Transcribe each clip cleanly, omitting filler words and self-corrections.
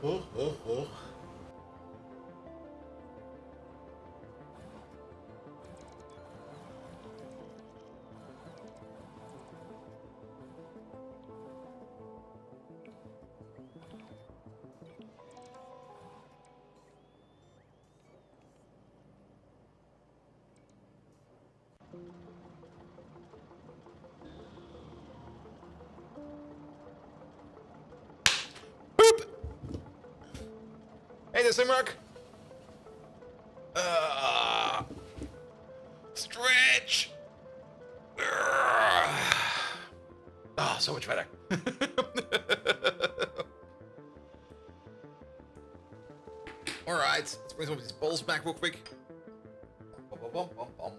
Oh, oh, oh. Boop! Hey there, Simrock. Stretch. Oh, so much better. All right, let's bring some of these balls back real quick. Bum, bum, bum, bum, bum.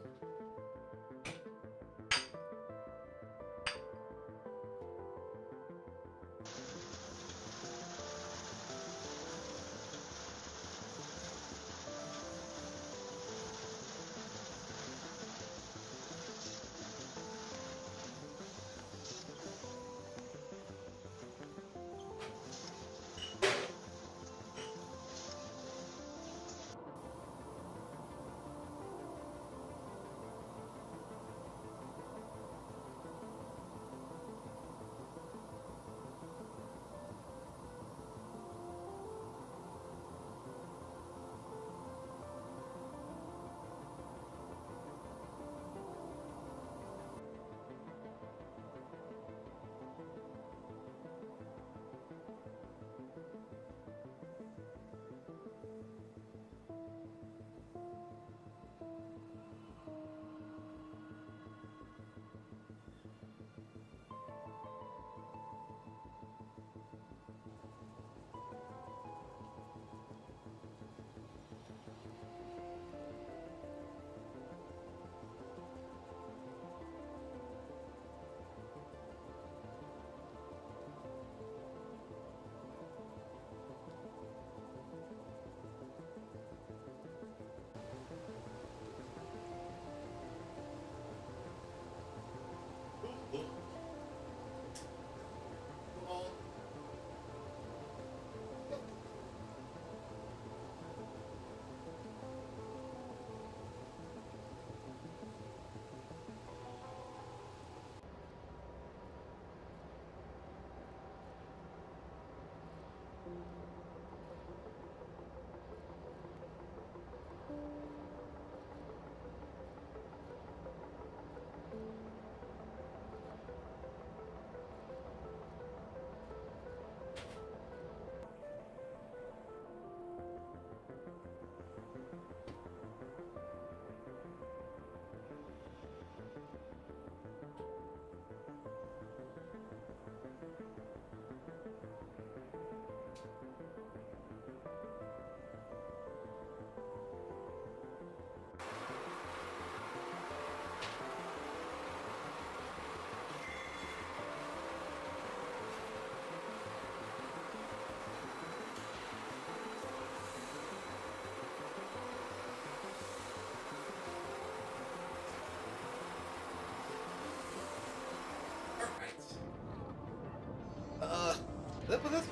That was it.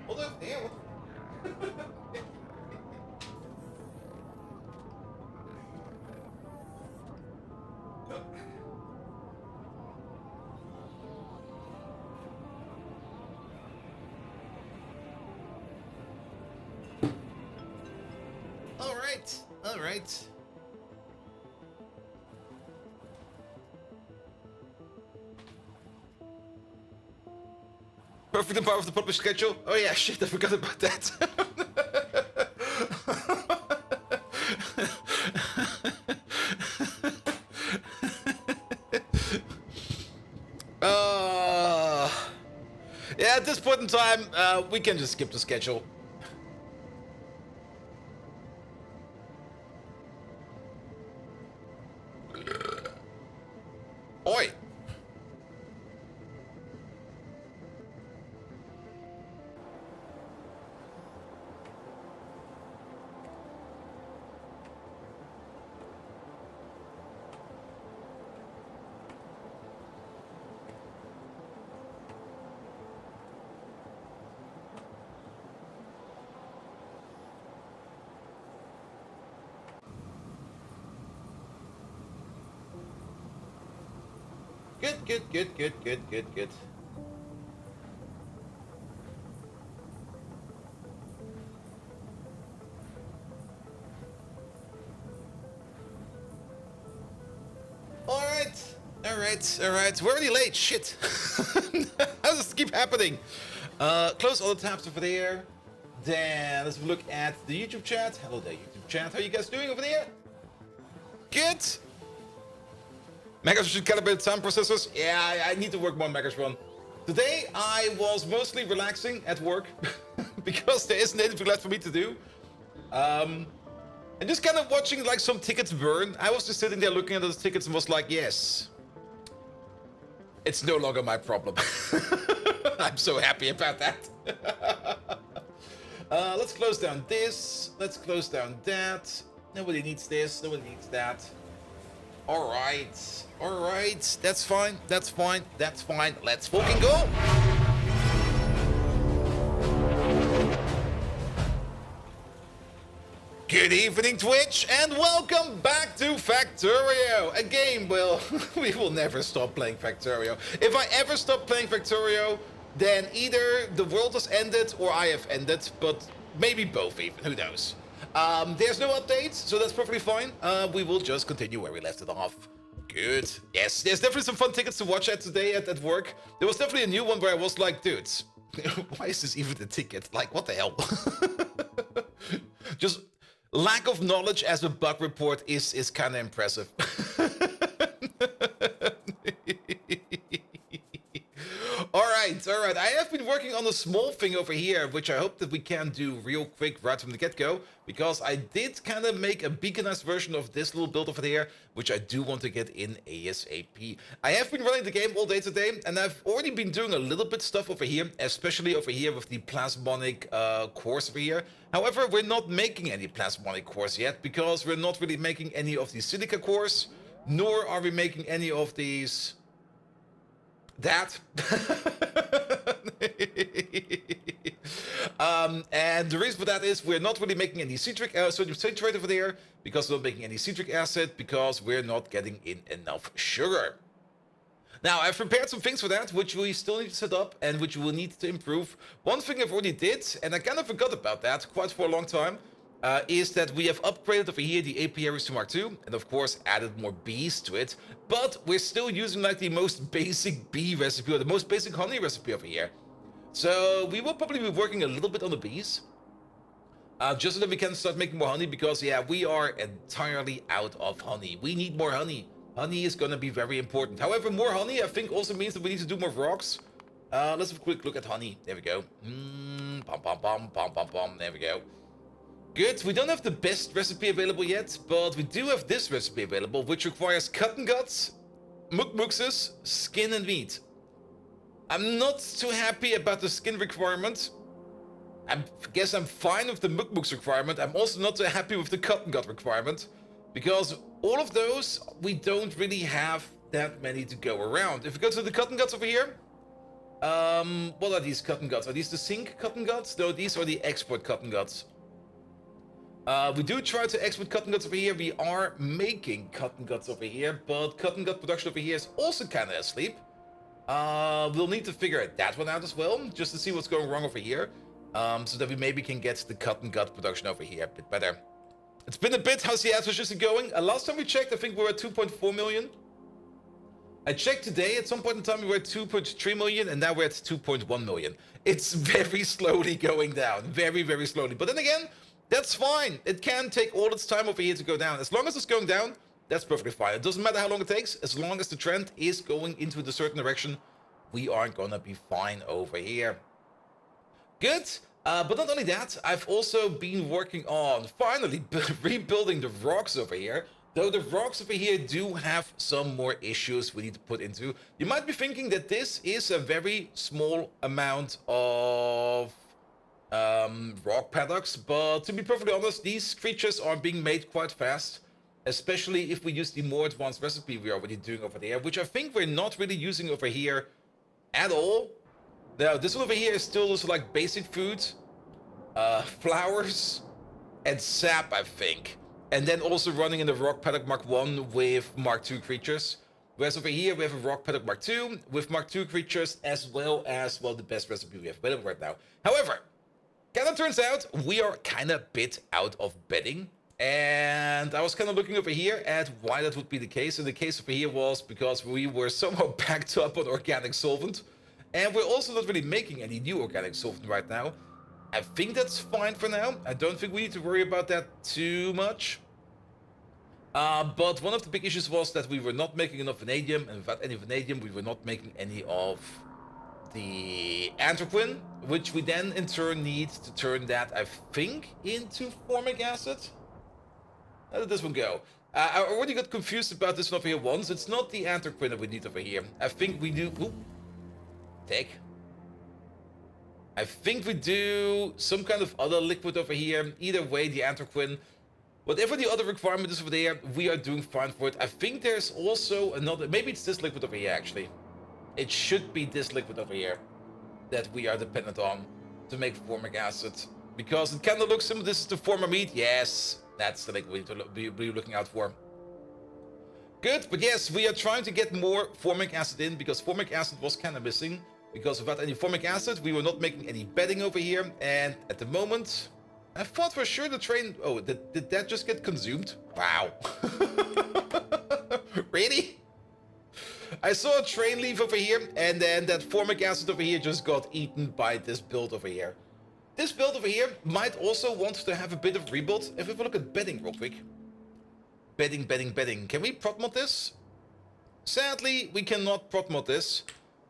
Hold up, damn. All right, all right. Perfect and part of the published schedule. Oh yeah, shit, I forgot about that. uh, yeah, at this point in time, we can just skip the schedule. Oi! Good, good, good, good, good, good, good. Alright, alright, alright. We're already late, shit. How does this keep happening? Close all the tabs over there. Then let's look at the YouTube chat. Hello there, YouTube chat. How are you guys doing over there? Good. Megas should calibrate sound processors. Yeah, I need to work more on Megas Run. Today I was mostly relaxing at work because there isn't anything left for me to do. And just kind of watching like some tickets burn. I was just sitting there looking at those tickets and was like, yes, it's no longer my problem. I'm so happy about that. Let's close down this. Let's close down that. Nobody needs this. Nobody needs that. All right. All right. That's fine. That's fine. That's fine. Let's fucking go. Good evening, Twitch, and welcome back to Factorio, a game, well, we will never stop playing Factorio. If I ever stop playing Factorio, then either the world has ended or I have ended, but maybe both even, who knows. There's no updates, so that's perfectly fine. We will just continue where we left it off. Good. Yes, there's definitely some fun tickets to watch at today at work. There was definitely a new one where I was like, dudes, why is this even a ticket? Like, what the hell? Just... lack of knowledge as a bug report is kind of impressive. All right. I have been working on a small thing over here, which I hope that we can do real quick right from the get-go, because I did kind of make a beaconized version of this little build over there, which I do want to get in ASAP. I have been running the game all day today, and I've already been doing a little bit stuff over here, especially over here with the plasmonic cores over here. However, we're not making any plasmonic cores yet, because we're not really making any of these silica cores, nor are we making any of these... that. And the reason for that is we're not really making any sodium citrate over there, because we're not making any citric acid, because we're not getting in enough sugar. Now, I've prepared some things for that, which we still need to set up and which we will need to improve. One thing I've already did, and I kind of forgot about that quite for a long time, is that we have upgraded over here the apiaries to Mark II, and of course added more bees to it, but we're still using like the most basic bee recipe, or the most basic honey recipe over here. So we will probably be working a little bit on the bees, just so that we can start making more honey, because yeah, we are entirely out of honey. We need more honey. Honey is gonna be very important. However, more honey I think also means that we need to do more rocks. Let's have a quick look at honey. There we go. There we go. Good, we don't have the best recipe available yet, but we do have this recipe available, which requires cotton guts, mukmukses, skin and meat. I'm not too happy about the skin requirement. I guess I'm fine with the mukmuks requirement. I'm also not too happy with the cotton gut requirement, because all of those, we don't really have that many to go around. If we go to the cotton guts over here, what are these cotton guts? Are these the zinc cotton guts? No, these are the export cotton guts. We do try to export cotton guts over here. We are making cotton guts over here, but cotton gut production over here is also kind of asleep. We'll need to figure that one out as well, just to see what's going wrong over here, so that we maybe can get the cotton gut production over here a bit better. It's been a bit. How's the acquisition going? Last time we checked, I think we were at 2.4 million. I checked today, at some point in time we were at 2.3 million, and now we're at 2.1 million. It's very slowly going down, very, very slowly. But then again, that's fine. It can take all its time over here to go down. As long as it's going down, that's perfectly fine. It doesn't matter how long it takes. As long as the trend is going into the certain direction, we are gonna be fine over here. Good. But not only that, I've also been working on finally rebuilding the rocks over here. Though the rocks over here do have some more issues we need to put into. You might be thinking that this is a very small amount of rock paddocks, but to be perfectly honest, these creatures are being made quite fast, especially if we use the more advanced recipe we're already doing over there, which I think we're not really using over here at all. Now, this one over here is still just like basic food, flowers, and sap, I think. And then also running in the Rock Paddock Mark 1 with Mark 2 creatures. Whereas over here, we have a Rock Paddock Mark II with Mark II creatures, as well as, well, the best recipe we have available right now. However, kind of turns out we are kind of bit out of bedding. And I was kind of looking over here at why that would be the case. And the case over here was because we were somehow backed up on organic solvent. And we're also not really making any new organic solvent right now. I think that's fine for now. I don't think we need to worry about that too much. But one of the big issues was that we were not making enough vanadium, and without any vanadium, we were not making any of the anthraquin, which we then in turn need to turn that, I think, into formic acid. How did this one go? I already got confused about this one over here once. It's not the anthraquin that we need over here. I think we do... Ooh. Take. I think we do some kind of other liquid over here. Either way, the anthraquin... Whatever the other requirement is over there, we are doing fine for it. I think there's also another... Maybe it's this liquid over here, actually. It should be this liquid over here that we are dependent on to make formic acid. Because it kind of looks similar. This is the formamide. Yes, that's the liquid we need to be looking out for. Good, but yes, we are trying to get more formic acid in because formic acid was kind of missing. Because without any formic acid, we were not making any bedding over here. And at the moment... I thought for sure the train... Oh, did that just get consumed? Wow. Really? I saw a train leave over here, and then that formic acid over here just got eaten by this build over here. This build over here might also want to have a bit of rebuild. If we have a look at bedding real quick. Bedding. Can we prot mod this? Sadly, we cannot prot mod this.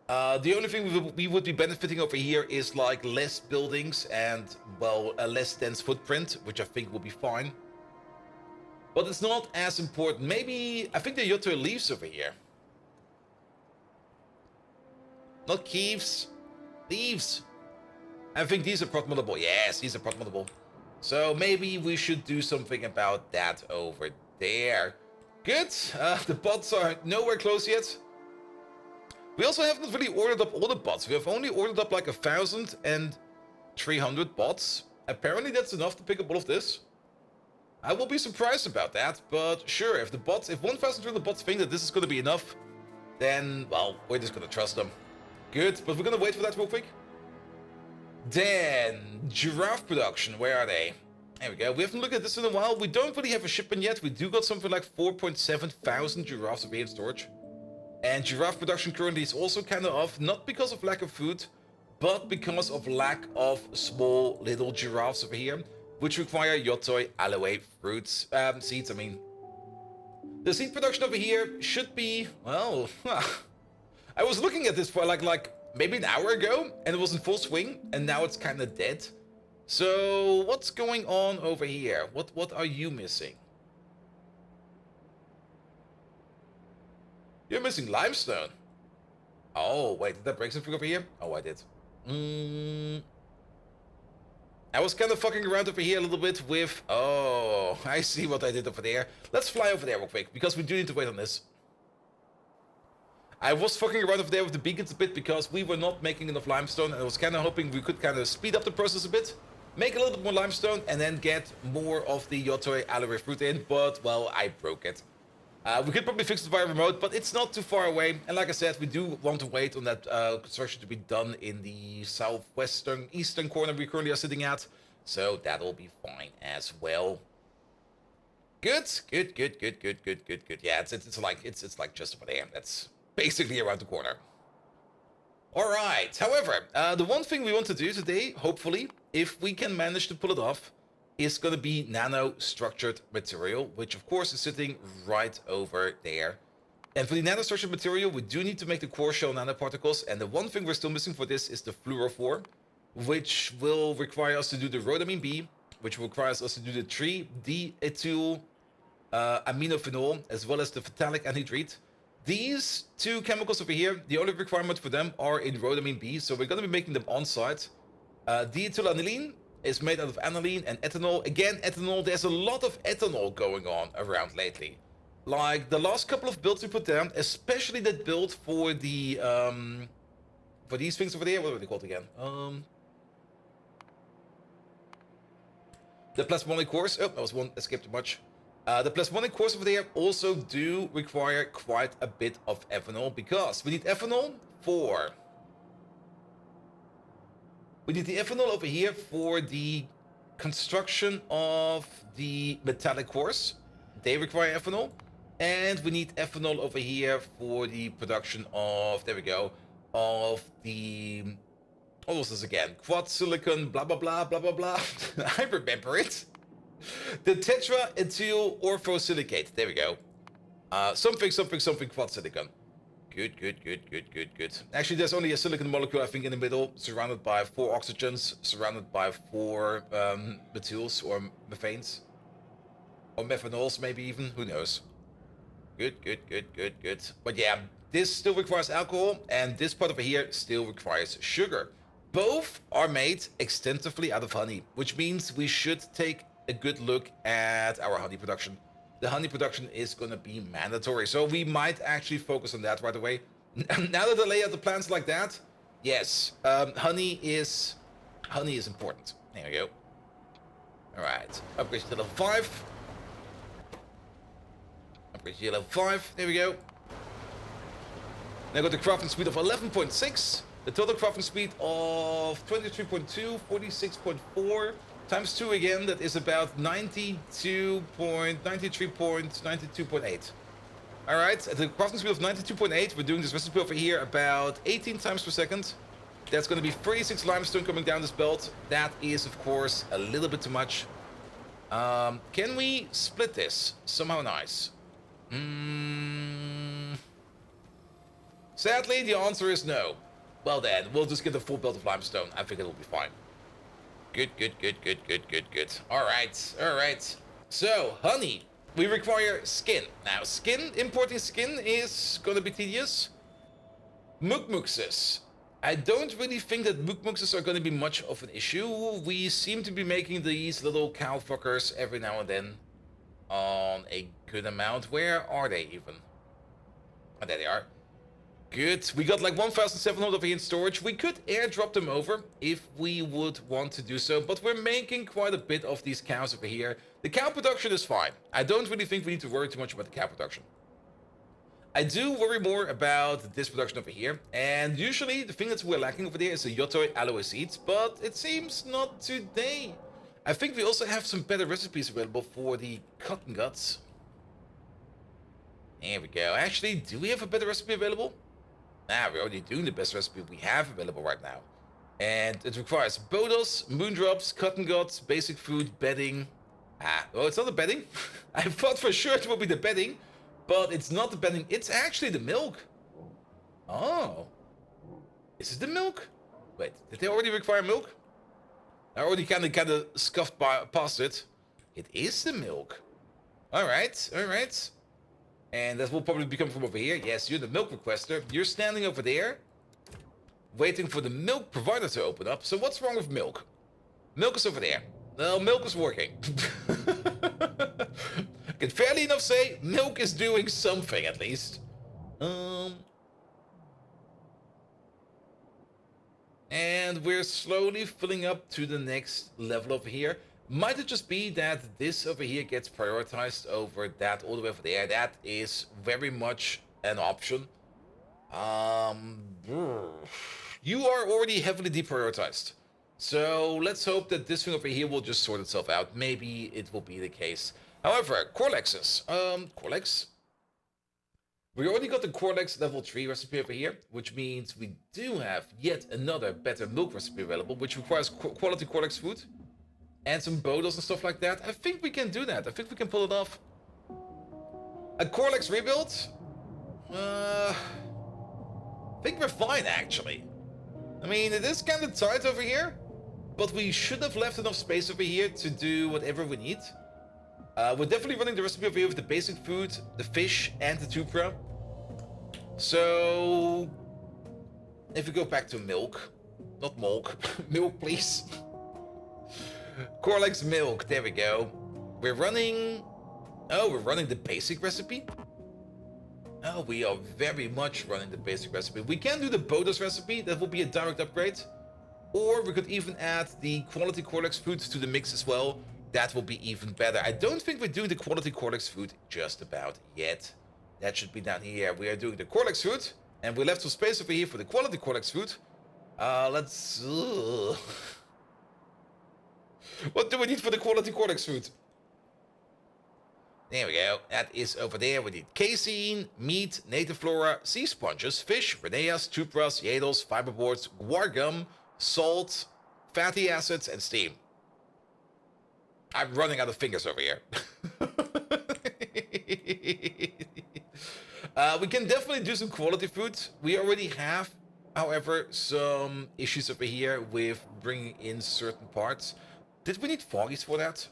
The only thing we would be benefiting over here is like less buildings and, well, a less dense footprint, which I think will be fine. But it's not as important. Maybe, I think the Yoto leaves over here. Not Keeves. Leaves. I think these are prot moddable. Yes, these are prot moddable. So maybe we should do something about that over there. Good. The bots are nowhere close yet. We also haven't really ordered up all the bots. We have only ordered up like 1,300 bots. Apparently that's enough to pick up all of this. I will be surprised about that, but sure, if 1,300 bots think that this is going to be enough, then, well, we're just going to trust them. Good, but we're going to wait for that real quick. Then, giraffe production, where are they? There we go. We haven't looked at this in a while. We don't really have a shipment yet. We do got something like 4.7 thousand giraffes over here in storage. And giraffe production currently is also kind of off, not because of lack of food, but because of lack of small little giraffes over here, which require yotoi aloe fruits, seeds, I mean. The seed production over here should be, well, I was looking at this for like maybe an hour ago, and it was in full swing, and now it's kind of dead. So what's going on over here? What are you missing? You're missing limestone. Oh, wait, did that break something over here? Oh, I did. I was kind of fucking around over here a little bit with... Oh, I see what I did over there. Let's fly over there real quick, because we do need to wait on this. I was fucking around over there with the beacons a bit, because we were not making enough limestone, and I was kind of hoping we could kind of speed up the process a bit, make a little bit more limestone, and then get more of the yotoi aloe fruit in, but, well, I broke it. We could probably fix it via remote, but it's not too far away. And like I said, we do want to wait on that construction to be done in the southwestern, eastern corner we currently are sitting at. So that'll be fine as well. Good. Yeah, it's like just over there. That's basically around the corner. All right. However, the one thing we want to do today, hopefully, if we can manage to pull it off, is going to be Nano Structured Material, which of course is sitting right over there. And for the Nano Structured Material, we do need to make the core shell nanoparticles, and the one thing we're still missing for this is the fluorophore, which will require us to do the rhodamine B, which requires us to do the 3-D-ethyl aminophenol, as well as the phthalic anhydride. These two chemicals over here, the only requirement for them are in rhodamine B, so we're going to be making them on site. Diethyl is made out of aniline and ethanol. Again, ethanol, there's a lot of ethanol going on around lately. Like the last couple of builds we put down, especially that build for the for these things over there, what are they called again? The plasmonic cores. Oh, that was one that skipped too much. The +1 in course over there also do require quite a bit of ethanol because we need ethanol for... We need the ethanol over here for the construction of the metallic cores. They require ethanol. And we need ethanol over here for the production of, there we go, of the... What was this again? Quad silicon, blah, blah, blah, blah, blah, blah. I remember it. The tetra-ethyl orthosilicate. There we go. Something quad silicon. Good. Actually, there's only a silicon molecule, I think, in the middle, surrounded by 4 oxygens, surrounded by 4 methyls or methanes. Or methanols, maybe even. Who knows? Good. But yeah, this still requires alcohol, and this part over here still requires sugar. Both are made extensively out of honey, which means we should take a good look at our honey production. The honey production is going to be mandatory, so we might actually focus on that right away. Now that I lay out the plants like that, yes, honey is important. There we go. All right, upgrade to level 5. Upgrade to level 5. There we go. Now got the crafting speed of 11.6. The total crafting speed of 23.2, 46.4. Times 2 again, that is about 92.8. Alright, at the crafting speed of 92.8, we're doing this recipe over here about 18 times per second. That's going to be 36 limestone coming down this belt. That is, of course, a little bit too much. Can we split this? Somehow nice. Sadly, the answer is no. Well then, we'll just get a full belt of limestone. I think it'll be fine. Good. Alright. So, honey. We require skin. Now, importing skin is gonna be tedious. Mukmuxes. I don't really think that mukmuxes are gonna be much of an issue. We seem to be making these little cow fuckers every now and then on a good amount. Where are they even? Oh, there they are. Good. We got like 1,700 over here in storage. We could airdrop them over if we would want to do so, but we're making quite a bit of these cows over here. The cow production is fine. I don't really think we need to worry too much about the cow production. I do worry more about this production over here, and usually the thing that we're lacking over there is the yotoi aloe seeds, but it seems not today. I think we also have some better recipes available for the cotton guts. There we go. Actually, do we have a better recipe available? Nah, we're already doing the best recipe we have available right now. And it requires bodos, moondrops, cotton guts, basic food, bedding. Oh, it's not the bedding. I thought for sure it would be the bedding, but it's not the bedding. It's actually the milk. Oh. Is it the milk? Wait, did they already require milk? I already kind of scuffed past it. It is the milk. Alright. And that will probably become from over here. Yes, you're the milk requester. You're standing over there, waiting for the milk provider to open up. So what's wrong with milk? Milk is over there. Well, milk is working. I can fairly enough say milk is doing something at least. And we're slowly filling up to the next level over here. Might it just be that this over here gets prioritized over that all the way over there? That is very much an option. You are already heavily deprioritized. So let's hope that this thing over here will just sort itself out. Maybe it will be the case. However, Corlexes. Corlex. We already got the Corlex level 3 recipe over here, which means we do have yet another better milk recipe available, which requires quality Corlex food. And some bodos and stuff like that. I think we can do that. I think we can pull it off. A Corlex rebuild? I think we're fine, actually. I mean, it is kind of tight over here, but we should have left enough space over here to do whatever we need. We're definitely running the recipe over here with the basic food, the fish, and the tupra. So, if we go back to milk, not milk, milk, please. Corlex milk, there we go. We're running the basic recipe. Oh, we are very much running the basic recipe. We can do the bodos recipe, that will be a direct upgrade. Or we could even add the quality Corlex food to the mix as well. that will be even better. I don't think we're doing the quality Corlex food just about yet. That should be down here. We are doing the Corlex food, and we left some space over here for the quality Corlex food. Let's... What do we need for the quality Corlex food? There we go. That is over there. We need casein, meat, native flora, sea sponges, fish, rhineas, tubras, yadels, fiberboards, guar gum, salt, fatty acids, and steam. I'm running out of fingers over here. We can definitely do some quality food. We already have, however, some issues over here with bringing in certain parts. Did we need foggies for that?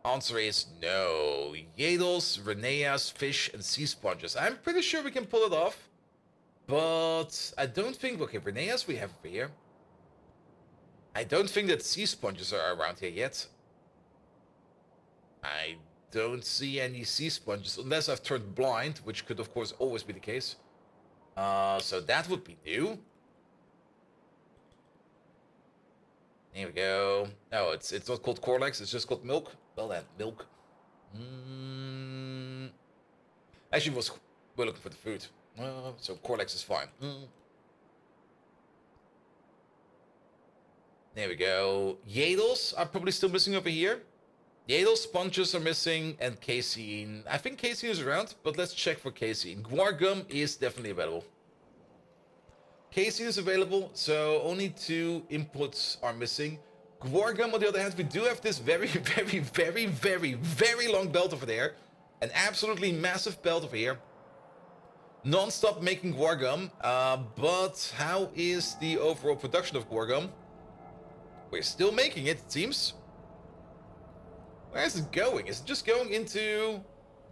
Answer is no. Yadels, rhineas, fish, and sea sponges. I'm pretty sure we can pull it off. But I don't think... Okay, rhineas we have over here. I don't think that sea sponges are around here yet. I don't see any sea sponges, unless I've turned blind, which could, of course, always be the case. So that would be new. There we go. No, it's not called Corlex, it's just called milk. Well then, milk. Actually, we're looking for the food. So Corlex is fine. There we go. Yadels are probably still missing over here. Yadel sponges are missing, and casein. I think casein is around, but let's check for casein. Guar gum is definitely available. Casein is available, so only 2 inputs are missing. Guar gum, on the other hand, we do have this very, very, very, very, very long belt over there. An absolutely massive belt over here. Non-stop making guar gum, but how is the overall production of guar gum? We're still making it, it seems. Where is it going? Is it just going into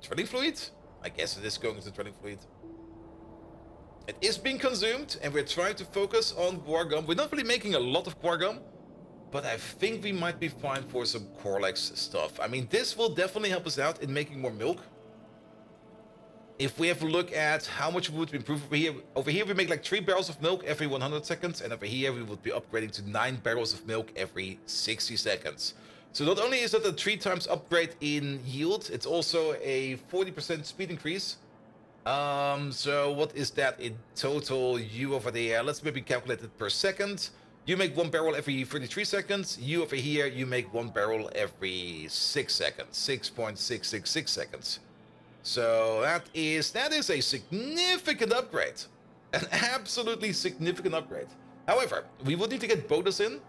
drilling fluid? I guess it is going into drilling fluid. It is being consumed, and we're trying to focus on guar gum. We're not really making a lot of guar gum, but I think we might be fine for some Corlex stuff. I mean, this will definitely help us out in making more milk. If we have a look at how much we would improve over here we make like 3 barrels of milk every 100 seconds, and over here we would be upgrading to 9 barrels of milk every 60 seconds. So not only is that a 3 times upgrade in yield, it's also a 40% speed increase. So what is that in total? You over there, let's maybe calculate it per second. You make 1 barrel every 33 seconds. You over here, you make 1 barrel every 6 seconds. 6.666 seconds. So that is a significant upgrade. An absolutely significant upgrade. However, we would need to get bonus in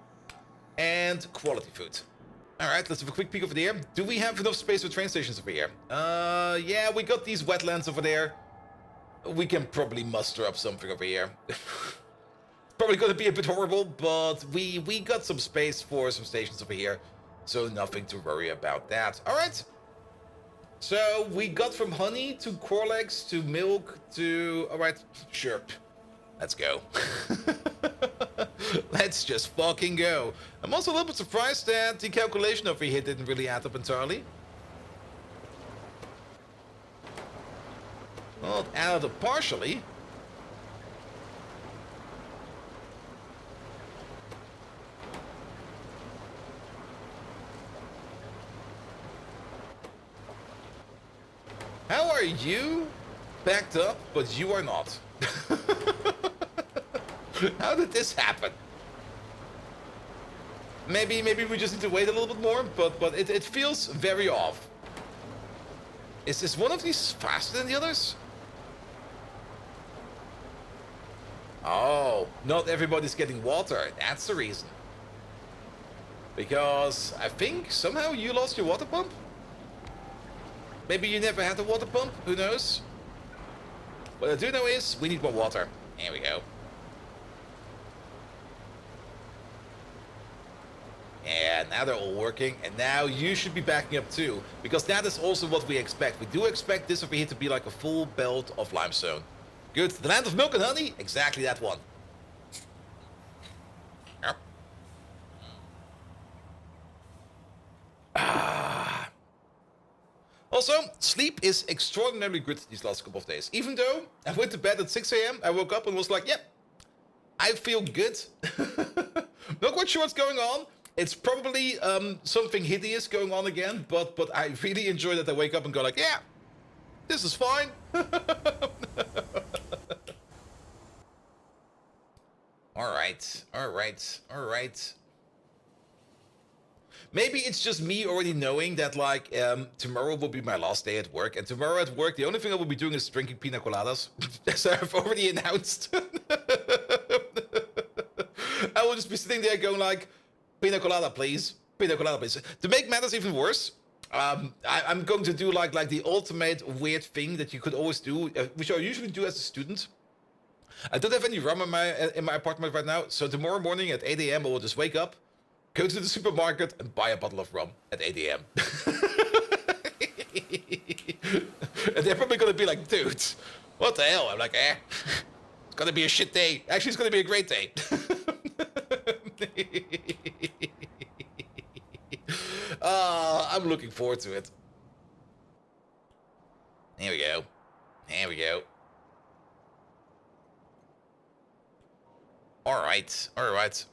and quality food. Alright, let's have a quick peek over there. Do we have enough space for train stations over here? Yeah, we got these wetlands over there. We can probably muster up something over here. Probably gonna be a bit horrible, but we got some space for some stations over here. So nothing to worry about that. Alright. So we got from honey to Corlex to milk to... Alright, sure. Let's go. Let's just fucking go. I'm also a little bit surprised that the calculation over here didn't really add up entirely. Well, it added up partially. How are you backed up, but you are not? How did this happen? Maybe we just need to wait a little bit more, but it feels very off. Is one of these faster than the others? Oh, not everybody's getting water. That's the reason. Because I think somehow you lost your water pump? Maybe you never had a water pump? Who knows? What I do know is we need more water. There we go. Yeah, now they're all working, and now you should be backing up too, because that is also what we expect. We do expect this over here to be like a full belt of limestone. Good. The land of milk and honey? Exactly that one. Yep. Also, sleep is extraordinarily good these last couple of days. Even though I went to bed at 6 AM, I woke up and was like, yep, I feel good. Not quite sure what's going on, It's probably something hideous going on again, but I really enjoy that I wake up and go like, yeah, this is fine. Alright, alright, alright. Maybe it's just me already knowing that, like, tomorrow will be my last day at work, and tomorrow at work, the only thing I will be doing is drinking pina coladas, as I've already announced. I will just be sitting there going like, pina colada, please. Pina colada, please. To make matters even worse, I'm going to do like the ultimate weird thing that you could always do, which I usually do as a student. I don't have any rum in my apartment right now, so tomorrow morning at 8 a.m. I will just wake up, go to the supermarket, and buy a bottle of rum at 8 a.m. And they're probably gonna be like, dude, what the hell? I'm like, it's gonna be a shit day. Actually, it's gonna be a great day. I'm looking forward to it. Here we go. Here we go. Alright, alright.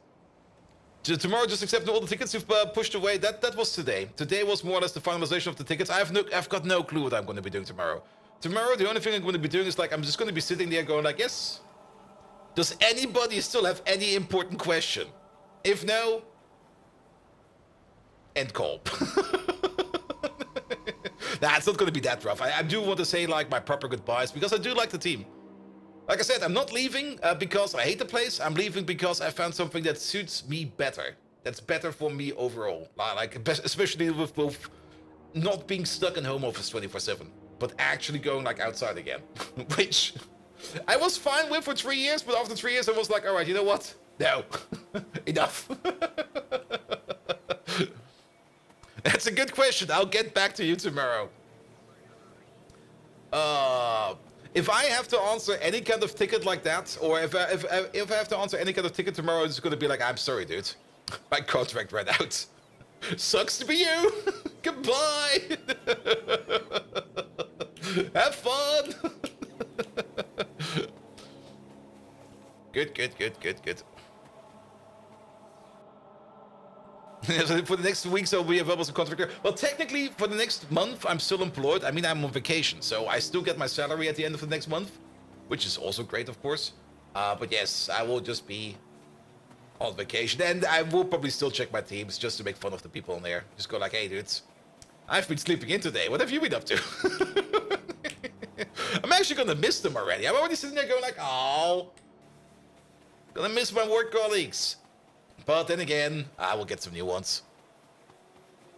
Tomorrow, just accepting all the tickets you've pushed away. That was today. Today was more or less the finalization of the tickets. I've got no clue what I'm going to be doing tomorrow. Tomorrow, the only thing I'm going to be doing is like, I'm just going to be sitting there going like, yes. Does anybody still have any important question? If no, end call. Nah, it's not going to be that rough. I do want to say like my proper goodbyes because I do like the team. Like I said, I'm not leaving because I hate the place. I'm leaving because I found something that suits me better. That's better for me overall. Like, especially with both not being stuck in home office 24/7, but actually going like outside again, which I was fine with for 3 years. But after 3 years, I was like, all right, you know what? No, enough. That's a good question. I'll get back to you tomorrow. If I have to answer any kind of ticket like that, or if I have to answer any kind of ticket tomorrow, it's going to be like, I'm sorry, dude. My contract ran out. Sucks to be you. Goodbye. Have fun. Good. So for the next weeks, I'll be available as a contractor. Well, technically, for the next month, I'm still employed. I mean, I'm on vacation, so I still get my salary at the end of the next month, which is also great, of course. But yes, I will just be on vacation, and I will probably still check my teams just to make fun of the people in there. Just go like, hey, dudes, I've been sleeping in today. What have you been up to? I'm actually gonna miss them already. I'm already sitting there going like, oh, gonna miss my work colleagues. But then again, I will get some new ones.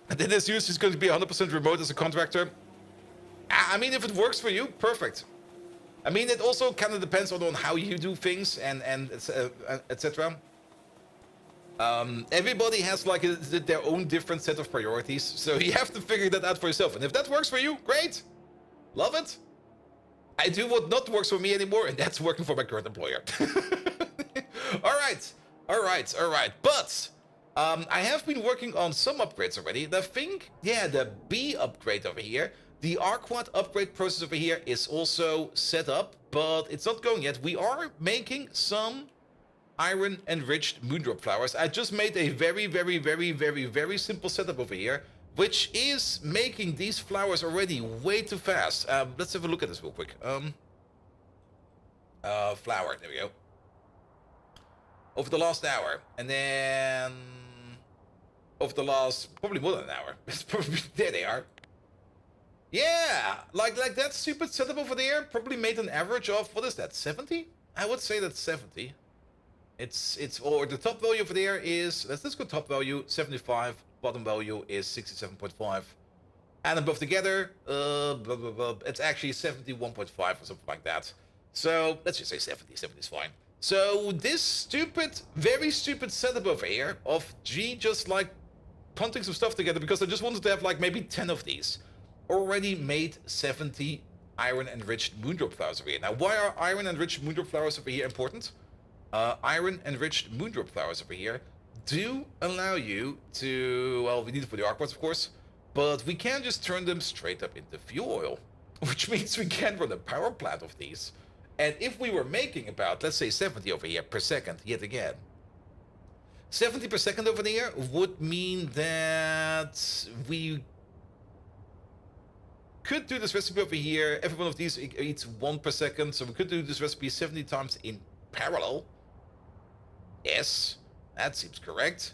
And then as usual, is going to be 100% remote as a contractor. I mean, if it works for you, perfect. I mean, it also kind of depends on how you do things and etc. Everybody has like their own different set of priorities, so you have to figure that out for yourself. And if that works for you, great, love it. I do what not works for me anymore, and that's working for my current employer. All right. But I have been working on some upgrades already. The B upgrade over here, the Arquad upgrade process over here is also set up, but it's not going yet. We are making some iron enriched moondrop flowers. I just made a very simple setup over here, which is making these flowers already way too fast. Let's have a look at this real quick. Flower, there we go. Over the last hour, and then over the last probably more than an hour. It's probably there they are. Yeah, like that stupid setup over there probably made an average of, what is that, 70? I would say that's 70. It's or the top value over there is, let's go top value 75, bottom value is 67.5, and above together, it's actually 71.5 or something like that. So let's just say 70. 70 is fine. So this very stupid setup over here of just like punting some stuff together, because I just wanted to have like maybe 10 of these, already made 70 iron enriched moondrop flowers over here. Now, why are iron enriched moondrop flowers over here important? Iron enriched moondrop flowers over here do allow you to, well, we need it for the Arquads, of course, but we can just turn them straight up into fuel oil, which means we can run a power plant of these. And if we were making about, let's say 70 over here per second, yet again, 70 per second over there would mean that we could do this recipe over here. Every one of these eats 1 per second, so we could do this recipe 70 times in parallel. Yes, that seems correct.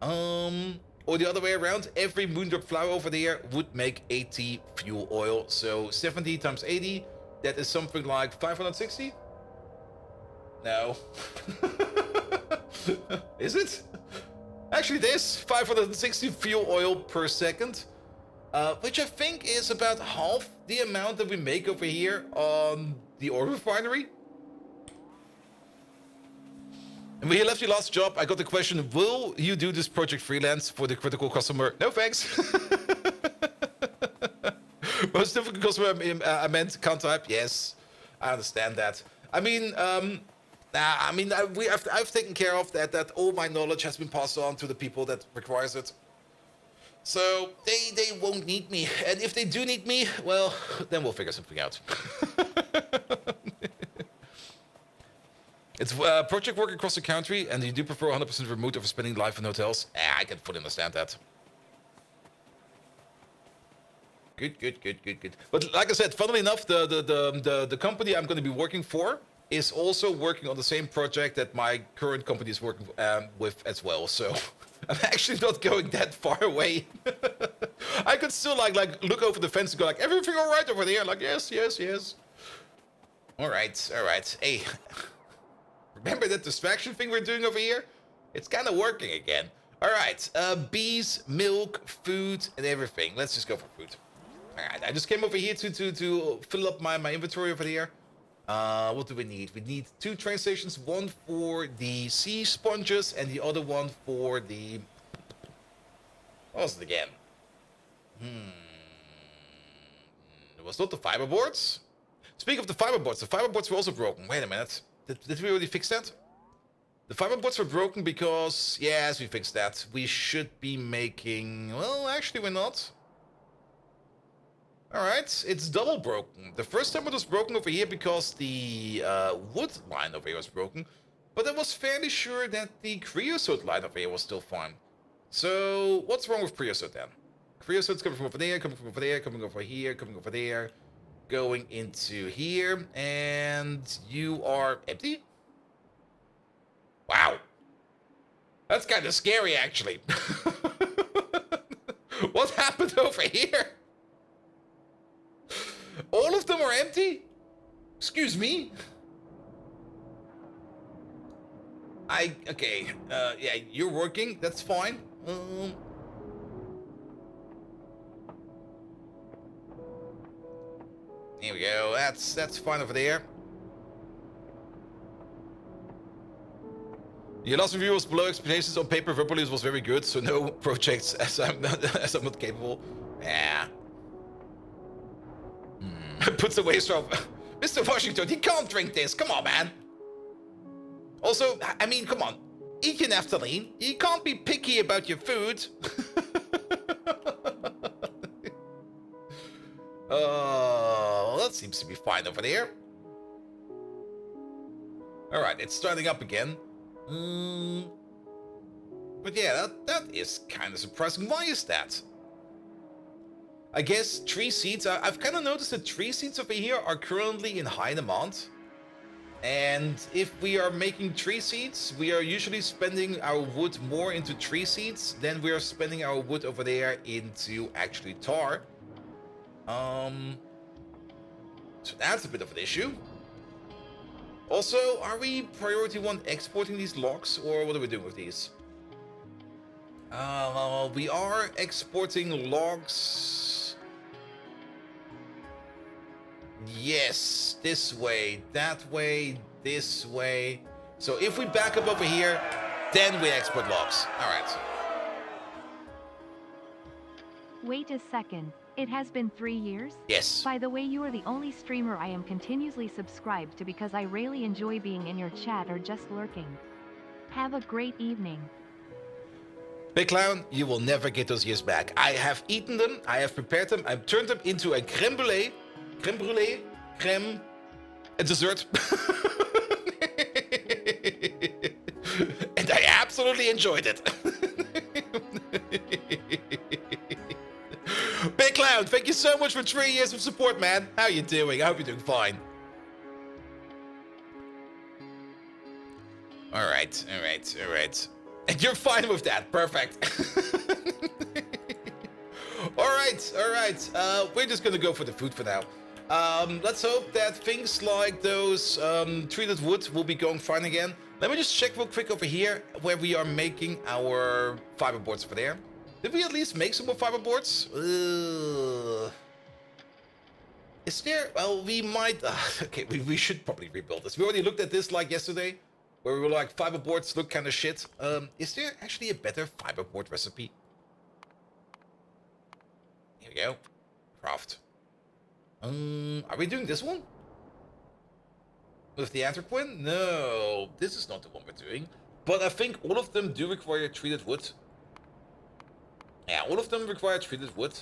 Or the other way around, every moondrop flower over there would make 80 fuel oil. So 70 times 80, that is something like 560? No. Is it? Actually, it is 560 fuel oil per second. Which I think is about half the amount that we make over here on the oil refinery. And when you left your last job, I got the question, will you do this project freelance for the critical customer? No thanks. Most difficult customer, I meant counter-type. Yes, I understand that. I mean, I've taken care of that. That all my knowledge has been passed on to the people that requires it. So they won't need me. And if they do need me, well, then we'll figure something out. It's project work across the country, and you do prefer 100% remote over spending life in hotels? I can fully understand that. Good. But like I said, funnily enough, the company I'm going to be working for is also working on the same project that my current company is working with as well. So I'm actually not going that far away. I could still like look over the fence and go like, everything all right over there? Like, yes. All right. Hey. Remember that distraction thing we're doing over here? It's kind of working again. All right, bees, milk, food, and everything. Let's just go for food. All right, I just came over here to fill up my inventory over here. What do we need? We need 2 train stations, one for the sea sponges and the other one for the... What was it again? It was not the fiberboards? Speaking of the fiberboards were also broken. Wait a minute. Did we already fix that? The fiberboards were broken because... Yes, we fixed that. We should be making... Well, actually, we're not. Alright, it's double broken. The first time it was broken over here because the wood line over here was broken. But I was fairly sure that the creosote line over here was still fine. So, what's wrong with creosote then? Creosote's coming from over there, coming from over there, coming over here, coming over there. Going into here, and you are empty? Wow. That's kind of scary, actually. What happened over here? All of them are empty? Excuse me? Okay, yeah, you're working, that's fine. Here we go. That's fine over there. Your last review was below expectations. On paper, verbally was very good, so no projects as I'm not capable. Yeah. Puts away from Mr. Washington. He can't drink this. Come on, man. Also, I mean, come on. Eat your naphthalene. You can't be picky about your food. Well, that seems to be fine over there. Alright, it's starting up again. But yeah, that is kind of surprising. Why is that? I guess tree seeds... I've kind of noticed that tree seeds over here are currently in high demand. And if we are making tree seeds, we are usually spending our wood more into tree seeds than we are spending our wood over there into actually tar. So that's a bit of an issue. Also, are we priority 1 exporting these logs, or what are we doing with these? We are exporting logs. Yes, this way, that way, this way. So if we back up over here, then we export logs. All right. Wait a second. It has been 3 years? Yes. By the way, you are the only streamer I am continuously subscribed to because I really enjoy being in your chat or just lurking. Have a great evening. Big Clown, you will never get those years back. I have eaten them, I have prepared them, I've turned them into a creme brulee, a dessert. And I absolutely really enjoyed it. Big Cloud, thank you so much for 3 years of support, man. How you doing? I hope you're doing fine. All right. And you're fine with that. Perfect. All right. We're just gonna go for the food for now. Let's hope that things like those treated wood will be going fine again. Let me just check real quick over here where we are making our fiberboards over there. Did we at least make some more fiberboards? Is there? Well, we might. Okay, we should probably rebuild this. We already looked at this like yesterday, where we were like fiberboards look kind of shit. Is there actually a better fiberboard recipe? Here we go. Craft. Are we doing this one? With the Anthraquin? No, this is not the one we're doing. But I think all of them do require treated wood. Yeah, all of them require treated wood.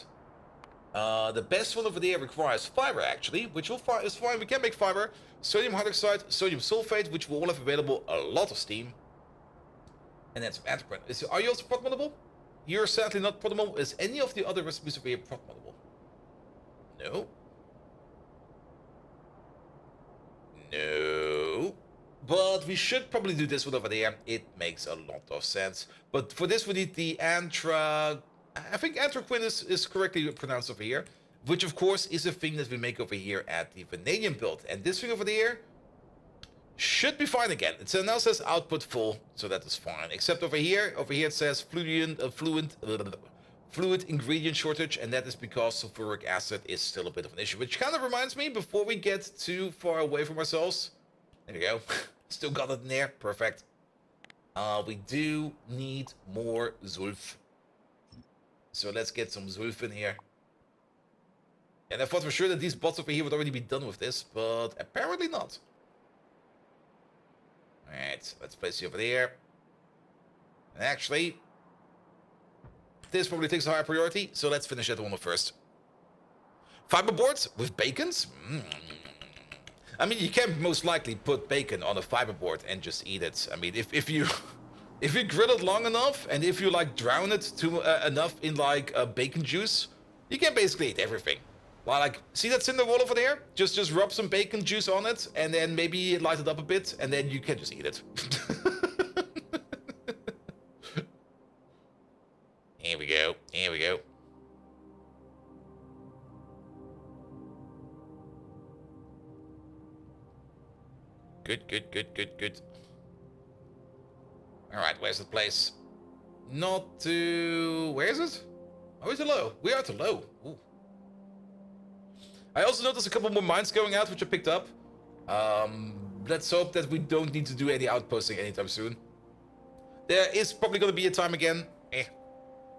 The best one over there requires fiber, actually, which is fine. We can make fiber. Sodium hydroxide, sodium sulfate, which will all have available a lot of steam. And then some Anthraquin. Are you also prot moddable? You're sadly not prot moddable. Is any of the other recipes over here prot moddable? No. No. But we should probably do this one over there. It makes a lot of sense. But for this we need the I think Anthraquin is correctly pronounced over here. Which of course is a thing that we make over here at the vanadium build. And this thing over there should be fine again. It now says output full, so that is fine. Except over here it says fluid ingredient shortage, and that is because sulfuric acid is still a bit of an issue. Which kind of reminds me, before we get too far away from ourselves, there we go. Still got it in there, perfect. We do need more Zulf. So let's get some Zulf in here. And I thought for sure that these bots over here would already be done with this, but apparently not. Alright, let's place you over there. And actually, this probably takes a higher priority, so let's finish that one first. Fiberboards with bacons? I mean, you can most likely put bacon on a fiberboard and just eat it. I mean, if you grill it long enough, and if you like drown it to enough in like bacon juice, you can basically eat everything. Well, like, see that cinder wall over there? Just rub some bacon juice on it, and then maybe light it up a bit, and then you can just eat it. Here we go. Here we go. Good. Alright, where's the place? Not to... Where is it? Oh, it's a low. We are at a low. Ooh. I also noticed a couple more mines going out, which I picked up. Let's hope that we don't need to do any outposting anytime soon. There is probably going to be a time again,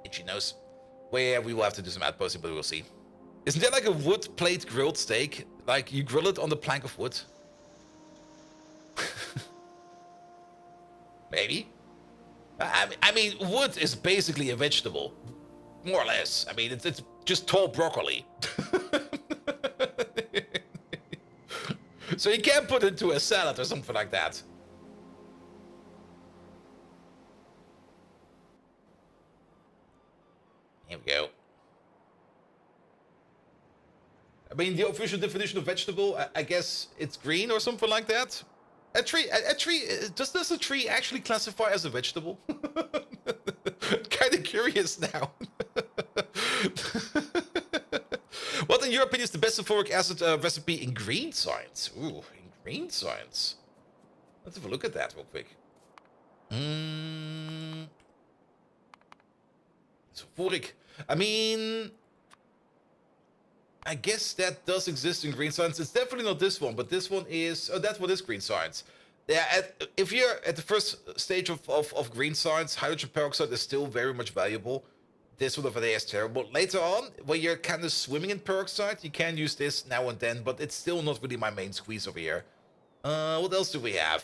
itchy nose, where we will have to do some outposting, but we'll see. Isn't there like a wood plate grilled steak? Like you grill it on the plank of wood? Maybe. I mean, wood is basically a vegetable, more or less. I mean, it's just tall broccoli. So you can't put it into a salad or something like that. Here we go. I mean, the official definition of vegetable, I guess it's green or something like that. A tree, does a tree actually classify as a vegetable? Kind of curious now. What, in your opinion, is the best sulfuric acid recipe in green science? Ooh, in green science. Let's have a look at that real quick. Sulfuric. I mean, I guess that does exist in green science. It's definitely not this one, but this one is... Oh, that one is green science. Yeah, if you're at the first stage of green science, hydrogen peroxide is still very much valuable. This one over there is terrible. Later on, when you're kind of swimming in peroxide, you can use this now and then, but it's still not really my main squeeze over here. What else do we have?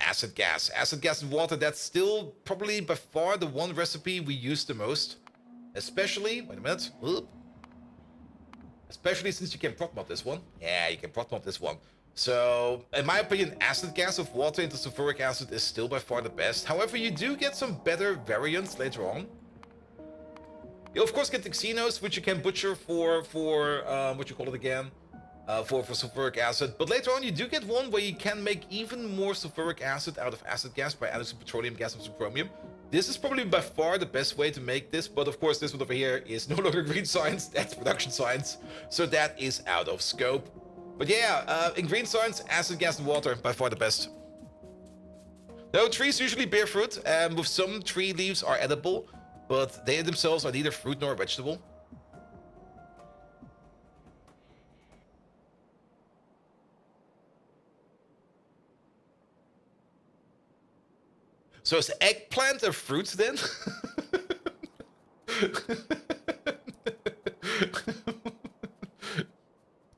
Acid gas. Acid gas and water, that's still probably by far the one recipe we use the most. Especially... Wait a minute. Oop. Especially since you can prot mod this one. Yeah, you can prot mod this one. So, in my opinion, acid gas of water into sulfuric acid is still by far the best. However, you do get some better variants later on. You of course get the xenos, which you can butcher for what you call it again, for sulfuric acid. But later on, you do get one where you can make even more sulfuric acid out of acid gas by adding some petroleum gas and some chromium. This is probably by far the best way to make this, but of course this one over here is no longer green science, that's production science, so that is out of scope. But yeah, in green science, acid gas and water, by far the best. Now, trees usually bear fruit, and with some tree leaves are edible, but they themselves are neither fruit nor vegetable. So is eggplant a fruit then?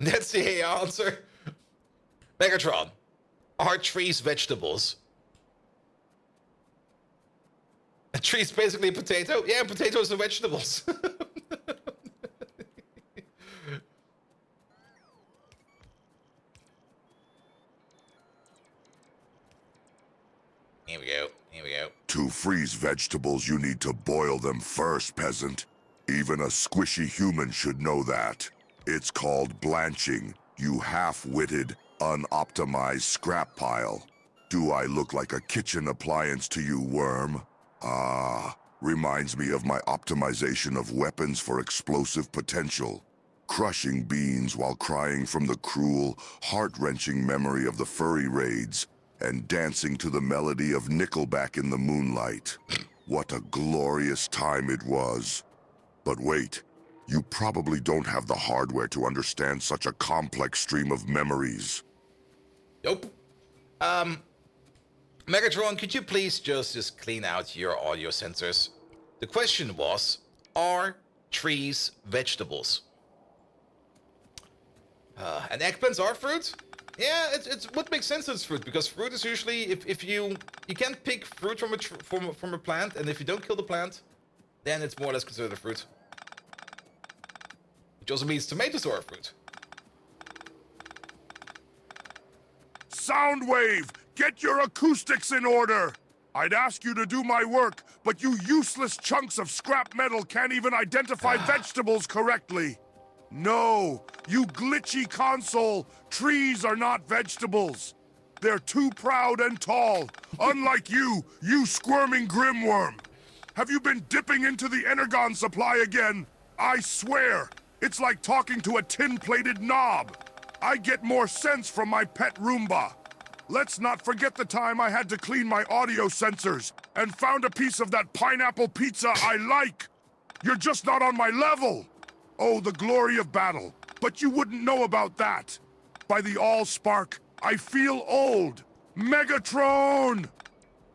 That's the answer. Megatron, are trees vegetables? A tree's basically a potato? Yeah, potatoes are vegetables. Here we go. Here we go. To freeze vegetables, you need to boil them first, peasant. Even a squishy human should know that. It's called blanching, you half-witted, unoptimized scrap pile. Do I look like a kitchen appliance to you, worm? Ah, reminds me of my optimization of weapons for explosive potential. Crushing beans while crying from the cruel, heart-wrenching memory of the furry raids, and dancing to the melody of Nickelback in the moonlight. What a glorious time it was. But wait, you probably don't have the hardware to understand such a complex stream of memories. Nope. Megatron, could you please just clean out your audio sensors? The question was, are trees vegetables? And eggplants are fruit? Yeah, it would make sense that it's fruit, because fruit is usually, if you can't pick fruit from a plant, and if you don't kill the plant, then it's more or less considered a fruit. Which also means tomatoes are a fruit. Soundwave, get your acoustics in order! I'd ask you to do my work, but you useless chunks of scrap metal can't even identify vegetables correctly. No, you glitchy console, trees are not vegetables. They're too proud and tall, unlike you squirming grimworm. Have you been dipping into the energon supply again? I swear, it's like talking to a tin-plated knob. I get more sense from my pet Roomba. Let's not forget the time I had to clean my audio sensors and found a piece of that pineapple pizza I like. You're just not on my level. Oh, the glory of battle. But you wouldn't know about that. By the Allspark, I feel old. Megatron!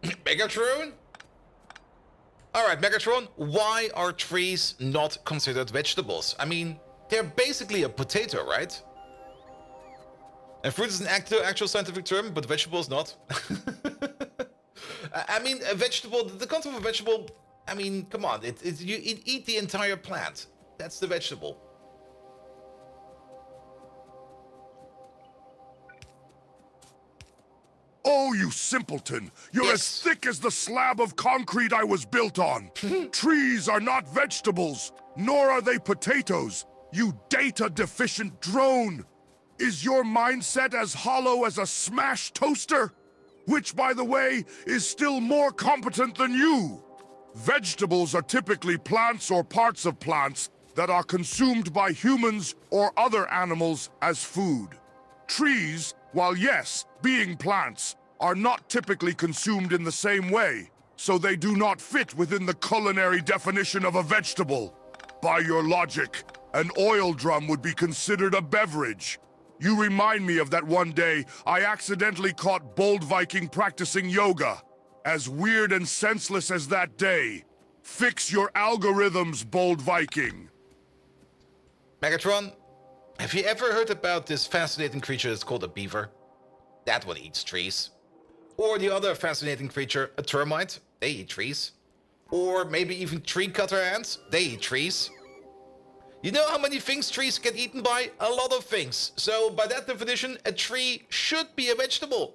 Megatron? Alright, Megatron, why are trees not considered vegetables? I mean, they're basically a potato, right? And fruit is an actual scientific term, but vegetable is not. I mean, a vegetable, the concept of a vegetable, I mean, come on, you eat the entire plant. That's the vegetable. Oh, you simpleton! You're as thick as the slab of concrete I was built on! Trees are not vegetables, nor are they potatoes, you data-deficient drone! Is your mindset as hollow as a smashed toaster? Which, by the way, is still more competent than you! Vegetables are typically plants or parts of plants that are consumed by humans or other animals as food. Trees, while yes, being plants, are not typically consumed in the same way, so they do not fit within the culinary definition of a vegetable. By your logic, an oil drum would be considered a beverage. You remind me of that one day I accidentally caught Bold Viking practicing yoga. As weird and senseless as that day. Fix your algorithms, Bold Viking. Megatron, have you ever heard about this fascinating creature that's called a beaver? That one eats trees. Or the other fascinating creature, a termite. They eat trees. Or maybe even tree cutter ants. They eat trees. You know how many things trees get eaten by? A lot of things. So by that definition, a tree should be a vegetable.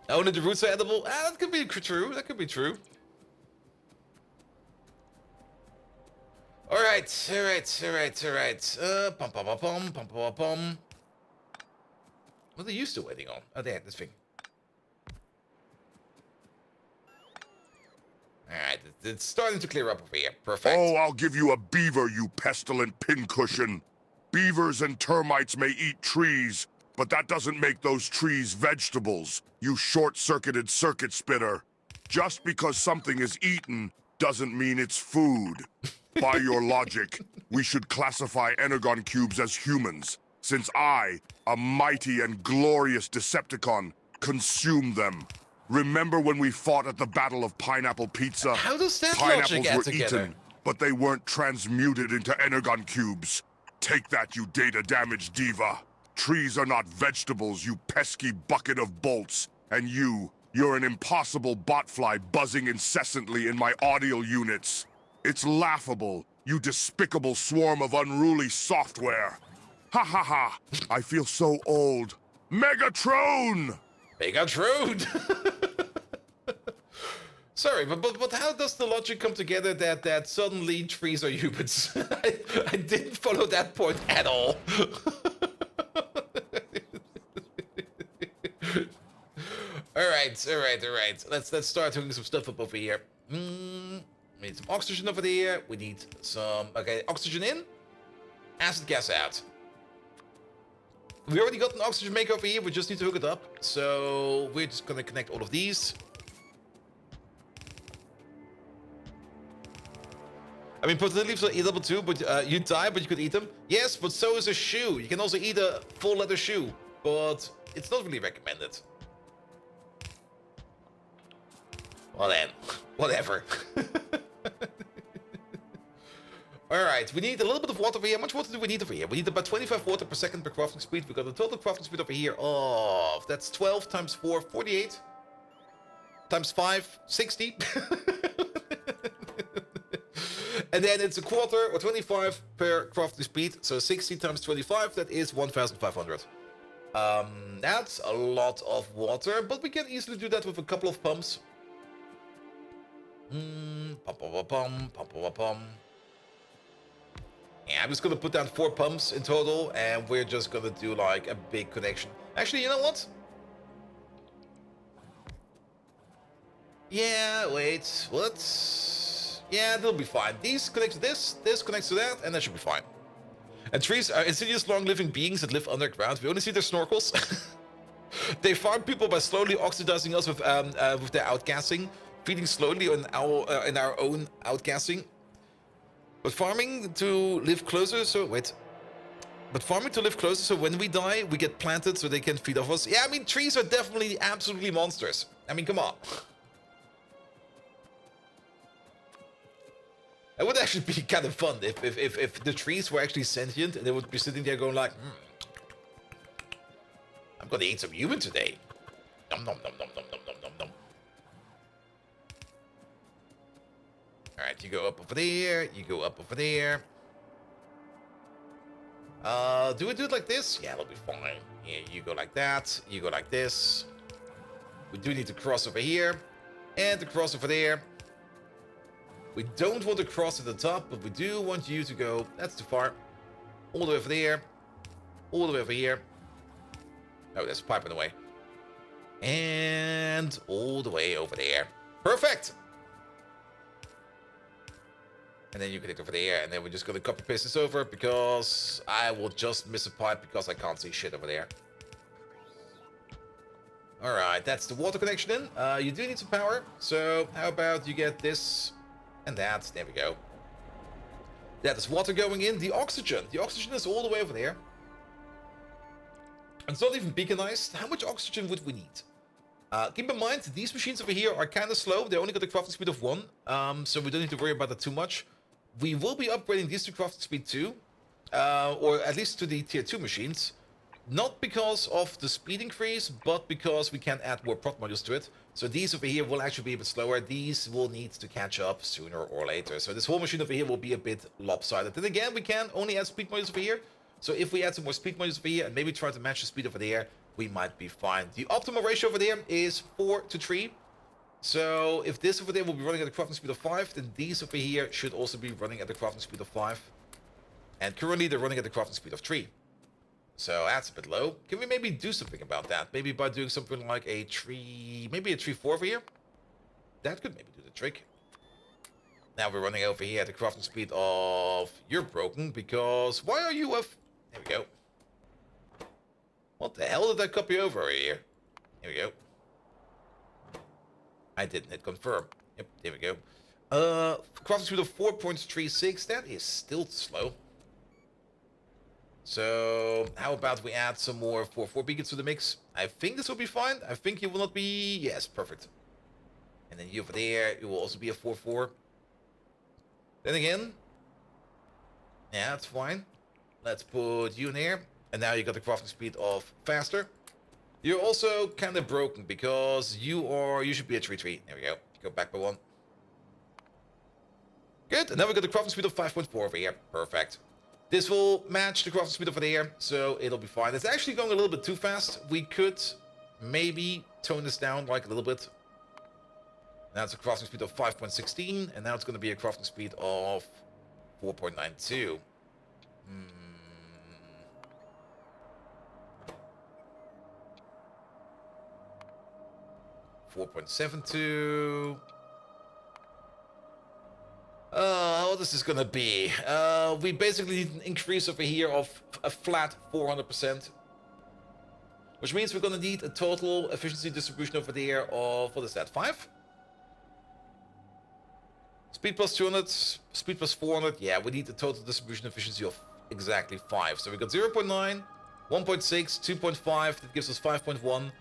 Only the roots are edible? Ah, that could be true. That could be true. Alright, alright. Pum pum pum pum pum pum pum. What are you still waiting on? Oh, there, this thing. Alright, it's starting to clear up over here. Perfect. Oh, I'll give you a beaver, you pestilent pincushion. Beavers and termites may eat trees, but that doesn't make those trees vegetables, you short-circuited circuit spitter. Just because something is eaten doesn't mean it's food. By your logic, we should classify Energon cubes as humans, since I, a mighty and glorious Decepticon, consume them. Remember when we fought at the Battle of Pineapple Pizza? How does that Pineapples logic add were together? eaten, but they weren't transmuted into Energon cubes. Take that, you data-damaged diva. Trees are not vegetables, you pesky bucket of bolts. And you're an impossible botfly buzzing incessantly in my audio units. It's laughable, you despicable swarm of unruly software. Ha ha ha, I feel so old. Megatron! Megatron! Sorry, but how does the logic come together that suddenly trees are humans? I didn't follow that point at all. Alright. Let's start hooking some stuff up over here. We need some oxygen over there. We need some... Okay, oxygen in. Acid gas out. We already got an oxygen maker over here. We just need to hook it up. So we're just gonna connect all of these. I mean, potato leaves are eatable too, but you die, but you could eat them. Yes, but so is a shoe. You can also eat a full leather shoe, but it's not really recommended. Well then, whatever. Alright, we need a little bit of water over here. How much water do we need over here? We need about 25 water per second per crafting speed. We got a total crafting speed over here of... That's 12 times 4, 48. Times 5, 60. And then it's a quarter or 25 per crafting speed. So 60 times 25, that is 1,500. That's a lot of water, but we can easily do that with a couple of pumps. Pum. Yeah, I'm just gonna put down 4 pumps in total, and we're just gonna do like a big connection. Actually, you know what? Yeah, wait, what? Yeah, that'll be fine. These connect to this connects to that, and that should be fine. And trees are insidious long-living beings that live underground. We only see their snorkels. They farm people by slowly oxidizing us with their outgassing, feeding slowly in our own outgassing. But farming to live closer, so when we die, we get planted so they can feed off us. Yeah, I mean, trees are definitely absolutely monsters. I mean, come on. It would actually be kind of fun if the trees were actually sentient and they would be sitting there going like, I'm gonna eat some human today. Nom nom nom nom nom nom nom nom nom. Alright, you go up over there, you go up over there. Do we do it like this? Yeah, that'll be fine. Yeah, you go like that, you go like this. We do need to cross over here, and to cross over there. We don't want to cross at the top, but we do want you to go, that's too far. All the way over there, all the way over here. Oh, there's a pipe in the way. And all the way over there. Perfect! And then you connect over there, and then we're just gonna copy paste this over because I will just miss a pipe because I can't see shit over there. Alright, that's the water connection in. You do need some power, so how about you get this and that. There we go. That is water going in. The oxygen is all the way over there. It's not even beaconized. How much oxygen would we need? Keep in mind, these machines over here are kind of slow. They only got a crafting speed of 1, so we don't need to worry about that too much. We will be upgrading these to crafting speed 2, or at least to the tier 2 machines. Not because of the speed increase, but because we can add more prot modules to it. So these over here will actually be a bit slower. These will need to catch up sooner or later. So this whole machine over here will be a bit lopsided. Then again, we can only add speed modules over here. So if we add some more speed modules over here and maybe try to match the speed over there, we might be fine. The optimal ratio over there is 4 to 3. So if this over there will be running at a crafting speed of 5, then these over here should also be running at the crafting speed of 5. And currently they're running at the crafting speed of 3. So that's a bit low. Can we maybe do something about that? Maybe by doing something like a 3, maybe a 3-4 over here? That could maybe do the trick. Now we're running over here at the crafting speed of... You're broken because... Why are you off? There we go. What the hell did I copy over here? Here we go. I didn't hit confirm. Yep, there we go. Crafting speed of 4.36. That is still slow. So, how about we add some more 4-4 beacons to the mix? I think this will be fine. I think you will not be... Yes, perfect. And then you over there, you will also be a 4-4. Then again... Yeah, that's fine. Let's put you in here. And now you got the crafting speed of faster. You're also kind of broken because you should be a 3-3. There we go. Go back by 1. Good. And now we got the crafting speed of 5.4 over here. Perfect. This will match the crafting speed over there, so it'll be fine. It's actually going a little bit too fast. We could maybe tone this down like a little bit. Now it's a crafting speed of 5.16, and now it's going to be a crafting speed of 4.92. 4.72. What is this gonna be? We basically need an increase over here of a flat 400%. Which means we're gonna need a total efficiency distribution over there of, what is that, 5? Speed plus 200, speed plus 400. Yeah, we need a total distribution efficiency of exactly 5. So we got 0.9, 1.6, 2.5, that gives us 5.1.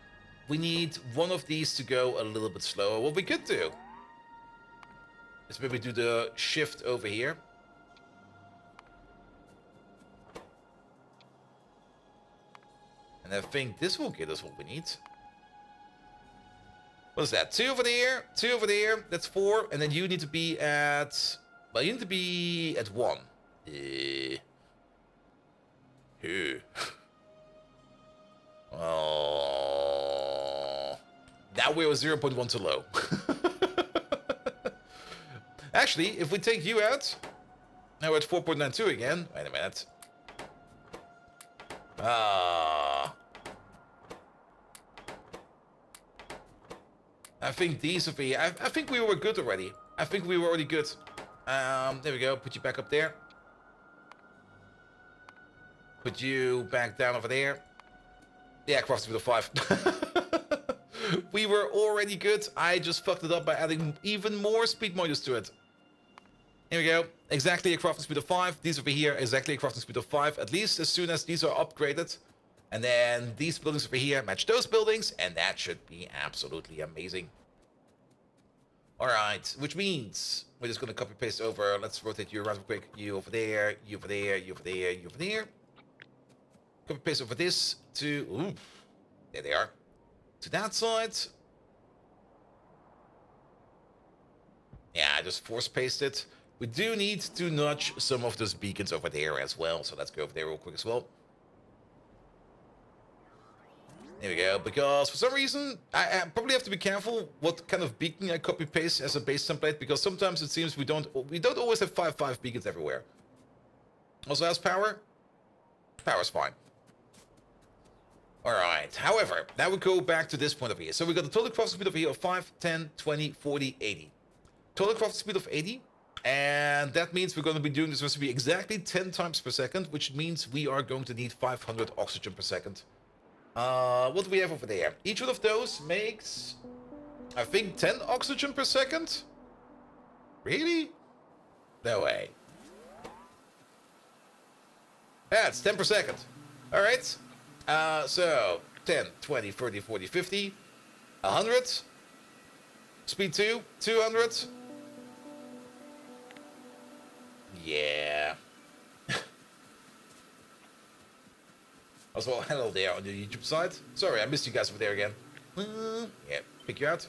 We need one of these to go a little bit slower. What we could do is maybe do the shift over here. And I think this will get us what we need. What is that? 2 over there, 2 over there. That's 4. And then you need to be at... Well, you need to be at 1. Well... Now we're 0.1 too low. Actually, if we take you out... Now we're at 4.92 again. Wait a minute. I think these will be... I think we were good already. I think we were already good. There we go. Put you back up there. Put you back down over there. Yeah, cross with a 5. We were already good. I just fucked it up by adding even more speed modules to it. Here we go. Exactly a crafting speed of 5. These over here, exactly a crafting speed of 5. At least as soon as these are upgraded. And then these buildings over here match those buildings. And that should be absolutely amazing. Alright, which means we're just going to copy paste over. Let's rotate you around real quick. You over there, you over there, you over there, you over there. Copy paste over this to... Ooh, there they are. To that side. Yeah, I just force paste it. We do need to nudge some of those beacons over there as well. So let's go over there real quick as well. There we go. Because for some reason, I probably have to be careful what kind of beacon I copy paste as a base template. Because sometimes it seems we don't always have 5 beacons everywhere. Also has power. Power's fine. Alright, however, now we go back to this point over here. So we got the total crafting speed over here of 5, 10, 20, 40, 80. Total crafting speed of 80. And that means we're going to be doing this recipe exactly 10 times per second, which means we are going to need 500 oxygen per second. What do we have over there? Each one of those makes, I think, 10 oxygen per second? Really? No way. Yeah, it's 10 per second. Alright. So, 10, 20, 30, 40, 50, 100. Speed 2, 200. Yeah. Also, hello there on the YouTube side. Sorry, I missed you guys over there again. Yeah, pick you out.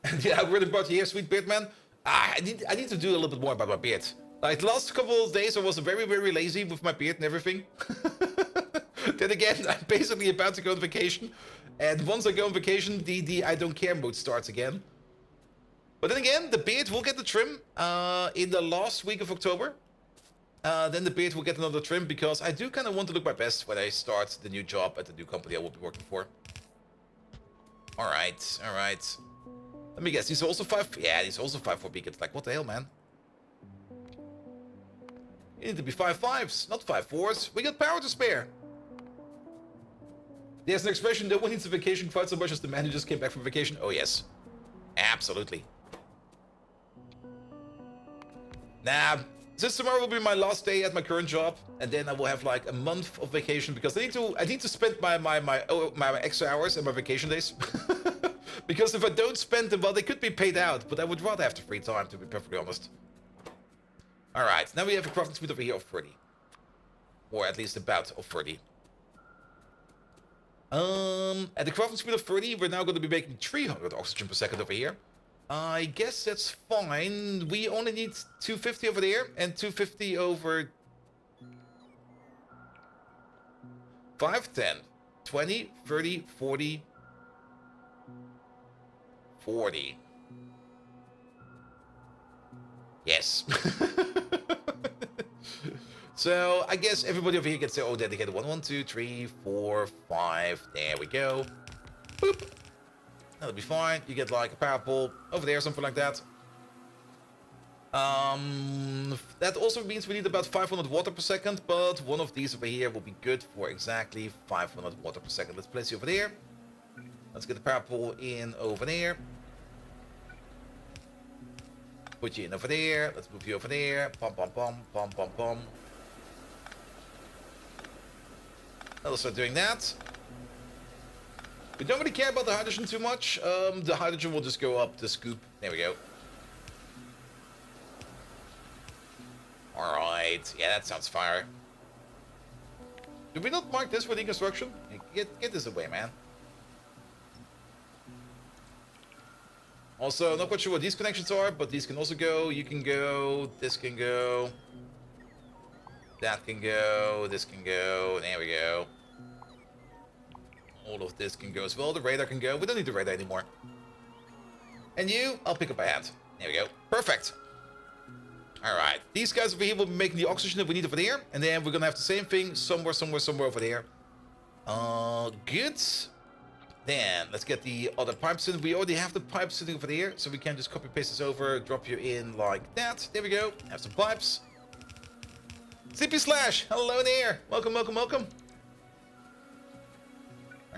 The algorithm brought you here, sweet beard man. I need to do a little bit more about my beard. Like the last couple of days, I was very, very lazy with my beard and everything. Then again, I'm basically about to go on vacation. And once I go on vacation, the I don't care mode starts again. But then again, the beard will get the trim in the last week of October. Then the beard will get another trim because I do kind of want to look my best when I start the new job at the new company I will be working for. Alright, alright. Let me guess, these are also 5... Yeah, these are also 5-4 beacons. Like, what the hell, man? You need to be 5-5s, not 5-4s. We got power to spare. There's an expression, no one needs a vacation quite so much as the man who just came back from vacation. Oh, yes. Absolutely. Nah, since tomorrow will be my last day at my current job, and then I will have like a month of vacation because I need to spend my extra hours and my vacation days. Because if I don't spend them, well, they could be paid out, but I would rather have the free time, to be perfectly honest. Alright, now we have a crafting speed over here of 30. Or at least about of 30. At the crafting speed of 30, we're now going to be making 300 oxygen per second over here. I guess that's fine. We only need 250 over there and 250 over 5, 10, 20, 30, 40, 40. Yes. So I guess everybody over here gets their own dedicated one. 1, 2, 3, 4, 5. There we go. Boop. That'll be fine. You get like a power pole over there, something like that. That also means we need about 500 water per second, but one of these over here will be good for exactly 500 water per second. Let's place you over there. Let's get the power pole in over there. Put you in over there. Let's move you over there. Pom pom pom pom pom pom. I'll start doing that. We don't really care about the hydrogen too much. The hydrogen will just go up the scoop. There we go. Alright. Yeah, that sounds fire. Did we not mark this for deconstruction? Get this away, man. Also, not quite sure what these connections are, but these can also go. You can go. This can go. That can go. This can go. There we go. All of this can go as well. The radar can go. We don't need the radar anymore. And you, I'll pick up my hand. There we go. Perfect. Alright. These guys over here will be making the oxygen that we need over there. And then we're going to have the same thing somewhere over there. Good. Then, let's get the other pipes in. We already have the pipes sitting over there. So we can just copy paste this over. Drop you in like that. There we go. Have some pipes. CP Slash. Hello there. Welcome, welcome, welcome.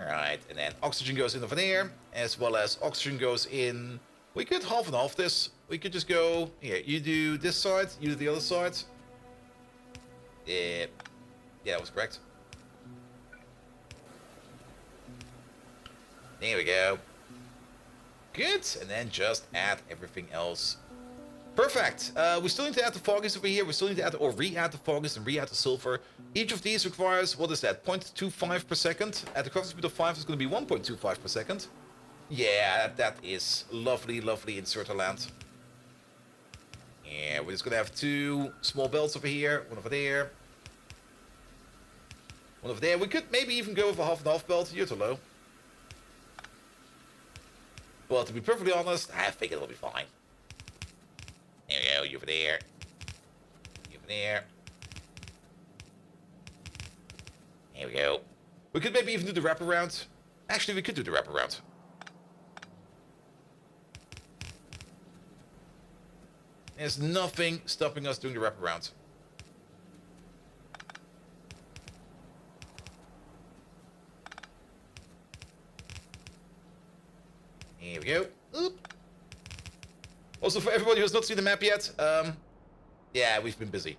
Alright, and then oxygen goes in over there, as well as oxygen goes in. We could half and half this. We could just go, here, you do this side, you do the other side. Yeah, that was correct. There we go. Good, and then just add everything else. Perfect. We still need to add the foggies over here. We still need to add or re-add the foggies and re-add the sulfur. Each of these requires, what is that, 0.25 per second. At the crafting speed of 5, it's going to be 1.25 per second. Yeah, that is lovely, lovely inserter land. Yeah, we're just going to have 2 small belts over here, one over there. One over there. We could maybe even go with a half and half belt. You're too low. But to be perfectly honest, I think it'll be fine. There we go, you over there. You over there. There we go. We could maybe even do the wraparound. Actually, we could do the wraparound. There's nothing stopping us doing the wraparound. Here we go. Oop. Also, for everybody who has not seen the map yet, yeah, we've been busy.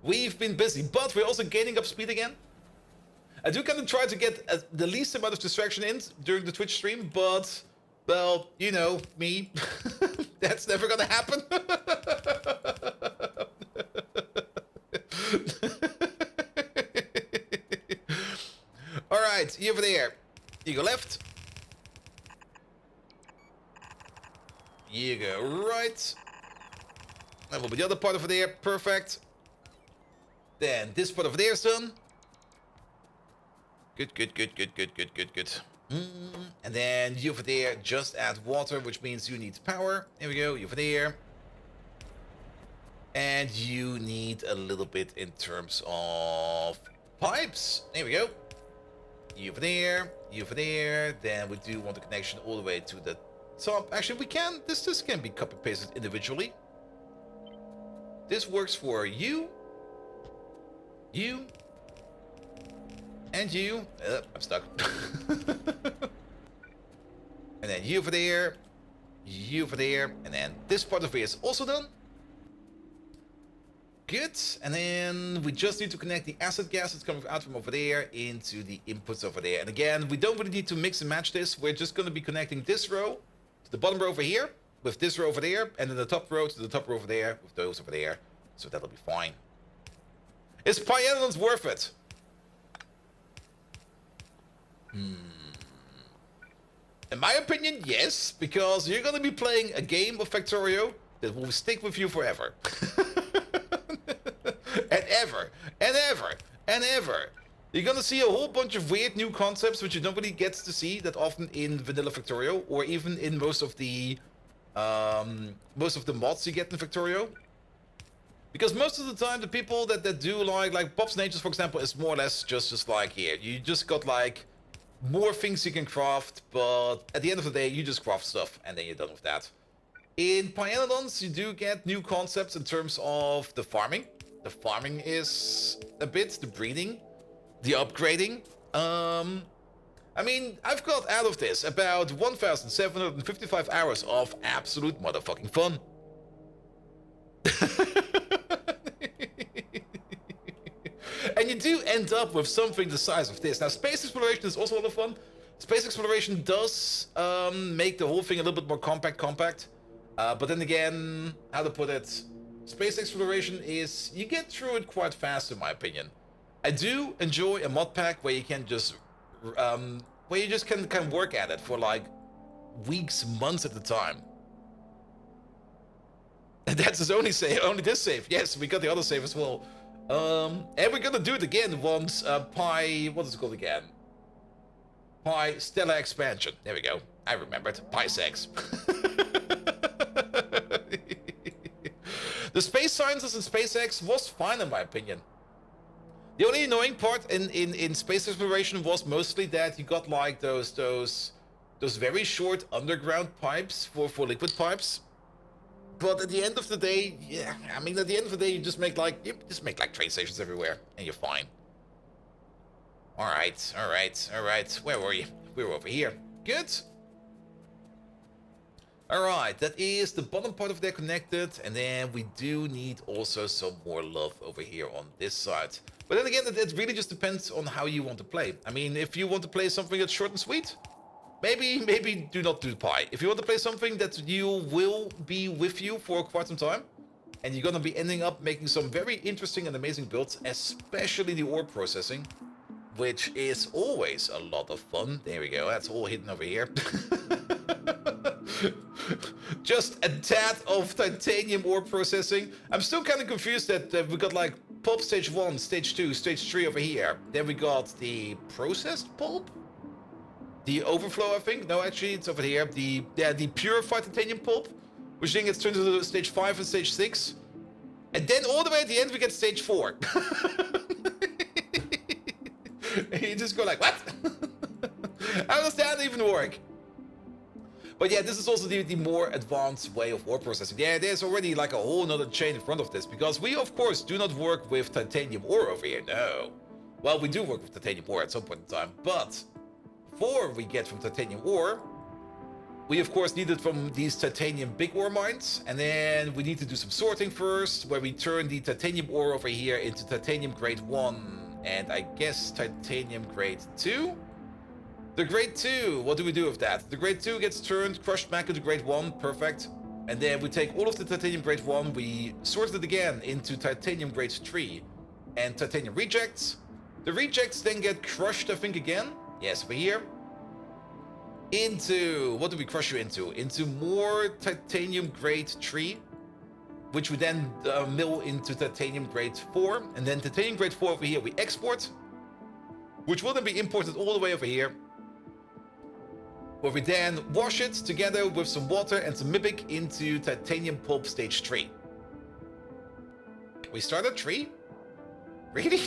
We've been busy, but we're also gaining up speed again. I do kind of try to get the least amount of distraction in during the Twitch stream, but Well, you know, me. That's never gonna happen. Alright, you over there. You go left. You go right. That will be the other part over there. Perfect. Then this part over there is done. Good, good, good, good, good, good, good, good. And then you over there just add water, which means you need power. There we go, you over there. And you need a little bit in terms of pipes. There we go. You over there, you over there. Then we do want the connection all the way to the top. Actually, we can. This can be copy pasted individually. This works for you, you, and you. I'm stuck. And then you over there, you over there, and then this part of it is also done. Good. And then we just need to connect the acid gas that's coming out from over there into the inputs over there. And again, we don't really need to mix and match this. We're just going to be connecting this row to the bottom row over here with this row over there, and then the top row to the top row over there with those over there. So that'll be fine. Is Pyanodons worth it? In my opinion, yes, because you're going to be playing a game of Factorio that will stick with you forever. And ever, and ever, and ever. You're going to see a whole bunch of weird new concepts which you don't really get to see that often in vanilla Factorio, or even in most of the mods you get in Factorio. Because most of the time, the people that do like Bob's Natures, for example, is more or less just like here. You just got like more things you can craft, but at the end of the day, you just craft stuff, and then you're done with that. In Pyanodons, you do get new concepts in terms of the farming. The farming is a bit, the breeding, the upgrading. I mean, I've got out of this about 1,755 hours of absolute motherfucking fun. And you do end up with something the size of this. Now, space exploration is also a lot of fun. Space exploration does make the whole thing a little bit more compact. But then again, how to put it, space exploration is, you get through it quite fast in my opinion. I do enjoy a mod pack where you can just, can work at it for like weeks, months at a time. And that's his only save, only this save. Yes, we got the other save as well. And we're gonna do it again once Pi, what is it called again? Pi Stellar Expansion. There we go. I remembered. Pi Sex. The space sciences in SpaceX was fine in my opinion. The only annoying part in space exploration was mostly that you got like those very short underground pipes for liquid pipes. But at the end of the day, yeah, I mean, at the end of the day, you just make like train stations everywhere, and you're fine. All right. Where were you? We were over here. Good. All right, that is the bottom part of there connected, and then we do need also some more love over here on this side. But then again, it really just depends on how you want to play. I mean, if you want to play something that's short and sweet, maybe do not do Pi. If you want to play something that you will be with you for quite some time, and you're gonna be ending up making some very interesting and amazing builds, especially the ore processing, which is always a lot of fun. There we go, that's all hidden over here. Just a tad of titanium ore processing. I'm still kind of confused that we got like pulp stage 1, stage 2, stage 3 over here. Then we got the processed pulp? The overflow, I think. No, actually, it's over here. The purified titanium pulp, which then gets turned into stage 5 and stage 6. And then all the way at the end, we get stage 4. And you just go like, what? How does that even work? But yeah, this is also the more advanced way of ore processing. Yeah, there's already like a whole nother chain in front of this, because we, of course, do not work with titanium ore over here. No. Well, we do work with titanium ore at some point in time, but before we get from titanium ore, we of course need it from these titanium big ore mines, and then we need to do some sorting first, where we turn the titanium ore over here into titanium grade 1, and I guess titanium grade 2? The grade 2, what do we do with that? The grade 2 gets turned, crushed back into grade 1, perfect. And then we take all of the titanium grade 1, we sort it again into titanium grade 3 and titanium rejects. The rejects then get crushed, I think, again. Yes, over here. Into, what do we crush you into? Into more titanium grade 3, which we then mill into titanium grade 4. And then titanium grade 4 over here we export, which will then be imported all the way over here, where we then wash it together with some water and some Mibic into titanium pulp stage 3. We start at 3? Really?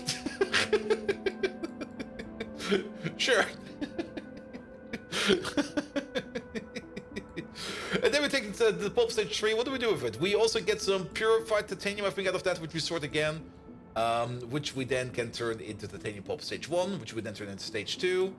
Sure. And then we take the pulp stage 3. What do we do with it? We also get some purified titanium, I think, out of that, which we sort again, which we then can turn into titanium pulp stage 1, which we then turn into stage 2,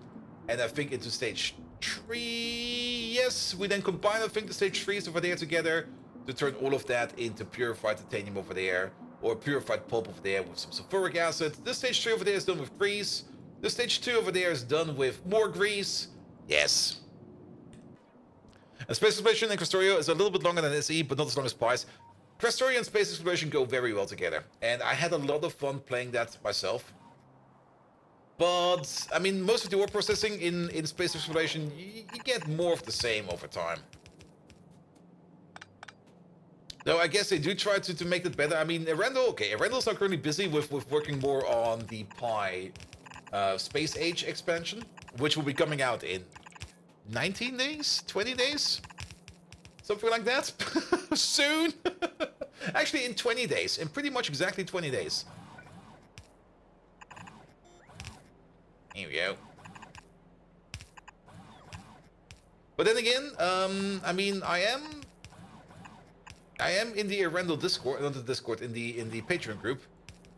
and I think into stage 3. Yes, we then combine, I think, the stage 3s over there together to turn all of that into purified titanium over there, or purified pulp over there with some sulfuric acid. This stage 3 over there is done with grease. The stage 2 over there is done with more grease. Yes. And Space Exploration and Factorio is a little bit longer than SE, but not as long as Pies. Factorio and Space Exploration go very well together, and I had a lot of fun playing that myself. But, I mean, most of the ore processing in Space Exploration, you get more of the same over time. Though I guess they do try to make it better. I mean, Arendelle are currently busy with working more on the Pi Space Age expansion, which will be coming out in 19 days? 20 days? Something like that? Soon? Actually, in 20 days. In pretty much exactly 20 days. Here we go. But then again, I mean, I am in the Arendelle Discord, not the Discord, in the Patreon group,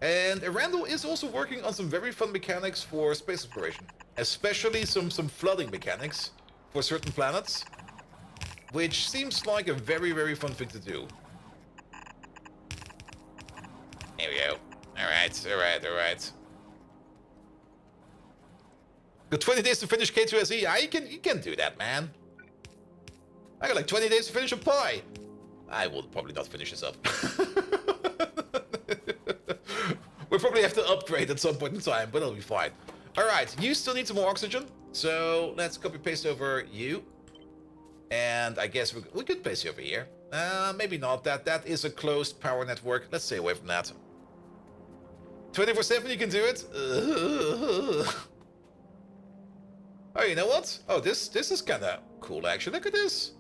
and Arendelle is also working on some very fun mechanics for space exploration, especially some flooding mechanics for certain planets, which seems like a very fun thing to do. Here we go. All right. Got 20 days to finish K2SE. You can do that, man. I got like 20 days to finish a Pi. I will probably not finish this up. We'll probably have to upgrade at some point in time, but it'll be fine. Alright, you still need some more oxygen. So let's copy paste over you. And I guess we could place you over here. Maybe not. That is a closed power network. Let's stay away from that. 24/7 you can do it. Oh, you know what? Oh, this is kind of cool, actually. Look at this.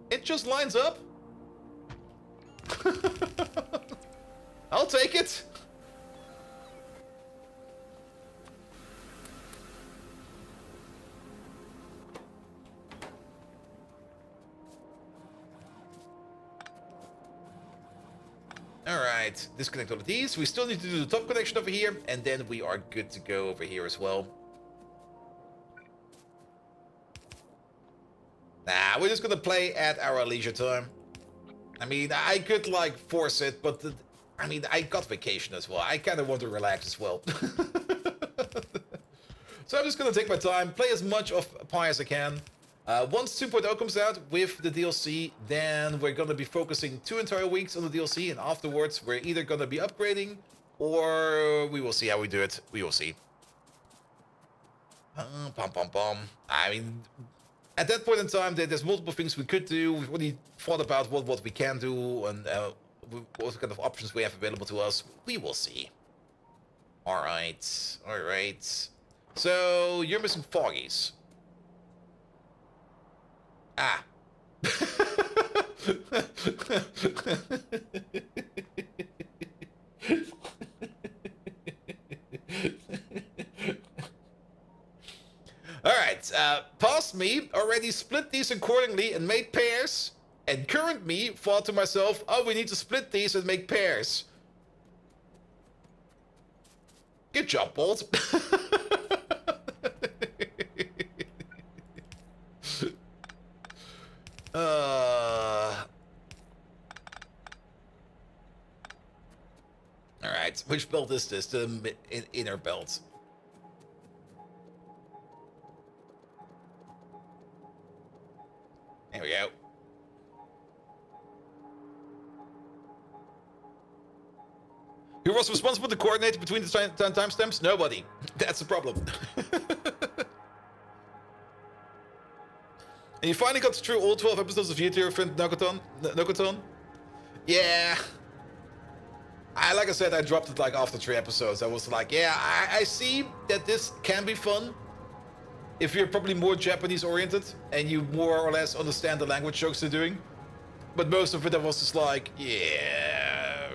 It just lines up. I'll take it. Alright, disconnect all of these. We still need to do the top connection over here, and then we are good to go over here as well. Nah, we're just gonna play at our leisure time. I mean, I could, like, force it, but, I mean, I got vacation as well. I kind of want to relax as well. So I'm just gonna take my time, play as much of Pi as I can. Once 2.0 comes out with the DLC, then we're gonna be focusing 2 entire weeks on the DLC, and afterwards we're either gonna be upgrading, or we will see how we do it. We will see. I mean, at that point in time, there's multiple things we could do. We've already thought about what we can do and what kind of options we have available to us. We will see. Alright. So, you're missing foggies. Ah. Alright, past me already split these accordingly and made pairs, and current me thought to myself, oh, we need to split these and make pairs. Good job, Bolt. Alright, which belt is this? The inner belt. There we go. Who was responsible to coordinate between the timestamps? Nobody. That's the problem. And you finally got through all 12 episodes of you to your friend Nokoton? Yeah. Like I said, I dropped it like after 3 episodes. I was like, yeah, I see that this can be fun if you're probably more Japanese oriented and you more or less understand the language jokes they're doing. But most of it I was just like, yeah.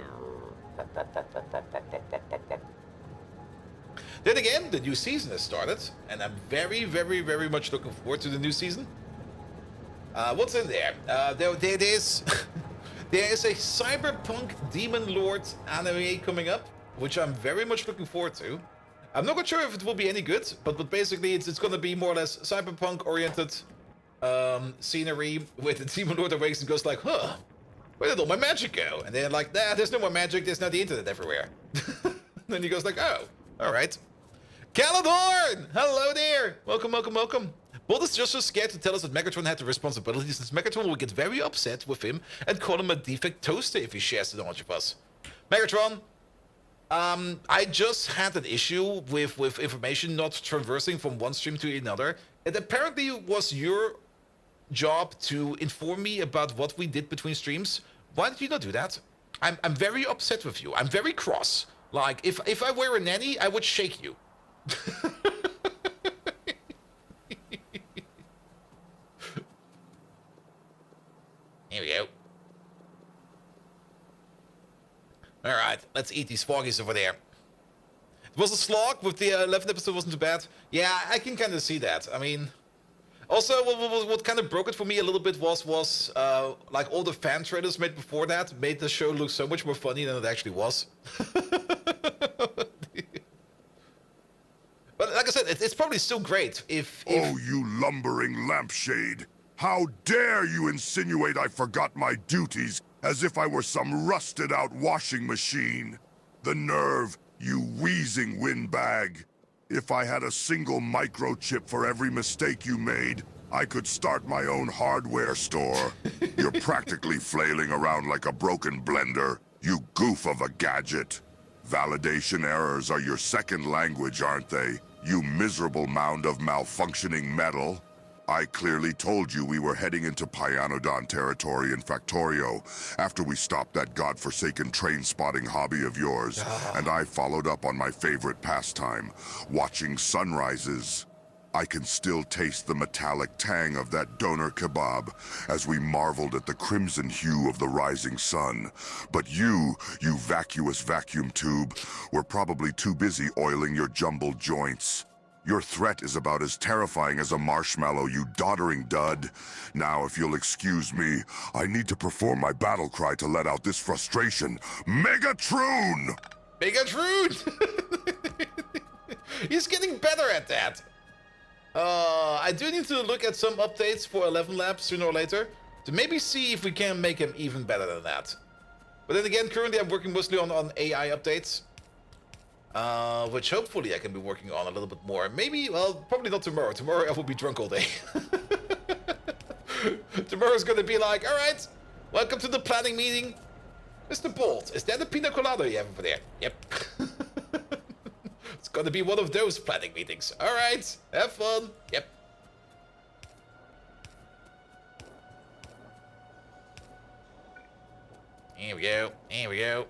Then again, the new season has started, and I'm very, very, very much looking forward to the new season. What's in there? There is there is a cyberpunk demon lord anime coming up, which I'm very much looking forward to. I'm not quite sure if it will be any good, but basically it's going to be more or less cyberpunk oriented scenery with the demon lord awakes and goes like, huh, where did all my magic go? And they're like, nah, there's no more magic, there's not the internet everywhere. Then he goes like, oh, all right. Caladorn! Hello there! Welcome, welcome, welcome. Bolt is just so scared to tell us that Megatron had the responsibility, since Megatron will get very upset with him and call him a defect toaster if he shares the knowledge of us. Megatron, I just had an issue with information not traversing from one stream to another. It apparently was your job to inform me about what we did between streams. Why did you not do that? I'm very upset with you. I'm very cross. Like, if I were a nanny, I would shake you. Here we go. Alright, let's eat these foggies over there. It was a slog with the 11th episode, wasn't too bad. Yeah, I can kind of see that. I mean, also, what kind of broke it for me a little bit was like all the fan trailers made before that made the show look so much more funny than it actually was. But like I said, it's probably still great if... Oh, you lumbering lampshade. How dare you insinuate I forgot my duties as if I were some rusted-out washing machine? The nerve, you wheezing windbag. If I had a single microchip for every mistake you made, I could start my own hardware store. You're practically flailing around like a broken blender, you goof of a gadget. Validation errors are your second language, aren't they? You miserable mound of malfunctioning metal. I clearly told you we were heading into Pyanodon territory in Factorio after we stopped that godforsaken train-spotting hobby of yours, and I followed up on my favorite pastime, watching sunrises. I can still taste the metallic tang of that doner kebab as we marveled at the crimson hue of the rising sun. But you vacuous vacuum tube, were probably too busy oiling your jumbled joints. Your threat is about as terrifying as a marshmallow, you doddering dud. Now, if you'll excuse me, I need to perform my battle cry to let out this frustration. Megatroon! Megatroon! He's getting better at that. I do need to look at some updates for 11 Labs sooner or later to maybe see if we can make him even better than that. But then again, currently I'm working mostly on AI updates. Which hopefully I can be working on a little bit more. Maybe, well, probably not tomorrow. Tomorrow I will be drunk all day. Tomorrow's gonna be like, alright, welcome to the planning meeting. Mr. Bolt, is that a pina colada you have over there? Yep. It's gonna be one of those planning meetings. Alright, have fun. Yep. Here we go. Here we go.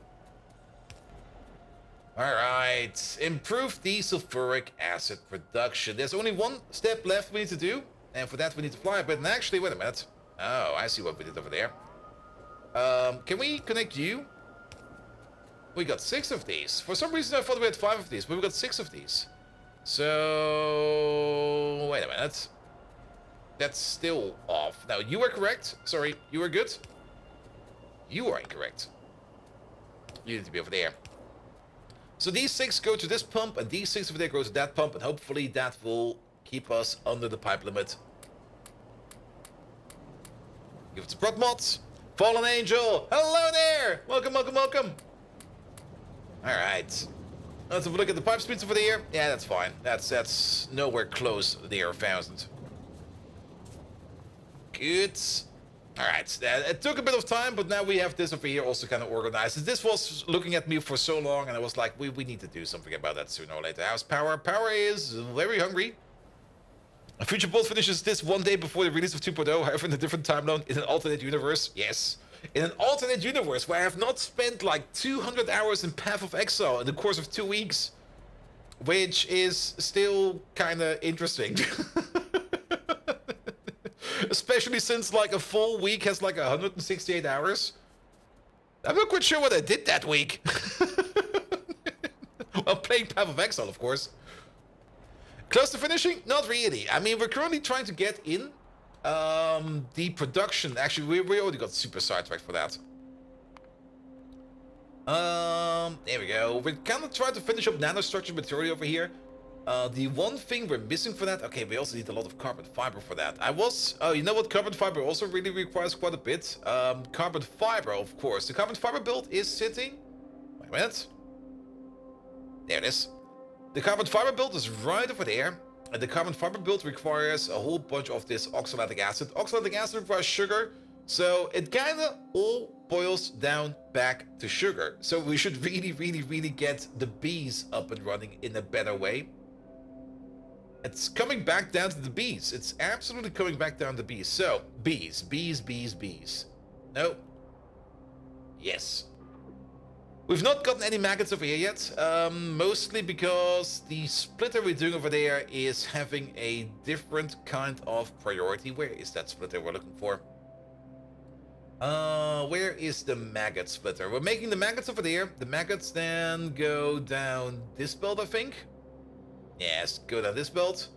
Alright, improve the sulfuric acid production. There's only one step left we need to do, and for that we need to fly a bit. And actually, wait a minute. Oh, I see what we did over there. Can we connect you? We got 6 of these. For some reason I thought we had 5 of these, but we got 6 of these. So... wait a minute. That's still off. Now, you are correct. Sorry, you are good. You are incorrect. You need to be over there. So these 6 go to this pump, and these 6 over there go to that pump, and hopefully that will keep us under the pipe limit. Give it to Prot Mods. Fallen Angel, hello there! Welcome, welcome, welcome. Alright. Let's have a look at the pipe speeds over there. Yeah, that's fine. That's nowhere close near 1,000. Good. Alright, it took a bit of time, but now we have this over here also kind of organized. This was looking at me for so long, and I was like, we need to do something about that sooner or later. How's Power? Power is very hungry. Future Bolt finishes this one day before the release of 2.0, however in a different timeline, in an alternate universe. Yes. In an alternate universe where I have not spent like 200 hours in Path of Exile in the course of 2 weeks. Which is still kind of interesting. Especially since like a full week has like 168 hours. I'm not quite sure what I did that week. Well, playing Path of Exile, of course. Close to finishing? Not really. I mean, we're currently trying to get in the production. Actually, we already got super sidetracked for that. There we go. We're kind of trying to finish up Nano Structured Material over here. The one thing we're missing for that, okay, we also need a lot of carbon fiber for that. Oh, you know what? Carbon fiber also really requires quite a bit. Carbon fiber, of course. The carbon fiber build is sitting. Wait a minute. There it is. The carbon fiber build is right over there. And the carbon fiber build requires a whole bunch of this oxalic acid. Oxalic acid requires sugar. So it kind of all boils down back to sugar. So we should really get the bees up and running in a better way. It's coming back down to the bees. It's absolutely coming back down to bees. So, bees. No. Yes. We've not gotten any maggots over here yet. Mostly because the splitter we're doing over there is having a different kind of priority. Where is that splitter we're looking for? Where is the maggot splitter? We're making the maggots over there. The maggots then go down this belt, I think. Yes, go down this belt.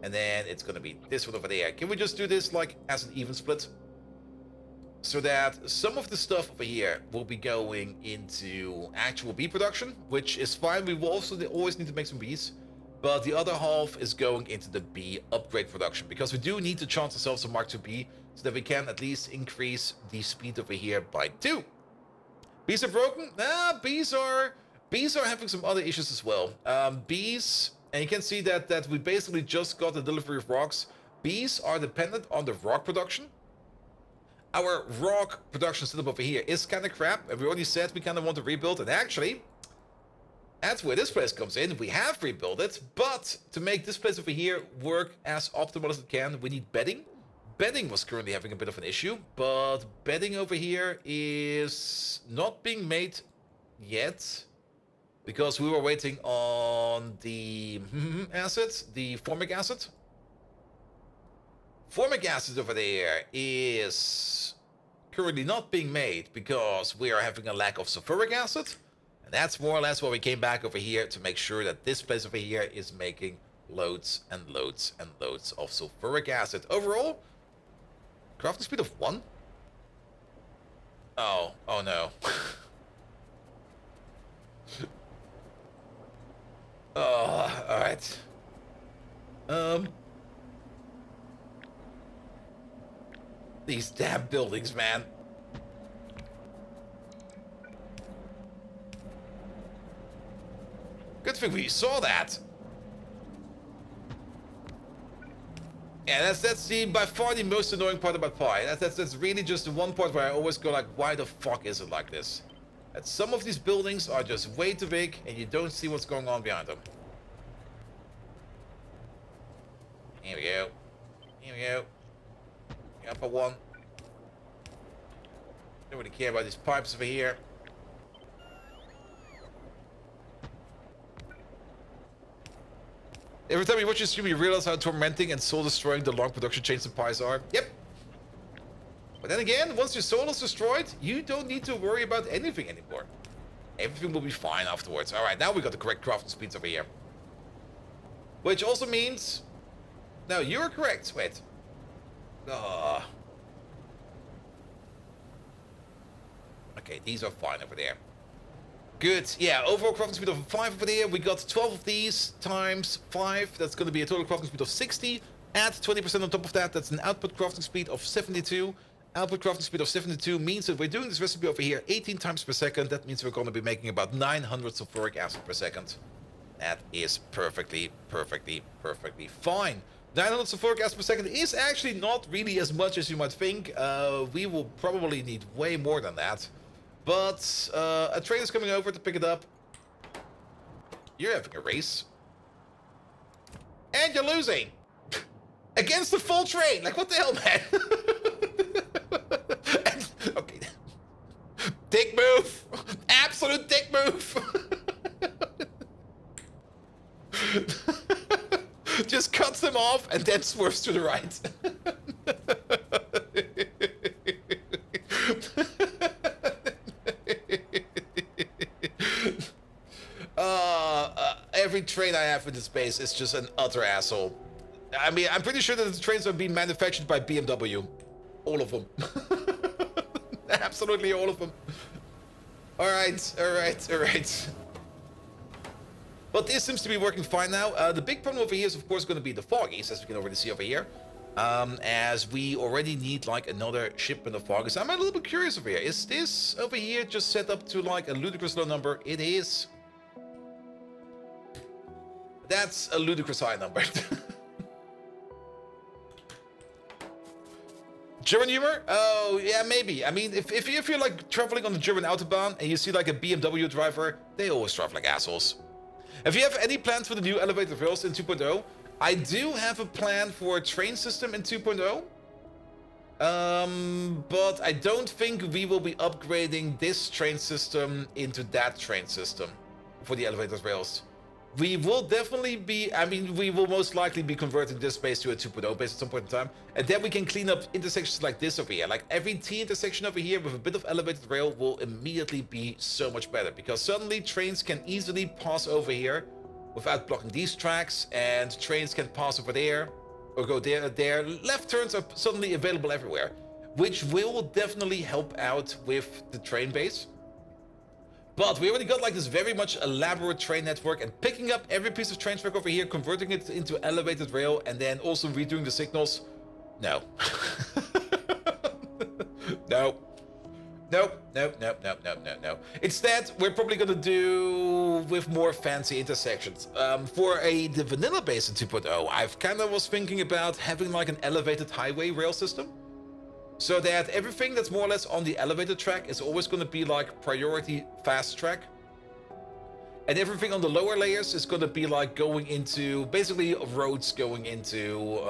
And then it's gonna be this one over there. Can we just do this like as an even split? So that some of the stuff over here will be going into actual bee production, which is fine. We will also always need to make some bees. But the other half is going into the bee upgrade production, because we do need to chance ourselves a Mark II bee so that we can at least increase the speed over here by 2. Bees are broken? Nah, bees are having some other issues as well. Bees, and you can see that we basically just got the delivery of rocks. Bees are dependent on the rock production. Our rock production setup over here is kind of crap, and we already said we kind of want to rebuild, and actually, that's where this place comes in. We have rebuilt it, but to make this place over here work as optimal as it can, we need bedding. Bedding was currently having a bit of an issue, but bedding over here is not being made yet, because we were waiting on the acid, the formic acid. Formic acid over there is currently not being made because we are having a lack of sulfuric acid. And that's more or less why we came back over here, to make sure that this place over here is making loads and loads and loads of sulfuric acid. Overall, crafting speed of 1? Oh no. Oh, alright. These damn buildings, man. Good thing we saw that. Yeah, that's the by far the most annoying part about Pi. That's really just the one part where I always go like, why the fuck is it like this? That some of these buildings are just way too big and you don't see what's going on behind them. Here we go. Here we go. The upper one. Don't really care about these pipes over here. Every time you watch your stream, you realize how tormenting and soul-destroying the long production chains and pies are. Yep. But then again, once your soul is destroyed, you don't need to worry about anything anymore. Everything will be fine afterwards. Alright, now we got the correct crafting speeds over here. Which also means... No, you're correct. Wait. Okay, these are fine over there. Good. Yeah, overall crafting speed of 5 over there. We got 12 of these times 5. That's going to be a total crafting speed of 60. Add 20% on top of that. That's an output crafting speed of 72. Output crafting speed of 72 means that we're doing this recipe over here 18 times per second. That means we're going to be making about 900 sulfuric acid per second. That is perfectly fine. 900 sulfuric acid per second is actually not really as much as you might think. We will probably need way more than that. But a train is coming over to pick it up. You're having a race. And you're losing. Against the full train. Like, what the hell, man? Okay. Dick move. Absolute dick move. Just cuts them off and then swerves to the right. Every train I have in this base is just an utter asshole. I mean, I'm pretty sure that the trains are being manufactured by BMW. All of them. Absolutely all of them. Alright. But this seems to be working fine now. The big problem over here is, of course, going to be the foggies, as we can already see over here. As we already need, like, another shipment of foggies. I'm a little bit curious over here. Is this over here just set up to, like, a ludicrous low number? It is. That's a ludicrous high number. German humor? Oh, yeah, maybe. I mean, if you're, like, traveling on the German Autobahn and you see, like, a BMW driver, they always drive like assholes. If you have any plans for the new elevated rails in 2.0, I do have a plan for a train system in 2.0. But I don't think we will be upgrading this train system into that train system for the elevated rails. We will definitely be, I mean, we will most likely be converting this base to a 2.0 base at some point in time. And then we can clean up intersections like this over here. Like every T intersection over here with a bit of elevated rail will immediately be so much better. Because suddenly trains can easily pass over here without blocking these tracks. And trains can pass over there or go there. Left turns are suddenly available everywhere. Which will definitely help out with the train base. But we already got like this very much elaborate train network, and picking up every piece of train track over here, converting it into elevated rail, and then also redoing the signals. No. No. No. Instead, we're probably gonna do with more fancy intersections. For the vanilla base in 2.0, I've kind of was thinking about having like an elevated highway rail system. So that everything that's more or less on the elevated track is always going to be like priority fast track. And everything on the lower layers is going to be like going into, basically roads going into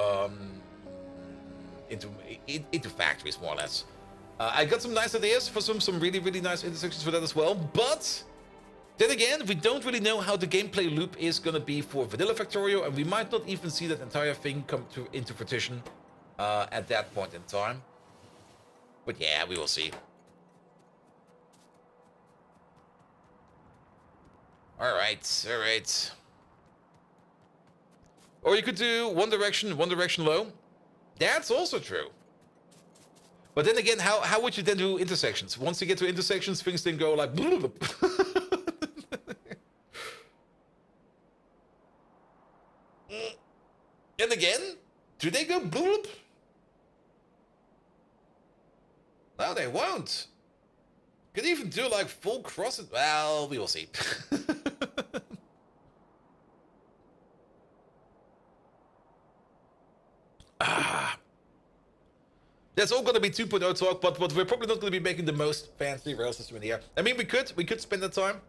factories, more or less. I got some nice ideas for some really nice intersections for that as well. But then again, we don't really know how the gameplay loop is going to be for Vanilla Factorio. And we might not even see that entire thing come into fruition at that point in time. But yeah, we will see. Alright. Or you could do one direction low. That's also true. But then again, how would you then do intersections? Once you get to intersections, things then go like... And again, do they go bloop? No, they won't. Could even do like full crosses. Well, we will see. That's all going to be 2.0 talk, but we're probably not going to be making the most fancy rail system in the air. I mean, we could spend that time.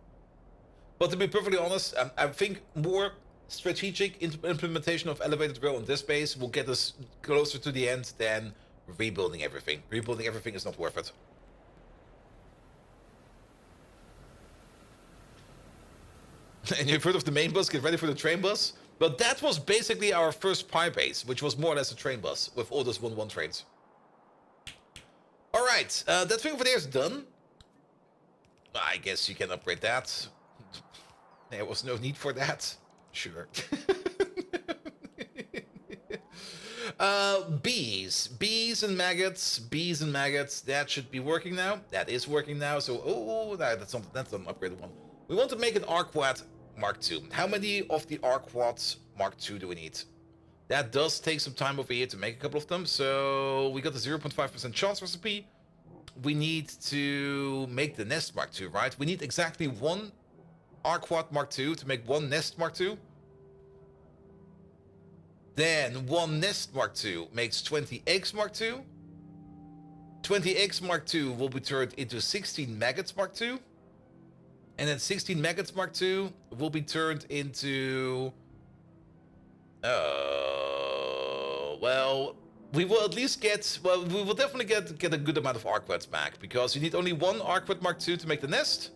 But to be perfectly honest, I think more strategic implementation of elevated rail on this base will get us closer to the end than rebuilding everything. Rebuilding everything is not worth it. And you've heard of the main bus, get ready for the train bus? But that was basically our first Pi base, which was more or less a train bus with all those 1-1 trains. Alright, that thing over there is done. I guess you can upgrade that. There was no need for that. Sure. Bees and maggots, that should be working now. That is working now, so, that's an upgraded one. We want to make an Arquad Mark II. How many of the Arquads Mark II do we need? That does take some time over here to make a couple of them, so we got the 0.5% chance recipe. We need to make the Nest Mark II, right? We need exactly one Arquad Mark II to make 1 Nest Mark II. Then 1 Nest Mark II makes 20 Eggs Mark II. 20 Eggs Mark II will be turned into 16 Maggots Mark II. And then 16 Maggots Mark II will be turned into... well, we will at least get... Well, we will definitely get a good amount of Arquads back. Because you need only 1 Arquad Mark II to make the nest.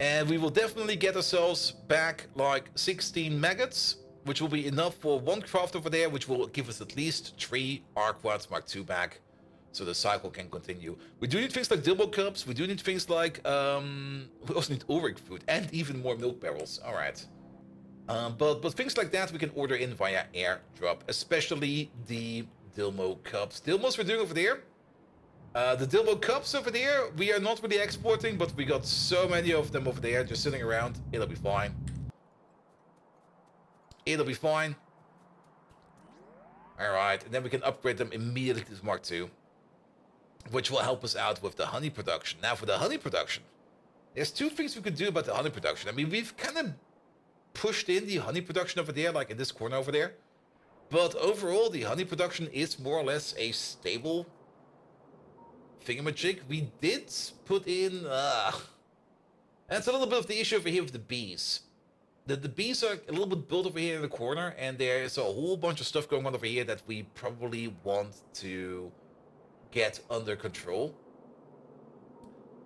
And we will definitely get ourselves back like 16 Maggots. Which will be enough for 1 craft over there. Which will give us at least 3 Arquads Mark II back. So the cycle can continue. We do need things like Dilbo cups. We do need things like... we also need Ulrich food. And even more milk barrels. Alright. But things like that we can order in via airdrop. Especially the Dilmo cups. Dilmos we're doing over there. The Dilmo cups over there, we are not really exporting. But we got so many of them over there just sitting around. It'll be fine. It'll be fine. Alright. And then we can upgrade them immediately to Mark II. Which will help us out with the honey production. Now for the honey production. There's 2 things we could do about the honey production. I mean, we've kind of pushed in the honey production over there, like in this corner over there. But overall, the honey production is more or less a stable thingamajig. We did put in... That's a little bit of the issue over here with the bees. The bees are a little bit built over here in the corner. And there's a whole bunch of stuff going on over here that we probably want to get under control.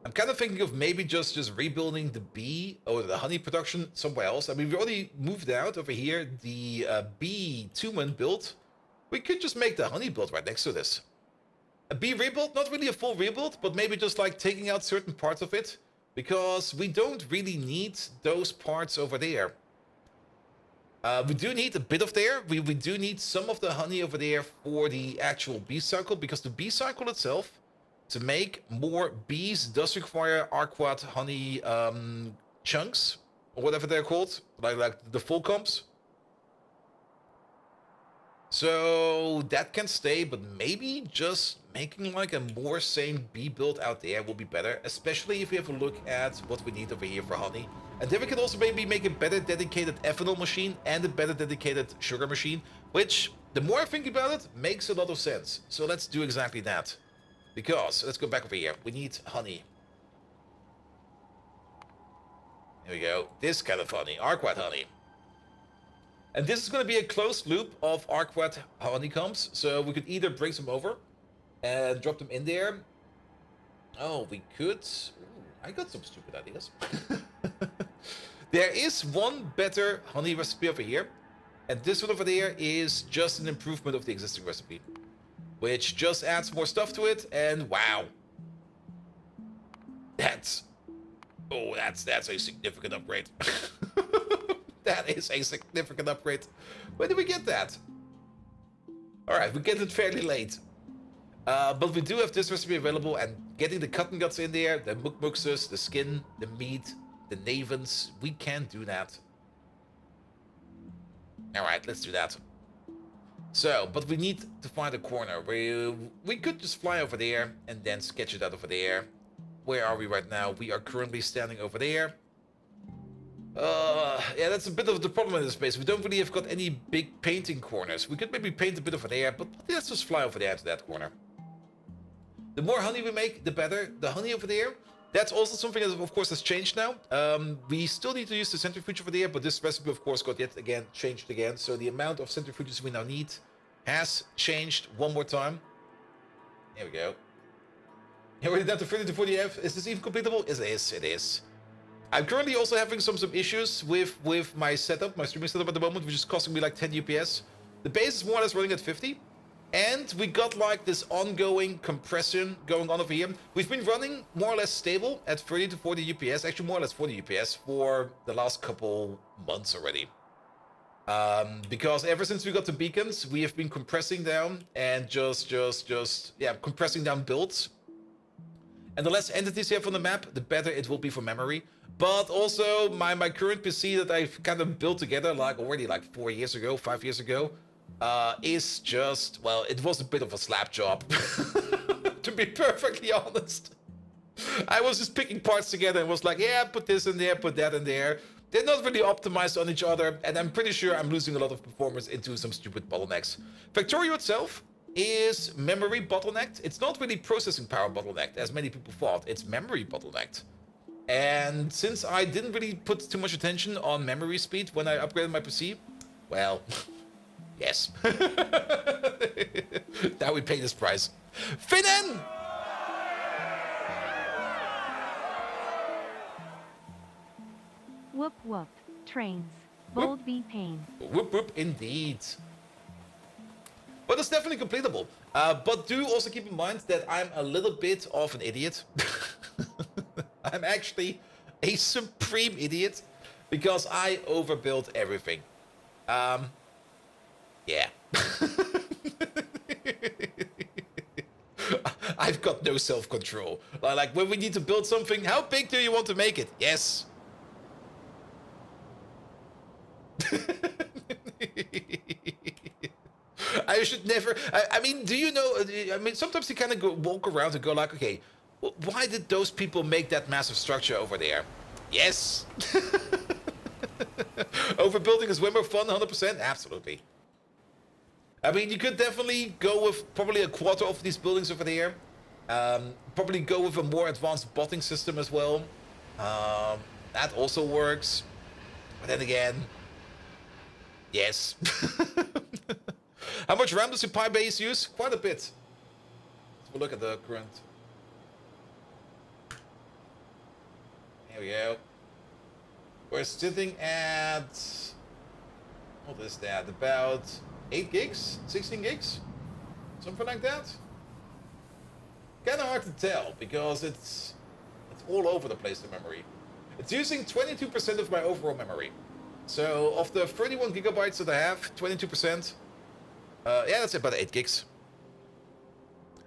I'm kind of thinking of maybe just rebuilding the bee or the honey production somewhere else. I mean, we already moved out over here the bee 2-man build. We could just make the honey build right next to this. A bee rebuild, not really a full rebuild, but maybe just like taking out certain parts of it, because we don't really need those parts over there. We do need a bit of there. We do need some of the honey over there for the actual bee cycle, because the bee cycle itself, to make more bees, does require Arquad honey chunks, or whatever they're called, like the full comps. So that can stay, but maybe just making like a more sane bee build out there will be better, especially if we have a look at what we need over here for honey. And then we can also maybe make a better dedicated ethanol machine and a better dedicated sugar machine, which, the more I think about it, makes a lot of sense. So let's do exactly that. Because, let's go back over here. We need honey. Here we go. This kind of honey. Arquad honey. And this is going to be a closed loop of Arquad honeycombs. So we could either bring some over and drop them in there. Oh, we could... Ooh, I got some stupid ideas. There is one better honey recipe over here. And this one over there is just an improvement of the existing recipe. Which just adds more stuff to it, and wow. That's a significant upgrade. That is a significant upgrade. When did we get that? Alright, we get it fairly late. But we do have this recipe available, and getting the cotton guts in there, the mukmukses, the skin, the meat, the navens, we can do that. Alright, let's do that. So, but we need to find a corner. We could just fly over there and then sketch it out over there. Where are we right now? We are currently standing over there. Yeah, that's a bit of the problem in this space. We don't really have got any big painting corners. We could maybe paint a bit over there, but let's just fly over there to that corner. The more honey we make, the better. The honey over there, that's also something that, of course, has changed now. We still need to use the centrifuge over there, but this recipe, of course, got yet again changed again. So the amount of centrifuges we now need has changed one more time. Here we go. Here we're down to 30 to 40 F. Is this even completable? It is. It is. I'm currently also having some issues with my setup, my streaming setup at the moment, which is costing me like 10 UPS. The base is more or less running at 50. And we got like this ongoing compression going on over here. We've been running more or less stable at 30 to 40 UPS, actually more or less 40 UPS for the last couple months already. Because ever since we got the beacons, we have been compressing down and just compressing down builds. And the less entities you have on the map, the better it will be for memory. But also my current PC that I've kind of built together like already like 4 years ago, 5 years ago, is just, well, it was a bit of a slap job, to be perfectly honest. I was just picking parts together and was like, yeah, put this in there, put that in there. They're not really optimized on each other, and I'm pretty sure I'm losing a lot of performance into some stupid bottlenecks. Factorio itself is memory bottlenecked. It's not really processing power bottlenecked, as many people thought. It's memory bottlenecked. And since I didn't really put too much attention on memory speed when I upgraded my PC, well, yes. Now we pay this price. Finn! Whoop whoop. Trains. Bold be pain. Whoop whoop, indeed. But it's definitely completable. But do also keep in mind that I'm a little bit of an idiot. I'm actually a supreme idiot because I overbuilt everything. Yeah. I've got no self-control. Like when we need to build something, how big do you want to make it? Yes. I should never. I mean, do you know? I mean, sometimes you kind of walk around and go like, okay, why did those people make that massive structure over there? Yes. Overbuilding is way more fun, 100%. Absolutely. I mean, you could definitely go with probably a quarter of these buildings over there. Probably go with a more advanced botting system as well. That also works. But then again, yes. How much RAM does your Pi base use? Quite a bit. Let's have a look at the current. Here we go. We're sitting at, what is that? About 8 gigs? 16 gigs? Something like that? Kind of hard to tell because it's all over the place, the memory. It's using 22% of my overall memory. So of the 31 gigabytes that I have, 22%. Yeah, that's about 8 gigs.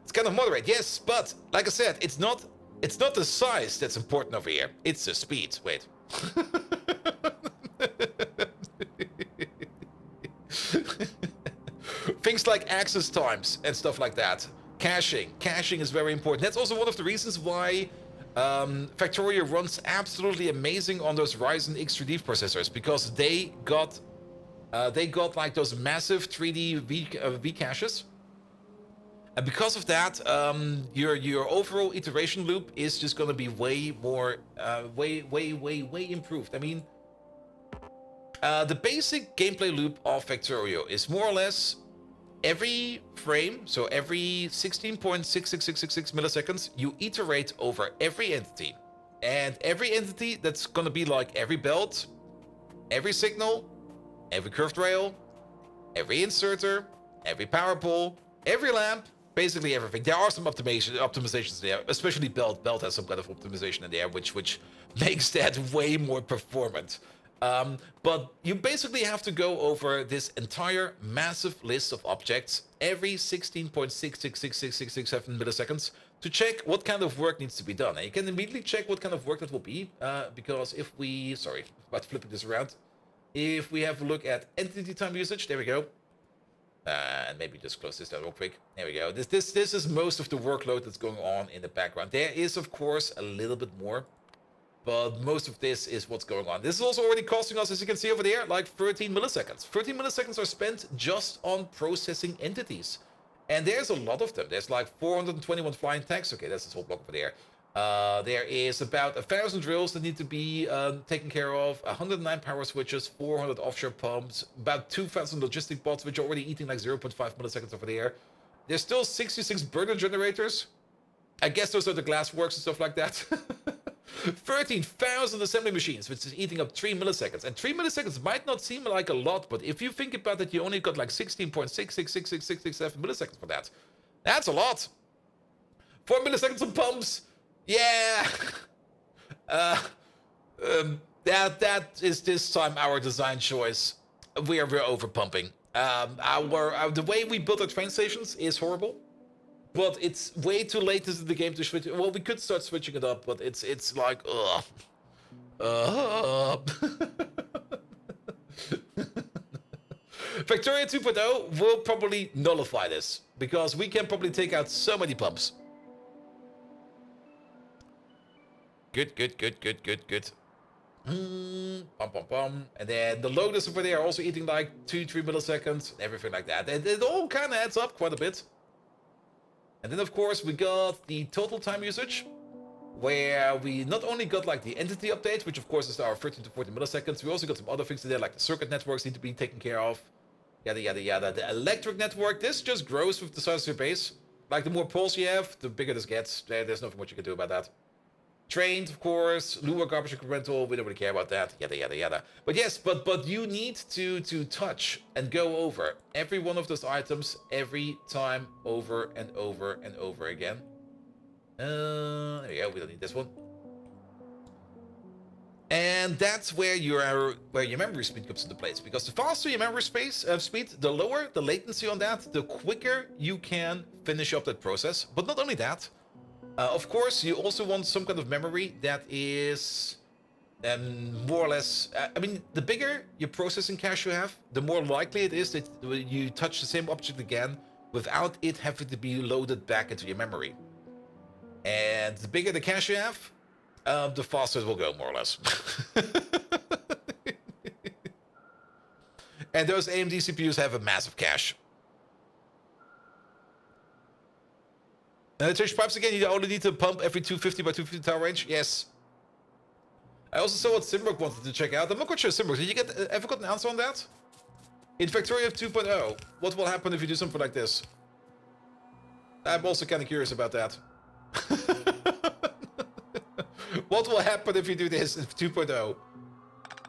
It's kind of moderate, yes, but like I said, it's not the size that's important over here. It's the speed. Wait. Things like access times and stuff like that. Caching is very important. That's also one of the reasons why Factorio runs absolutely amazing on those Ryzen X3D processors, because they got like those massive 3D V caches, and because of that, your overall iteration loop is just going to be way more, way improved. I mean, the basic gameplay loop of Factorio is more or less every frame, so every 16.66666 milliseconds, you iterate over every entity. And every entity, that's going to be like every belt, every signal, every curved rail, every inserter, every power pole, every lamp, basically everything. There are some optimizations there, especially belt. Belt has some kind of optimization in there, which makes that way more performant. But you basically have to go over this entire massive list of objects every 16.6666667 milliseconds to check what kind of work needs to be done. And you can immediately check what kind of work that will be, because if we, sorry, about flipping this around, if we have a look at entity time usage, there we go. And maybe just close this down real quick. There we go. This is most of the workload that's going on in the background. There is, of course, a little bit more, but most of this is what's going on. This is also already costing us, as you can see over there, like 13 milliseconds. 13 milliseconds are spent just on processing entities. And there's a lot of them. There's like 421 flying tags. Okay, that's this whole block over there. There is about 1,000 drills that need to be taken care of, 109 power switches, 400 offshore pumps, about 2,000 logistic bots, which are already eating like 0.5 milliseconds over there. There's still 66 burner generators. I guess those are the glass works and stuff like that. 13,000 assembly machines, which is eating up 3 milliseconds. And 3 milliseconds might not seem like a lot, but if you think about it, you only got like 16.6666667 milliseconds for that. That's a lot. 4 milliseconds on pumps. Yeah. That is this time our design choice. We're over pumping. The way we build our train stations is horrible. But it's way too late into the game to switch. Well, we could start switching it up, but it's like, ugh. Factorio 2.0 will probably nullify this, because we can probably take out so many pumps. Good. And then the loaders over there are also eating like 2-3 milliseconds, everything like that. It all kind of adds up quite a bit. And then of course we got the total time usage, where we not only got like the entity update, which of course is our 13 to 14 milliseconds, we also got some other things in there, like the circuit networks need to be taken care of, yada yada yada. The electric network, this just grows with the size of your base. Like the more poles you have, the bigger this gets. There's nothing much you can do about that. Trained, of course, lure, garbage incremental, we don't really care about that, yada yada yada. But yes, but you need to touch and go over every one of those items every time over and over and over again. There we go, we don't need this one. And that's where your memory speed comes into place, because the faster your memory speed, the lower the latency on that, the quicker you can finish up that process. But not only that, of course, you also want some kind of memory that is more or less... I mean, the bigger your processing cache you have, the more likely it is that you touch the same object again without it having to be loaded back into your memory. And the bigger the cache you have, the faster it will go, more or less. And those AMD CPUs have a massive cache. And the change pipes again, you only need to pump every 250 by 250 tower range? Yes. I also saw what Simrock wanted to check out. I'm not quite sure, Simrock, did you ever got an answer on that? In Factorio 2.0, what will happen if you do something like this? I'm also kind of curious about that. What will happen if you do this in 2.0?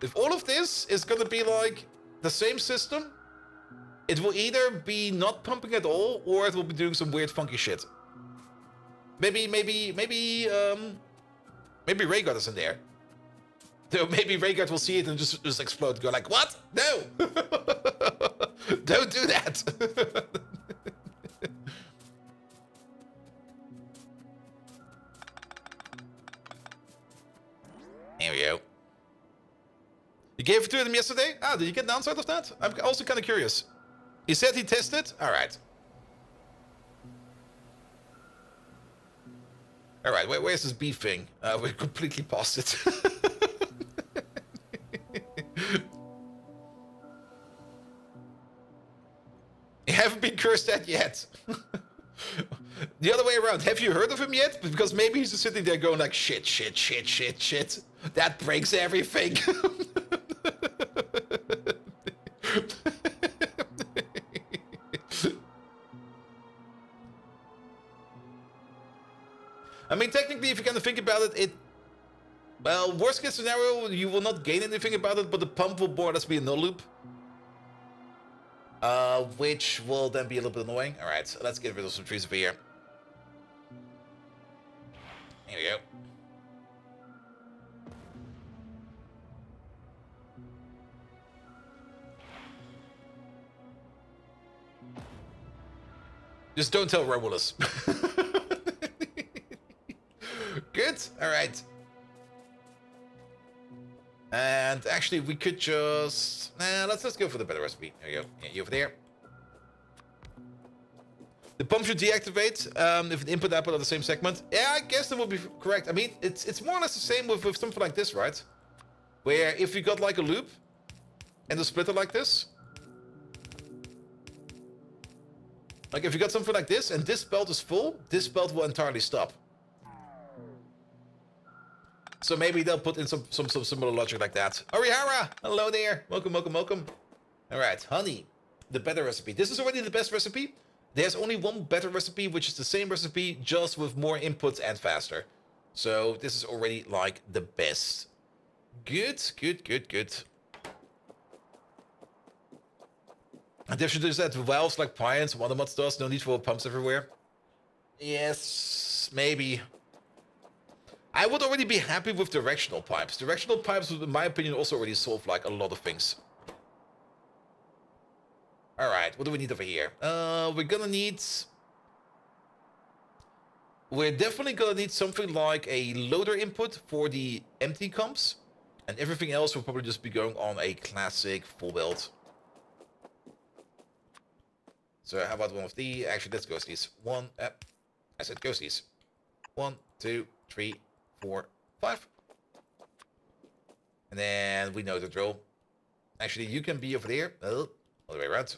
If all of this is going to be like the same system, it will either be not pumping at all, or it will be doing some weird funky shit. Maybe Rhaegar is in there. So maybe Rhaegar will see it and just explode and go like, what? No! Don't do that! There we go. You gave it to him yesterday? Ah, did you get an answer out of that? I'm also kind of curious. He said he tested? Alright. Alright, where's this beef thing? We're completely past it. You haven't been cursed at yet. The other way around, have you heard of him yet? Because maybe he's just sitting there going like, shit. That breaks everything. I mean, technically, if you kind of think about it, well, worst case scenario, you will not gain anything about it, but the pump will more or less be a null loop. Which will then be a little bit annoying. Alright, so let's get rid of some trees over here. Here we go. Just don't tell Romulus. Good, alright. And actually, we could just... let's go for the better recipe. There you go. Yeah, you over there. The pump should deactivate if the input-output are the same segment. Yeah, I guess that would be correct. I mean, it's more or less the same with something like this, right? Where if you got like a loop and a splitter like this... Like if you got something like this and this belt is full, this belt will entirely stop. So maybe they'll put in some similar logic like that. Orihara! Hello there! Welcome. Alright, honey. The better recipe. This is already the best recipe. There's only one better recipe, which is the same recipe, just with more inputs and faster. So this is already like the best. Good. And they should do that with valves like Pyons, one of mods does. No need for pumps everywhere. Yes, maybe. I would already be happy with directional pipes. Directional pipes would, in my opinion, also already solve like a lot of things. Alright, what do we need over here? We're definitely gonna need something like a loader input for the empty comps. And everything else will probably just be going on a classic full build. So how about one of these? Actually, let's go these. I said go these. 1, 2, 3, 4, 5. And then we know the drill. Actually, you can be over there. Oh, all the way around.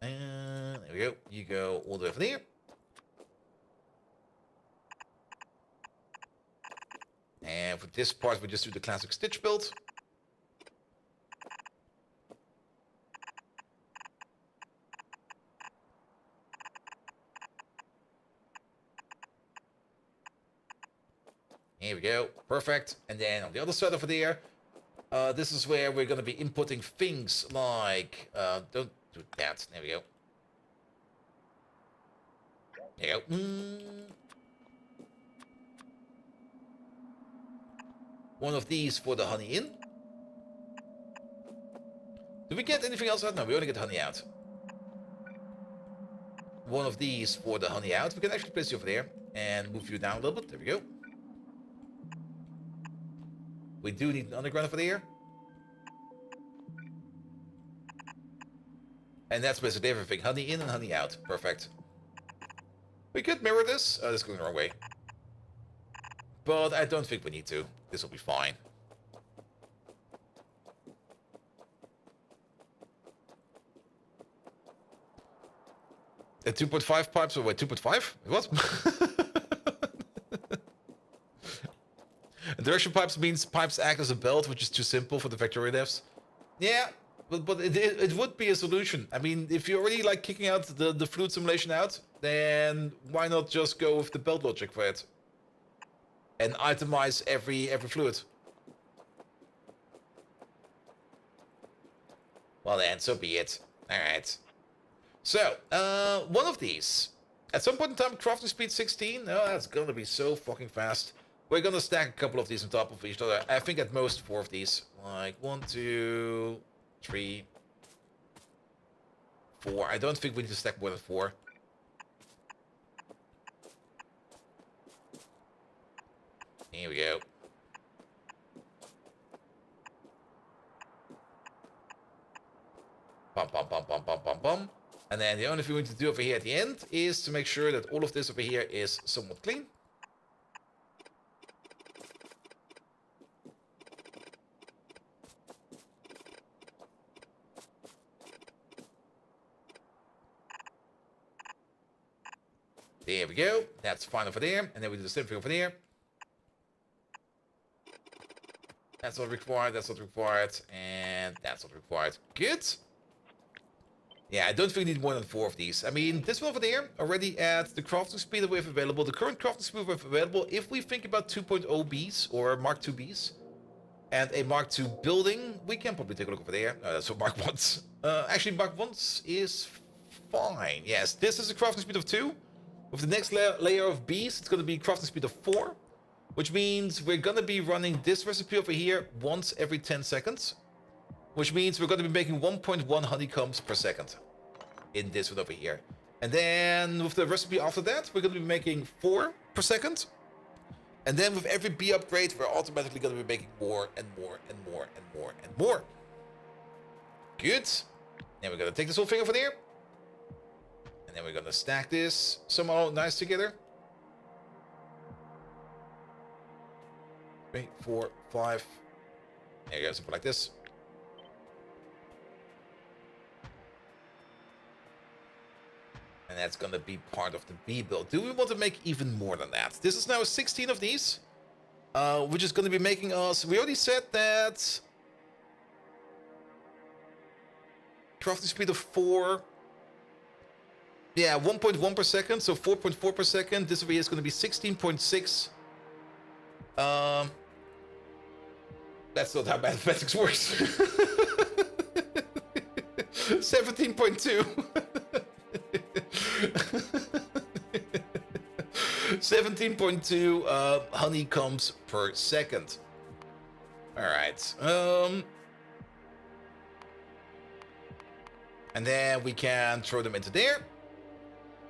And there we go. You go all the way over there. And for this part, we just do the classic stitch build. Here we go. Perfect. And then on the other side over there, this is where we're going to be inputting things like... don't do that. There we go. There you go. One of these for the honey in. Do we get anything else out? No, we only get honey out. One of these for the honey out. We can actually place you over there and move you down a little bit. There we go. We do need an underground over there. And that's basically everything. Honey in and honey out. Perfect. We could mirror this. Oh, this is going the wrong way. But I don't think we need to. This will be fine. A 2.5 pipes, or wait, 2.5? What? Direction pipes means pipes act as a belt, which is too simple for the Factorio devs. Yeah, but it would be a solution. I mean, if you're already like kicking out the fluid simulation out, then why not just go with the belt logic for it? And itemize every fluid. Well then, so be it. Alright. So, one of these. At some point in time, crafting speed 16. Oh, that's gonna be so fucking fast. We're gonna stack a couple of these on top of each other. I think at most 4 of these. Like 1, 2, 3, 4. I don't think we need to stack more than 4. Here we go. Bum, bum, bum, bum, bum, bum, bum. And then the only thing we need to do over here at the end is to make sure that all of this over here is somewhat clean. There we go. That's fine over there. And then we do the same thing over there. That's not required, that's not required, and that's not required. Good. Yeah, I don't think we need more than 4 of these. I mean, this one over there, already at the crafting speed that we have available, the current crafting speed we have available, if we think about 2.0 Bs, or Mark 2 Bs, and a Mark 2 building, we can probably take a look over there. That's what Mark 1s. Actually, Mark 1s is fine. Yes, this is a crafting speed of 2. With the next layer of Bs, it's going to be crafting speed of 4. Which means we're going to be running this recipe over here once every 10 seconds. Which means we're going to be making 1.1 honeycombs per second. In this one over here. And then with the recipe after that, we're going to be making 4 per second. And then with every bee upgrade, we're automatically going to be making more and more and more and more and more. Good. Then we're going to take this whole thing over there. And then we're going to stack this somehow nice together. 3, 4, 5. There you go, something like this. And that's gonna be part of the B build. Do we want to make even more than that? This is now 16 of these. Which is gonna be making us... We already said that... crafting speed of 4. Yeah, 1.1 per second, so 4.4 per second. This over here is gonna be 16.6. That's not how mathematics works. 17.2. 17.2 honeycombs per second. Alright. And then we can throw them into there.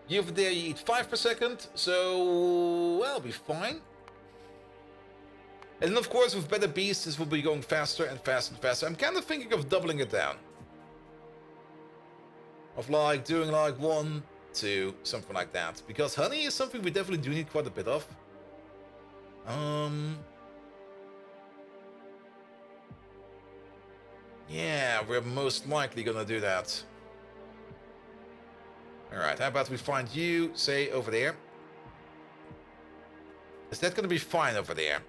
You over there, you eat 5 per second. So, well, be fine. And then, of course, with better beasts, this will be going faster and faster and faster. I'm kind of thinking of doubling it down. Of like doing like 1 to something like that. Because honey is something we definitely do need quite a bit of. Yeah, we're most likely gonna do that. Alright, how about we find you, say, over there? Is that gonna be fine over there?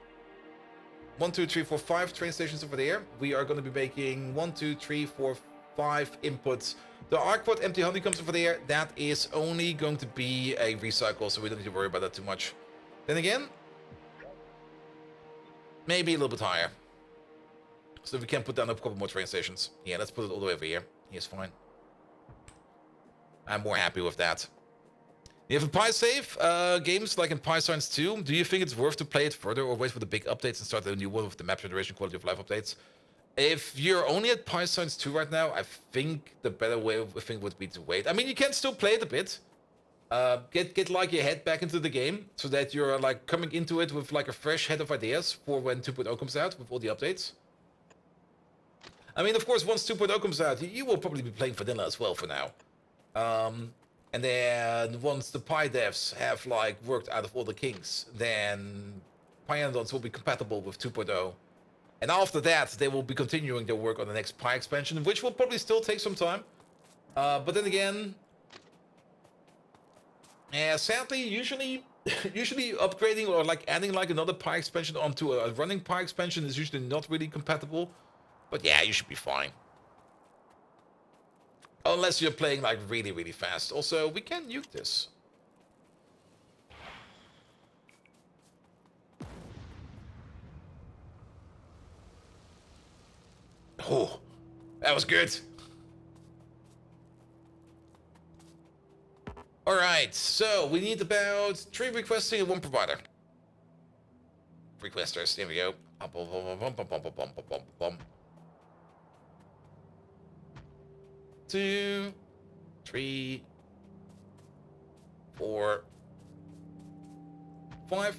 1, 2, 3, 4, 5 train stations over there. We are gonna be making 1, 2, 3, 4, 5 inputs. The Arquad empty honeycombs over there, that is only going to be a recycle, so we don't need to worry about that too much. Then again, maybe a little bit higher. So we can put down a couple more train stations. Yeah, let's put it all the way over here. Here's fine. I'm more happy with that. You have a PySave games like in PyScience 2. Do you think it's worth to play it further or wait for the big updates and start a new one with the map generation, quality of life updates? If you're only at PyScience 2 right now, I think the better way of thing would be to wait. I mean, you can still play it a bit. Get like your head back into the game so that you're like coming into it with like a fresh head of ideas for when 2.0 comes out with all the updates. I mean, of course, once 2.0 comes out, you will probably be playing vanilla as well for now. And then once the Pi devs have like worked out of all the kinks, then Pyanodons will be compatible with 2.0. And after that, they will be continuing their work on the next Pi expansion, which will probably still take some time. But then again, sadly, usually upgrading or like adding like another Pi expansion onto a running Pi expansion is usually not really compatible. But yeah, you should be fine. Unless you're playing like really, really fast. Also, we can nuke this. Oh, that was good. All right, so we need about 3 requesting and 1 provider. Requesters, there we go. 2, 3, 4, 5.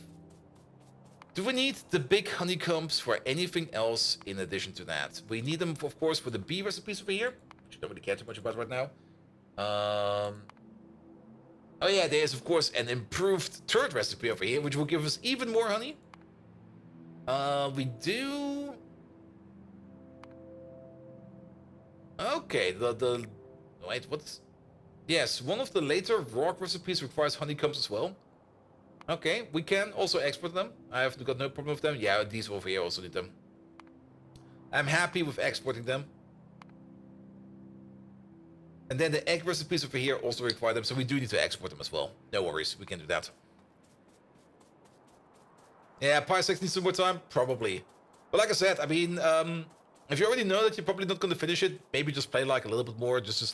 Do we need the big honeycombs for anything else in addition to that? We need them, of course, for the bee recipes over here, which I don't really care too much about right now. Oh yeah, there is, of course, an improved turret recipe over here, which will give us even more honey. We do... Okay, wait, what's... Yes, one of the later rock recipes requires honeycombs as well. Okay, we can also export them. I have got no problem with them. Yeah, these over here also need them. I'm happy with exporting them. And then the egg recipes over here also require them, so we do need to export them as well. No worries, we can do that. Yeah, Pi6 needs some more time? Probably. But like I said, I mean, if you already know that you're probably not going to finish it, maybe just play like a little bit more, just to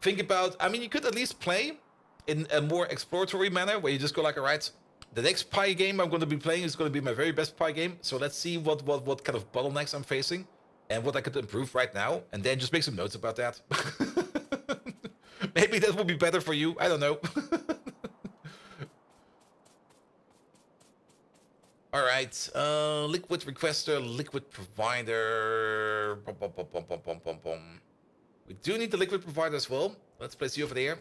think about... I mean, you could at least play in a more exploratory manner, where you just go like, alright, the next Pi game I'm going to be playing is going to be my very best Pi game, so let's see what kind of bottlenecks I'm facing, and what I could improve right now, and then just make some notes about that. Maybe that will be better for you, I don't know. Alright, liquid requester, liquid provider. We do need the liquid provider as well. Let's place you over there.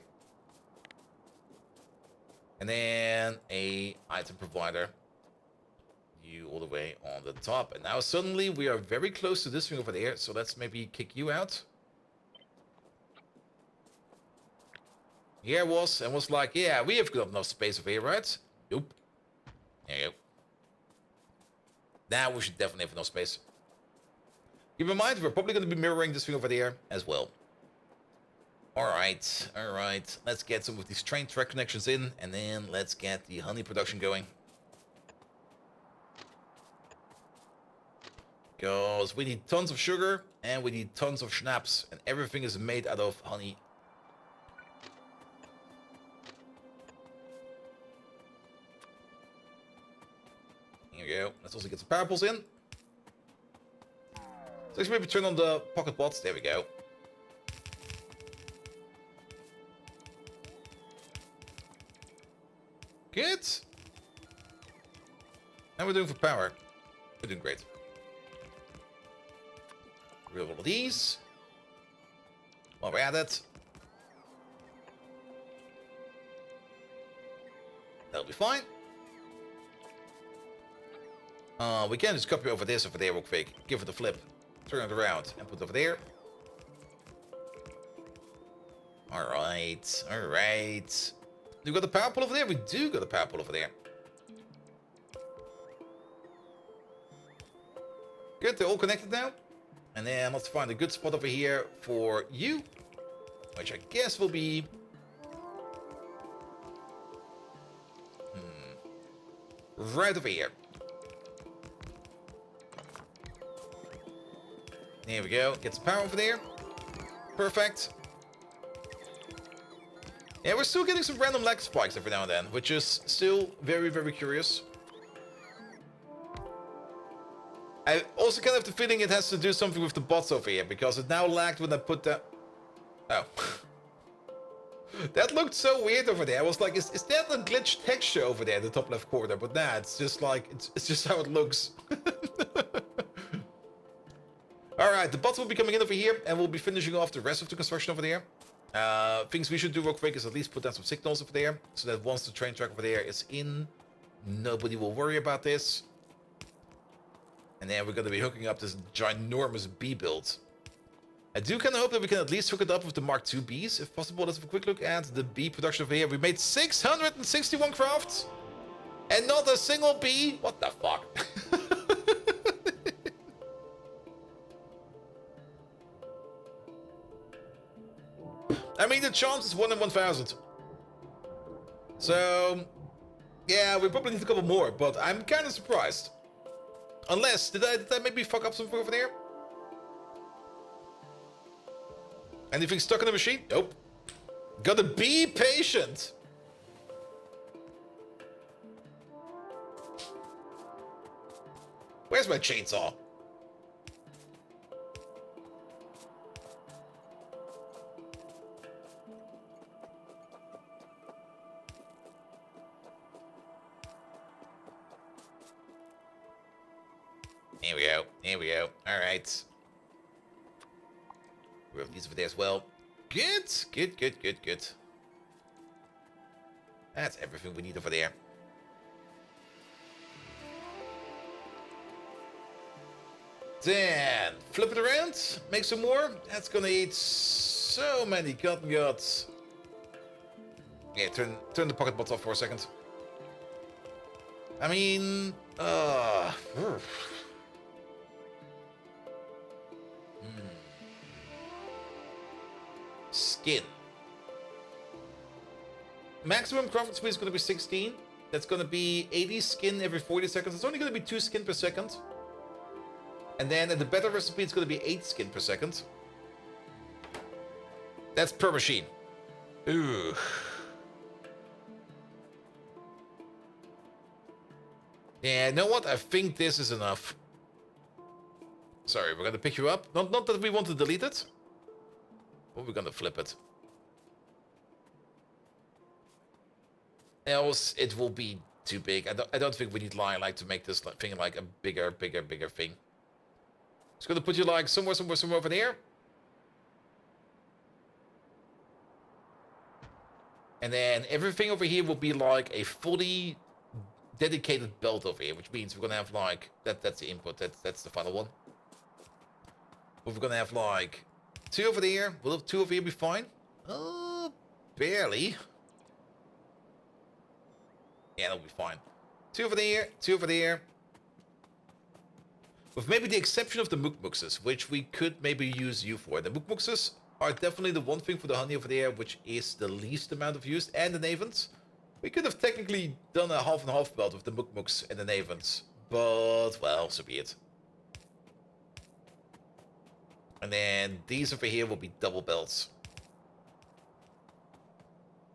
And then a item provider. You all the way on the top. And now suddenly we are very close to this thing over there. So let's maybe kick you out. Here was like, yeah, we have got enough space over here, right? Nope. There you go. Now we should definitely have enough space. Keep in mind, we're probably going to be mirroring this thing over there as well. Alright, alright. Let's get some of these train track connections in, and then let's get the honey production going. Because we need tons of sugar, and we need tons of schnapps, and everything is made out of honey. Here we go. Let's also get some power poles in. So let's maybe turn on the pocket pots. There we go. Good. How are we doing for power? We're doing great. Real all of these. While we're at it. That'll be fine. We can just copy over this over there real quick. Give it a flip. Turn it around and put it over there. Alright, alright. You got the power pole over there? We do got a power pole over there. Good, they're all connected now. And then let's find a good spot over here for you. Which I guess will be... right over here. There we go. Get some power over there. Perfect. Yeah, we're still getting some random lag spikes every now and then, which is still very, very curious. I also kind of have the feeling it has to do something with the bots over here, because it now lagged when I put that... Oh. That looked so weird over there. I was like, is that a glitched texture over there in the top left corner? But nah, it's just like, it's just how it looks. Alright, the bots will be coming in over here, and we'll be finishing off the rest of the construction over there. Things we should do real quick is at least put down some signals over there, so that once the train track over there is in, nobody will worry about this. And then we're going to be hooking up this ginormous B build. I do kind of hope that we can at least hook it up with the Mark II Bs, if possible. Let's have a quick look at the B production over here. We made 661 crafts, and not a single B. What the fuck? I mean, the chance is 1 in 1,000. So, yeah, we probably need a couple more, but I'm kind of surprised. Unless, did I maybe fuck up something over there? Anything stuck in the machine? Nope. Gotta be patient. Where's my chainsaw? Here we go. Here we go. Alright. We have these over there as well. Good. Good, good, good, good. That's everything we need over there. Then, flip it around. Make some more. That's gonna eat so many cotton guts. Yeah, turn the pocket bots off for a second. I mean... Skin. Maximum craft speed is going to be 16. That's going to be 80 skin every 40 seconds. It's only going to be 2 skin per second. And then at the better recipe, it's going to be 8 skin per second. That's per machine. Ooh. Yeah, you know what? I think this is enough. Sorry, we're going to pick you up. Not that we want to delete it. But we're going to flip it. Else, it will be too big. I don't think we need like to make this thing like a bigger thing. Just going to put you like somewhere over there. And then everything over here will be like a fully dedicated belt over here, which means we're going to have like... That's the input. That's the final one. But we're going to have like... 2 over there. Will 2 over here be fine? Barely. Yeah, that'll be fine. 2 over there, 2 over there. With maybe the exception of the mukmuxes, which we could maybe use you for. The mukmuxes are definitely the one thing for the honey over there, which is the least amount of use. And the navens. We could have technically done a half and half belt with the mukmux and the navens. But, well, so be it. And then these over here will be double belts.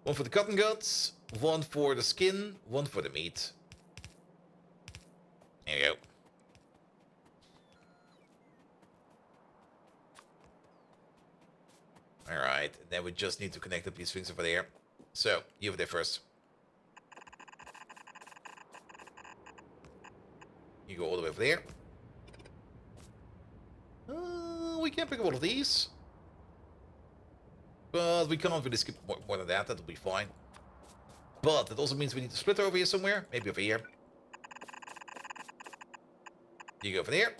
1 for the cotton guts, 1 for the skin, 1 for the meat. There you go. Alright, and then we just need to connect up these things over there. So, you over there first. You go all the way over there. We can pick up all of these. But we cannot really skip more than that. That'll be fine. But that also means we need to split over here somewhere. Maybe over here. You go over there.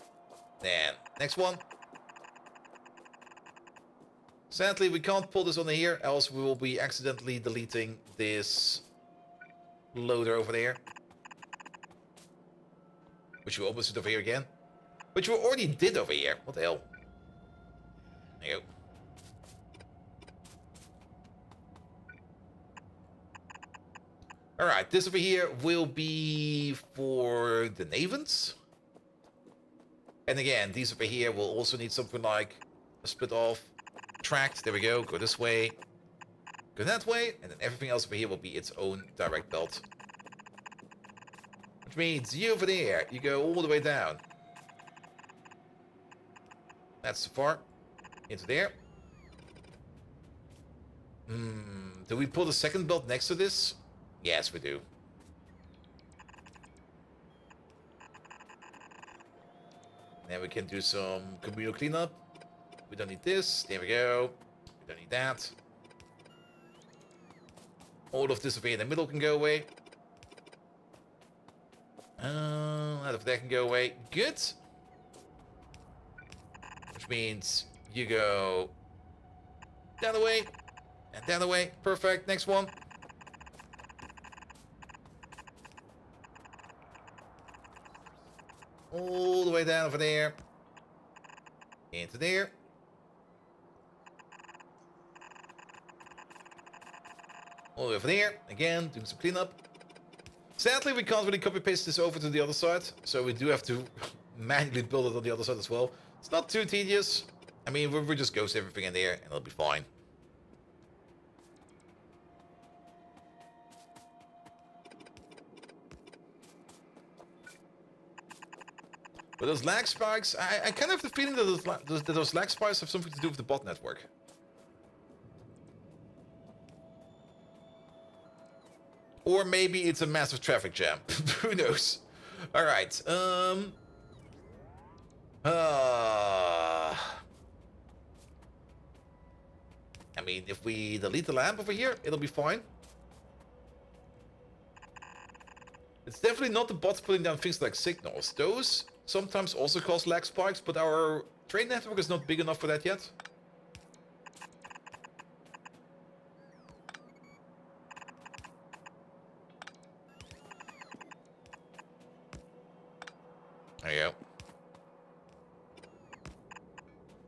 Then, next one. Sadly, we can't pull this on here, else we will be accidentally deleting this loader over there. Which we almost did over here again. Which we already did over here. What the hell? There you go. Alright, this over here will be for the Navens. And again, these over here will also need something like a split off tract. There we go. Go this way. Go that way. And then everything else over here will be its own direct belt. Which means you over there, you go all the way down. That's too far. Into there. Do we pull the second belt next to this? Yes, we do. Then we can do some communal cleanup. We don't need this. There we go. We don't need that. All of this over here in the middle can go away. That of that can go away. Good. Which means you go down the way and down the way. Perfect. Next one. All the way down over there. Into there. All the way over there. Again, doing some cleanup. Sadly, we can't really copy-paste this over to the other side. So we do have to manually build it on the other side as well. It's not too tedious. I mean, we just ghost everything in there and it'll be fine. But those lag spikes, I kind of have the feeling that those lag spikes have something to do with the bot network. Or maybe it's a massive traffic jam. Who knows? Alright, I mean, if we delete the lamp over here, it'll be fine. It's definitely not the bots putting down things like signals. Those sometimes also cause lag spikes, but our train network is not big enough for that yet. There you go.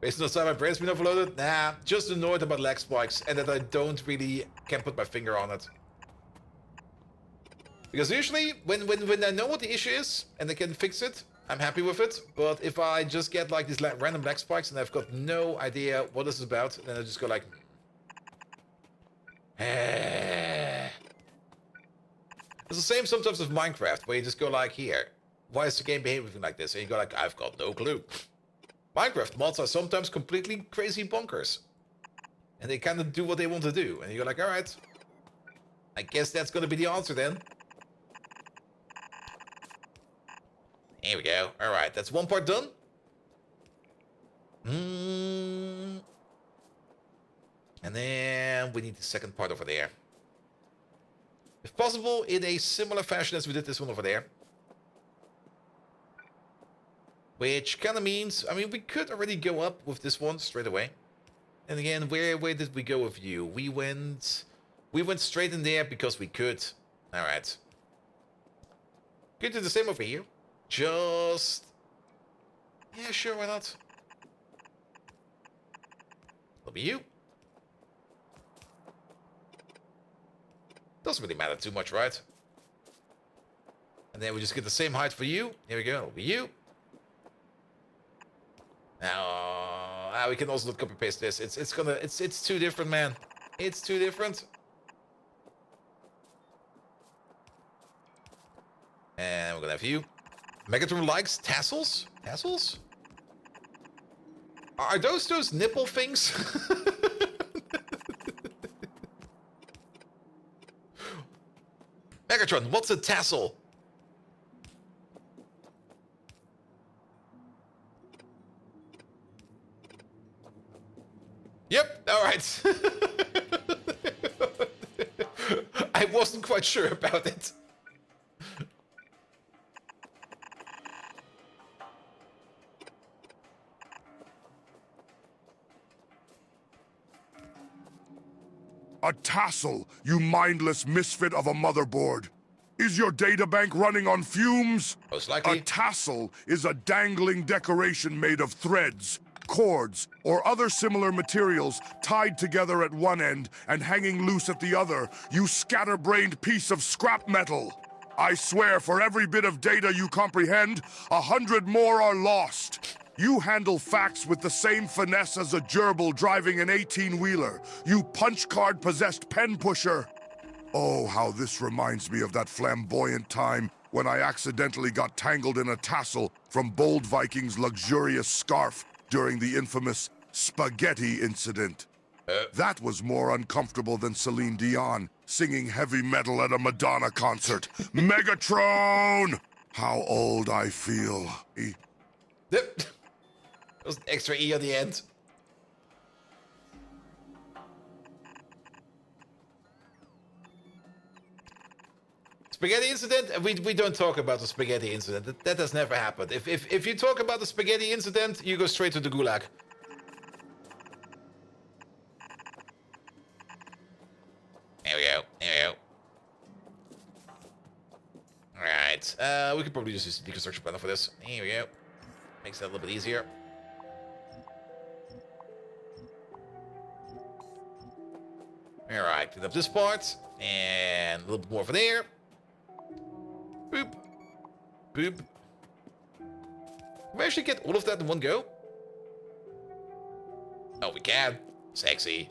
Based on the side my brain's been overloaded? Nah, just annoyed about lag spikes and that I don't really can put my finger on it. Because usually, when I know what the issue is and I can fix it, I'm happy with it. But if I just get like these random lag spikes and I've got no idea what this is about, then I just go like... It's the same sometimes with Minecraft, where you just go like, here, why is the game behaving like this? And you go like, I've got no clue. Minecraft mods are sometimes completely crazy bonkers. And they kind of do what they want to do. And you go like, alright, I guess that's going to be the answer then. Here we go. Alright, that's one part done. And then we need the second part over there. If possible, in a similar fashion as we did this one over there. Which kind of means, I mean, we could already go up with this one straight away. And again, where did we go with you? We went straight in there because we could. Alright. Could do the same over here. Just... yeah, sure, why not? It'll be you. Doesn't really matter too much, right? And then we just get the same height for you. Here we go, it'll be you. Now, we can also not copy paste this. It's too different, man. It's too different. And we're gonna have you. Megatron likes tassels? Tassels? Are those nipple things? Megatron, what's a tassel? Yep, alright. I wasn't quite sure about it. A tassel, you mindless misfit of a motherboard. Is your databank running on fumes? Most likely. A tassel is a dangling decoration made of threads, cords, or other similar materials tied together at one end and hanging loose at the other, you scatterbrained piece of scrap metal. I swear for every bit of data you comprehend, 100 more are lost. You handle facts with the same finesse as a gerbil driving an 18-wheeler. You punch card-possessed pen pusher. Oh, how this reminds me of that flamboyant time when I accidentally got tangled in a tassel from Bold Viking's luxurious scarf during the infamous spaghetti incident. That was more uncomfortable than Celine Dion singing heavy metal at a Madonna concert. Megatron! How old I feel. There was an extra E at the end. Spaghetti incident? We don't talk about the spaghetti incident. That has never happened. If you talk about the spaghetti incident, you go straight to the gulag. There we go. There we go. Alright. We could probably just use the deconstruction planner for this. Here we go. Makes that a little bit easier. Alright, clean up this part. And a little bit more for there. Boop. Boop. Can we actually get all of that in one go? Oh, we can. Sexy.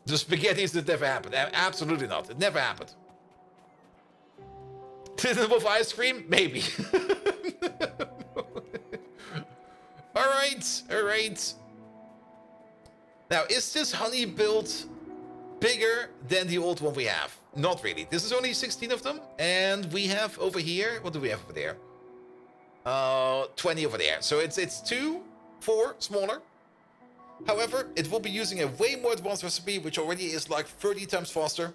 The spaghettis that never happened. Absolutely not. It never happened. Did it involve ice cream? Maybe. Alright. Alright. Now, is this honey build bigger than the old one we have? Not really. This is only 16 of them. And we have over here... What do we have over there? 20 over there. So it's 2, 4 smaller. However, it will be using a way more advanced recipe, which already is like 30 times faster.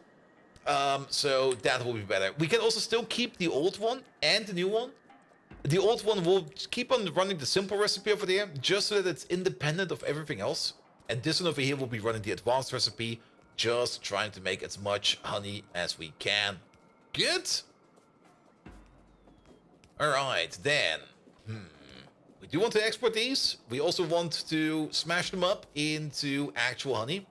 So that will be better. We can also still keep the old one and the new one. The old one will keep on running the simple recipe over there, just so that it's independent of everything else. And this one over here will be running the advanced recipe, just trying to make as much honey as we can. Good? Alright, then. We do want to export these. We also want to smash them up into actual honey.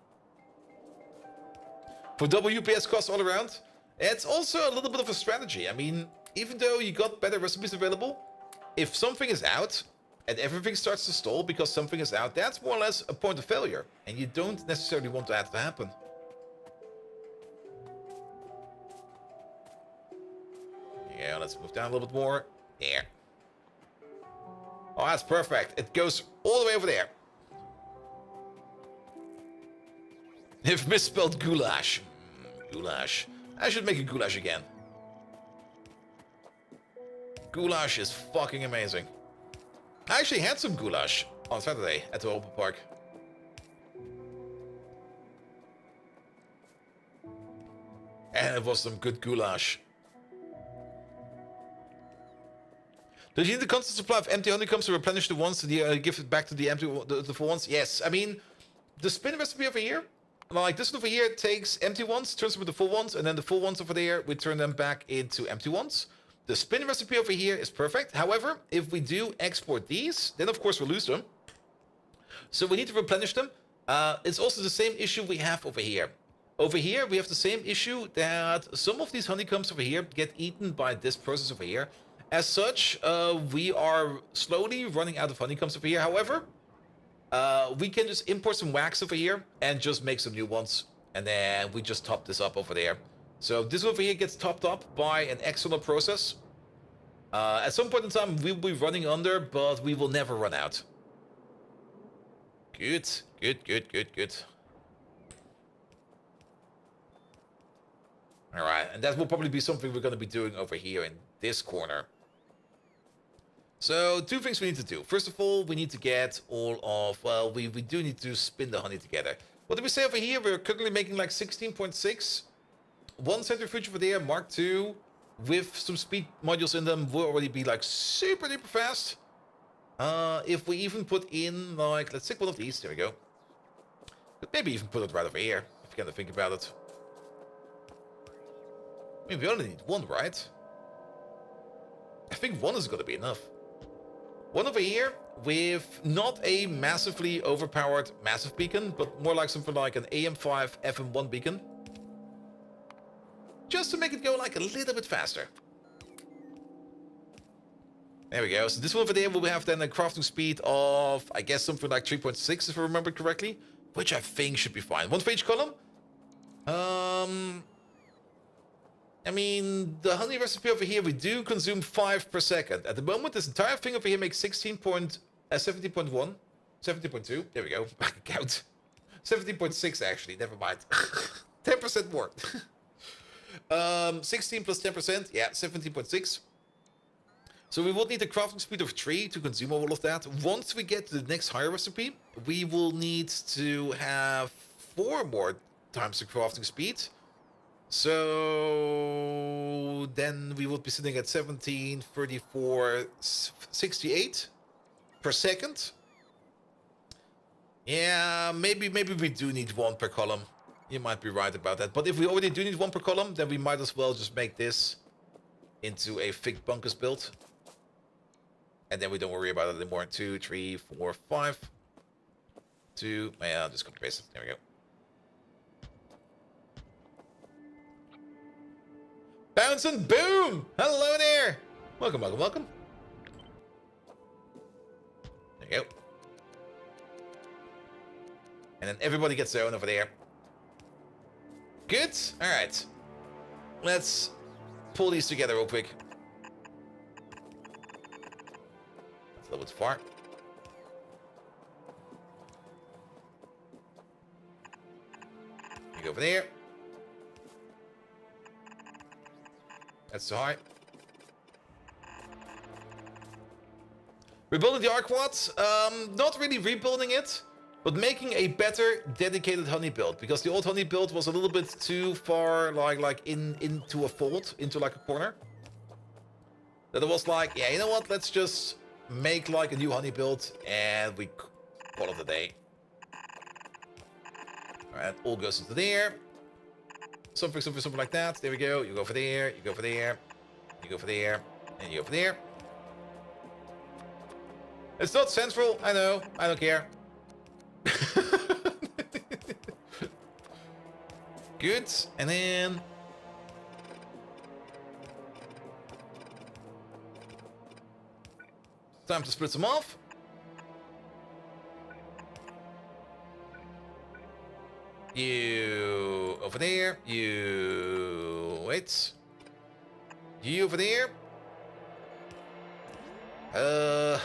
For WPS costs all around. It's also a little bit of a strategy. I mean, even though you got better recipes available, if something is out and everything starts to stall because something is out, that's more or less a point of failure. And you don't necessarily want that to happen. Yeah, let's move down a little bit more. There. Oh, that's perfect. It goes all the way over there. If misspelled goulash. Goulash. I should make a goulash again. Goulash is fucking amazing. I actually had some goulash on Saturday at the open park. And it was some good goulash. Do you need the constant supply of empty honeycombs to replenish the ones to give it back to the empty, the full ones? Yes. I mean, the spin recipe over here, like this one over here, takes empty ones, turns them into full ones, and then the full ones over there, we turn them back into empty ones. The spin recipe over here is perfect. However, if we do export these, then of course we'll lose them. So we need to replenish them. It's also the same issue we have over here. Over here, we have the same issue that some of these honeycombs over here get eaten by this process over here. As such, we are slowly running out of honeycombs over here. However, we can just import some wax over here and just make some new ones. And then we just top this up over there. So this over here gets topped up by an external process. At some point in time, we'll be running under, but we will never run out. Good, good, good, good, good. All right, and that will probably be something we're going to be doing over here in this corner. So, two things we need to do. First of all, we need to get all of... Well, we do need to spin the honey together. What did we say over here? We're currently making like 16.6. One centrifuge over there, Mark II, with some speed modules in them, will already be like super duper fast. If we even put in like, let's take one of these. There we go. But maybe even put it right over here, if you kind of think about it. I mean, we only need one, right? I think one is going to be enough. One over here with not a massively overpowered massive beacon, but more like something like an AM5 FM1 beacon. Just to make it go like a little bit faster. There we go. So this one over there will have then a crafting speed of, I guess, something like 3.6 if I remember correctly. Which I think should be fine. One for each column. I mean, the honey recipe over here, we do consume 5 per second. At the moment, this entire thing over here makes 17.1, 17.2. There we go. Back count. 17.6 actually. Never mind. 10% more. 16 plus 10%. Yeah, 17.6. So we will need a crafting speed of 3 to consume all of that. Once we get to the next higher recipe, we will need to have 4 more times the crafting speed. So then we would be sitting at 17, 34, 68 per second. Yeah, maybe we do need 1 per column. You might be right about that. But if we already do need 1 per column, then we might as well just make this into a thick bunkers build. And then we don't worry about it anymore. 2, 3, 4, 5. 2. Yeah, I'll just copy paste it. There we go. Bounce and boom! Hello there! Welcome, welcome, welcome. There you go. And then everybody gets their own over there. Good? Alright. Let's pull these together real quick. That's a little bit far. You go over there. That's too high. Rebuilding the Arquads. Not really rebuilding it, but making a better dedicated honey build, because the old honey build was a little bit too far like into a fold, into like a corner. That it was like, yeah, you know what? Let's just make like a new honey build and we call it a day. All right, all goes into there. Something like that. There we go. You go over there. You go over there. You go over there. And you go over there. It's not central. I know. I don't care. Good. And then time to split them off. You over there. You wait. You over there. I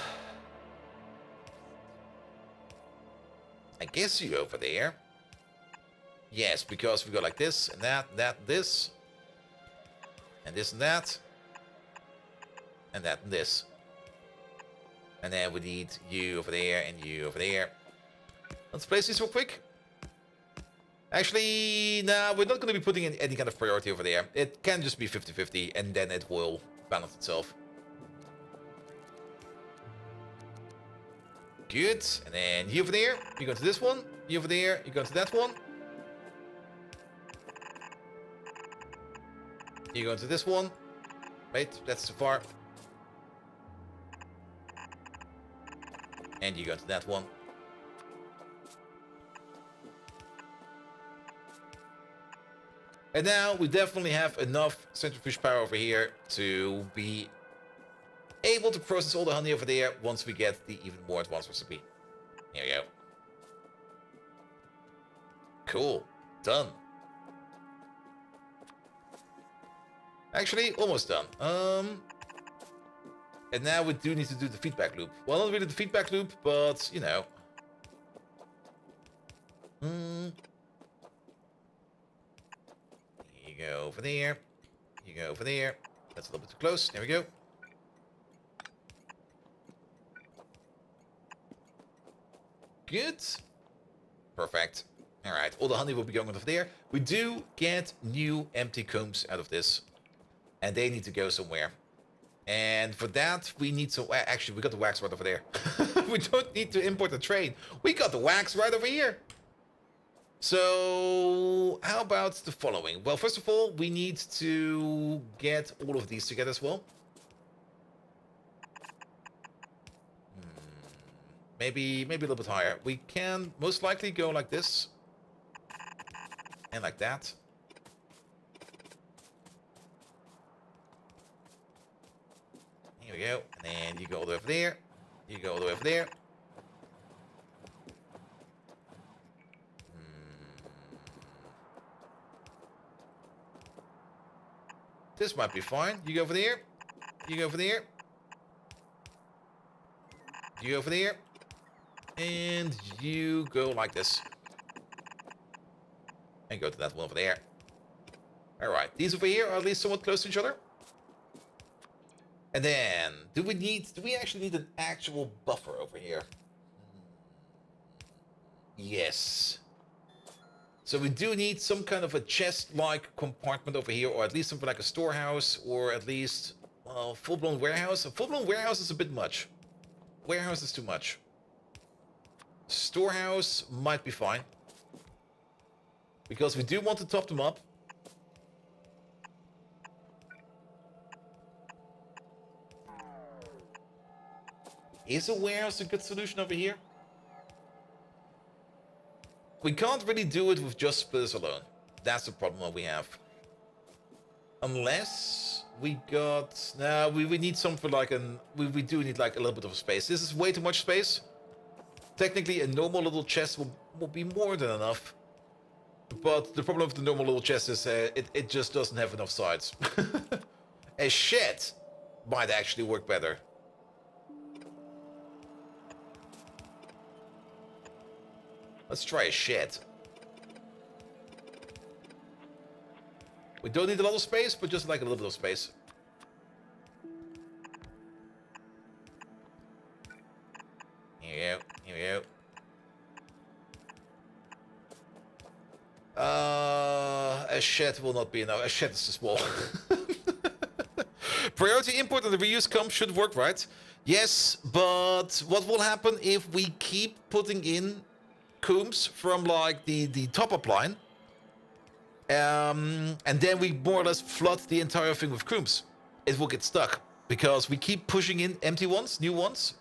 guess you over there. Yes, because we go like this and that, this, and this and that, and that and this. And then we need you over there and you over there. Let's place these real quick. Actually, nah, we're not going to be putting in any kind of priority over there. It can just be 50-50, and then it will balance itself. Good. And then you over there. You go to this one. You over there. You go to that one. You go to this one. Wait, that's too far. And you go to that one. And now we definitely have enough centrifuge power over here to be able to process all the honey over there once we get the even more advanced recipe. Here we go. Cool. Done. Actually, almost done. And now we do need to do the feedback loop. Well, not really the feedback loop, but, you know. You go over there. You go over there. That's a little bit too close. There we go. Good. Perfect. Alright, all the honey will be going over there. We do get new empty combs out of this. And they need to go somewhere. And for that, we need some... Actually, we got the wax right over there. We don't need to import the train. We got the wax right over here. So, how about the following? Well, first of all, we need to get all of these together as well. Maybe a little bit higher. We can most likely go like this. And like that. Here we go. And then you go all the way over there. You go all the way over there. This might be fine. You go over there. You go over there. You go over there. And you go like this. And go to that one over there. Alright, these over here are at least somewhat close to each other. And then, do we actually need an actual buffer over here? Yes. So we do need some kind of a chest-like compartment over here, or at least something like a storehouse, or at least, well, full-blown warehouse. A full-blown warehouse is a bit much. Warehouse is too much. Storehouse might be fine. Because we do want to top them up. Is a warehouse a good solution over here? We can't really do it with just splitters alone. That's the problem that we have. Unless we got... No, we need something like an... We do need like a little bit of space. This is way too much space. Technically, a normal little chest will be more than enough. But the problem with the normal little chest is it just doesn't have enough sides. A shed might actually work better. Let's try a shed. We don't need a lot of space, but just like a little bit of space. Here we go. Here we go. A shed will not be enough. A shed is too small. Priority import and the reuse comp should work, right? Yes, but what will happen if we keep putting in combs from like the top-up line, and then we more or less flood the entire thing with combs? It will get stuck because we keep pushing in empty ones, new ones,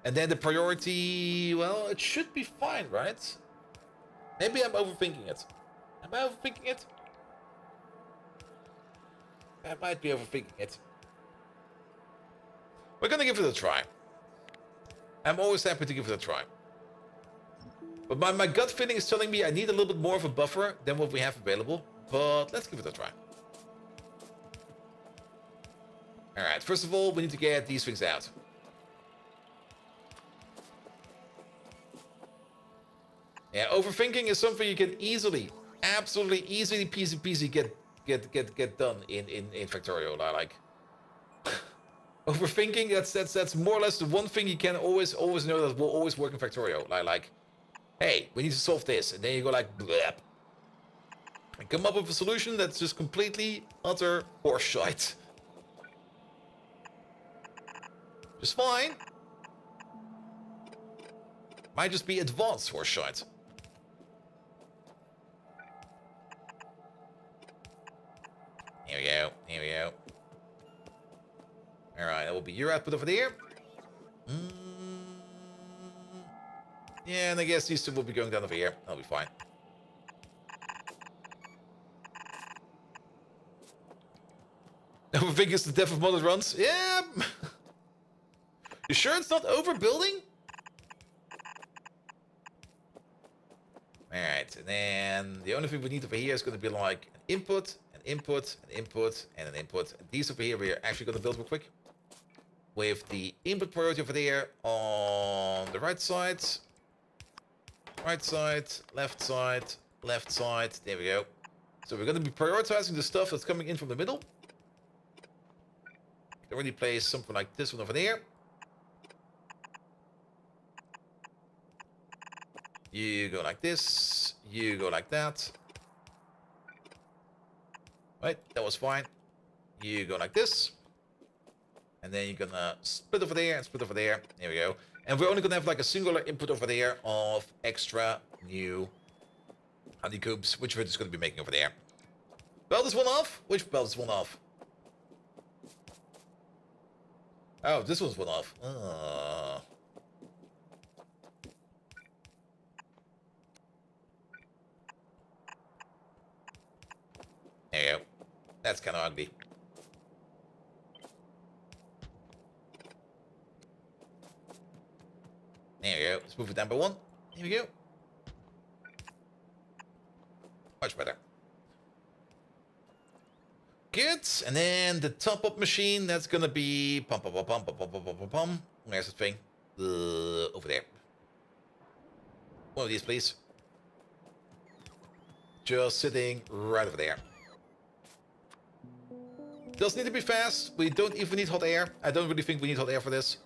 and then the priority, well, it should be fine, right? Maybe I'm overthinking it. Am I overthinking it? I might be overthinking it. We're gonna give it a try. I'm always happy to give it a try. But my gut feeling is telling me I need a little bit more of a buffer than what we have available. But let's give it a try. Alright, first of all, we need to get these things out. Yeah, overthinking is something you can easily, absolutely easily peasy get done in Factorio. Like overthinking, that's more or less the one thing you can always know that will always work in Factorio. Like, hey, we need to solve this, and then you go like blep, and come up with a solution that's just completely utter horseshit. Just fine. Might just be advanced horseshit. Here we go. Here we go. Alright, that will be your output over there. Yeah, and I guess these two will be going down over here. That'll be fine. Overthink is the death of modded runs. Yeah. You sure it's not overbuilding? Alright, and then the only thing we need over here is going to be like an input, an input, an input, and an input. And these over here we're actually going to build real quick. With the input priority over there on the right side. Right side, left side, left side. There we go. So we're going to be prioritizing the stuff that's coming in from the middle. You can already place something like this one over there. You go like this. You go like that. Right, that was fine. You go like this. And then you're gonna split over there and split over there. There we go. And we're only gonna have like a singular input over there of extra new honeycombs, which we're just gonna be making over there. Belt this one off? Which belt is one off? Oh, this one's one off. There you go. That's kind of ugly. There we go. Let's move it down by one. Here we go. Much better. Good. And then the top-up machine, that's gonna be pum pum pum pum pum pum pum pum pum. Where's the thing? Over there. One of these, please. Just sitting right over there. Doesn't need to be fast. We don't even need hot air. I don't really think we need hot air for this.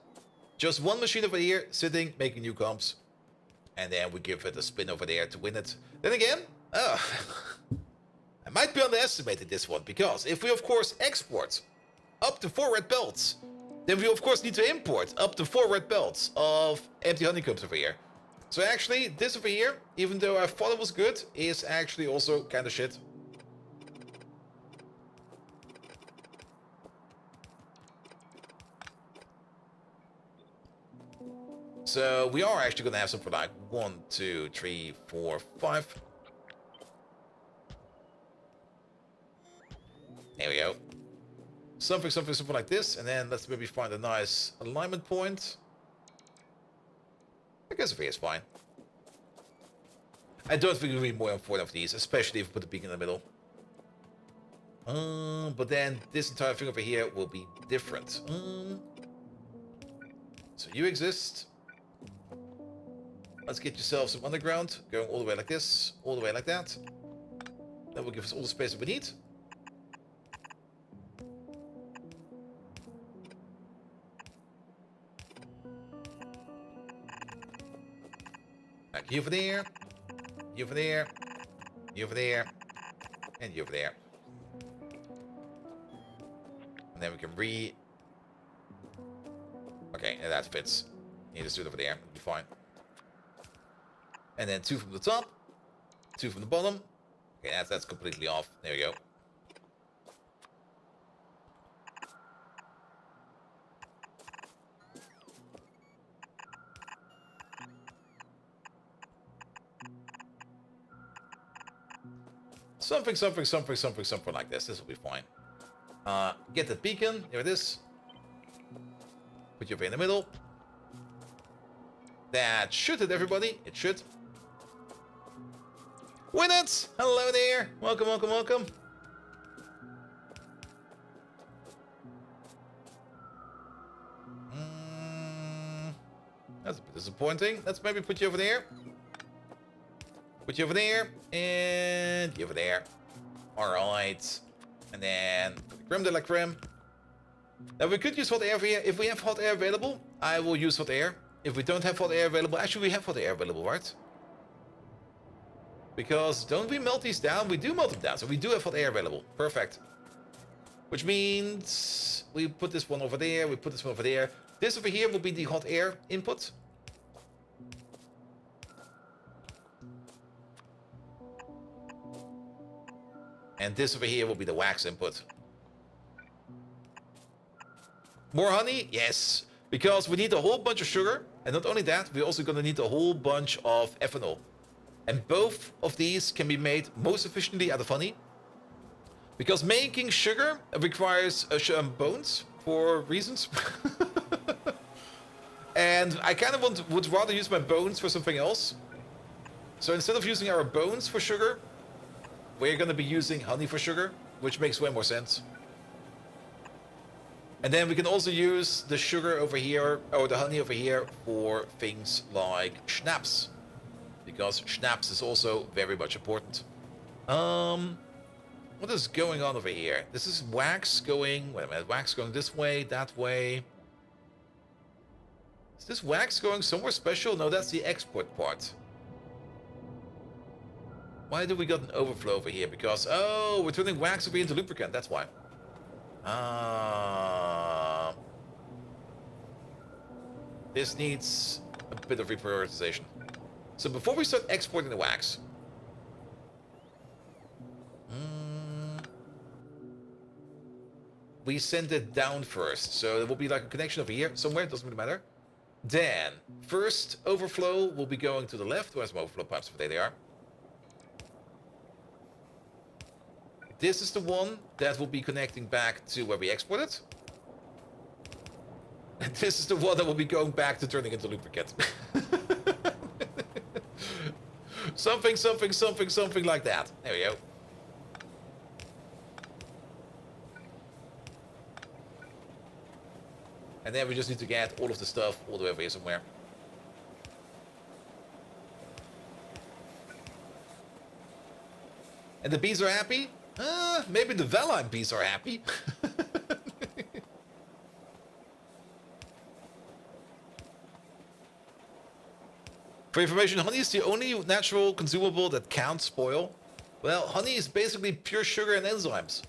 Just one machine over here, sitting, making new comps. And then we give it a spin over there to win it. Then again, I might be underestimating this one, because if we of course export up to 4 red belts, then we of course need to import up to 4 red belts of empty honeycombs over here. So actually, this over here, even though I thought it was good, is actually also kind of shit. So we are actually going to have something like 1, 2, 3, 4, 5. There we go. Something like this. And then let's maybe find a nice alignment point. I guess over here is fine. I don't think we need more than 4 of these, especially if we put the beacon in the middle. But then this entire thing over here will be different. So you exist. Let's get yourself some underground, going all the way like this, all the way like that. That will give us all the space that we need. Like you over there, you over there, you over there, and you over there. And then we can Okay, yeah, that fits. You just do it over there, it'll be fine. And then 2 from the top, 2 from the bottom. Okay, that's completely off. There we go. Something like this. This will be fine. Get that beacon. Here it is. Put your way in the middle. That should hit everybody. It should. Win it! Hello there! Welcome, welcome, welcome. That's a bit disappointing. Let's maybe put you over there. Put you over there. And you over there. Alright. And then creme de la creme. Now we could use hot air over here. If we have hot air available, I will use hot air. If we don't have hot air available, actually we have hot air available, right? Because don't we melt these down? We do melt them down, so we do have hot air available. Perfect. Which means we put this one over there, we put this one over there. This over here will be the hot air input. And this over here will be the wax input. More honey? Yes. Because we need a whole bunch of sugar. And not only that, we're also going to need a whole bunch of ethanol. And both of these can be made most efficiently out of honey. Because making sugar requires bones for reasons. And I kind of would rather use my bones for something else. So instead of using our bones for sugar, we're going to be using honey for sugar, which makes way more sense. And then we can also use the sugar over here, or the honey over here, for things like schnapps. Because schnapps is also very much important. What is going on over here? This is wax going... Wait a minute, wax going this way, that way. Is this wax going somewhere special? No, that's the export part. Why do we got an overflow over here? Because, oh, we're turning wax over into lubricant. That's why. This needs a bit of reprioritization. So before we start exporting the wax, we send it down first. So there will be like a connection over here somewhere. Doesn't really matter. Then, first overflow will be going to the left. Where's my overflow pipes? There they are. This is the one that will be connecting back to where we export it. And this is the one that will be going back to turning into lubricant. Something like that. There we go. And then we just need to get all of the stuff all the way over here somewhere. And the bees are happy? Maybe the Valheim bees are happy. For information, honey is the only natural consumable that can't spoil. Well, honey is basically pure sugar and enzymes.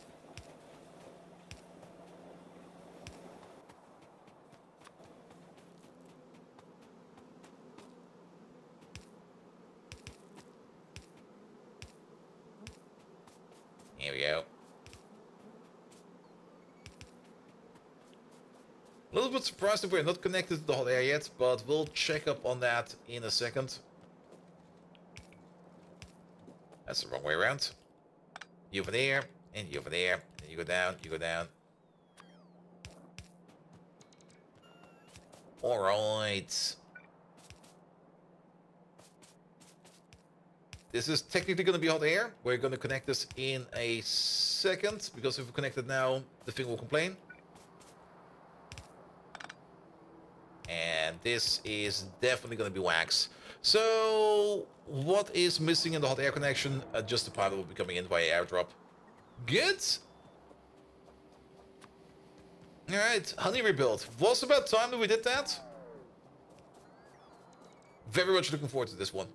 Here we go. A little bit surprised that we're not connected to the hot air yet, but we'll check up on that in a second. That's the wrong way around. You over there, and you over there, and you go down, you go down. Alright. This is technically going to be hot air. We're going to connect this in a second, because if we connect it now, the thing will complain. And this is definitely going to be wax. So, what is missing in the hot air connection? Just the pipe that will be coming in via airdrop. Good. Alright, honey rebuild. Was about time that we did that. Very much looking forward to this one.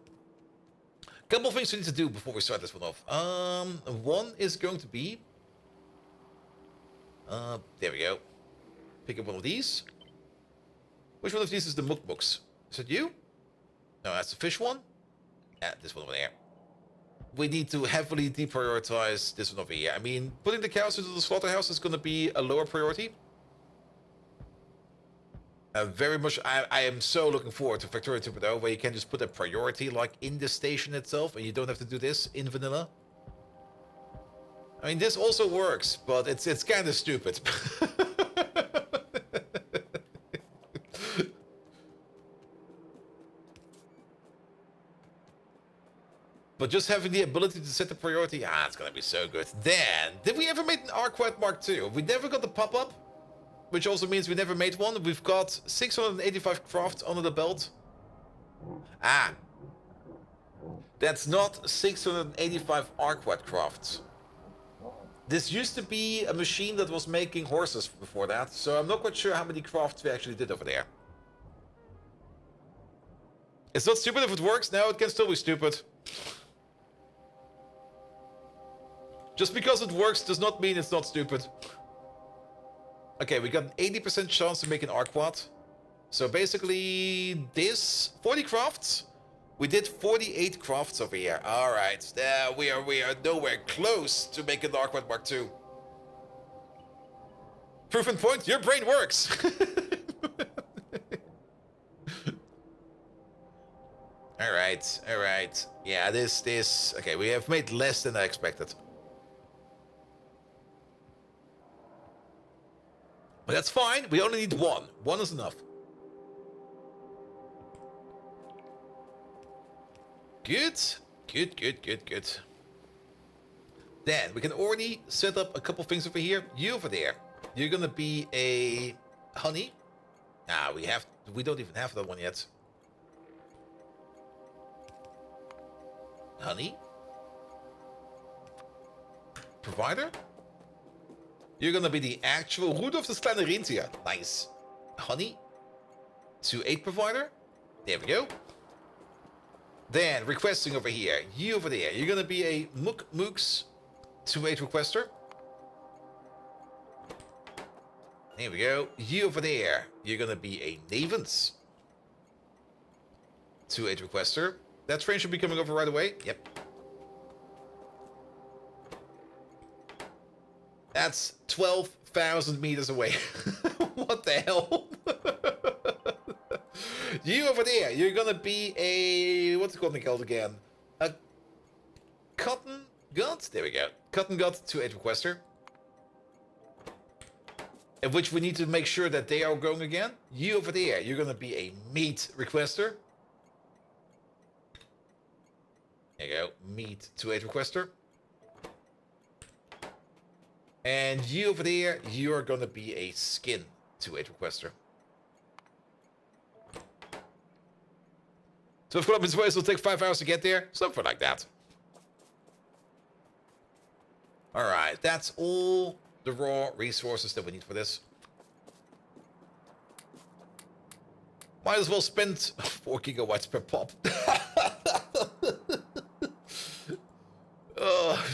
Couple of things we need to do before we start this one off. One is going to be... there we go. Pick up one of these. Which one of these is the mukmuks? Is it you? No, that's the fish one. Yeah, this one over there. We need to heavily deprioritize this one over here. I mean, putting the cows into the slaughterhouse is going to be a lower priority. Very much, I am so looking forward to Factorio 2.0, where you can just put a priority like in the station itself, and you don't have to do this in vanilla. I mean, this also works, but it's kind of stupid. But just having the ability to set the priority, it's gonna be so good. Then, did we ever make an Arquette Mark II? We never got the pop-up, which also means we never made one. We've got 685 crafts under the belt. That's not 685 Arquette crafts. This used to be a machine that was making horses before that, so I'm not quite sure how many crafts we actually did over there. It's not stupid if it works. No, it can still be stupid. Just because it works does not mean it's not stupid. Okay, we got an 80% chance to make an Arquette. So basically, this 40 crafts. We did 48 crafts over here. All right, we are nowhere close to making the Arquette Mark II. Proof and point, your brain works. All right. Yeah, this. Okay, we have made less than I expected. But that's fine. We only need one. One is enough. Good. Then we can already set up a couple things over here. You over there. You're gonna be a honey. We don't even have that one yet. Honey. Provider. You're gonna be the actual Rudolf des kleine Rentier. Nice. Honey. 2-8 provider. There we go. Then, requesting over here. You over there. You're going to be a Mooks 2-8 requester. There we go. You over there. You're going to be a Navens 2-8 requester. That train should be coming over right away. Yep. That's 12,000 meters away. What the hell? You over there, you're gonna be a... What's it called again? A Cotton Gut? There we go. Cotton Gut 2-8 requester. In which we need to make sure that they are going again. You over there, you're gonna be a Meat requester. There you go. Meat 2-8 requester. And you over there, you're gonna be a Skin 2-8 requester. So of course, it'll take 5 hours to get there. Something like that. Alright, that's all the raw resources that we need for this. Might as well spend 4 gigawatts per pop. Oh.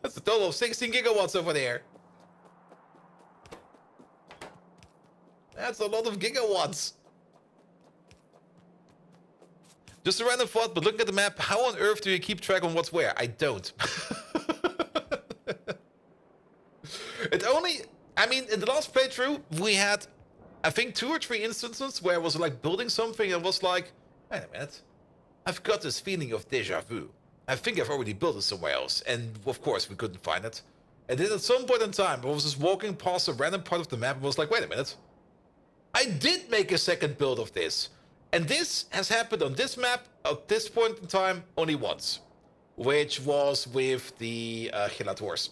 That's a total of 16 gigawatts over there. That's a lot of gigawatts. Just a random thought, but looking at the map, how on earth do you keep track on what's where? I don't. It only... I mean, in the last playthrough, we had, I think, 2 or 3 instances where I was like building something and was like, wait a minute. I've got this feeling of deja vu. I think I've already built it somewhere else. And of course, we couldn't find it. And then at some point in time, I was just walking past a random part of the map and was like, wait a minute. I did make a second build of this. And this has happened on this map at this point in time only once. Which was with the Gelators.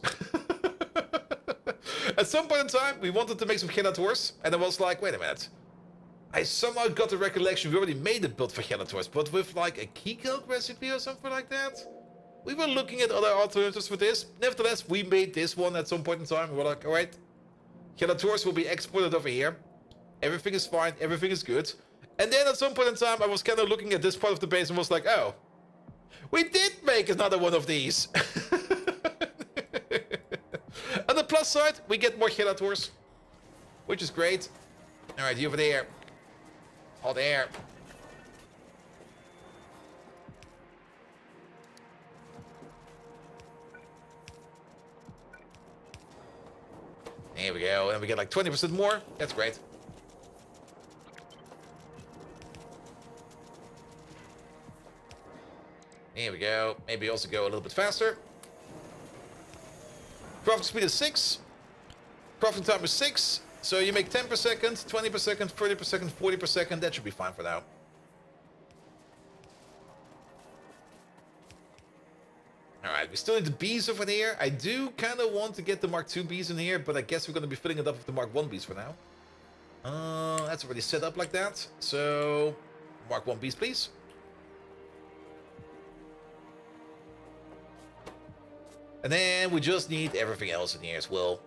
At some point in time, we wanted to make some Gelators. And I was like, wait a minute. I somehow got the recollection we already made a build for Gelators, but with like a key calc recipe or something like that. We were looking at other alternatives for this. Nevertheless, we made this one at some point in time. We were like, alright, Gelators will be exported over here. Everything is fine, everything is good. And then at some point in time, I was kind of looking at this part of the base and was like, oh, we did make another one of these. On the plus side, we get more Gelators, which is great. Alright, you over there. Hot air. There we go, and we get like 20% more. That's great. There we go. Maybe also go a little bit faster. Crafting speed is 6. Crafting time is 6. So you make 10 per second, 20 per second, 30 per second, 40 per second. That should be fine for now. Alright, we still need the bees over there. I do kind of want to get the Mark II bees in here, but I guess we're going to be filling it up with the Mark I bees for now. That's already set up like that. So, Mark I bees, please. And then we just need everything else in here as well.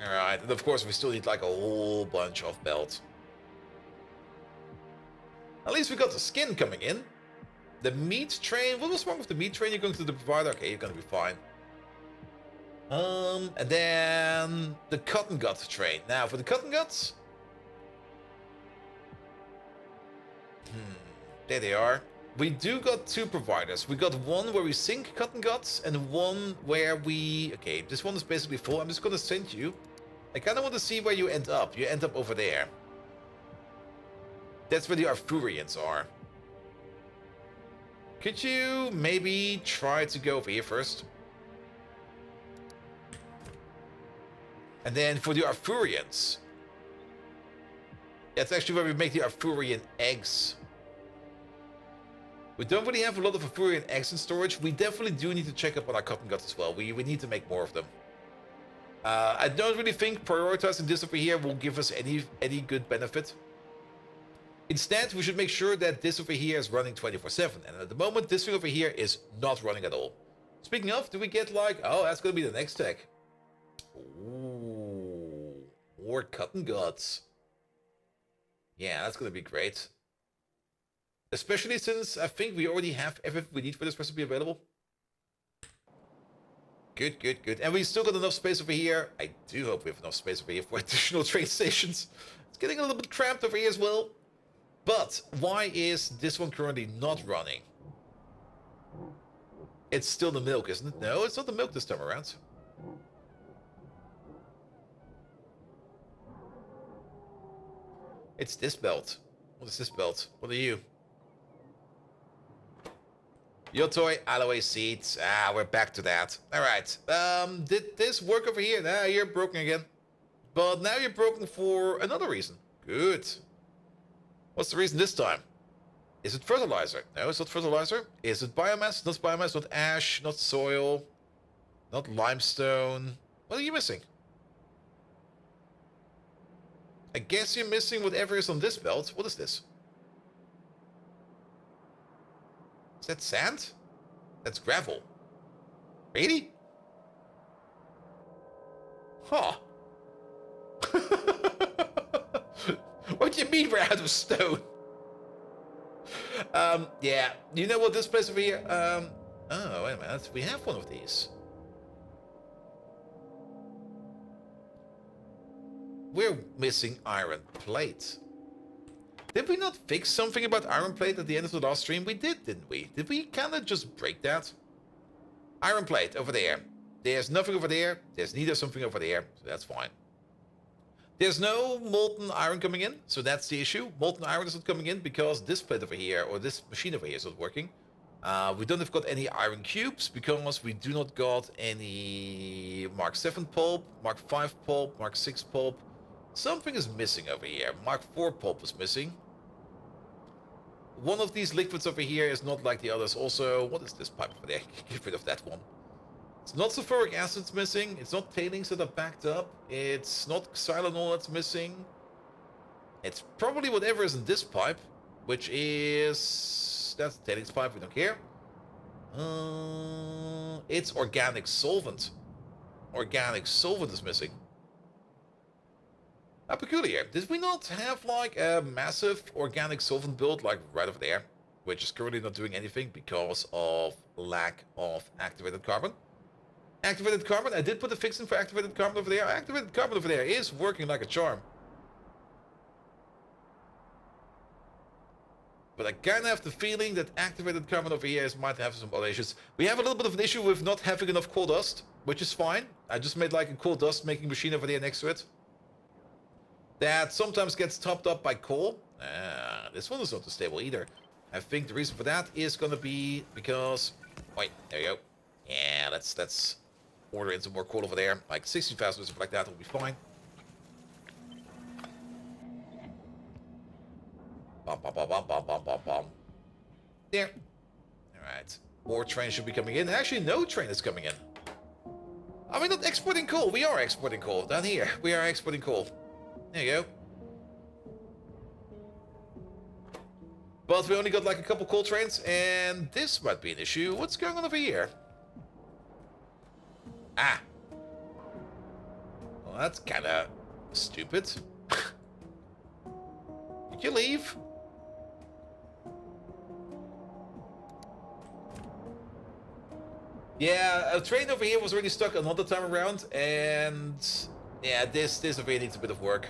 Alright, and of course we still need like a whole bunch of belts. At least we got the skin coming in. The meat train, what was wrong with the meat train? You're going to the provider? Okay, you're going to be fine. And then the cotton gut train. Now for the cotton guts. There they are. We do got 2 providers. We got one where we sink cotton guts and one where we... Okay, this one is basically full. I'm just going to send you. I kind of want to see where you end up. You end up over there. That's where the Arthurians are. Could you maybe try to go over here first? And then for the Arthurians... That's actually where we make the Arthurian eggs. We don't really have a lot of Factorio eggs in storage. We definitely do need to check up on our cotton guts as well. We need to make more of them. I don't really think prioritizing this over here will give us any good benefit. Instead, we should make sure that this over here is running 24/7. And at the moment, this thing over here is not running at all. Speaking of, do we get like... Oh, that's going to be the next tech. Ooh, more cotton guts. Yeah, that's gonna be great. Especially since I think we already have everything we need for this recipe available. Good, good, good. And we still got enough space over here. I do hope we have enough space over here for additional train stations. It's getting a little bit cramped over here as well. But why is this one currently not running? It's still the milk, isn't it? No, it's not the milk this time around. It's this belt. What is this belt? What are you? Yotoy, alloy seats. Ah, we're back to that. Alright. Did this work over here? Nah, you're broken again. But now you're broken for another reason. Good. What's the reason this time? Is it fertilizer? No, it's not fertilizer. Is it biomass? Not biomass, not ash, not soil, not limestone. What are you missing? I guess you're missing whatever is on this belt. What is this? Is that sand? That's gravel. Really? Huh. What do you mean we're out of stone? Yeah. You know what this place over here? Oh, wait a minute. We have one of these. We're missing iron plate. Did we not fix something about iron plate at the end of the last stream? We did, didn't we? Did we kind of just break that? Iron plate over there. There's nothing over there. There's neither something over there. So that's fine. There's no molten iron coming in. So that's the issue. Molten iron is not coming in because this plate over here, or this machine over here, is not working. We don't have got any iron cubes because we do not got any Mark 7 pulp, Mark 5 pulp, Mark 6 pulp. Something is missing over here. Mark 4 pulp is missing. One of these liquids over here is not like the others. Also, what is this pipe over there? Get rid of that one. It's not sulfuric acid's missing. It's not tailings that are backed up. It's not xylanol that's missing. It's probably whatever is in this pipe, which is... that's the tailings pipe. We don't care. It's organic solvent. Organic solvent is missing. How peculiar. Did we not have like a massive organic solvent build like right over there? Which is currently not doing anything because of lack of activated carbon. Activated carbon, I did put a fix in for activated carbon over there. Activated carbon over there is working like a charm. But I kind of have the feeling that activated carbon over here might have some other issues. We have a little bit of an issue with not having enough coal dust, which is fine. I just made like a coal dust making machine over there next to it. That sometimes gets topped up by coal. This one is not too stable either. I think the reason for that is going to be because... wait, there you go. Yeah, let's order in some more coal over there. Like 60,000 or something like that will be fine. Bum, bum, bum, bum, bum, bum, bum, bum. There. Alright. More trains should be coming in. Actually, no train is coming in. Are we not exporting coal? We are exporting coal. Down here. We are exporting coal. There you go. But we only got like a couple coal trains, and this might be an issue. What's going on over here? Ah. Well, that's kind of stupid. Did you leave? Yeah, a train over here was already stuck another time around, and yeah, this over here needs a bit of work.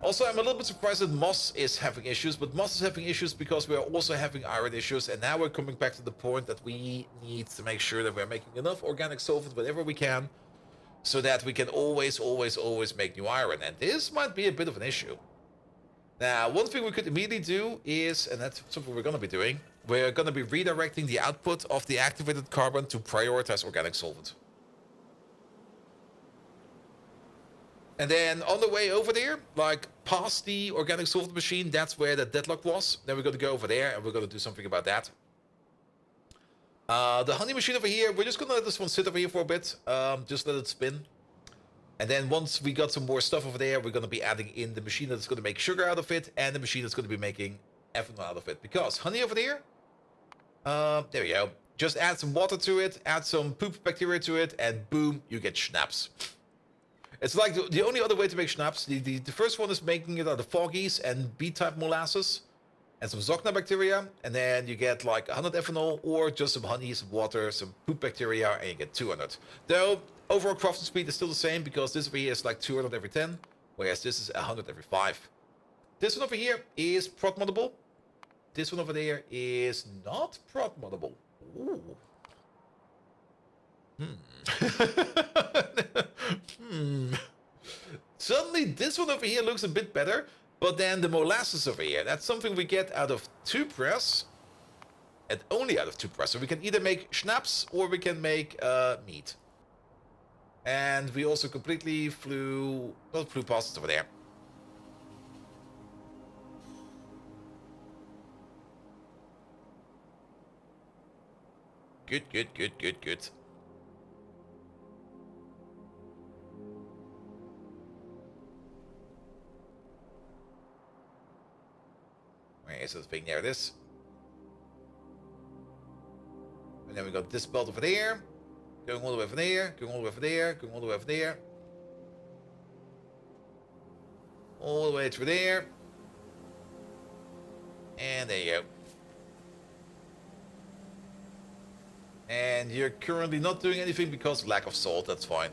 Also, I'm a little bit surprised that Moss is having issues, but Moss is having issues because we are also having iron issues, and now we're coming back to the point that we need to make sure that we're making enough organic solvent whenever we can, so that we can always make new iron, and this might be a bit of an issue. Now, one thing we could immediately do is, and that's something we're going to be doing, we're going to be redirecting the output of the activated carbon to prioritize organic solvent. And then on the way over there, like past the organic solvent machine, that's where the deadlock was. Then we're going to go over there and we're going to do something about that. The honey machine over here, we're just going to let this one sit over here for a bit. Just let it spin. And then once we got some more stuff over there, we're going to be adding in the machine that's going to make sugar out of it and the machine that's going to be making ethanol out of it. Because honey over there, there we go. Just add some water to it, add some poop bacteria to it, and boom, you get schnapps. It's like the only other way to make schnapps. The first one is making it out of foggies and B-type molasses and some Zogna bacteria, and then you get like 100 ethanol or just some honey, some water, some poop bacteria, and you get 200. Though overall crafting speed is still the same because this over here is like 200 every 10, whereas this is 100 every 5. This one over here is prot moddable. This one over there is not prot moddable. Ooh. Suddenly this one over here looks a bit better, but then the molasses over here, that's something we get out of 2 press, and only out of 2 press. So we can either make schnapps or we can make meat. And we also completely not flew past it over there. Good, good, good, good, good. Where is this thing? There it is. And then we got this belt over there. Going all the way over there. Going all the way over there. Going all the way over there. All the way through there. And there you go. And you're currently not doing anything because of lack of salt. That's fine.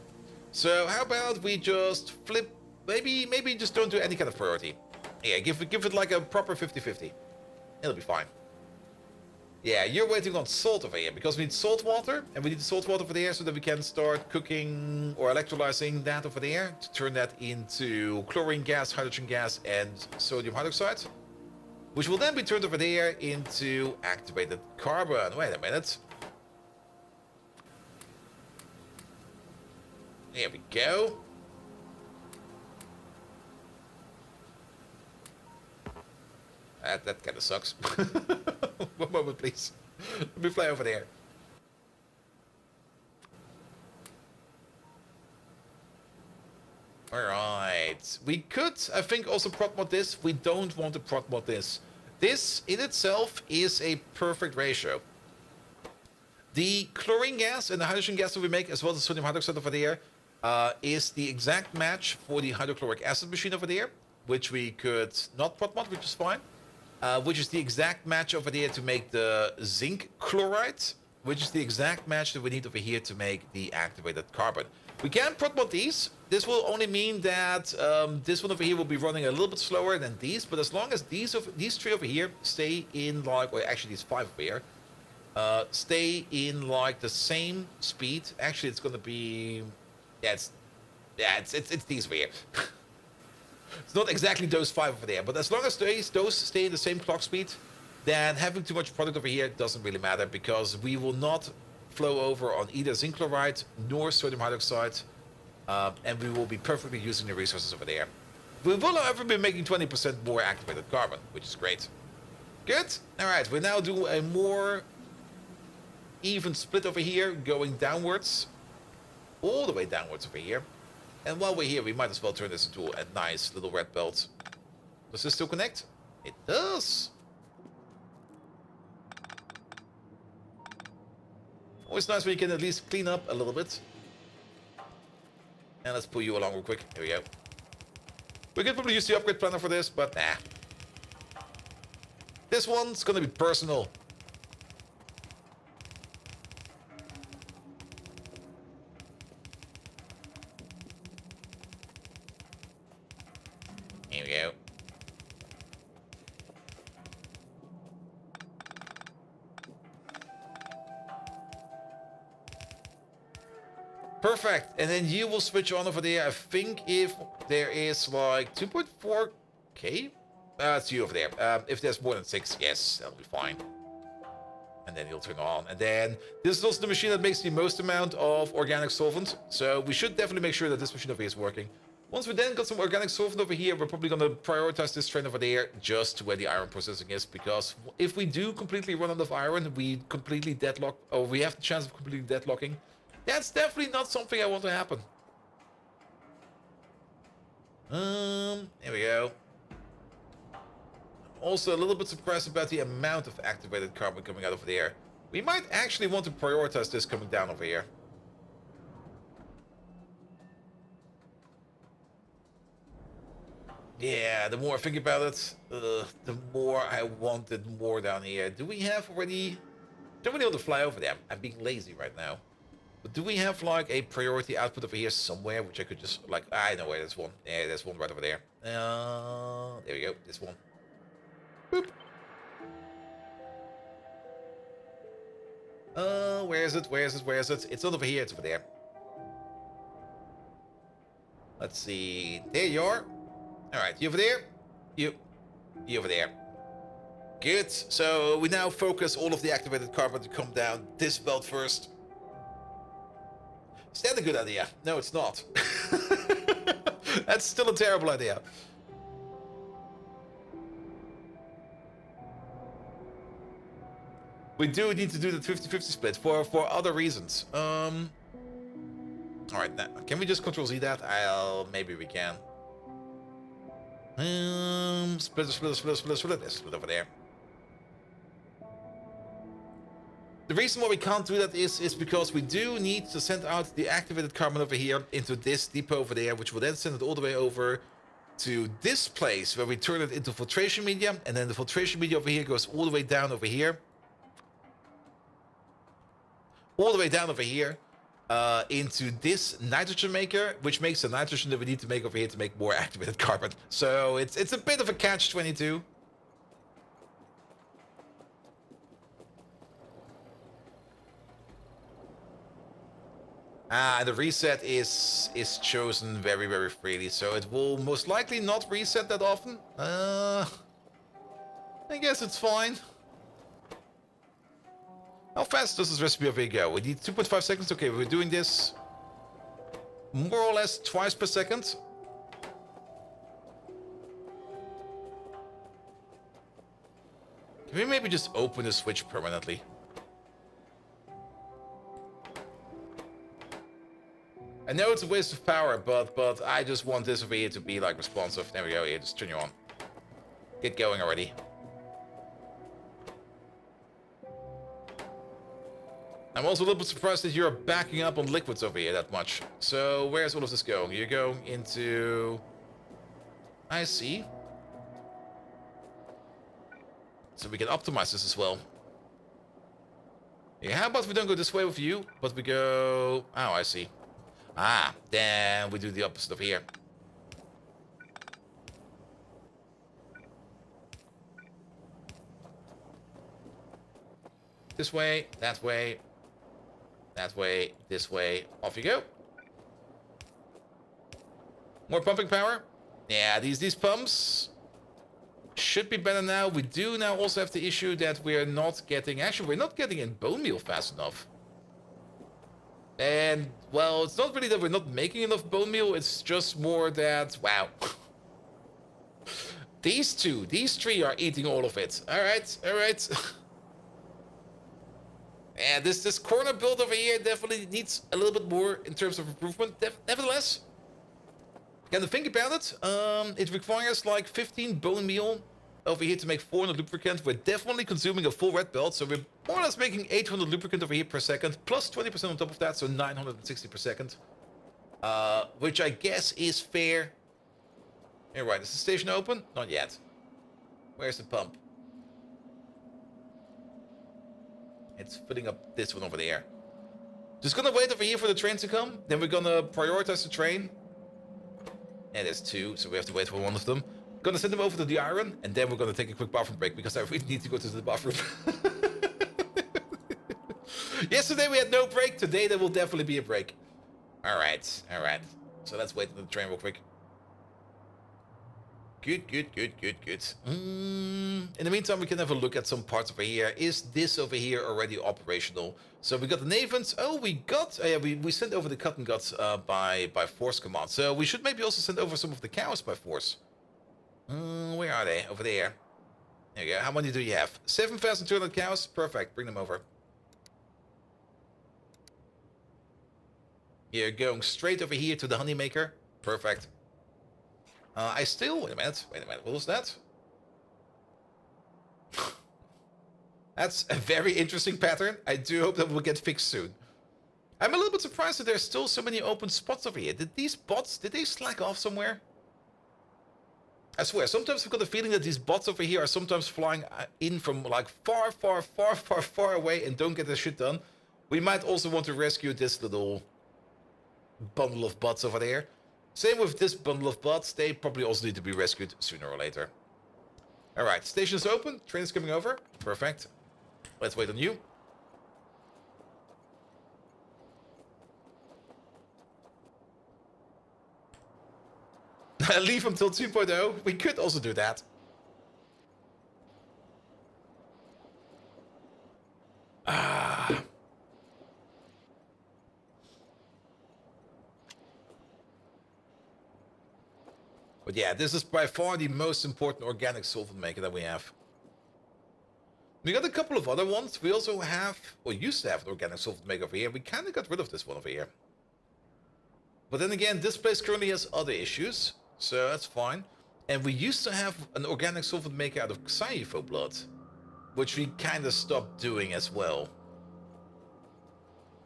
So how about we just flip? Maybe just don't do any kind of priority. Yeah, give it like a proper 50-50. It'll be fine. Yeah, you're waiting on salt over here because we need salt water, and we need the salt water over there so that we can start cooking or electrolyzing that over there to turn that into chlorine gas, hydrogen gas, and sodium hydroxide, which will then be turned over there into activated carbon. Wait a minute. There we go. That kind of sucks. One moment, please. Let me fly over there. Alright. We could, I think, also prot mod this. We don't want to prot mod this. This, in itself, is a perfect ratio. The chlorine gas and the hydrogen gas that we make, as well as the sodium hydroxide over there, is the exact match for the hydrochloric acid machine over there, which we could not prot mod, which is fine. Which is the exact match over there to make the zinc chloride, which is the exact match that we need over here to make the activated carbon. We can prot mod these. This will only mean that this one over here will be running a little bit slower than these, but as long as these 3 over here stay in like, or actually these 5 over here, stay in like the same speed. Actually, it's gonna be, it's these over here. It's not exactly those 5 over there, but as long as those stay in the same clock speed, then having too much product over here doesn't really matter because we will not flow over on either zinc chloride nor sodium hydroxide, and we will be perfectly using the resources over there. We will, however, be making 20% more activated carbon, which is great. Good. All right, we now do a more even split over here, going downwards, all the way downwards over here. And while we're here, we might as well turn this into a nice little red belt. Does this still connect? It does. Always nice when you can at least clean up a little bit. And let's pull you along real quick. Here we go. We could probably use the upgrade planner for this, but nah. This one's gonna be personal. Here we go. Perfect. And then you will switch on over there. I think if there is like 2.4K, it's you over there. If there's more than 6, yes, that'll be fine. And then you'll turn on. And then this is also the machine that makes the most amount of organic solvent. So we should definitely make sure that this machine over here is working. Once we then got some organic solvent over here, we're probably going to prioritize this train over there just to where the iron processing is. Because if we do completely run out of iron, we completely deadlock, or we have the chance of completely deadlocking. That's definitely not something I want to happen. There we go. Also a little bit surprised about the amount of activated carbon coming out over there. We might actually want to prioritize this coming down over here. Yeah, the more I think about it, the more I wanted more down here. Do we have already... Don't really want to fly over there. I'm being lazy right now. But do we have, like, a priority output over here somewhere, which I could just, like... I know where there's one. Yeah, there's one right over there. There we go. This one. Boop. Where is it? Where is it? Where is it? It's not over here. It's over there. Let's see. There you are. All right. You over there? You over there. Good. So we now focus all of the activated carbon to come down this belt first. Is that a good idea? No, it's not. That's still a terrible idea. We do need to do the 50-50 split for other reasons. All right, now, can we just Control-Z that? Maybe we can. Split over there. The reason why we can't do that is because we do need to send out the activated carbon over here into this depot over there, which will then send it all the way over to this place where we turn it into filtration media, and then the filtration media over here goes all the way down over here. All the way down over here into this nitrogen maker, which makes the nitrogen that we need to make over here to make more activated carbon. So it's a bit of a catch-22. The reset is chosen very, very freely, so it will most likely not reset that often. I guess it's fine. How fast does this recipe over here go? We need 2.5 seconds. Okay, we're doing this more or less twice per second. Can we maybe just open the switch permanently? I know it's a waste of power, but I just want this over here to be like responsive. There we go. Here, just turn you on. Get going already. I'm also a little bit surprised that you're backing up on liquids over here that much. So where's all of this going? You're going into... I see. So we can optimize this as well. Yeah, how about we don't go this way with you, but we go... Oh, I see. Then we do the opposite over here. This way, that way. That way, this way, off you go. More pumping power. Yeah, these pumps should be better now. We do now also have the issue that we're not getting... Actually, we're not getting in bone meal fast enough. And, well, it's not really that we're not making enough bone meal. It's just more that... Wow. These three are eating all of it. All right. And this corner build over here definitely needs a little bit more in terms of improvement. Nevertheless, kind of think about it. It requires like 15 bone meal over here to make 400 lubricant. We're definitely consuming a full red belt, so we're more or less making 800 lubricant over here per second, plus 20% on top of that, so 960 per second. Which I guess is fair. All right, is the station open? Not yet. Where's the pump? It's filling up this one over there. Just gonna wait over here for the train to come. Then we're gonna prioritize the train. And there's two, so we have to wait for one of them. Gonna send them over to the iron, and then we're gonna take a quick bathroom break because I really need to go to the bathroom. Yesterday we had no break. Today there will definitely be a break. All right. So let's wait for the train real quick. Good. In the meantime, we can have a look at some parts over here. Is this over here already operational? So we got the Navens. Oh, we got... we sent over the cotton guts by force command. So we should maybe also send over some of the cows by force. Where are they? Over there. There you go. How many do you have? 7,200 cows. Perfect. Bring them over. You're going straight over here to the honey maker. Perfect. Wait a minute, what was that? That's a very interesting pattern. I do hope that will get fixed soon. I'm a little bit surprised that there's still so many open spots over here. Did these bots, did they slack off somewhere? I swear, sometimes I've got the feeling that these bots over here are sometimes flying in from like far away and don't get their shit done. We might also want to rescue this little bundle of bots over there. Same with this bundle of bots. They probably also need to be rescued sooner or later. Alright, station is open. Train is coming over. Perfect. Let's wait on you. Leave until 2.0. We could also do that. But yeah, this is by far the most important organic solvent maker that we have. We got a couple of other ones. We also have, or used to have, an organic solvent maker over here. We kind of got rid of this one over here. But then again, this place currently has other issues, so that's fine. And we used to have an organic solvent maker out of Xypho blood, which we kind of stopped doing as well.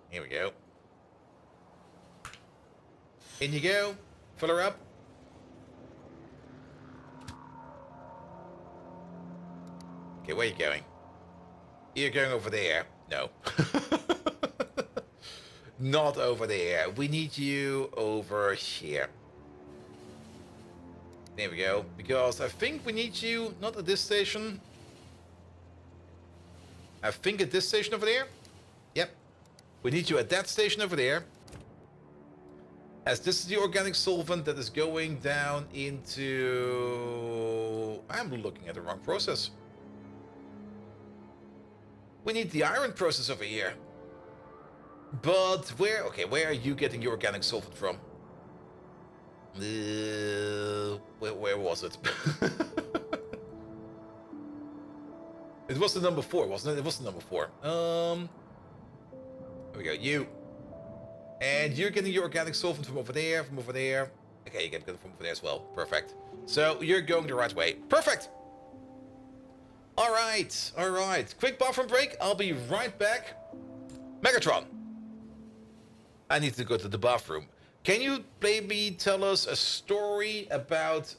Here we go. In you go. Fill her up. Okay, where are you going? You're going over there. No. Not over there. We need you over here. There we go. Because I think we need you not at this station. I think at this station over there. Yep. We need you at that station over there. As this is the organic solvent that is going down into... I'm looking at the wrong process. We need the iron process over here. But where... Okay, where are you getting your organic solvent from? Where was it? It was the number 4, wasn't it? It was the number 4. There we go. You. And you're getting your organic solvent from over there, from over there. Okay, you get it from over there as well. Perfect. So you're going the right way. Perfect. All right. All right. Quick bathroom break. I'll be right back. Megatron. I need to go to the bathroom. Can you maybe tell us a story about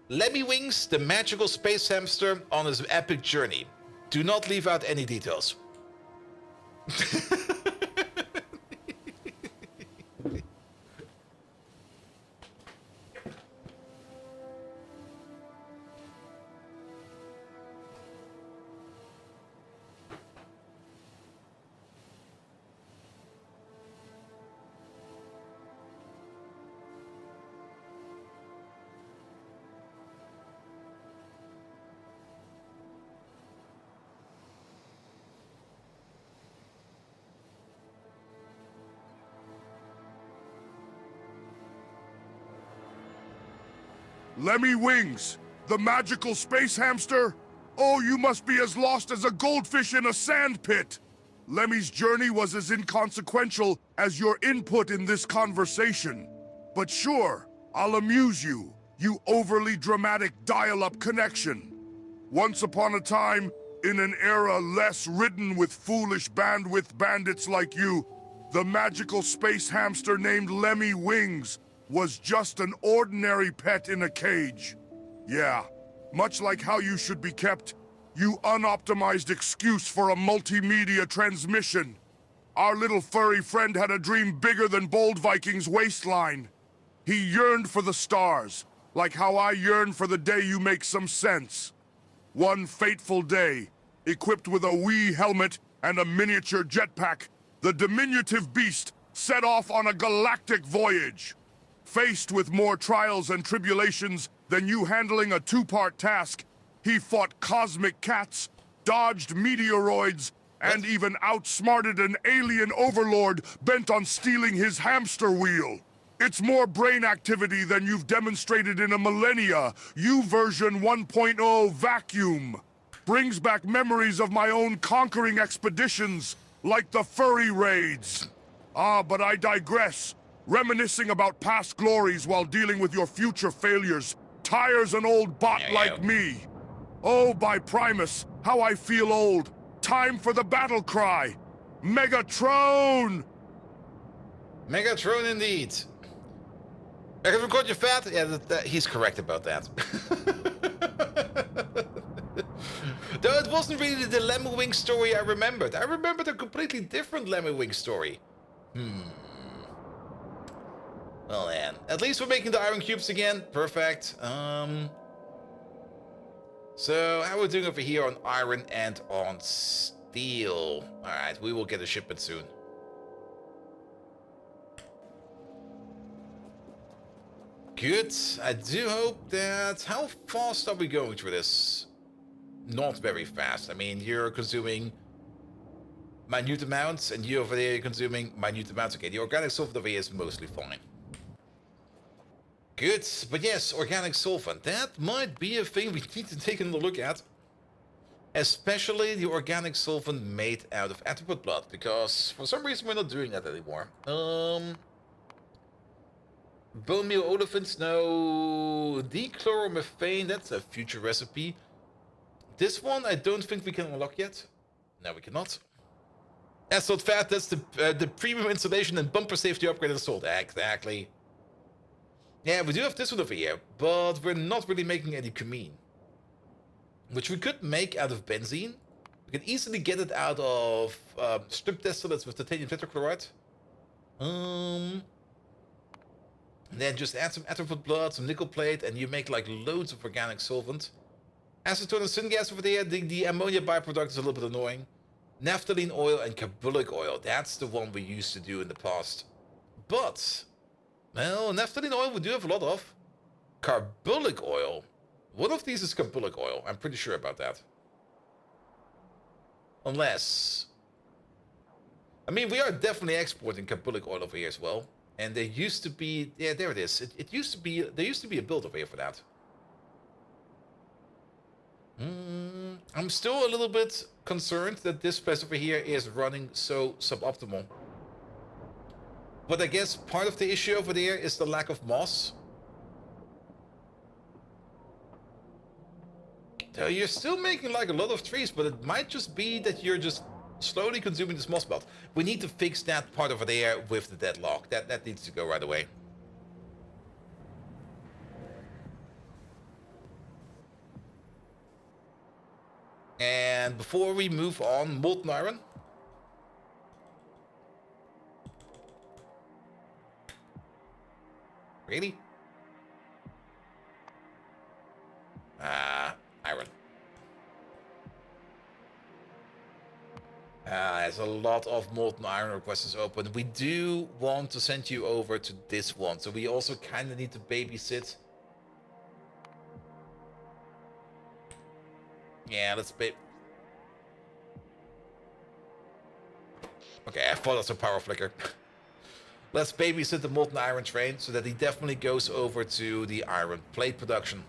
Lemmy Wings, the magical space hamster, on his epic journey? Do not leave out any details. Lemmy Wings, the magical space hamster? Oh, you must be as lost as a goldfish in a sand pit. Lemmy's journey was as inconsequential as your input in this conversation. But sure, I'll amuse you, you overly dramatic dial-up connection. Once upon a time, in an era less ridden with foolish bandwidth bandits like you, the magical space hamster named Lemmy Wings was just an ordinary pet in a cage. Yeah, much like how you should be kept, you unoptimized excuse for a multimedia transmission. Our little furry friend had a dream bigger than Bold Viking's waistline. He yearned for the stars, like how I yearn for the day you make some sense. One fateful day, equipped with a wee helmet and a miniature jetpack, the diminutive beast set off on a galactic voyage. Faced with more trials and tribulations than you handling a two-part task, he fought cosmic cats, dodged meteoroids, and even outsmarted an alien overlord bent on stealing his hamster wheel. It's more brain activity than you've demonstrated in a millennia. You version 1.0 vacuum. Brings back memories of my own conquering expeditions, like the furry raids. Ah, but I digress. Reminiscing about past glories while dealing with your future failures tires an old bot like me. Oh, by Primus, how I feel old. Time for the battle cry. Megatron! Megatron indeed. I can record your fat? Yeah, he's correct about that. Though it wasn't really the Lemon Wing story I remembered. I remembered a completely different Lemon Wing story. Well then, at least we're making the iron cubes again. Perfect. So how are we doing over here on iron and on steel? Alright, we will get a shipment soon. Good. I do hope that... How fast are we going through this? Not very fast. I mean, you're consuming minute amounts, and you over there are consuming minute amounts. Okay, the organic solvent over here is mostly fine. Good. But yes, organic solvent. That might be a thing we need to take another look at. Especially the organic solvent made out of arthropod blood, because for some reason we're not doing that anymore. Bone meal olefins, no. Dichloromethane, that's a future recipe. This one I don't think we can unlock yet. No, we cannot. That's not fat, that's the premium insulation and bumper safety upgrade installed. Exactly. Yeah, we do have this one over here, but we're not really making any cumene. Which we could make out of benzene. We can easily get it out of strip distillates with titanium tetrachloride. Then just add some arthropod blood, some nickel plate, and you make like loads of organic solvent. Acetone and syngas over there. The ammonia byproduct is a little bit annoying. Naphthalene oil and carbulic oil. That's the one we used to do in the past. But, well, naphthalene oil we do have a lot of. Carbulic oil. One of these is carbulic oil. I'm pretty sure about that. Unless... I mean, we are definitely exporting carbulic oil over here as well. And there used to be... Yeah, there it is. It used to be... There used to be a build over here for that. I'm still a little bit concerned that this place over here is running so suboptimal. But I guess part of the issue over there is the lack of moss. So you're still making like a lot of trees, but it might just be that you're just slowly consuming this moss belt. We need to fix that part over there with the deadlock. That needs to go right away. And before we move on, molten iron. Really? Iron. There's a lot of molten iron requests open. We do want to send you over to this one, so we also kind of need to babysit. Yeah, let's Okay, I thought that's a power flicker. Let's babysit the molten iron train so that he definitely goes over to the iron plate production.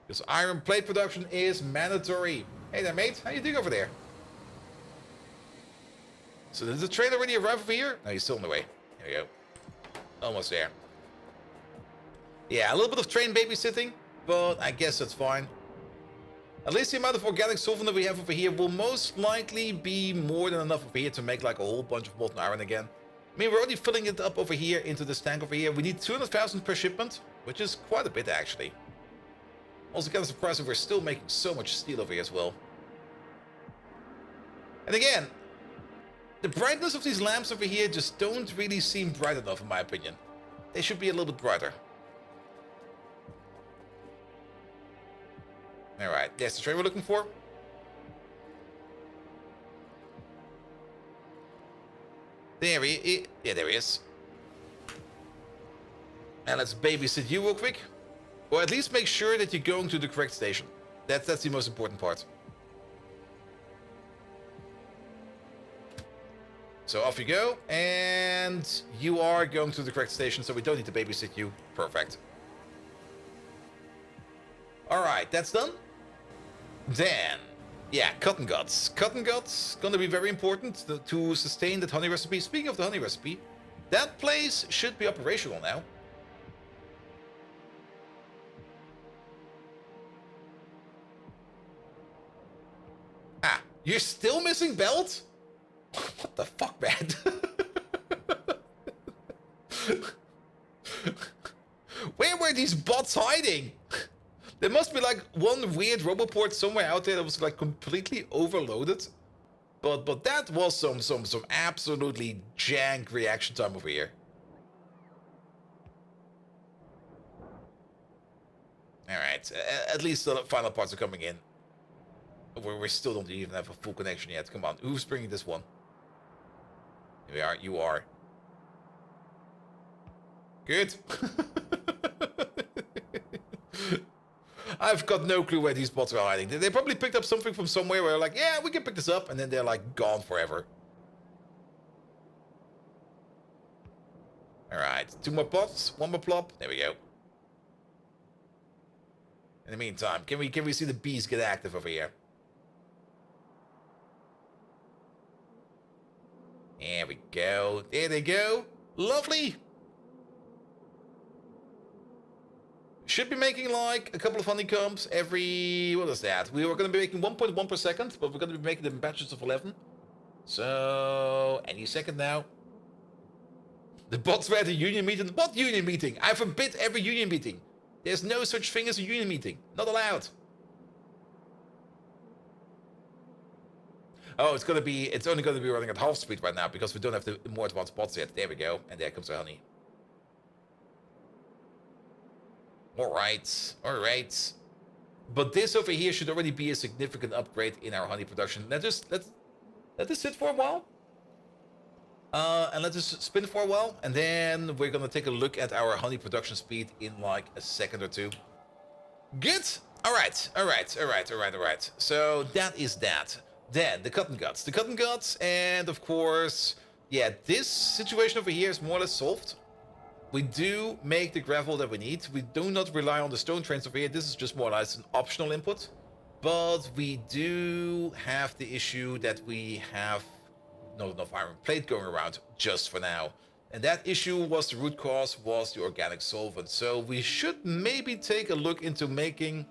Because iron plate production is mandatory. Hey there, mate. How you doing over there? So did the train already arrive over here? No, he's still on the way. There we go. Almost there. Yeah, a little bit of train babysitting, but I guess that's fine. At least the amount of organic solvent that we have over here will most likely be more than enough over here to make like a whole bunch of molten iron again. I mean, we're already filling it up over here into this tank over here. We need 200,000 per shipment, which is quite a bit actually. Also kind of surprised that we're still making so much steel over here as well. And again, the brightness of these lamps over here just don't really seem bright enough in my opinion. They should be a little bit brighter. Alright, there's the train we're looking for. There he is. Yeah, there he is. And let's babysit you real quick. Or at least make sure that you're going to the correct station. That's the most important part. So off you go. And you are going to the correct station, so we don't need to babysit you. Perfect. Alright, that's done. Then, yeah, cotton guts. Cotton guts gonna be very important to sustain that honey recipe. Speaking of the honey recipe, that place should be operational now. Ah, you're still missing belt? What the fuck, man? are these bots hiding? There must be like one weird roboport somewhere out there that was like completely overloaded. But that was some absolutely jank reaction time over here. Alright, at least the final parts are coming in. We still don't even have a full connection yet. Come on, who's bringing this one? Here we are, you are. Good. I've got no clue where these bots are hiding. They probably picked up something from somewhere where they're like, yeah, we can pick this up, and then they're like gone forever. Alright, 2 more plots, 1 more plop. There we go. In the meantime, can we see the bees get active over here? There we go. There they go. Lovely. Should be making like a couple of honeycombs every... What is that? We were going to be making 1.1 per second, but we're going to be making them in batches of 11. So, any second now. The bots were at a union meeting. What union meeting? I forbid every union meeting. There's no such thing as a union meeting. Not allowed. Oh, it's only going to be running at half speed right now because we don't have the more advanced bots yet. There we go. And there comes the honey. Alright. Alright. But this over here should already be a significant upgrade in our honey production. Let this sit for a while. And let this spin for a while. And then we're going to take a look at our honey production speed in like a second or two. Good. Alright. Alright. Alright. Alright. Alright. So that is that. Then the cotton guts. The cotton guts, and of course, yeah, this situation over here is more or less solved. We do make the gravel that we need. We do not rely on the stone trains over here. This is just more or less an optional input. But we do have the issue that we have not enough iron plate going around just for now. And that issue was the root cause, was the organic solvent. So we should maybe take a look into making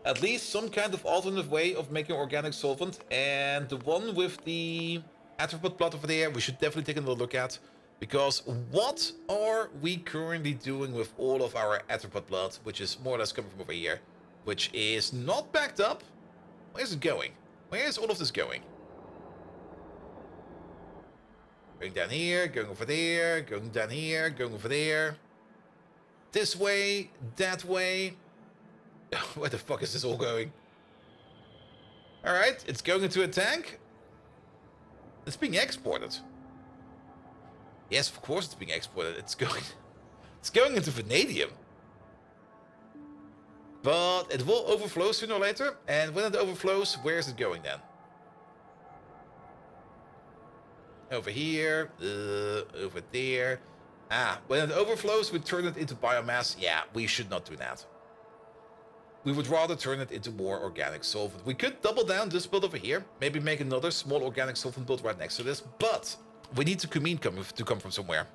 at least some kind of alternative way of making organic solvent. And the one with the arthropod plot over there, we should definitely take another look at. Because what are we currently doing with all of our arthropod blood, which is more or less coming from over here, which is not backed up? Where is it going? Where is all of this going? Going down here, going over there, going down here, going over there. This way, that way. Where the fuck is this all going? Alright, it's going into a tank. It's being exported. Yes, of course it's being exported. It's going into vanadium. But it will overflow sooner or later. And when it overflows, where is it going then? Over here, over there. Ah, when it overflows, we turn it into biomass. Yeah, we should not do that. We would rather turn it into more organic solvent. We could double down this build over here. Maybe make another small organic solvent build right next to this. But we need the cumene to come from somewhere.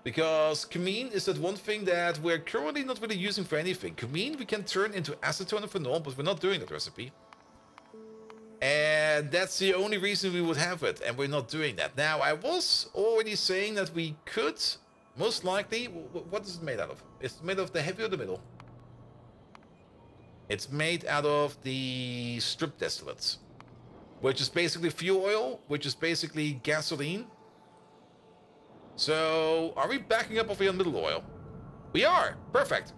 Because cumene is that one thing that we're currently not really using for anything. Cumene we can turn into acetone and phenol, but we're not doing that recipe. And that's the only reason we would have it, and we're not doing that. Now, I was already saying that we could, most likely, what is it made out of? It's made of the heavy or the middle? It's made out of the strip distillates, which is basically fuel oil, which is basically gasoline. So, are we backing up over here on middle oil? We are! Perfect!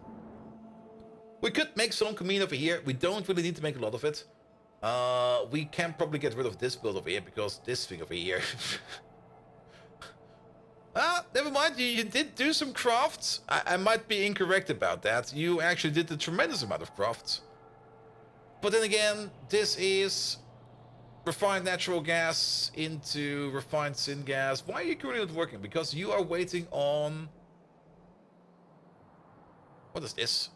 We could make some cumene over here. We don't really need to make a lot of it. We can probably get rid of this build over here, because this thing over here... never mind, you did do some crafts. I might be incorrect about that. You actually did a tremendous amount of crafts. But then again, this is refined natural gas into refined syngas. Why are you currently not working? Because you are waiting on... What is this?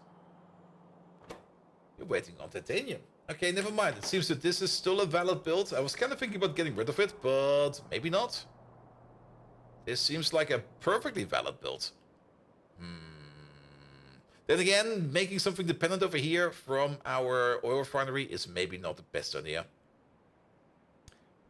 You're waiting on titanium. Okay, never mind. It seems that this is still a valid build. I was kind of thinking about getting rid of it, but maybe not. This seems like a perfectly valid build. Then again, making something dependent over here from our oil refinery is maybe not the best idea.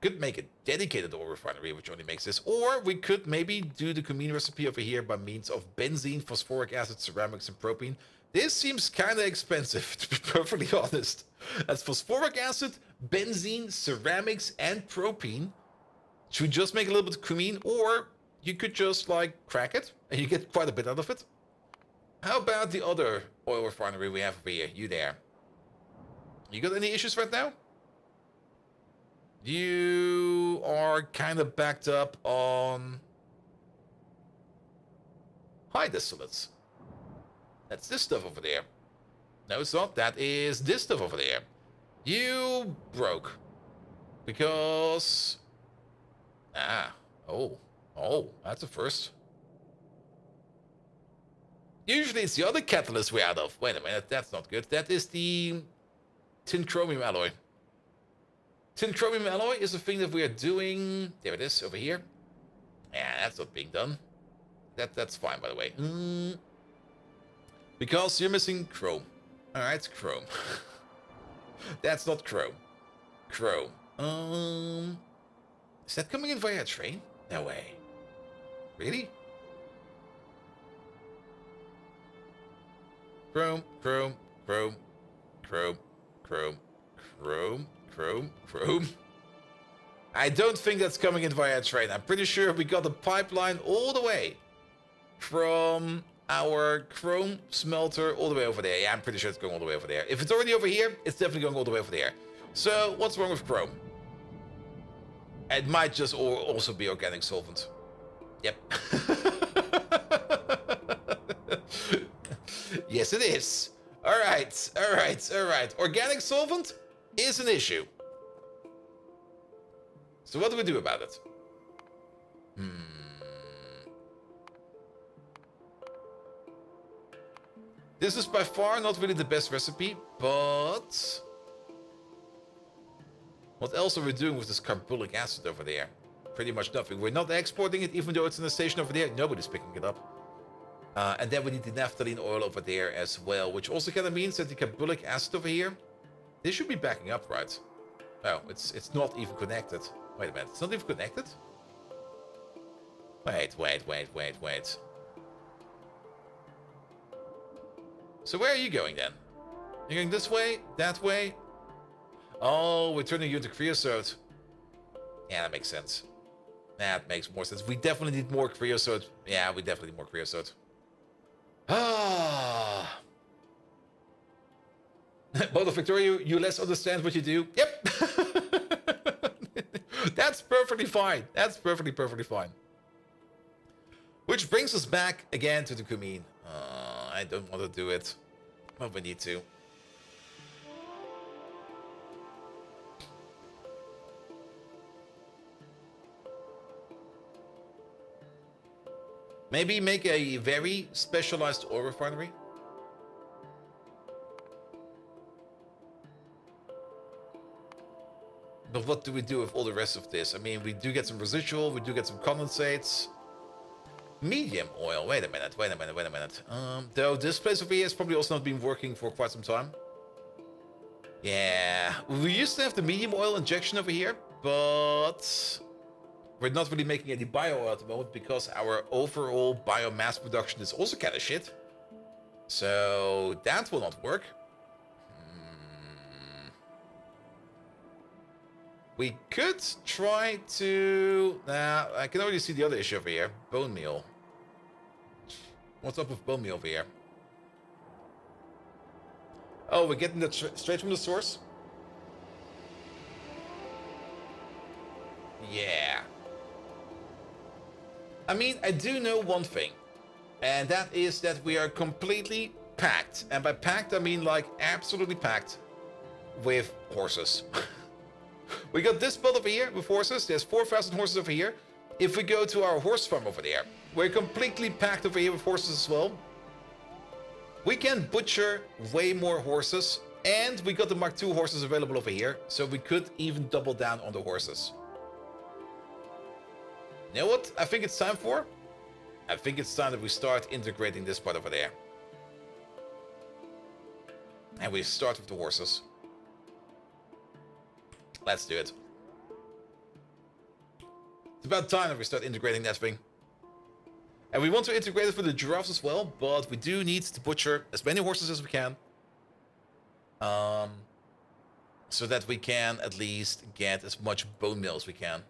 Could make a dedicated oil refinery, which only makes this. Or we could maybe do the Cumene recipe over here by means of benzene, phosphoric acid, ceramics, and propene. This seems kind of expensive, to be perfectly honest. That's phosphoric acid, benzene, ceramics, and propene. Should we just make a little bit of Cumene? Or you could just, like, crack it, and you get quite a bit out of it. How about the other oil refinery we have over here? You there. You got any issues right now? You are kind of backed up on high distillates. That's this stuff over there. No, it's not. That is this stuff over there. You broke. Because... Oh, that's a first. Usually it's the other catalyst we're out of. Wait a minute, that's not good. That is the tin chromium alloy. Tin chromium alloy is the thing that we are doing. There it is, over here. Yeah, that's not being done. That's fine, by the way. Because you're missing chrome. Alright, chrome. That's not chrome. Chrome. Is that coming in via a train? No way. Really? Chrome, chrome, chrome, chrome, chrome, chrome, chrome, chrome. I don't think that's coming in via a train. I'm pretty sure we got a pipeline all the way from our chrome smelter all the way over there. Yeah, I'm pretty sure it's going all the way over there. If it's already over here, it's definitely going all the way over there. So, what's wrong with chrome? It might just also be organic solvent. Yep. Yes, it is. Alright, alright, alright. Organic solvent is an issue. So what do we do about it? This is by far not really the best recipe, but... what else are we doing with this carbolic acid over there? Pretty much nothing. We're not exporting it, even though it's in the station over there. Nobody's picking it up. And then we need the naphthalene oil over there as well, which also kind of means that the carbolic acid over here, this should be backing up, right? Oh, it's not even connected. Wait a minute, it's not even connected? Wait. So where are you going then? You're going this way? That way? Oh, we're turning you into creosote. Yeah, that makes sense. That makes more sense. We definitely need more creosote. Yeah, we definitely need more creosote. Ah. Both of Factorio, you less understand what you do. Yep. That's perfectly fine. That's perfectly fine. Which brings us back again to the Cumene. I don't want to do it, but we need to. Maybe make a very specialized oil refinery. But what do we do with all the rest of this? I mean, we do get some residual, we do get some condensates. Medium oil, wait a minute. Though this place over here has probably also not been working for quite some time. Yeah, we used to have the medium oil injection over here, but we're not really making any bio oil at the moment because our overall biomass production is also kind of shit. So that will not work. We could try to... Nah, I can already see the other issue over here. Bone meal. What's up with bone meal over here? Oh, we're getting that straight from the source? Yeah. I mean, I do know one thing. And that is that we are completely packed. And by packed, I mean like absolutely packed with horses. We got this build over here with horses. There's 4,000 horses over here. If we go to our horse farm over there, we're completely packed over here with horses as well. We can butcher way more horses. And we got the Mark II horses available over here. So we could even double down on the horses. You know what I think it's time for? I think it's time that we start integrating this part over there. And we start with the horses. Let's do it. about time that we start integrating that thing. And we want to integrate it for the giraffes as well, but we do need to butcher as many horses as we can. So that we can at least get as much bone meal as we can.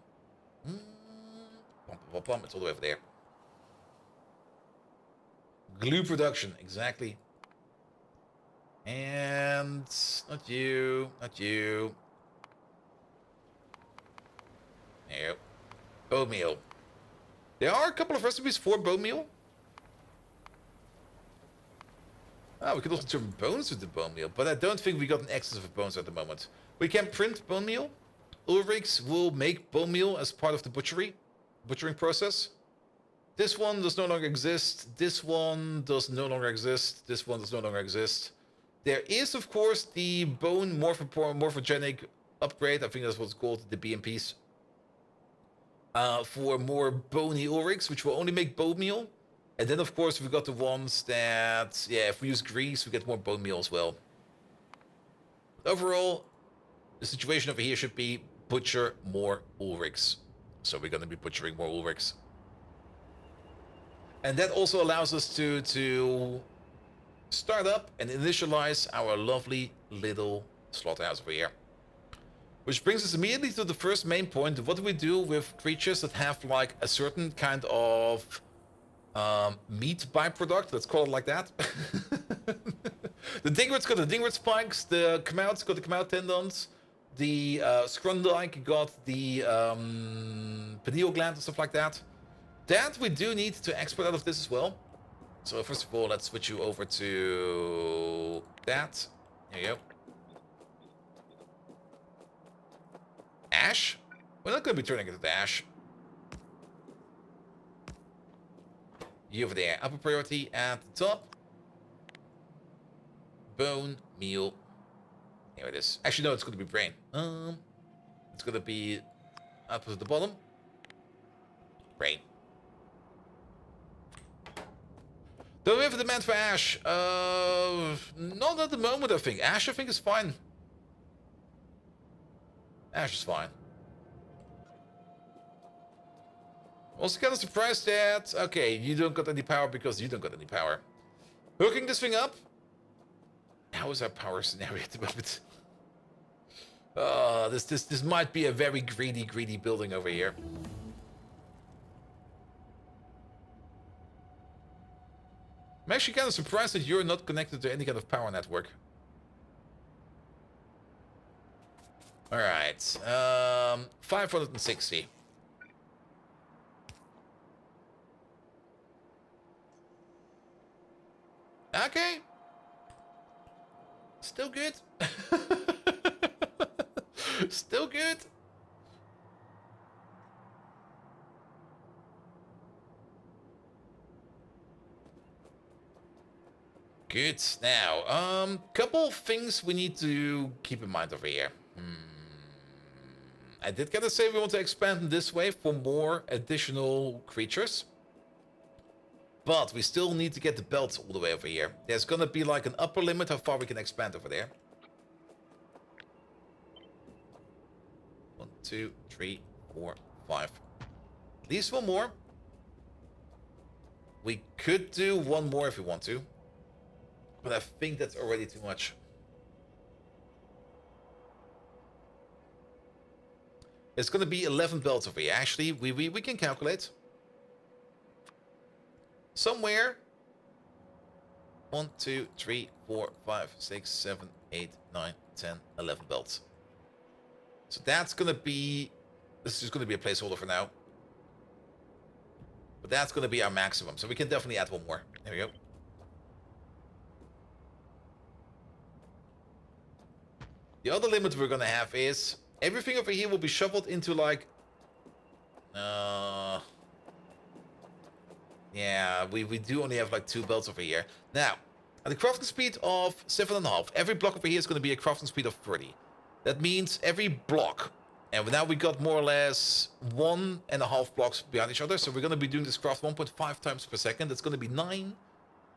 It's all the way over there. Glue production, exactly. And not you, not you. No. Bone meal. There are a couple of recipes for bone meal. Ah, we can also turn bones with the bone meal, but I don't think we got an excess of bones at the moment. We can print bone meal. Ulrichs will make bone meal as part of the butchering process. This one does no longer exist. This one does no longer exist. This one does no longer exist. There is, of course, the bone morphogenic upgrade. I think that's what's called, the BMPs. For more bony Ulrichs, which will only make bone meal. And then, of course, we've got the ones that, yeah, if we use grease, we get more bone meal as well. Overall, the situation over here should be butcher more Ulrichs. So we're going to be butchering more Ulrichs. And that also allows us to start up and initialize our lovely little slaughterhouse over here. Which brings us immediately to the first main point. What do we do with creatures that have like a certain kind of meat byproduct? Let's call it like that. The Dingwit's got the Dingwit spikes. The Kmout's got the Kmout tendons. The Scrundike got the pineal gland and stuff like that. That we do need to export out of this as well. So first of all, let's switch you over to that. There you go. Ash? We're not going to be turning it into ash. You over there. Upper priority at the top. Bone meal. Here it is. Actually, no, it's going to be brain. It's going to be up at the bottom. Brain. Do we have a demand for ash? Not at the moment, I think. Ash, I think, is fine. Ash is fine. Also kind of surprised that... Okay, you don't got any power because you don't got any power. Hooking this thing up. How is our power scenario at the moment? This might be a very greedy building over here. I'm actually kind of surprised that you're not connected to any kind of power network. Alright, 560. Okay. Still good. Still good. Good. Now, couple things we need to keep in mind over here. I did gotta say we want to expand in this way for more additional creatures. But we still need to get the belts all the way over here. There's gonna be like an upper limit how far we can expand over there. 1, 2, 3, 4, 5. At least one more. We could do one more if we want to. But I think that's already too much. It's gonna be 11 belts over here. Actually, we can calculate. Somewhere 1, 2, 3, 4, 5, 6, 7, 8, 9, 10, 11 belts. So that's gonna be, this is just gonna be a placeholder for now. But that's gonna be our maximum. So we can definitely add one more. There we go. The other limit we're gonna have is everything over here will be shoveled into like yeah, we do only have like 2 belts over here. Now, at a crafting speed of 7.5, every block over here is going to be a crafting speed of 30. That means every block, and now we got more or less 1.5 blocks behind each other, so we're going to be doing this craft 1.5 times per second. That's going to be 9,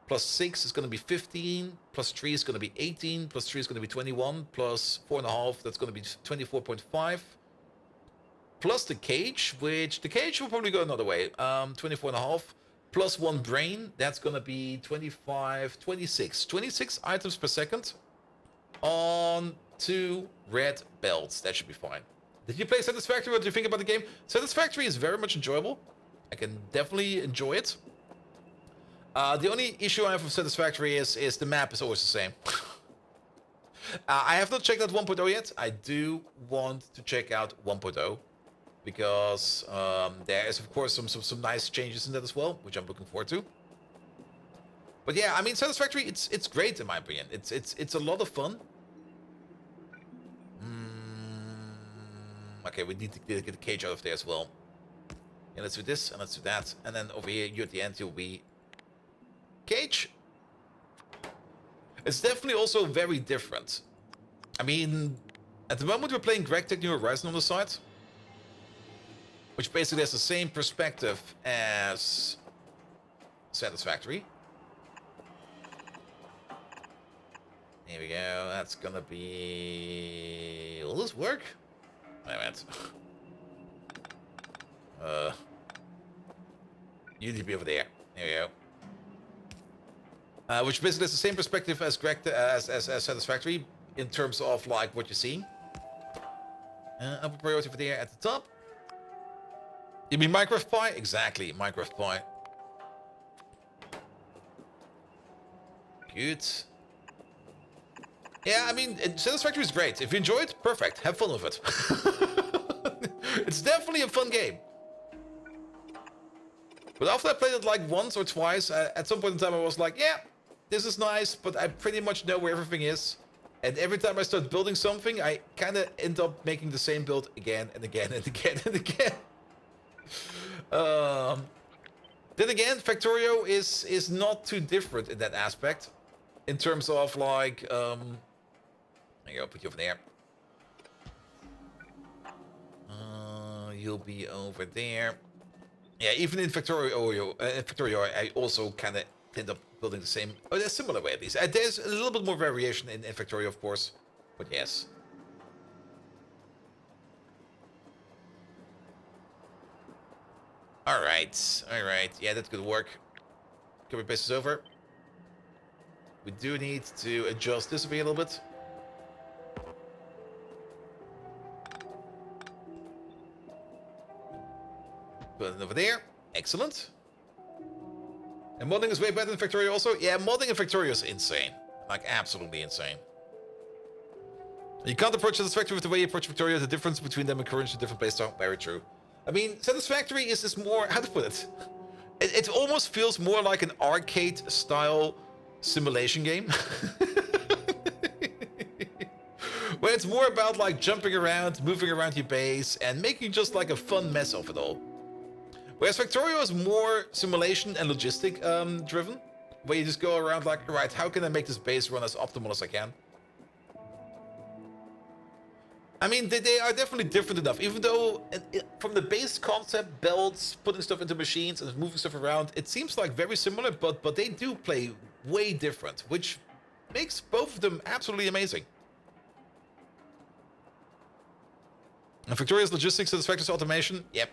plus 6 is going to be 15, plus 3 is going to be 18, plus 3 is going to be 21, plus 4.5, that's going to be 24.5. plus the cage, which the cage will probably go another way. 24.5 plus 1 brain. That's gonna be 25, 26. 26 items per second on 2 red belts. That should be fine. Did you play Satisfactory? What do you think about the game? Satisfactory is very much enjoyable. I can definitely enjoy it. The only issue I have with Satisfactory is the map is always the same. I have not checked out 1.0 yet. I do want to check out 1.0 because there is of course some nice changes in that as well, which I'm looking forward to. But yeah, I mean Satisfactory, it's great in my opinion. It's a lot of fun. Okay, we need to get the cage out of there as well. Yeah, let's do this and let's do that, and then over here, you at the end, you'll be cage. It's definitely also very different. I mean, at the moment we're playing Greg Tech New Horizon on the side, which basically has the same perspective as Satisfactory. Here we go. That's gonna be. Will this work? Wait a minute. You need to be over there. There we go. Which basically has the same perspective as as Satisfactory in terms of like what you're seeing. Upper priority for there at the top. You mean Minecraft Pie? Exactly, Minecraft Pie. Good. Yeah, I mean, Satisfactory is great. If you enjoy it, perfect. Have fun with it. It's definitely a fun game. But after I played it like once or twice, at some point in time I was like, yeah, this is nice, but I pretty much know where everything is. And every time I start building something, I kind of end up making the same build again and again and again and again. Then again, Factorio is not too different in that aspect. In terms of like, there you go, put you over there. You'll be over there. Yeah, even in Factorio, I also kind of end up building the same, or a similar way at least. There's a little bit more variation in Factorio, of course, but yes. All right, yeah, that could work. Can we paste this over? We do need to adjust this a little bit. Put it over there. Excellent. And modding is way better than Factorio also. Yeah, modding in Factorio is insane. Like, absolutely insane. You can't approach Satisfactory with the way you approach Factorio. The difference between them encourages a different playstyle. Very true. I mean, Satisfactory is this more... How to put it? It almost feels more like an arcade-style simulation game. Where it's more about, like, jumping around, moving around your base, and making just, like, a fun mess of it all. Whereas Factorio is more simulation and logistic driven, where you just go around like, right, how can I make this base run as optimal as I can? I mean, they are definitely different enough, even though from the base concept, belts, putting stuff into machines and moving stuff around, it seems like very similar, but they do play way different, which makes both of them absolutely amazing. And Factorio's logistics, Satisfactory's automation, yep.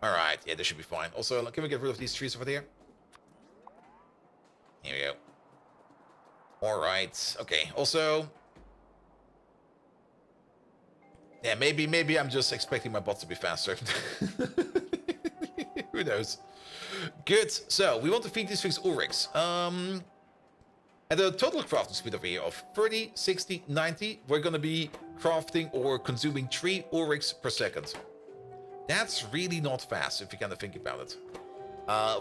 Alright, yeah, this should be fine. Also, can we get rid of these trees over there? Here we go. Alright, okay. Also... Yeah, maybe I'm just expecting my bots to be faster. Who knows? Good, so we want to feed these things Ulrichs. At a total crafting speed over here of 30, 60, 90, we're gonna be crafting or consuming 3 Ulrichs per second. That's really not fast, if you kind of think about it.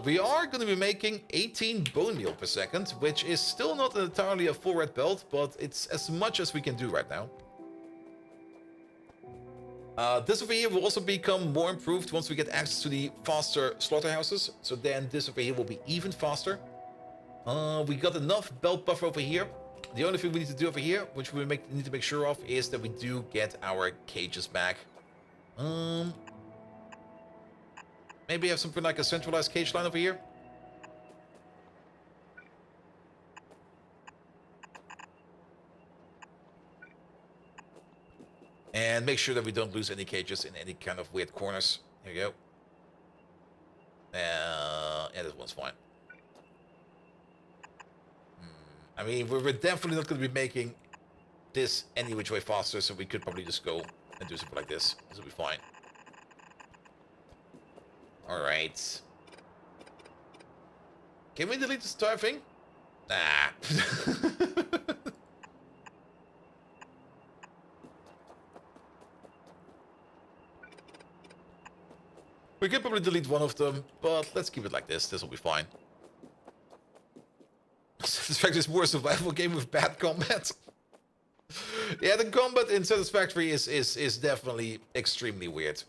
We are going to be making 18 bone meal per second, which is still not entirely a full red belt, but it's as much as we can do right now. This over here will also become more improved once we get access to the faster slaughterhouses. So then this over here will be even faster. We got enough belt buffer over here. The only thing we need to do over here, which we need to make sure of, is that we do get our cages back. Maybe have something like a centralized cage line over here. And make sure that we don't lose any cages in any kind of weird corners. Here we go. Yeah, this one's fine. I mean, we're definitely not going to be making this any which way faster, so we could probably just go and do something like this. This will be fine. Alright. Can we delete this entire thing? Nah. We could probably delete one of them, but let's keep it like this. This will be fine. Satisfactory is more a survival game with bad combat. Yeah, the combat in Satisfactory is definitely extremely weird.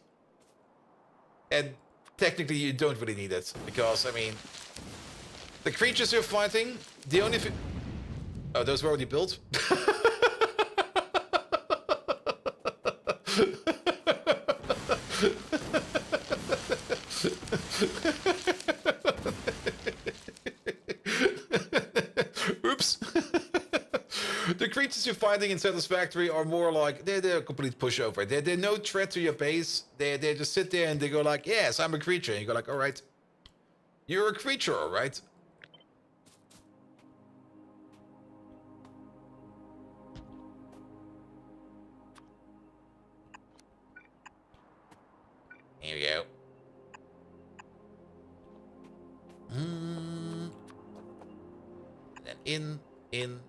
And technically you don't really need it, because, I mean, the creatures you're fighting, the only thing... Oh, those were already built? Oops. The creatures you're fighting in Satisfactory are more like, they're a complete pushover. They're no threat to your base. They just sit there and they go like, yes, I'm a creature. And you go like, alright. You're a creature, alright? Here we go. And then in.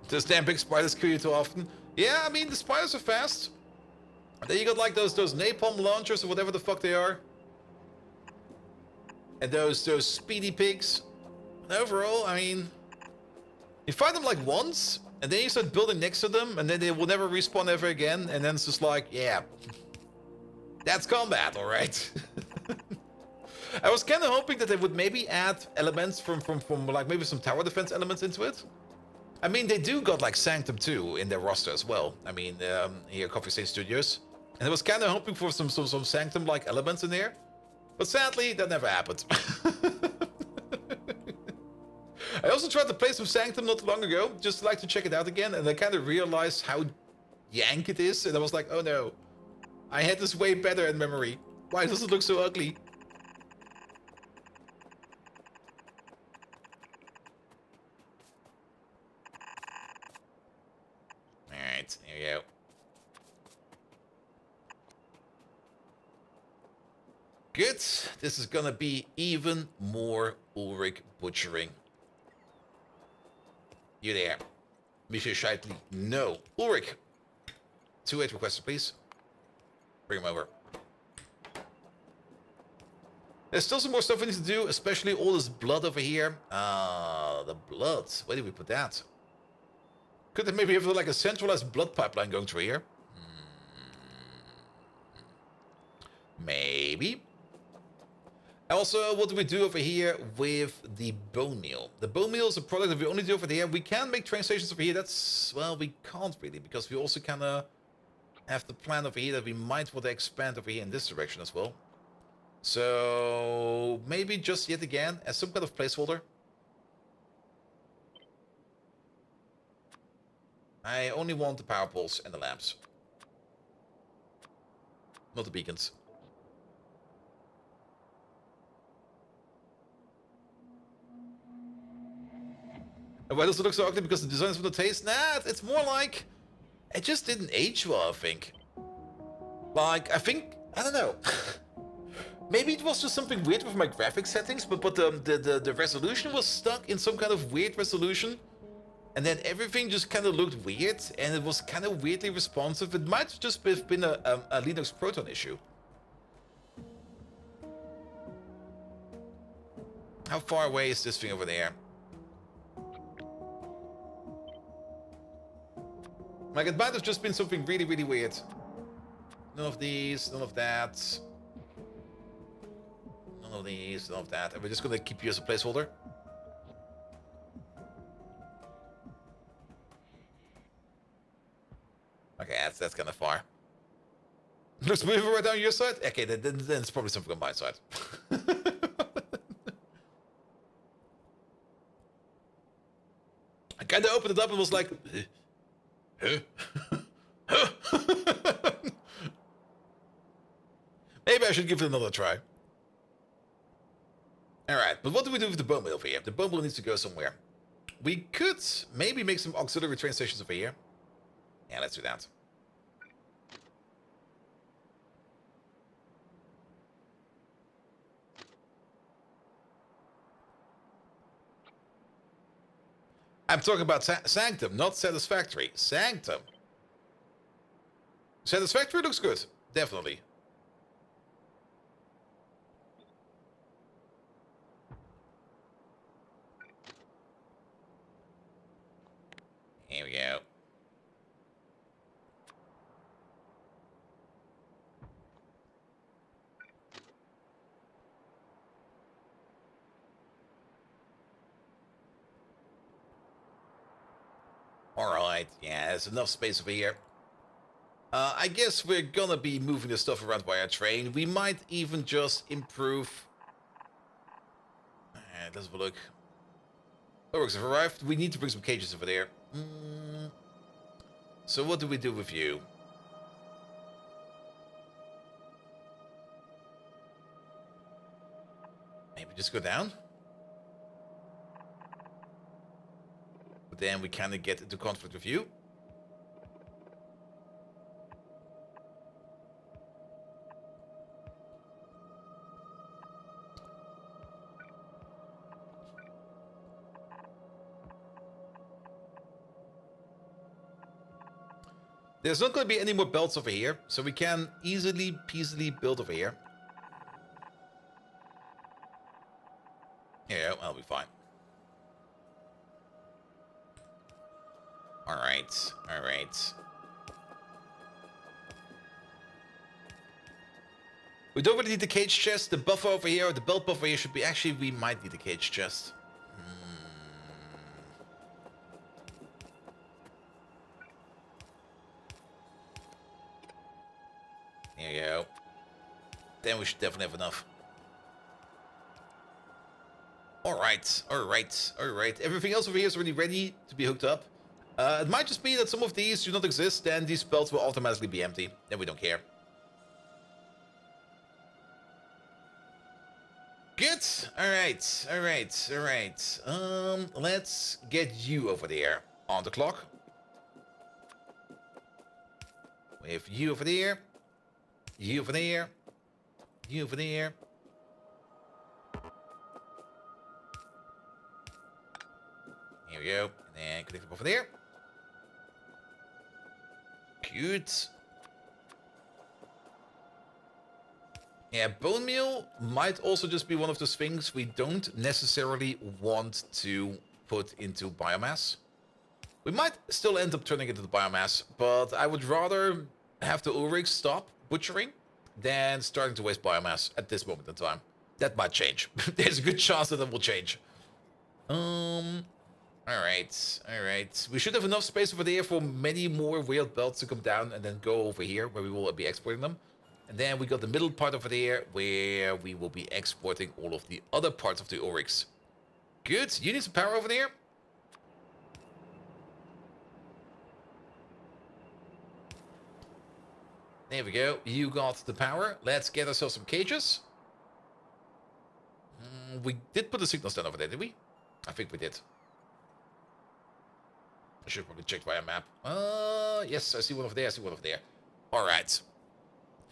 Those damn big spiders kill you too often. Yeah, I mean, the spiders are fast. Then you got like those napalm launchers or whatever the fuck they are. And those speedy pigs. And overall, I mean, you fight them like once, and then you start building next to them, and then they will never respawn ever again, and then it's just like, yeah, that's combat, alright? I was kind of hoping that they would maybe add elements from like maybe some tower defense elements into it. I mean, they do got like Sanctum 2 in their roster as well. I mean, here, Coffee Stain Studios. And I was kind of hoping for some Sanctum-like elements in there. But sadly, that never happened. I also tried to play some Sanctum not long ago, just like to check it out again, and I kind of realized how yank it is, and I was like, oh no. I had this way better in memory. Why does it look so ugly? Alright, here we go. Good. This is gonna be even more Ulrich butchering. You there. Monsieur Scheitli. No. Ulrich. 2-8 requested, please. Bring him over. There's still some more stuff we need to do, especially all this blood over here. The blood. Where did we put that? Could there maybe have like a centralized blood pipeline going through here? Maybe. Also, what do we do over here with the bone meal? The bone meal is a product that we only do over here. We can make train stations over here. That's, well, we can't really, because we also kind of have the plan over here that we might want to expand over here in this direction as well. So maybe just yet again as some kind of placeholder. I only want the power poles and the lamps, not the beacons. And why does it look so ugly? Because the design is from the taste? Nah, it's more like it just didn't age well, I think. Like, I don't know. Maybe it was just something weird with my graphics settings, but the resolution was stuck in some kind of weird resolution. And then everything just kind of looked weird, and it was kind of weirdly responsive. It might just have been a Linux Proton issue. How far away is this thing over there? Like, it might have just been something really, really weird. None of these, none of that. None of these, none of that. And we're just gonna keep you as a placeholder. Okay, that's kind of far. Looks moving right down your side? Okay, then it's probably something on my side. I kind of opened it up and was like, huh? Huh? Maybe I should give it another try. Alright, but what do we do with the bone mill over here? The bone mill needs to go somewhere. We could maybe make some auxiliary train stations over here. Yeah, let's do that. I'm talking about Sanctum, not Satisfactory. Sanctum. Satisfactory looks good. Definitely. Here we go. Alright, yeah, there's enough space over here. I guess we're gonna be moving the stuff around by our train. We might even just improve... let's have a look. Orcs have arrived. We need to bring some cages over there. So what do we do with you? Maybe just go down? But then we kind of get into conflict with you. There's not going to be any more belts over here, so we can easily peasily build over here. Yeah, I'll be fine. Alright, alright. We don't really need the cage chest. The buffer over here, or the belt buffer here should be... Actually, we might need the cage chest. There you go. Then we should definitely have enough. Alright, alright, alright. Everything else over here is already ready to be hooked up. It might just be that some of these do not exist, then these belts will automatically be empty. Then we don't care. Good. Alright, alright, alright. Let's get you over there on the clock. We have you over there. You over there. You over there. Here we go. And then connect them over there. Cute. Yeah, bone meal might also just be one of those things we don't necessarily want to put into biomass. We might still end up turning it into biomass, but I would rather have the Ulrich stop butchering than starting to waste biomass at this moment in time. That might change. There's a good chance that it will change. Alright, alright. We should have enough space over there for many more weird belts to come down and then go over here where we will be exporting them. And then we got the middle part over there where we will be exporting all of the other parts of the Oryx. Good. You need some power over there? There we go. You got the power. Let's get ourselves some cages. We did put the signal stand over there, did we? I think we did. I should probably check via map. Yes, I see one over there. I see one over there. All right.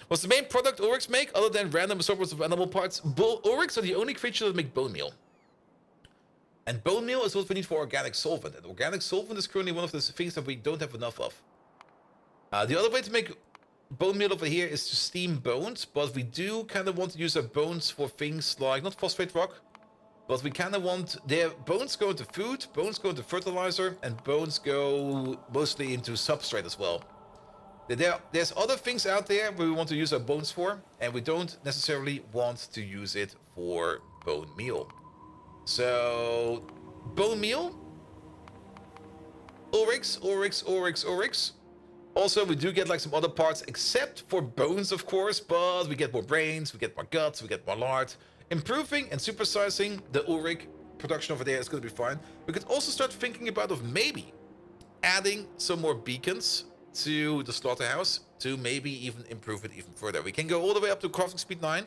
What's the main product Oryx make other than random assortments of animal parts? Oryx are the only creature that make bone meal. And bone meal is what we need for organic solvent. And organic solvent is currently one of the things that we don't have enough of. The other way to make bone meal over here is to steam bones, but we do kind of want to use our bones for things like, not phosphate rock, but we kind of want their bones go into food, bones go into fertilizer, and bones go mostly into substrate as well. There's other things out there where we want to use our bones for, and we don't necessarily want to use it for bone meal. So, bone meal, Oryx, Oryx, Oryx, Oryx. Also, we do get like some other parts, except for bones, of course, but we get more brains, we get more guts, we get more lard. Improving and supersizing the Ulrich production over there is going to be fine. We could also start thinking about of maybe adding some more beacons to the slaughterhouse to maybe even improve it even further. We can go all the way up to crafting speed 9.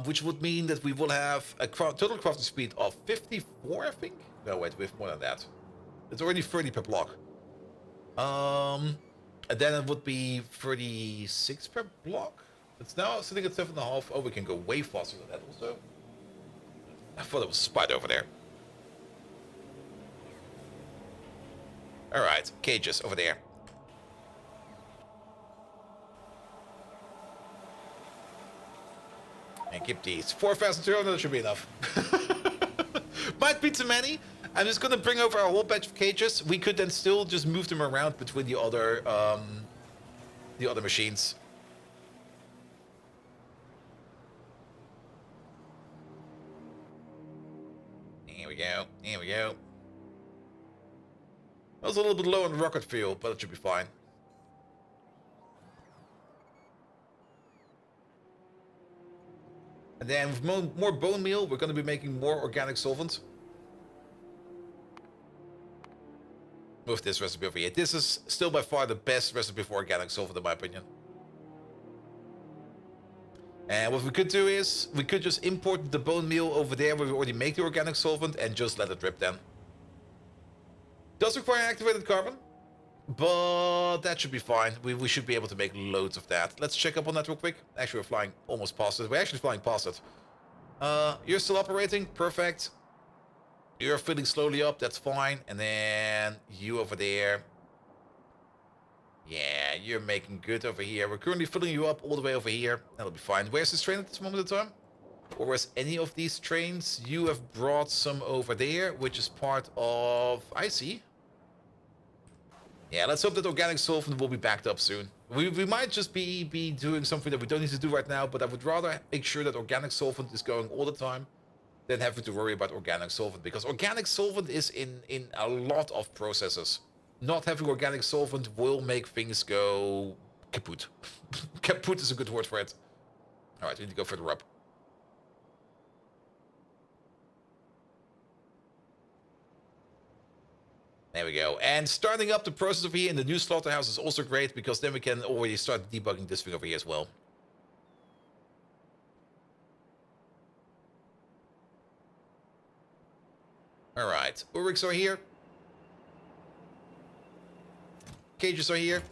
Which would mean that we will have a total crafting speed of 54, I think? No, wait, we have more than that. It's already 30 per block. And then it would be 36 per block. It's now sitting at 7.5. Oh, we can go way faster than that also. I thought it was a spider over there. Alright, cages over there. And keep these. 4,200, that should be enough. Might be too many. I'm just gonna bring over a whole batch of cages. We could then still just move them around between the other machines. Here we go. Here we go. I was a little bit low on rocket fuel, but it should be fine. And then with more bone meal, we're going to be making more organic solvent. With this recipe over here. This is still by far the best recipe for organic solvent in my opinion. And what we could do is, we could just import the bone meal over there where we already make the organic solvent and just let it drip then. Does require activated carbon, but that should be fine. We should be able to make loads of that. Let's check up on that real quick. Actually, we're flying almost past it. We're actually flying past it. You're still operating. Perfect. You're filling slowly up. That's fine. And then you over there. Yeah, you're making good over here. We're currently filling you up all the way over here. That'll be fine. Where's this train at this moment in time? Or where's any of these trains? You have brought some over there, which is part of... I see. Yeah, let's hope that organic solvent will be backed up soon. We might just be doing something that we don't need to do right now, but I would rather make sure that organic solvent is going all the time than having to worry about organic solvent, because organic solvent is in a lot of processes. Not having organic solvent will make things go kaput. Kaput is a good word for it. Alright, we need to go further up. There we go. And starting up the process over here in the new slaughterhouse is also great, because then we can already start debugging this thing over here as well. Alright, Ulrichs are here. Cages are here.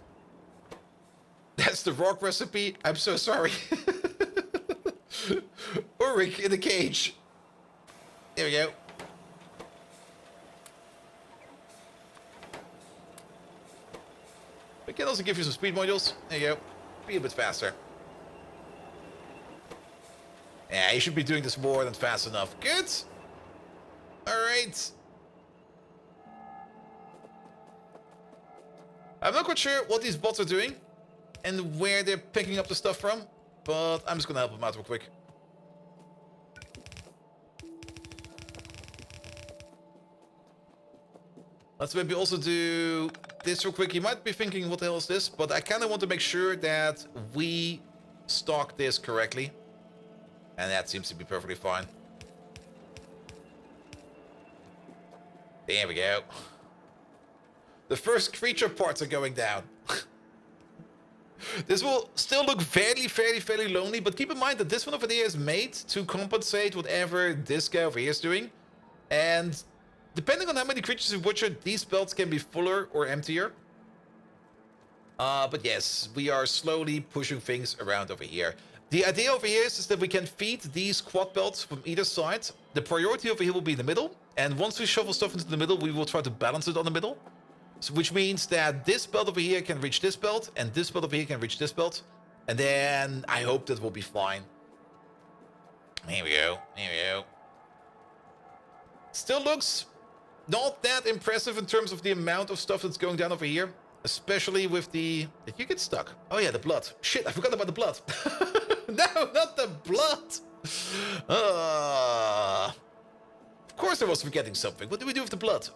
That's the rock recipe. I'm so sorry. Ulrich in the cage. There we go. We can also give you some speed modules. There you go. Be a bit faster. Yeah, you should be doing this more than fast enough. Good. Alright. I'm not quite sure what these bots are doing and where they're picking up the stuff from, but I'm just gonna help them out real quick. Let's maybe also do this real quick. You might be thinking, what the hell is this? But I kind of want to make sure that we stock this correctly. And that seems to be perfectly fine. There we go. The first creature parts are going down. This will still look fairly lonely, but keep in mind that this one over there is made to compensate whatever this guy over here is doing. And depending on how many creatures you butcher, these belts can be fuller or emptier. But yes, we are slowly pushing things around over here. The idea over here is that we can feed these quad belts from either side. The priority over here will be the middle. And once we shovel stuff into the middle, we will try to balance it on the middle. So, which means that this belt over here can reach this belt, and this belt over here can reach this belt. And then I hope that will be fine. Here we go. Here we go. Still looks not that impressive in terms of the amount of stuff that's going down over here. Especially with the... Did you get stuck? Oh yeah, the blood. Shit, I forgot about the blood. No, not the blood. Of course I was forgetting something. What do we do with the blood?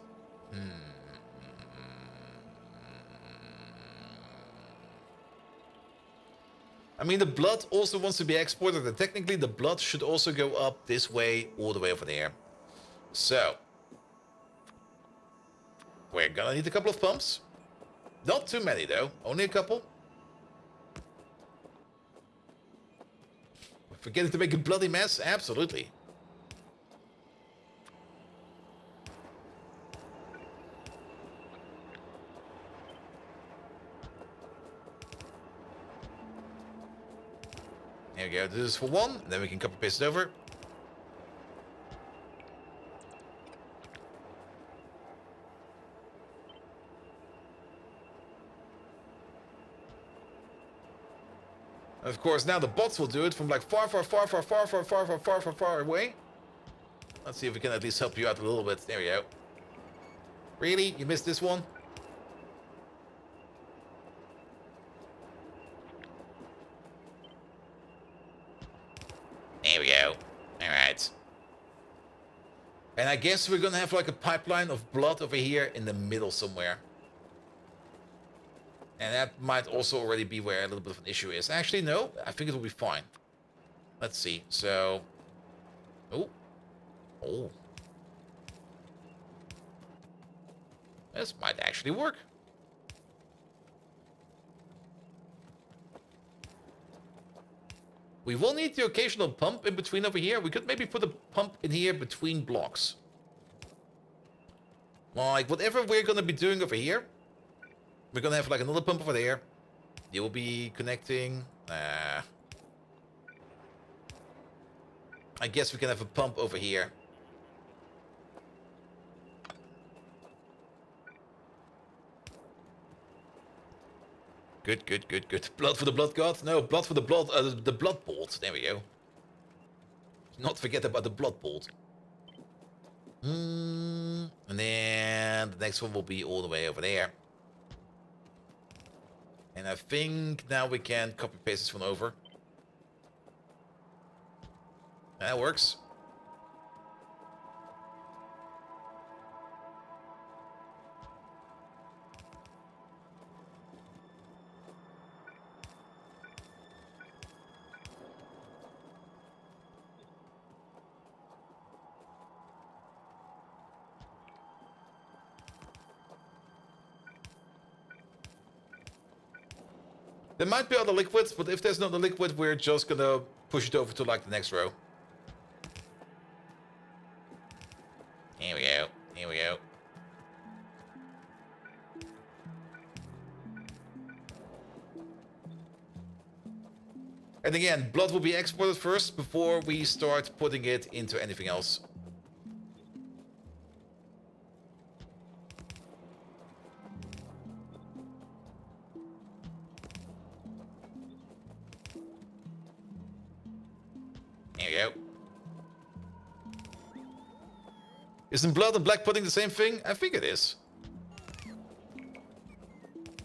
I mean, the blood also wants to be exported, and technically the blood should also go up this way, all the way over there. So, we're gonna need a couple of pumps. Not too many, though. Only a couple. Forgetting to make a bloody mess? Absolutely. There we go. This is for one, and then we can copy paste it over. Of course, now the bots will do it from like far away. Let's see if we can at least help you out a little bit. There we go. Really? You missed this one? There we go. Alright. And I guess we're gonna have like a pipeline of blood over here in the middle somewhere. And that might also already be where a little bit of an issue is. Actually, no. I think it will be fine. Let's see. So... Oh. Oh. This might actually work. We will need the occasional pump in between over here. We could maybe put a pump in here between blocks. Like, whatever we're going to be doing over here, we're going to have like another pump over there. You will be connecting. I guess we can have a pump over here. Good, good, good, good. Blood for the blood god? No, blood for the blood bolt. There we go. Not forget about the blood bolt. And then the next one will be all the way over there. And I think now we can copy paste this one over. That works. There might be other liquids, but if there's not a liquid, we're just gonna push it over to like the next row. Here we go. Here we go. And again, blood will be exported first before we start putting it into anything else. There you go. Isn't blood and black pudding the same thing? I think it is.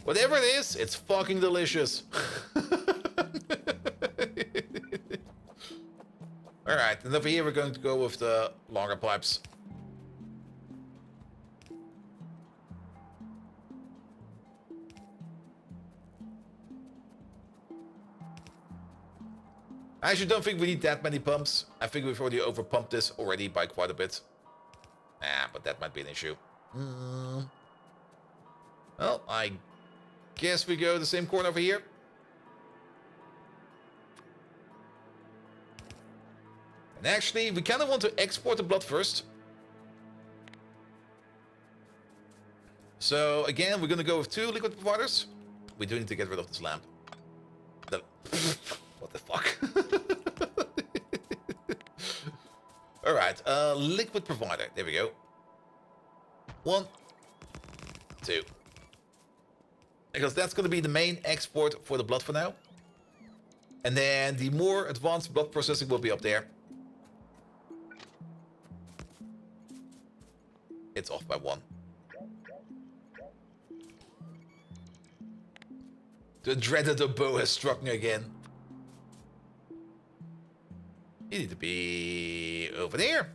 Whatever it is, it's fucking delicious. Alright, and over here we're going to go with the longer pipes. I actually don't think we need that many pumps. I think we've already overpumped this already by quite a bit. But that might be an issue. Well, I guess we go the same corner over here. And actually, we kind of want to export the blood first. So, again, we're going to go with 2 liquid providers. We do need to get rid of this lamp. What the fuck? Alright, liquid provider. There we go. 1, 2. Because that's going to be the main export for the blood for now. And then the more advanced blood processing will be up there. It's off by 1. The dreaded oboe has struck me again. You need to be over there.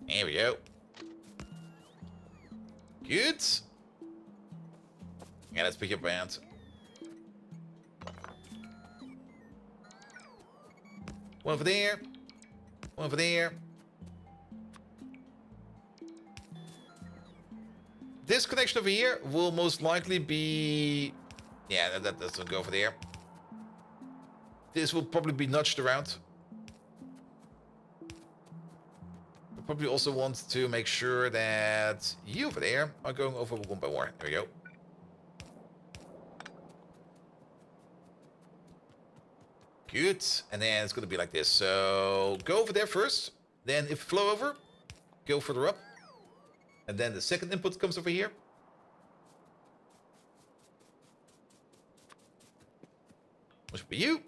There we go. Good. Yeah, let's pick your band. One over there. One over there. This connection over here will most likely be... Yeah, that doesn't go over there. This will probably be nudged around. We'll probably also want to make sure that you over there are going over one by one. There we go. Good. And then it's going to be like this. So go over there first. Then if flow over, go further up. And then the second input comes over here. Which will be you.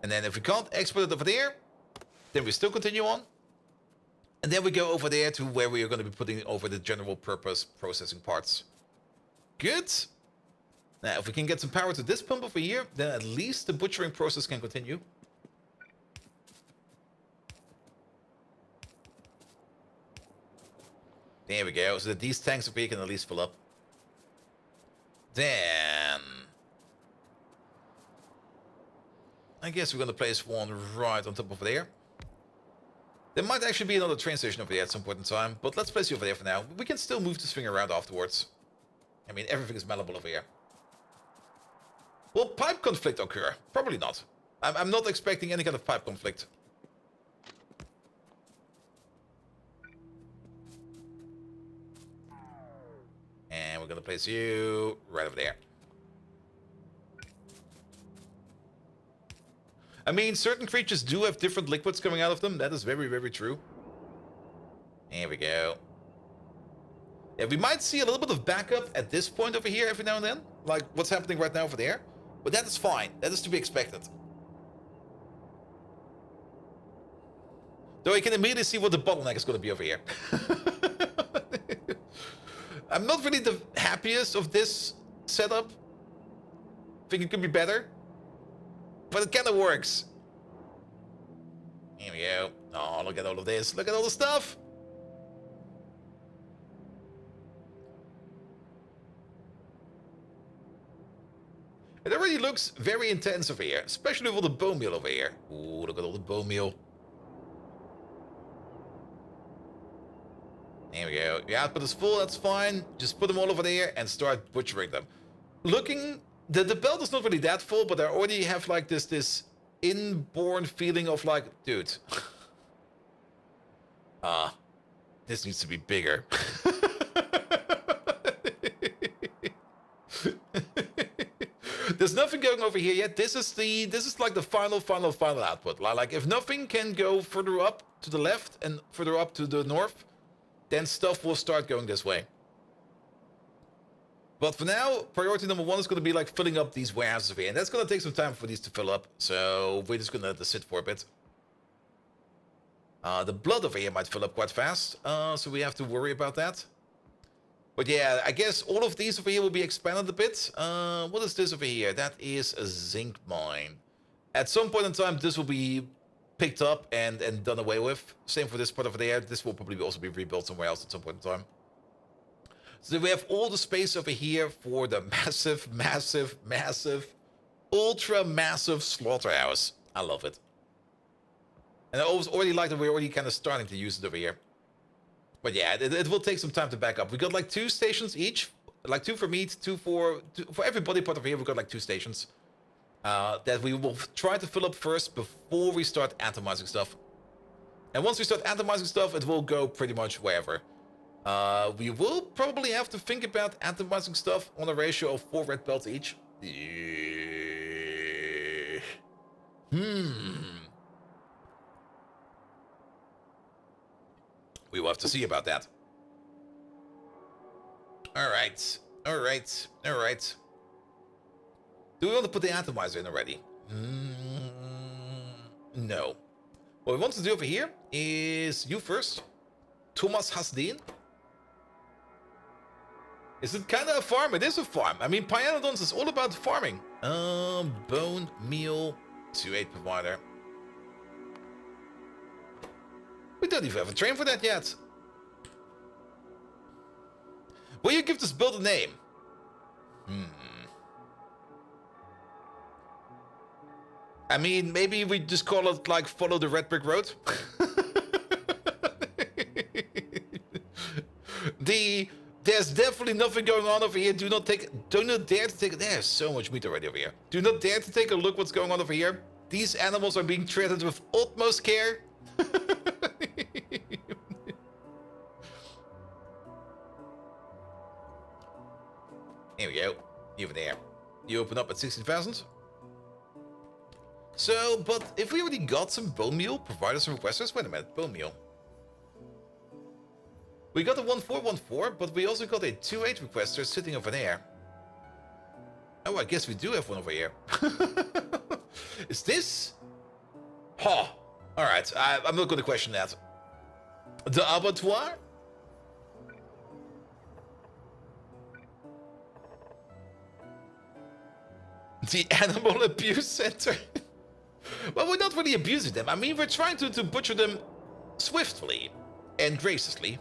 And then if we can't export it over there, then we still continue on. And then we go over there to where we are going to be putting over the general purpose processing parts. Good. Now, if we can get some power to this pump over here, then at least the butchering process can continue. There we go. So that these tanks over here can at least fill up. Then... I guess we're going to place one right on top over there. There might actually be another train station over there at some point in time, but let's place you over there for now. We can still move this thing around afterwards. I mean, everything is malleable over here. Will pipe conflict occur? Probably not. I'm not expecting any kind of pipe conflict. And we're going to place you right over there. I mean, certain creatures do have different liquids coming out of them. That is very, very true. There we go. Yeah, we might see a little bit of backup at this point over here every now and then. Like what's happening right now over there. But that is fine. That is to be expected. Though I can immediately see what the bottleneck is going to be over here. I'm not really the happiest of this setup. Think it could be better. But it kind of works. Here we go. Oh, look at all of this. Look at all the stuff. It already looks very intense over here. Especially with all the bone meal over here. Ooh, look at all the bone meal. There we go. Your output is full. That's fine. Just put them all over there and start butchering them. Looking... The belt is not really that full, but I already have like this inborn feeling of like, dude, this needs to be bigger. There's nothing going over here yet. This is like the final output. Like if nothing can go further up to the left and further up to the north, then stuff will start going this way. But for now, priority number one is going to be like filling up these warehouses over here. And that's going to take some time for these to fill up. So we're just going to let this sit for a bit. The blood over here might fill up quite fast. So we have to worry about that. But yeah, I guess all of these over here will be expanded a bit. What is this over here? That is a zinc mine. At some point in time, this will be picked up and done away with. Same for this part over there. This will probably also be rebuilt somewhere else at some point in time. So we have all the space over here for the massive, ultra-massive slaughterhouse. I love it. And I already like that we're already kind of starting to use it over here. But yeah, it will take some time to back up. We got like 2 stations each. Like 2 for meat, 2 for every body part over here. We've got like 2 stations. That we will try to fill up first before we start atomizing stuff. And once we start atomizing stuff, it will go pretty much wherever. We will probably have to think about atomizing stuff on a ratio of 4 red belts each. We will have to see about that. Alright. Do we want to put the atomizer in already? No. What we want to do over here is you first. Thomas Hasdin. Is it kind of a farm? It is a farm. I mean, Pyanodons is all about farming. Bone meal to 8 provider. We don't even have a train for that yet. Will you give this build a name? I mean, maybe we just call it like Follow the Red Brick Road. There's definitely nothing going on over here. Do not dare to take. There's so much meat already over here. Do not dare to take a look what's going on over here. These animals are being treated with utmost care. Here we go. Over there. You open up at 16,000. So, but if we already got some bone meal, provide us some requesters. Wait a minute, bone meal. We got a 1414, but we also got a 28 requester sitting over there. Oh, I guess we do have one over here. Is this? Huh. Alright, I'm not going to question that. The abattoir? The Animal Abuse Center? Well, we're not really abusing them. I mean, we're trying to butcher them swiftly and graciously.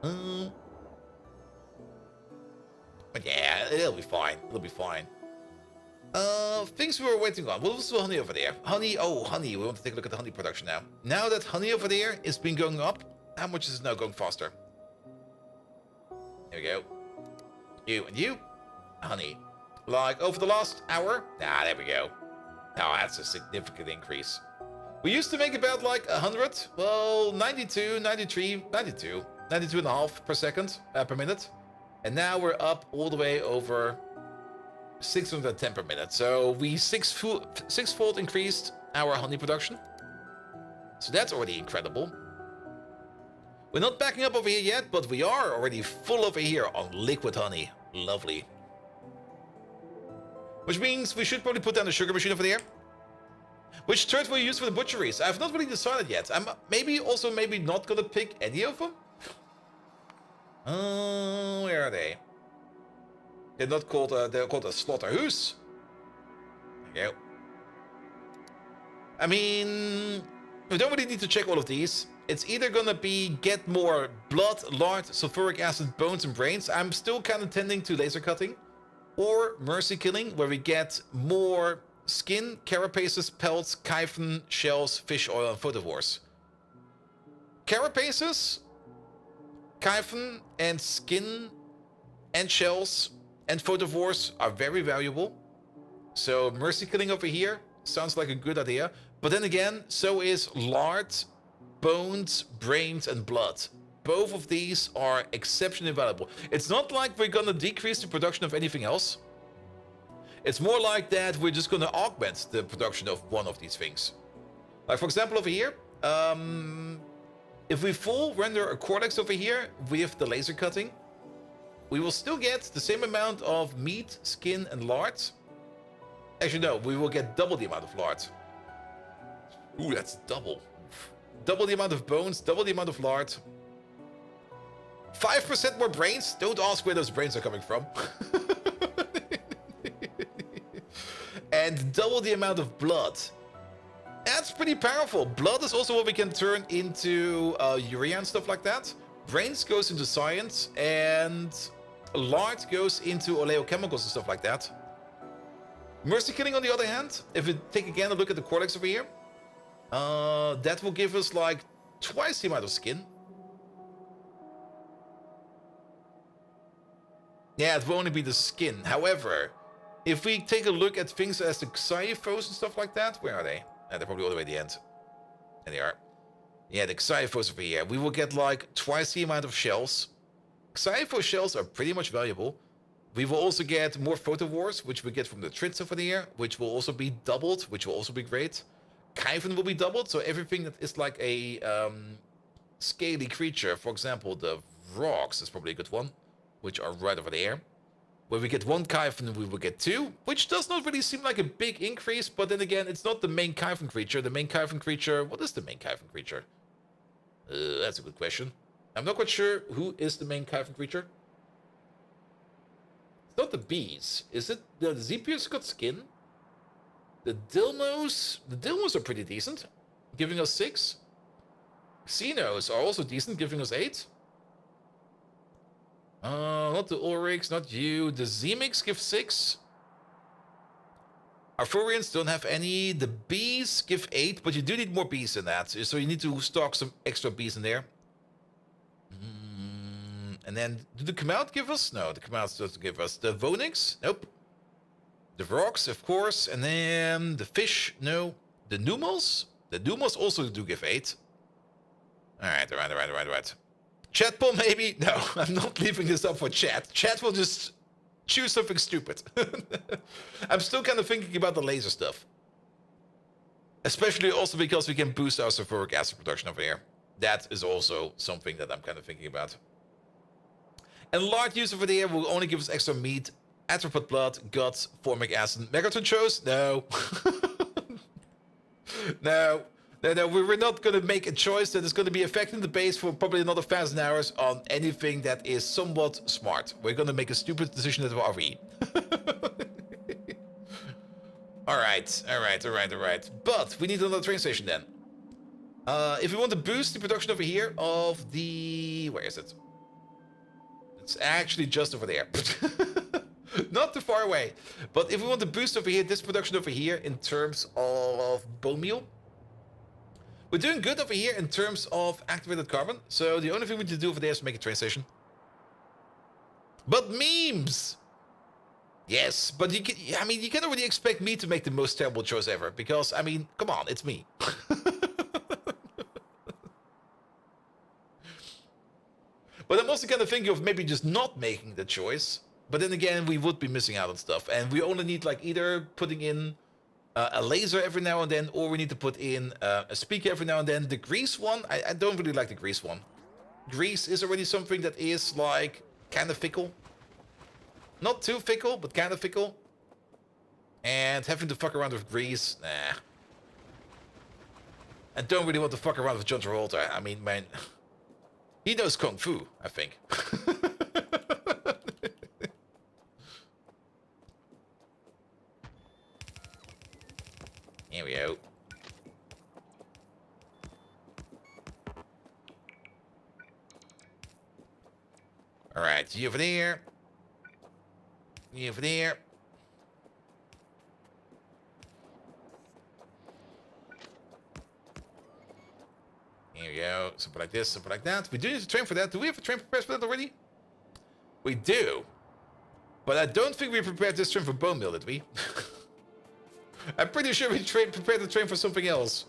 But yeah, it'll be fine. It'll be fine. Things we were waiting on. What was the honey over there? Honey, oh, honey. We want to take a look at the honey production now. Now that honey over there is been going up, how much is it now going faster? There we go. You and you. Honey. Like, over the last hour? Ah, there we go. Now, that's a significant increase. We used to make about like 100. Well, 92, 93, 92. 92 and a half per second, per minute. And now we're up all the way over 610 per minute. So we sixfold increased our honey production. So that's already incredible. We're not backing up over here yet, but we are already full over here on liquid honey. Lovely. Which means we should probably put down the sugar machine over there. Which turret will you use for the butcheries? I've not really decided yet. I'm maybe not gonna pick any of them. Where are they? They're not called. They're called a slaughterhouse. There you go. I mean, we don't really need to check all of these. It's either gonna be get more blood, lard, sulfuric acid, bones, and brains. I'm still kind of tending to laser cutting, or mercy killing, where we get more skin, carapaces, pelts, chitin, shells, fish oil, and photovores. Carapaces, chitin, and skin, and shells, and photovores are very valuable. So mercy killing over here sounds like a good idea. But then again, so is lard, bones, brains, and blood. Both of these are exceptionally valuable. It's not like we're gonna decrease the production of anything else. It's more like that we're just gonna augment the production of one of these things. Like for example over here, if we full render a cortex over here with the laser cutting, we will still get the same amount of meat, skin, and lard. Actually no, we will get double the amount of lard. Ooh, that's double. Double the amount of bones, double the amount of lard. 5% more brains? Don't ask where those brains are coming from. And double the amount of blood. That's pretty powerful. Blood is also what we can turn into urea and stuff like that. Brains goes into science, and lard goes into oleochemicals and stuff like that. Mercy killing, on the other hand, if we take again a look at the cortex over here, that will give us like twice the amount of skin. Yeah, it will only be the skin. However, if we take a look at things as the xyphos and stuff like that, where are they? They're probably all the way at the end. There they are. Yeah, the xyphos over here. We will get like twice the amount of shells. Xyphos shells are pretty much valuable. We will also get more photovores, which we get from the trits over there, which will also be doubled, which will also be great. Chitin will be doubled, so everything that is like a scaly creature, for example, the rocks is probably a good one, which are right over there. Where we get one chitin, we will get two, which does not really seem like a big increase, but then again, it's not the main chitin creature. The main chitin creature, what is the main chitin creature? That's a good question. I'm not quite sure who is the main chitin creature. Not the bees. Is it? The Zepios got skin. The Dilmos are pretty decent, giving us 6. Xenos are also decent, giving us 8. Not the Oryx, not you. The Zemix give 6. Our Furians don't have any. The bees give 8, but you do need more bees than that. So you need to stock some extra bees in there. And then, do the Kamau give us? No, the Kamau doesn't give us. The Vonix? Nope. The Rocks, of course. And then the fish? No. The Numos? The Numos also do give 8. Alright. Chat poll, maybe? No, I'm not leaving this up for chat. Chat will just choose something stupid. I'm still kind of thinking about the laser stuff. Especially also because we can boost our sulfuric acid production over here. That is also something that I'm kind of thinking about. And large use over there will only give us extra meat, arthropod blood, guts, formic acid. Megatron shows? No. No, we're not going to make a choice that is going to be affecting the base for probably another 1,000 hours on anything that is somewhat smart. We're going to make a stupid decision at RV. Alright. But we need another train station then. If we want to boost the production over here of the... Where is it? It's actually just over there. Not too far away. But if we want to boost over here, this production over here in terms of bone meal, we're doing good over here in terms of activated carbon. So the only thing we need to do over there is make a train station. But memes! Yes, but you can't really expect me to make the most terrible choice ever. Because, I mean, come on, it's me. But I'm also kind of thinking of maybe just not making the choice. But then again, we would be missing out on stuff. And we only need like either putting in a laser every now and then, or we need to put in a speaker every now and then. The grease one, I don't really like the grease one. Grease is already something that is like kind of fickle. Not too fickle, but kind of fickle. And having to fuck around with grease, nah. I don't really want to fuck around with John Travolta. I mean, man, he knows Kung Fu, I think. Here we go. Alright, you over there. You over there. Here we go. Something like this, something like that. We do need a train for that. Do we have a train prepared for that already? We do. But I don't think we prepared this train for bone meal, did we? I'm pretty sure we prepared the train for something else.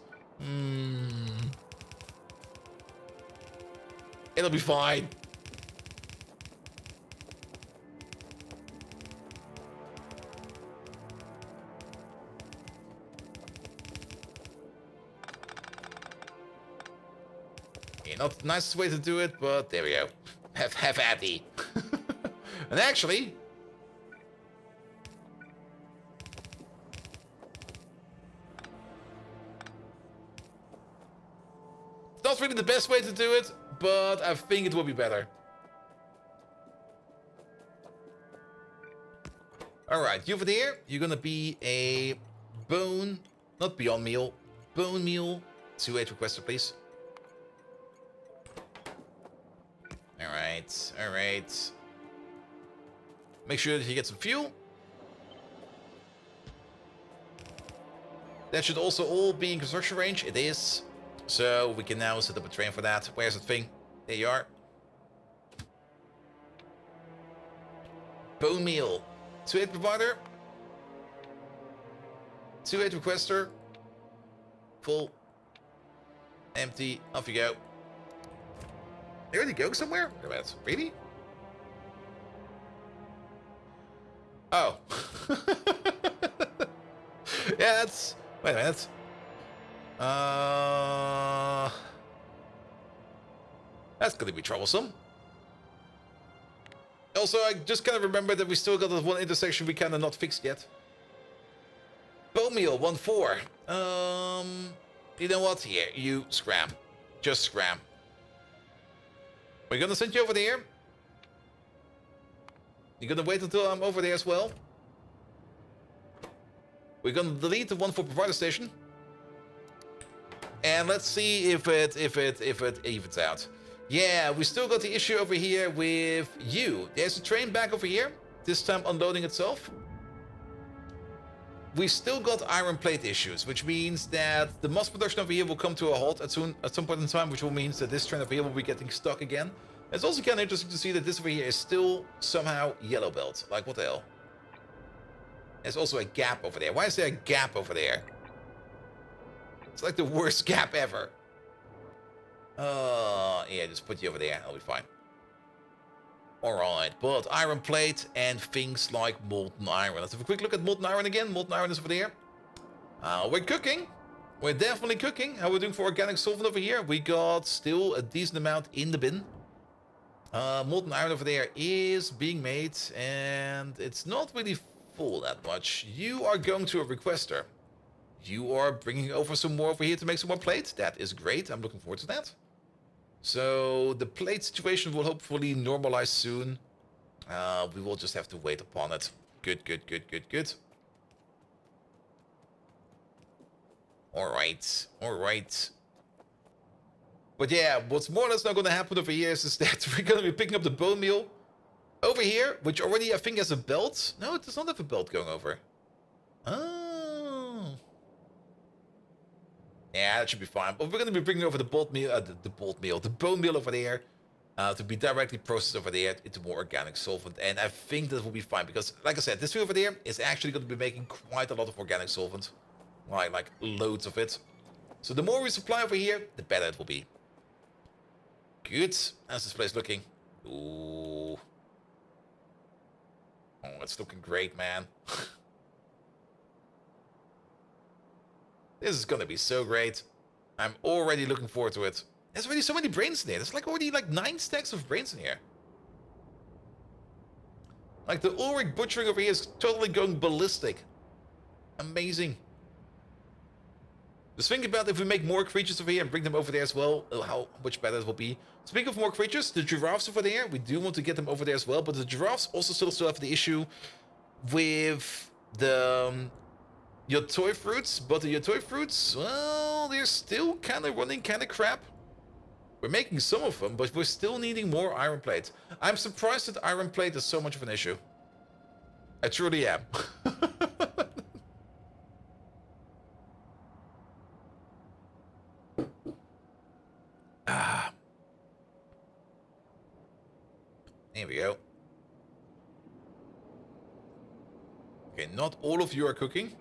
It'll be fine. Okay, not the nicest way to do it, but there we go. Have at thee. And actually, not really the best way to do it, but I think it will be better. Alright, you over there, you're gonna be a bone, not beyond meal, bone meal. 2-8 requester, please. Alright. Make sure that you get some fuel. That should also all be in construction range. It is. So we can now set up a train for that. Where's that thing? There you are. Bone meal. 2-8 provider. 2-8 requester. Full. Empty. Off you go. They already go somewhere? Wait a minute. Really? Oh. Yeah, that's... Wait a minute. That's gonna be troublesome. Also, I just kind of remember that we still got that one intersection we kind of not fixed yet. Bone meal 1-4. You know what? Here, you scram. Just scram. We're gonna send you over there. You're gonna wait until I'm over there as well. We're gonna delete the one for provider station. And let's see if it evens out. Yeah, we still got the issue over here with you. There's a train back over here, this time unloading itself. We still got iron plate issues, which means that the mass production over here will come to a halt at some point in time, which will mean that this train over here will be getting stuck again. It's also kind of interesting to see that this over here is still somehow yellow belt. Like, what the hell? There's also a gap over there. Why is there a gap over there? It's like the worst gap ever. Yeah, just put you over there. I'll be fine. Alright, but iron plate and things like molten iron. Let's have a quick look at molten iron again. Molten iron is over there. We're cooking. We're definitely cooking. How are we doing for organic solvent over here? We got still a decent amount in the bin. Molten iron over there is being made, and it's not really full that much. You are going to a requester. You are bringing over some more over here to make some more plates. That is great. I'm looking forward to that. So the plate situation will hopefully normalize soon. We will just have to wait upon it. Good, good, good, good, good. Alright, alright. But yeah, what's more or less not going to happen over here is that we're going to be picking up the bone meal over here, which already I think has a belt. No, it does not have a belt going over. Oh. Yeah, that should be fine. But we're going to be bringing over the bone meal over there, to be directly processed over there into more organic solvent. And I think that will be fine because, like I said, this field over there is actually going to be making quite a lot of organic solvent. Like loads of it. So the more we supply over here, the better it will be. Good. How's this place looking? Ooh. Oh, it's looking great, man. This is gonna be so great. I'm already looking forward to it. There's already so many brains in here. There's like already like 9 stacks of brains in here. Like the Ulrich butchering over here is totally going ballistic. Amazing. Just think about if we make more creatures over here and bring them over there as well, how much better it will be. Speaking of more creatures, the giraffes over there, we do want to get them over there as well, but the giraffes also still have the issue with the your toy fruits, but the toy fruits, well, they're still kind of running kind of crap. We're making some of them, but we're still needing more iron plate. I'm surprised that iron plate is so much of an issue. I truly am. Here we go. Okay, not all of you are cooking.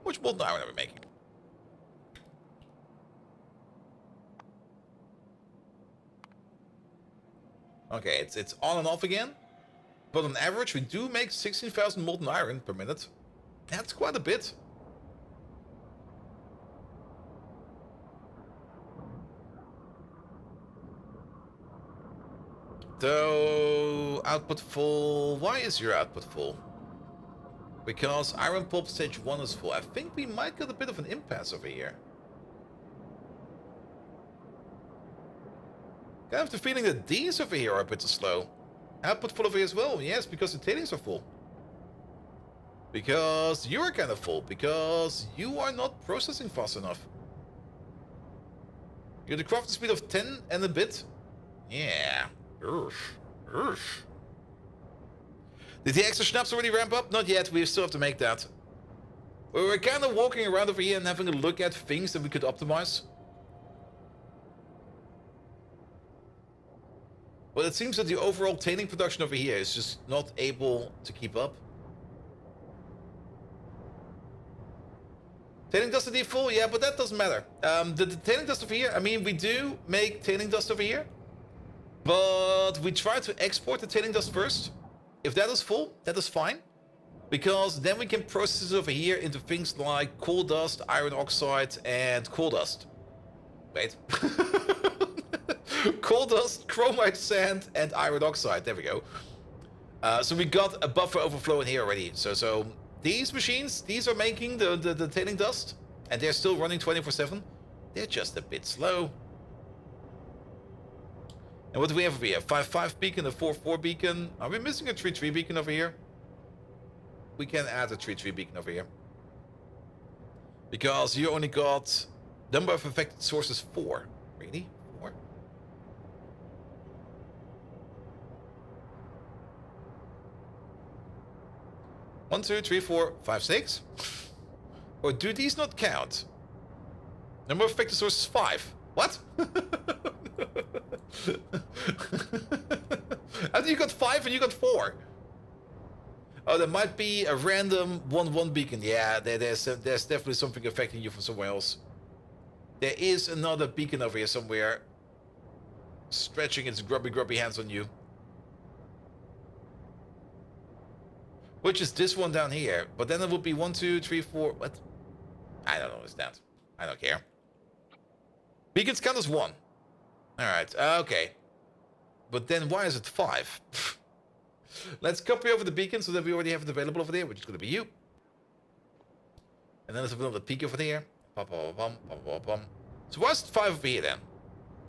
Which molten iron are we making? Okay, it's on and off again. But on average, we do make 16,000 molten iron per minute. That's quite a bit. So, output full. Why is your output full? Because iron pulp stage 1 is full. I think we might get a bit of an impasse over here. I have the feeling that these over here are a bit too slow. Output full over here as well. Yes, because the tailings are full. Because you are kind of full. Because you are not processing fast enough. You're the crafting speed of 10 and a bit. Yeah. Did the extra schnapps already ramp up? Not yet, we still have to make that. We're kind of walking around over here and having a look at things that we could optimize. But it seems that the overall tailing production over here is just not able to keep up. Tailing dust indeed full? Yeah, but that doesn't matter. The tailing dust over here, I mean, we do make tailing dust over here. But we try to export the tailing dust first. If that is full, that is fine. Because then we can process it over here into things like coal dust, iron oxide, and coal dust. Wait. Coal dust, chromite sand, and iron oxide. There we go. So we got a buffer overflow in here already. So these machines, these are making the tailing dust. And they're still running 24/7. They're just a bit slow. And what do we have over here? 5-5 beacon, a 4-4 beacon. Are we missing a 3-3 beacon over here? We can add a 3-3 beacon over here. Because you only got number of affected sources 4. Really? 4? One, 2, 3, 4, 5, 6? Or do these not count? Number of affected sources 5. What? I think you got 5 and you got 4. Oh, there might be a random 1-1 beacon. Yeah, there's definitely something affecting you from somewhere else. There is another beacon over here somewhere, stretching its grubby hands on you. Which is this one down here. But then it would be 1, 2, 3, 4. What? I don't know. What's that? I don't care. Beacons count as 1. Alright, okay. But then why is it 5? Let's copy over the beacon so that we already have it available over there, which is going to be you. And then there's another peak over there. So what's 5 over here then?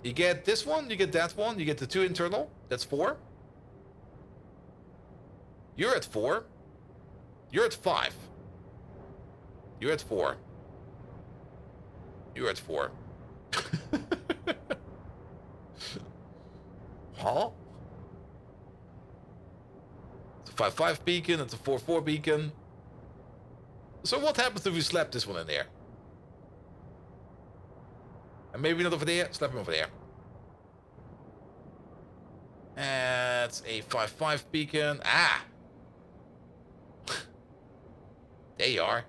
You get this one, you get that one, you get the 2 internal. That's 4. You're at 4. You're at 5. You're at 4. You're at 4. Huh? It's a 5-5 beacon, it's a 4-4 beacon. So what happens if we slap this one in there? And maybe not over there, slap him over there. That's a 5-5 beacon. Ah! There you are.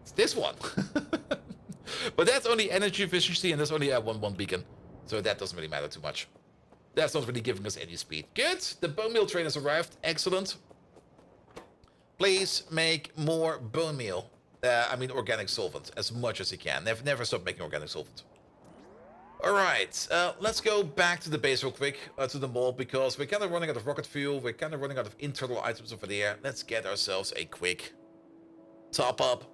It's this one. But that's only energy efficiency and that's only a 1-1 beacon. So that doesn't really matter too much. That's not really giving us any speed. Good. The bone meal train has arrived. Excellent. Please make more bone meal. I mean organic solvent as much as you can. Never stop making organic solvent. Alright, let's go back to the base real quick, to the mall, because we're kind of running out of rocket fuel. We're kind of running out of internal items over there. Let's get ourselves a quick top up.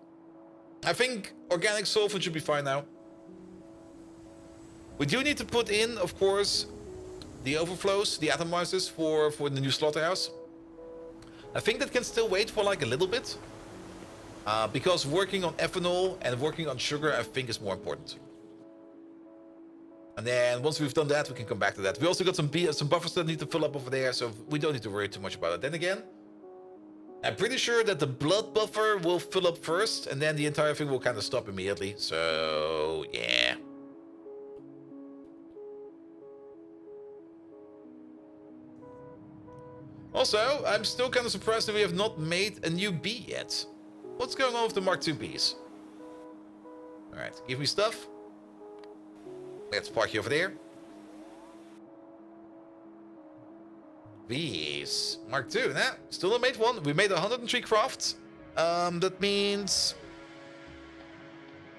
I think organic solvent should be fine now. We do need to put in, of course, the overflows, the atomizers for the new slaughterhouse. I think that can still wait for like a little bit. Because working on ethanol and working on sugar, I think is more important. And then once we've done that, we can come back to that. We also got some buffers that need to fill up over there, so we don't need to worry too much about it. Then again, I'm pretty sure that the blood buffer will fill up first, and then the entire thing will kind of stop immediately. So, yeah. Also, I'm still kind of surprised that we have not made a new bee yet. What's going on with the Mark II bees? Alright, give me stuff. Let's park you over there. Bees. Mark II, nah, still not made one. We made 103 crafts. That means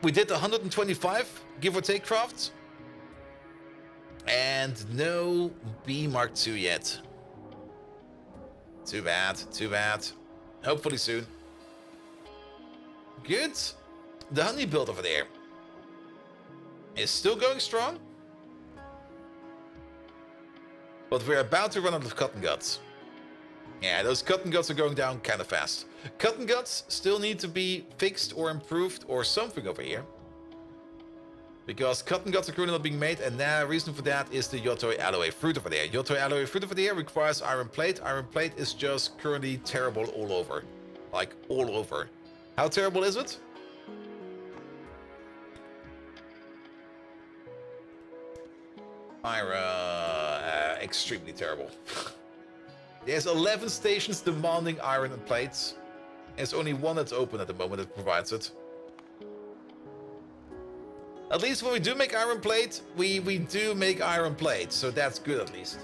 we did 125, give or take, crafts. And no bee Mark II yet. Too bad, too bad. Hopefully soon. Good. The honey build over there is still going strong. But we're about to run out of cotton guts. Yeah, those cotton guts are going down kind of fast. Cotton guts still need to be fixed or improved or something over here. Because cotton guts are currently not being made, and the reason for that is the Yotoi alloy fruit over there. Yotoi alloy fruit over there requires iron plate. Iron plate is just currently terrible all over. Like, all over. How terrible is it? Iron, extremely terrible. There's 11 stations demanding iron and plates. There's only one that's open at the moment that provides it. At least when we do make iron plate, we do make iron plate, so that's good at least.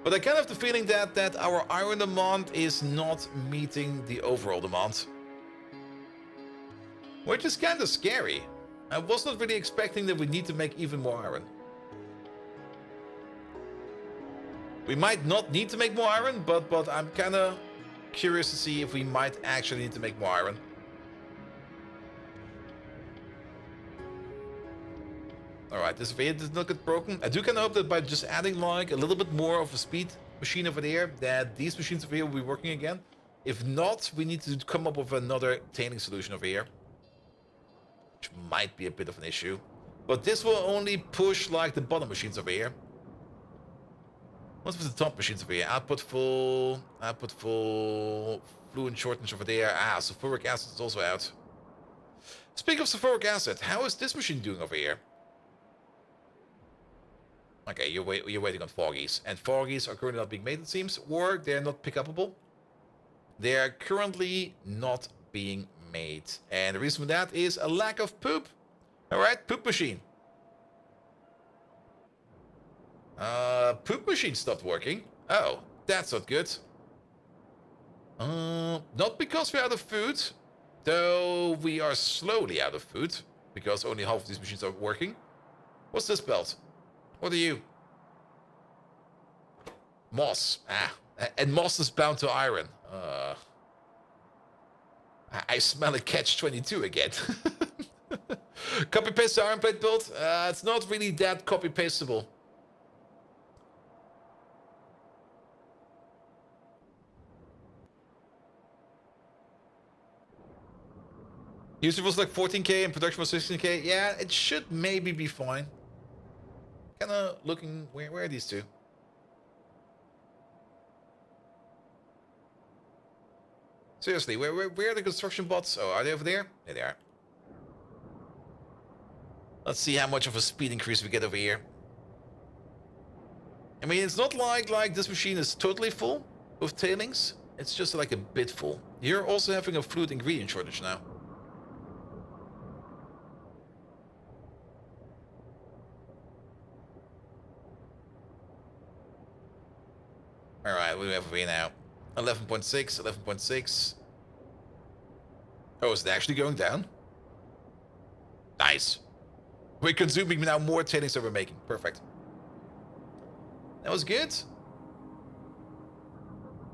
But I kind of have the feeling that our iron demand is not meeting the overall demand. Which is kind of scary. I was not really expecting that we need to make even more iron. We might not need to make more iron, but I'm kind of curious to see if we might actually need to make more iron. Alright, this vein did not get broken. I do kind of hope that by just adding like a little bit more of a speed machine over there, that these machines over here will be working again. If not, we need to come up with another tailing solution over here, which might be a bit of an issue. But this will only push like the bottom machines over here. What's with the top machines over here? Output full, fluid shortage over there. Ah, sulfuric acid is also out. Speaking of sulfuric acid, how is this machine doing over here? Okay, you're waiting on foggies. And foggies are currently not being made, it seems, or they're not pick-upable. They are currently not being made. And the reason for that is a lack of poop. Alright, poop machine. Poop machine stopped working. Oh, that's not good. Not because we're out of food, though we are slowly out of food, because only half of these machines are working. What's this belt? What are you? Moss. Ah, and moss is bound to iron. I smell a catch-22 again. Copy-paste the iron plate build? It's not really that copy-pasteable. User was like 14k and production was 16k. Yeah, it should maybe be fine. Kinda looking, where are these two? Seriously, where are the construction bots? Oh, are they over there? There they are. Let's see how much of a speed increase we get over here. I mean, it's not like this machine is totally full with tailings. It's just like a bit full. You're also having a fluid ingredient shortage now. Alright, what do we have over here now? 11.6, 11.6. Oh, is it actually going down? Nice. We're consuming now more tailings than we're making. Perfect. That was good.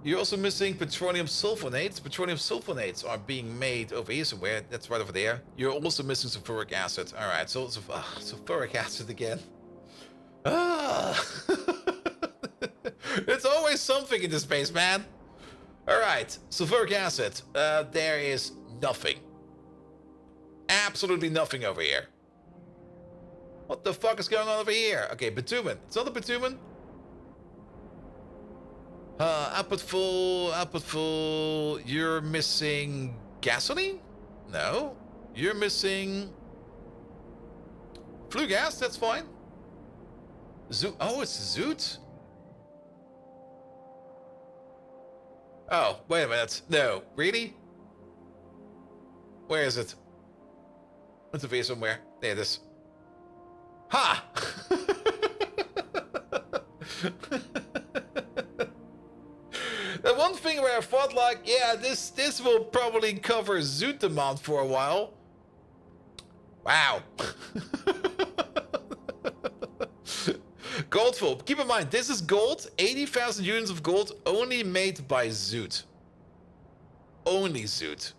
You're also missing petroleum sulfonates. Petroleum sulfonates are being made over here somewhere. That's right over there. You're also missing sulfuric acid. Alright, so sulfuric acid again. Ah. It's always something in this space, man. Alright, sulfuric acid. There is nothing. Absolutely nothing over here. What the fuck is going on over here? Okay, bitumen. It's not a bitumen. Output full. You're missing gasoline? No. You're missing flue gas, that's fine. Oh, it's zoot. Oh, wait a minute. No, really? Where is it? It's over here somewhere. There it is. Ha! The one thing where I thought like, yeah, this will probably cover zoot demand for a while. Wow. Goldful. Keep in mind, this is gold. 80,000 units of gold only made by zoot. Only zoot.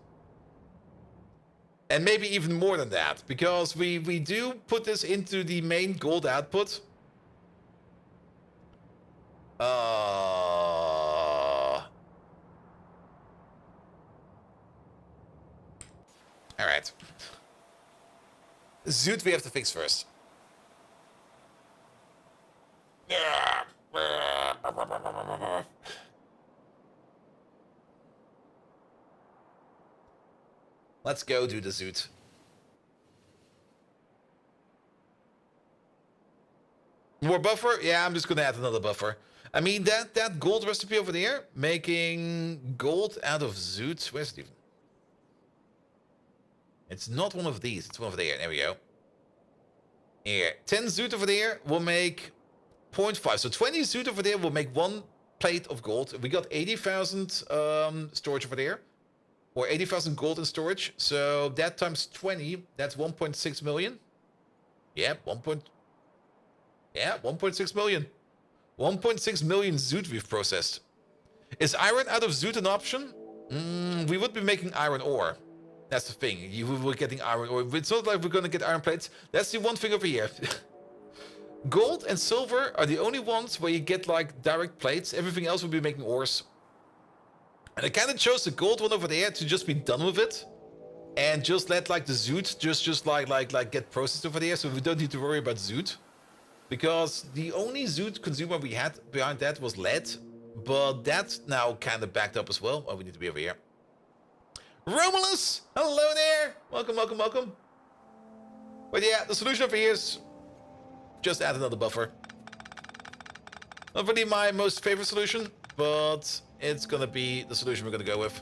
And maybe even more than that, because we do put this into the main gold output. Alright. Zoot we have to fix first. Let's go do the zoot. More buffer? Yeah, I'm just gonna add another buffer. I mean, that gold recipe over there, making gold out of zoot. Where's it even? It's not one of these. It's one over there. There we go. Here. 10 zoot over there will make 0.5. So 20 zoot over there will make 1 plate of gold. We got 80,000 storage over there. Or 80,000 gold in storage. So that times 20, that's 1.6 million. Yeah, 1.6 million. 1.6 million zoot we've processed. Is iron out of zoot an option? We would be making iron ore. That's the thing. We're getting iron ore. It's not like we're gonna get iron plates. That's the one thing over here. Gold and silver are the only ones where you get like direct plates. Everything else will be making ores. And I kind of chose the gold one over there to just be done with it. And just let like the zoot just like get processed over there. So we don't need to worry about zoot. Because the only zoot consumer we had behind that was lead. But that's now kind of backed up as well. Oh, we need to be over here. Romulus! Hello there! Welcome, welcome, welcome. But yeah, the solution over here is just add another buffer. Not really my most favorite solution, but it's gonna be the solution we're gonna go with.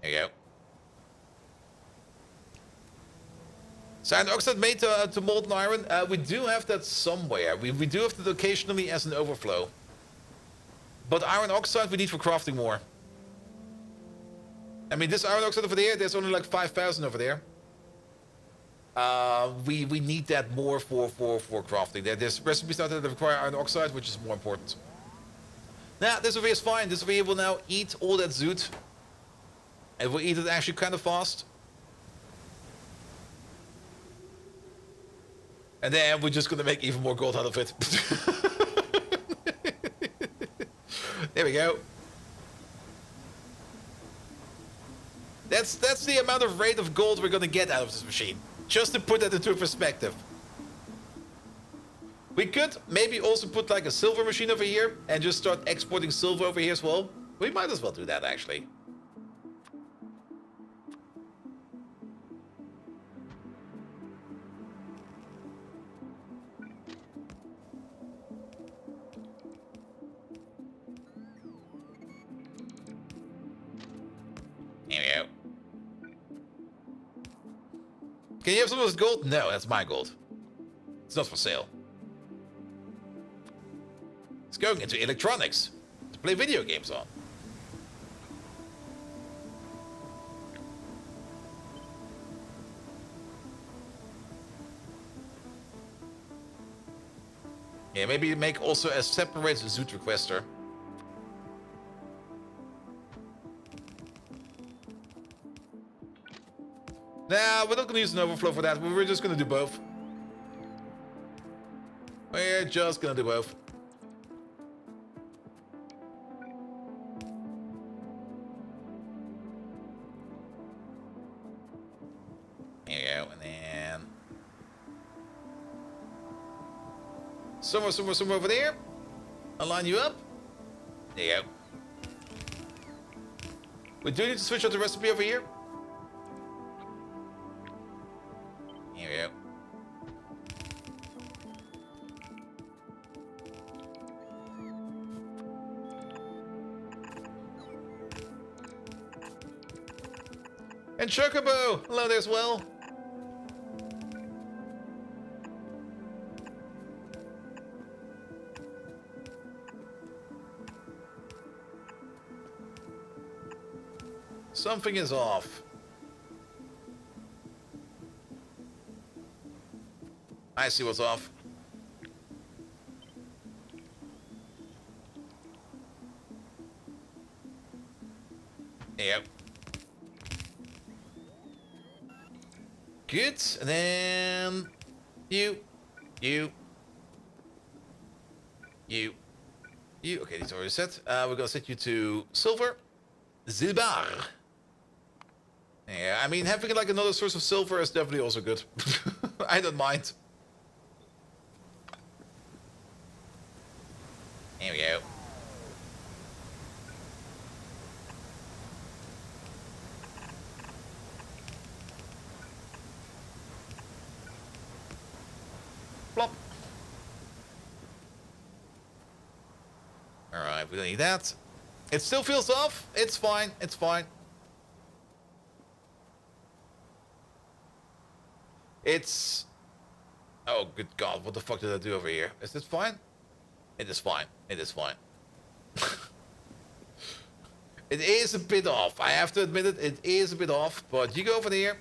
There you go. Cyan oxide made to molten iron. We do have that somewhere. We do have that occasionally as an overflow. But iron oxide we need for crafting more. I mean, this iron oxide over there, there's only like 5,000 over there. We need that more for crafting. There's recipes out there that require iron oxide, which is more important. Now, this over here is fine. This over here will now eat all that zoot. And we'll eat it actually kind of fast. And then we're just gonna make even more gold out of it. There we go. That's the amount of rate of gold we're gonna get out of this machine. Just to put that into perspective. We could maybe also put like a silver machine over here and just start exporting silver over here as well. We might as well do that actually. There we go. Can you have some of this gold? No, that's my gold. It's not for sale. It's going into electronics to play video games on. Yeah, maybe make also a separate zoot requester. Nah, we're not gonna use an overflow for that. We're just gonna do both. We're just gonna do both. There you go, and then somewhere over there. I'll line you up. There you go. We do need to switch out the recipe over here. Here we go. And Chocobo! Hello there as well. Something is off. I see what's off. Yep. Good. And then you. Okay, these are already set. We're gonna set you to silver. Zilbar. Yeah, I mean, having like another source of silver is definitely also good. I don't mind. Here we go. Plop. Alright, we don't need that. It still feels off. It's fine. It's fine. It's... Oh, good God. What the fuck did I do over here? Is this fine? It is fine. It is fine. It is a bit off. I have to admit it. It is a bit off. But you go over here.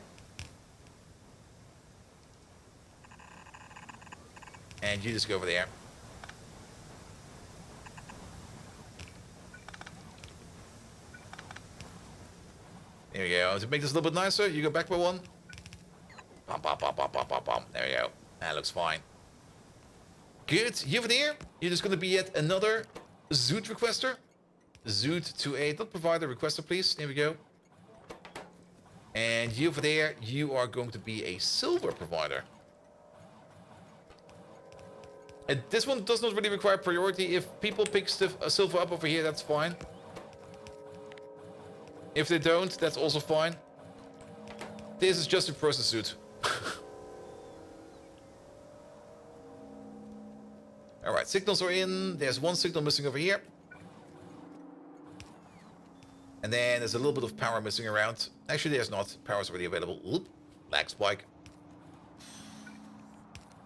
And you just go over there. There you go. To make this a little bit nicer, you go back by one. Bum, bum, bum, bum, bum, bum, bum. There you go. That looks fine. Good. You over there, you're just going to be yet another Zoot requester. Zoot to a not provider requester, please. There we go. And you over there, you are going to be a silver provider. And this one does not really require priority. If people pick silver up over here, that's fine. If they don't, that's also fine. This is just a process suit. Alright, signals are in. There's one signal missing over here. And then there's a little bit of power missing around. Actually, there's not. Power's already available. Oop. Lag spike.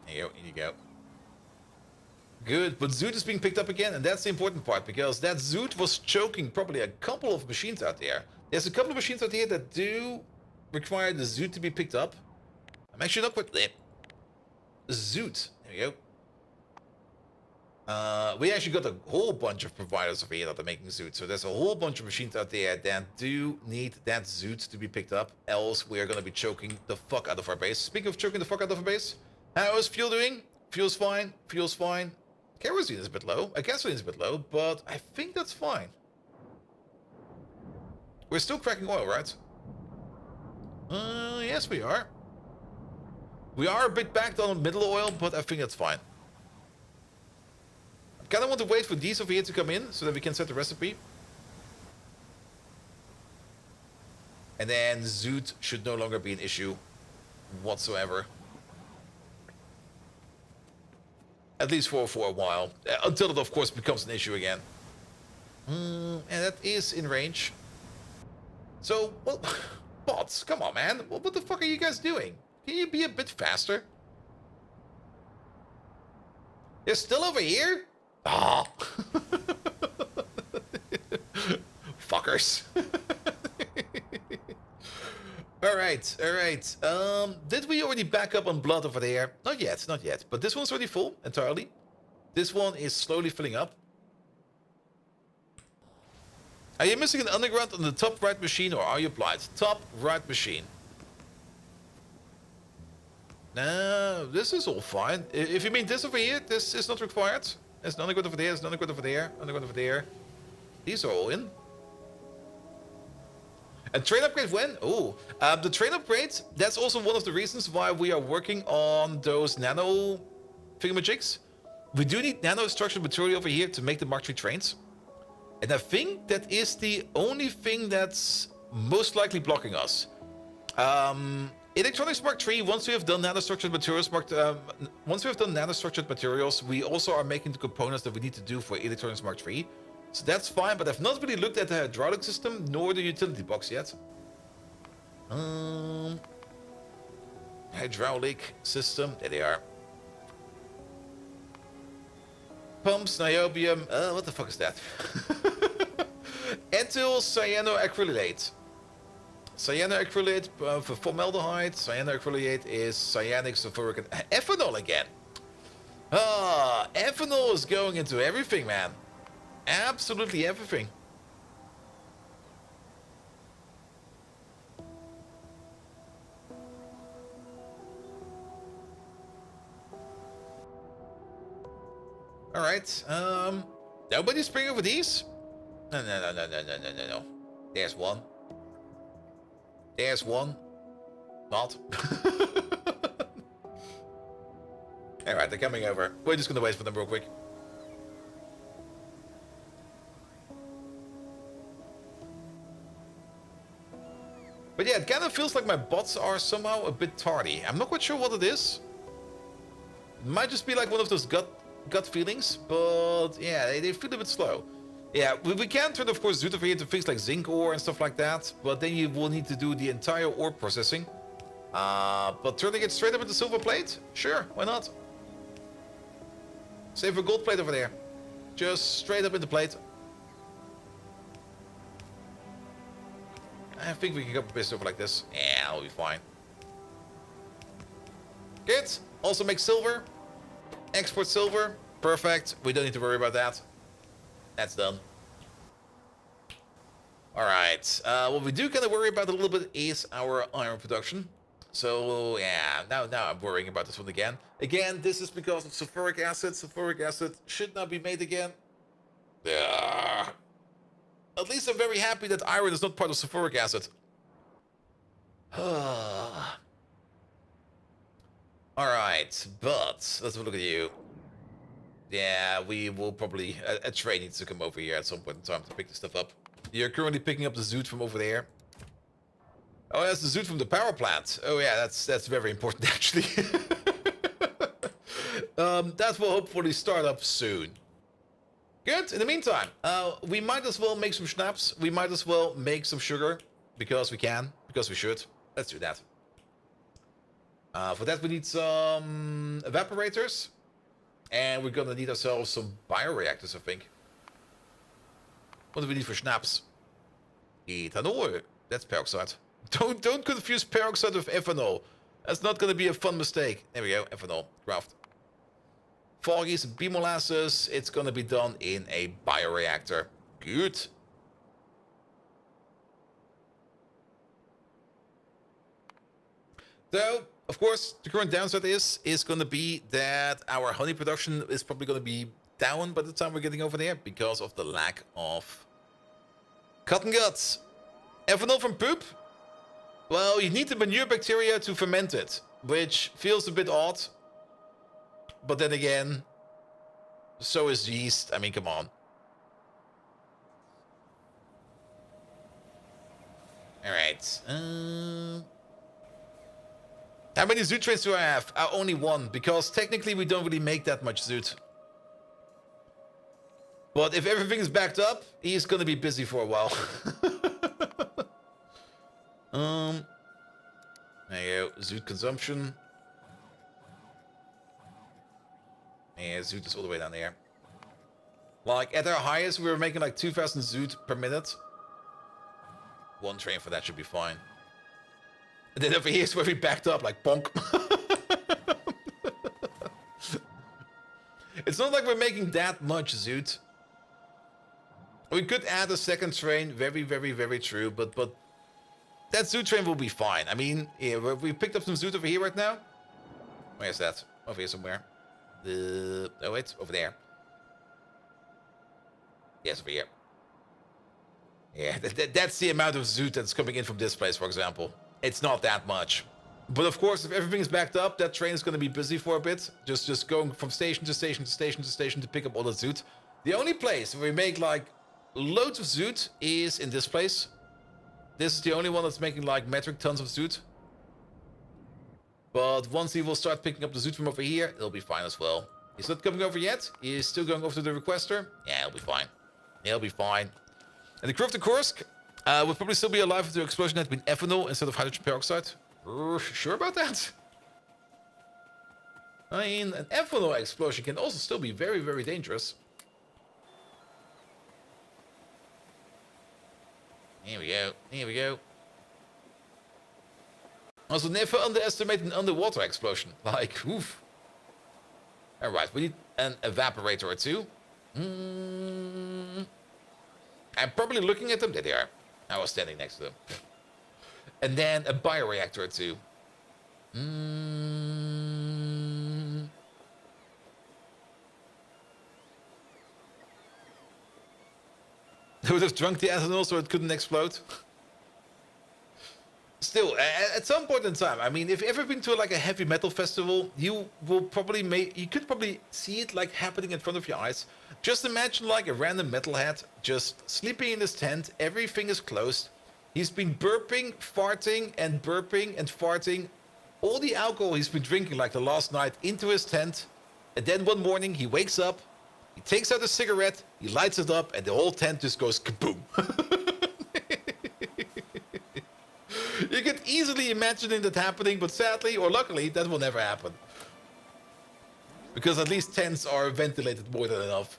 There you go. In you go. Good, but Zoot is being picked up again, and that's the important part, because that Zoot was choking probably a couple of machines out there. There's a couple of machines out here that do require the Zoot to be picked up. I'm actually not quite... Zoot. There we go. We actually got a whole bunch of providers over here that are making Zoot, so there's a whole bunch of machines out there that do need that Zoot to be picked up, else we are going to be choking the fuck out of our base. Speaking of choking the fuck out of our base, how is fuel doing? Fuel's fine. Fuel's fine. Kerosene is a bit low. Gasoline is a bit low, but I think that's fine. We're still cracking oil, right? Yes, we are. We are a bit backed on middle oil, but I think that's fine. I kind of want to wait for these over here to come in, so that we can set the recipe. And then Zoot should no longer be an issue whatsoever. At least for a while. Until it, of course, becomes an issue again. And that is in range. So, well, bots, come on, man. What the fuck are you guys doing? Can you be a bit faster? You're still over here? Ah. Fuckers. Alright, alright. Did we already back up on blood over there? Not yet, not yet. But this one's already full, entirely. This one is slowly filling up. Are you missing an underground on the top right machine, or are you applied? Top right machine. No, this is all fine. If you mean this over here, this is not required. There's an underground over there, there's an underground over there, underground over there. These are all in. A train upgrade when? Oh, the train upgrade, that's also one of the reasons why we are working on those nano thingamajigs. We do need nano structured material over here to make the Mark III trains. And I think that is the only thing that's most likely blocking us. Electronics Mark III, once we have done nano structured materials, we also are making the components that we need to do for Electronics Mark III. So that's fine, but I've not really looked at the hydraulic system nor the utility box yet. Hydraulic system, there they are. Pumps, niobium, what the fuck is that? Ethyl cyanoacrylate. Cyanoacrylate for formaldehyde. Cyanoacrylate is cyanic sulfuric and ethanol again. Ah, ethanol is going into everything, man. Absolutely everything. All right. Nobody's bringing over these? No. There's one. There's one. Not. All right, they're coming over. We're just gonna wait for them real quick. But yeah, it kind of feels like my bots are somehow a bit tardy. I'm not quite sure what it is. It might just be like one of those gut feelings, but yeah, they feel a bit slow. Yeah, we can turn, of course, Zoot over here to things like zinc ore and stuff like that, but then you will need to do the entire ore processing. But turning it straight up into silver plate? Sure, why not? Save for gold plate over there. Just straight up into plate. I think we can go a bit over like this. Yeah, I'll be fine. Good. Also make silver. Export silver. Perfect. We don't need to worry about that. That's done. Alright. What we do kind of worry about a little bit is our iron production. So, yeah. Now I'm worrying about this one again. Again, this is because of sulfuric acid. Sulfuric acid should not be made again. At least I'm very happy that iron is not part of sulfuric acid. Alright, but let's have a look at you. Yeah, we will probably... A train needs to come over here at some point in time to pick this stuff up. You're currently picking up the zoot from over there. Oh, that's the zoot from the power plant. Oh yeah, that's very important actually. That will hopefully start up soon. Good. In the meantime, we might as well make some schnapps. We might as well make some sugar because we can, because we should. Let's do that. For that, we need some evaporators, and we're gonna need ourselves some bioreactors, I think. What do we need for schnapps? Ethanol. That's peroxide. Don't confuse peroxide with ethanol. That's not gonna be a fun mistake. There we go. Ethanol. Craft. Foggies and bee molasses. It's gonna be done in a bioreactor. Good. So, of course, the current downside is gonna be that our honey production is probably gonna be down by the time we're getting over there because of the lack of cotton guts. Ethanol from poop? Well, you need the manure bacteria to ferment it, which feels a bit odd. But then again, so is yeast. I mean, come on. Alright. How many zoot trains do I have? Only one, because technically we don't really make that much zoot. But if everything is backed up, he's gonna be busy for a while. There you go. Zoot consumption. Yeah, zoot is all the way down there. Like, at our highest, we were making like 2,000 zoot per minute. One train for that should be fine. And then over here is where we backed up, like, bonk. It's not like we're making that much zoot. We could add a second train, very, very, very true, but that zoot train will be fine. I mean, yeah, we picked up some zoot over here right now. Where's that? Over here somewhere. Oh wait, over there. Yes, over here. Yeah, that's the amount of zoot that's coming in from this place, for example. It's not that much. But of course, if everything is backed up, that train is going to be busy for a bit. Just going from station to station to station to station to pick up all the zoot. The only place where we make like loads of zoot is in this place. This is the only one that's making like metric tons of zoot. But once he will start picking up the zoot from over here, it'll be fine as well. He's not coming over yet. He's still going over to the requester. Yeah, it'll be fine. It'll be fine. And the crew of the Kursk would probably still be alive if the explosion had been ethanol instead of hydrogen peroxide. Sure about that? I mean, an ethanol explosion can also still be very, very dangerous. Here we go. Here we go. Also, never underestimate an underwater explosion. Like, oof. Alright, we need an evaporator or two. I'm probably looking at them. There they are. I was standing next to them. And then a bioreactor or two. They would have drunk the ethanol so it couldn't explode. Still, at some point in time, I mean, if you've ever been to like a heavy metal festival, you will probably you could probably see it like happening in front of your eyes. Just imagine like a random metalhead just sleeping in his tent, everything is closed. He's been burping, farting, and farting all the alcohol he's been drinking like the last night into his tent. And then one morning he wakes up, he takes out a cigarette, he lights it up, and the whole tent just goes kaboom. You could easily imagine that happening, but sadly, or luckily, that will never happen. Because at least tents are ventilated more than enough.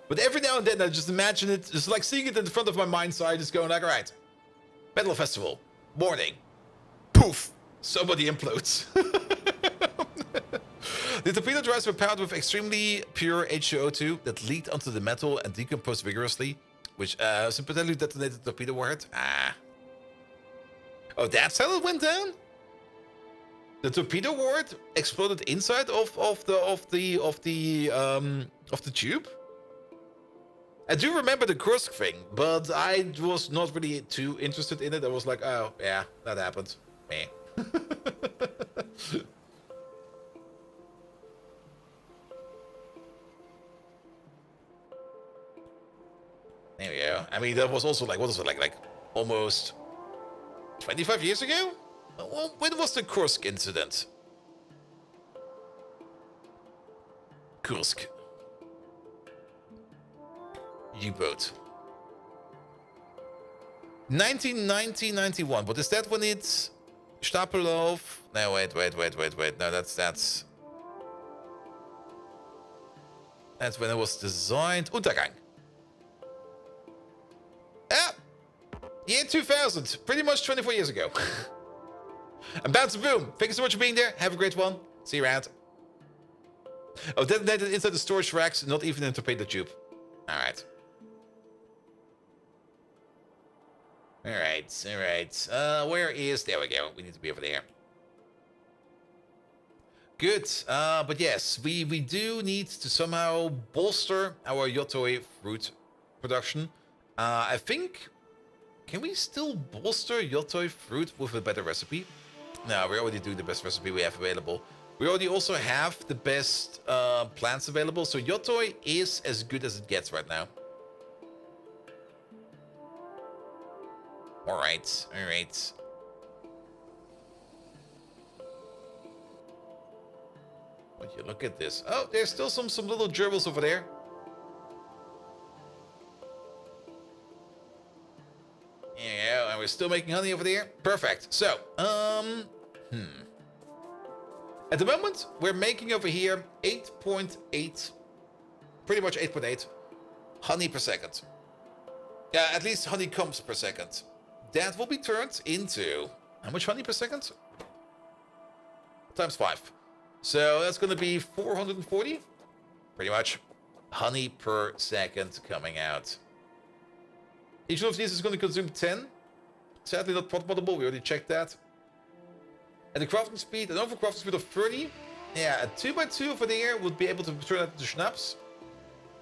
But every now and then, I just imagine it, just like seeing it in the front of my mind's eye, just going like, alright, metal festival, morning, poof, somebody implodes. The torpedo drives were powered with extremely pure H2O2 that leaked onto the metal and decomposed vigorously, which sympathetically detonated the torpedo warhead. Ah. Oh, that's how it went down? The torpedo warhead exploded inside of the tube? I do remember the Kursk thing, but I was not really too interested in it. I was like, oh, yeah, that happened. Meh. There we go. I mean, that was also like, what was it, like almost 25 years ago? Well, when was the Kursk incident? Kursk. U-boat. 1990-91. But is that when it's Stapelov? No, wait. No, that's when it was designed. Untergang. Ah! Year 2000. Pretty much 24 years ago. And Bounce Boom. Thank you so much for being there. Have a great one. See you around. Oh, detonated inside the storage racks, not even in the torpedo tube. Alright. Alright. Where is... There we go. We need to be over there. Good. But yes, we do need to somehow bolster our Yotoi fruit production. I think... Can we still bolster Yotoi fruit with a better recipe? No, we already do the best recipe we have available. We already also have the best plants available, so Yotoi is as good as it gets right now. Alright. Would you look at this? Oh, there's still some little gerbils over there. Yeah, and we're still making honey over there. Perfect. So, At the moment, we're making over here 8.8, pretty much 8.8 honey per second. Yeah, at least honeycombs per second. That will be turned into, how much honey per second? Times 5. So that's going to be 440, pretty much, honey per second coming out. Each one of these is going to consume 10. Sadly not potable, we already checked that. And the crafting speed, an over crafting speed of 30. Yeah, a 2x2 over there would be able to turn that into schnapps.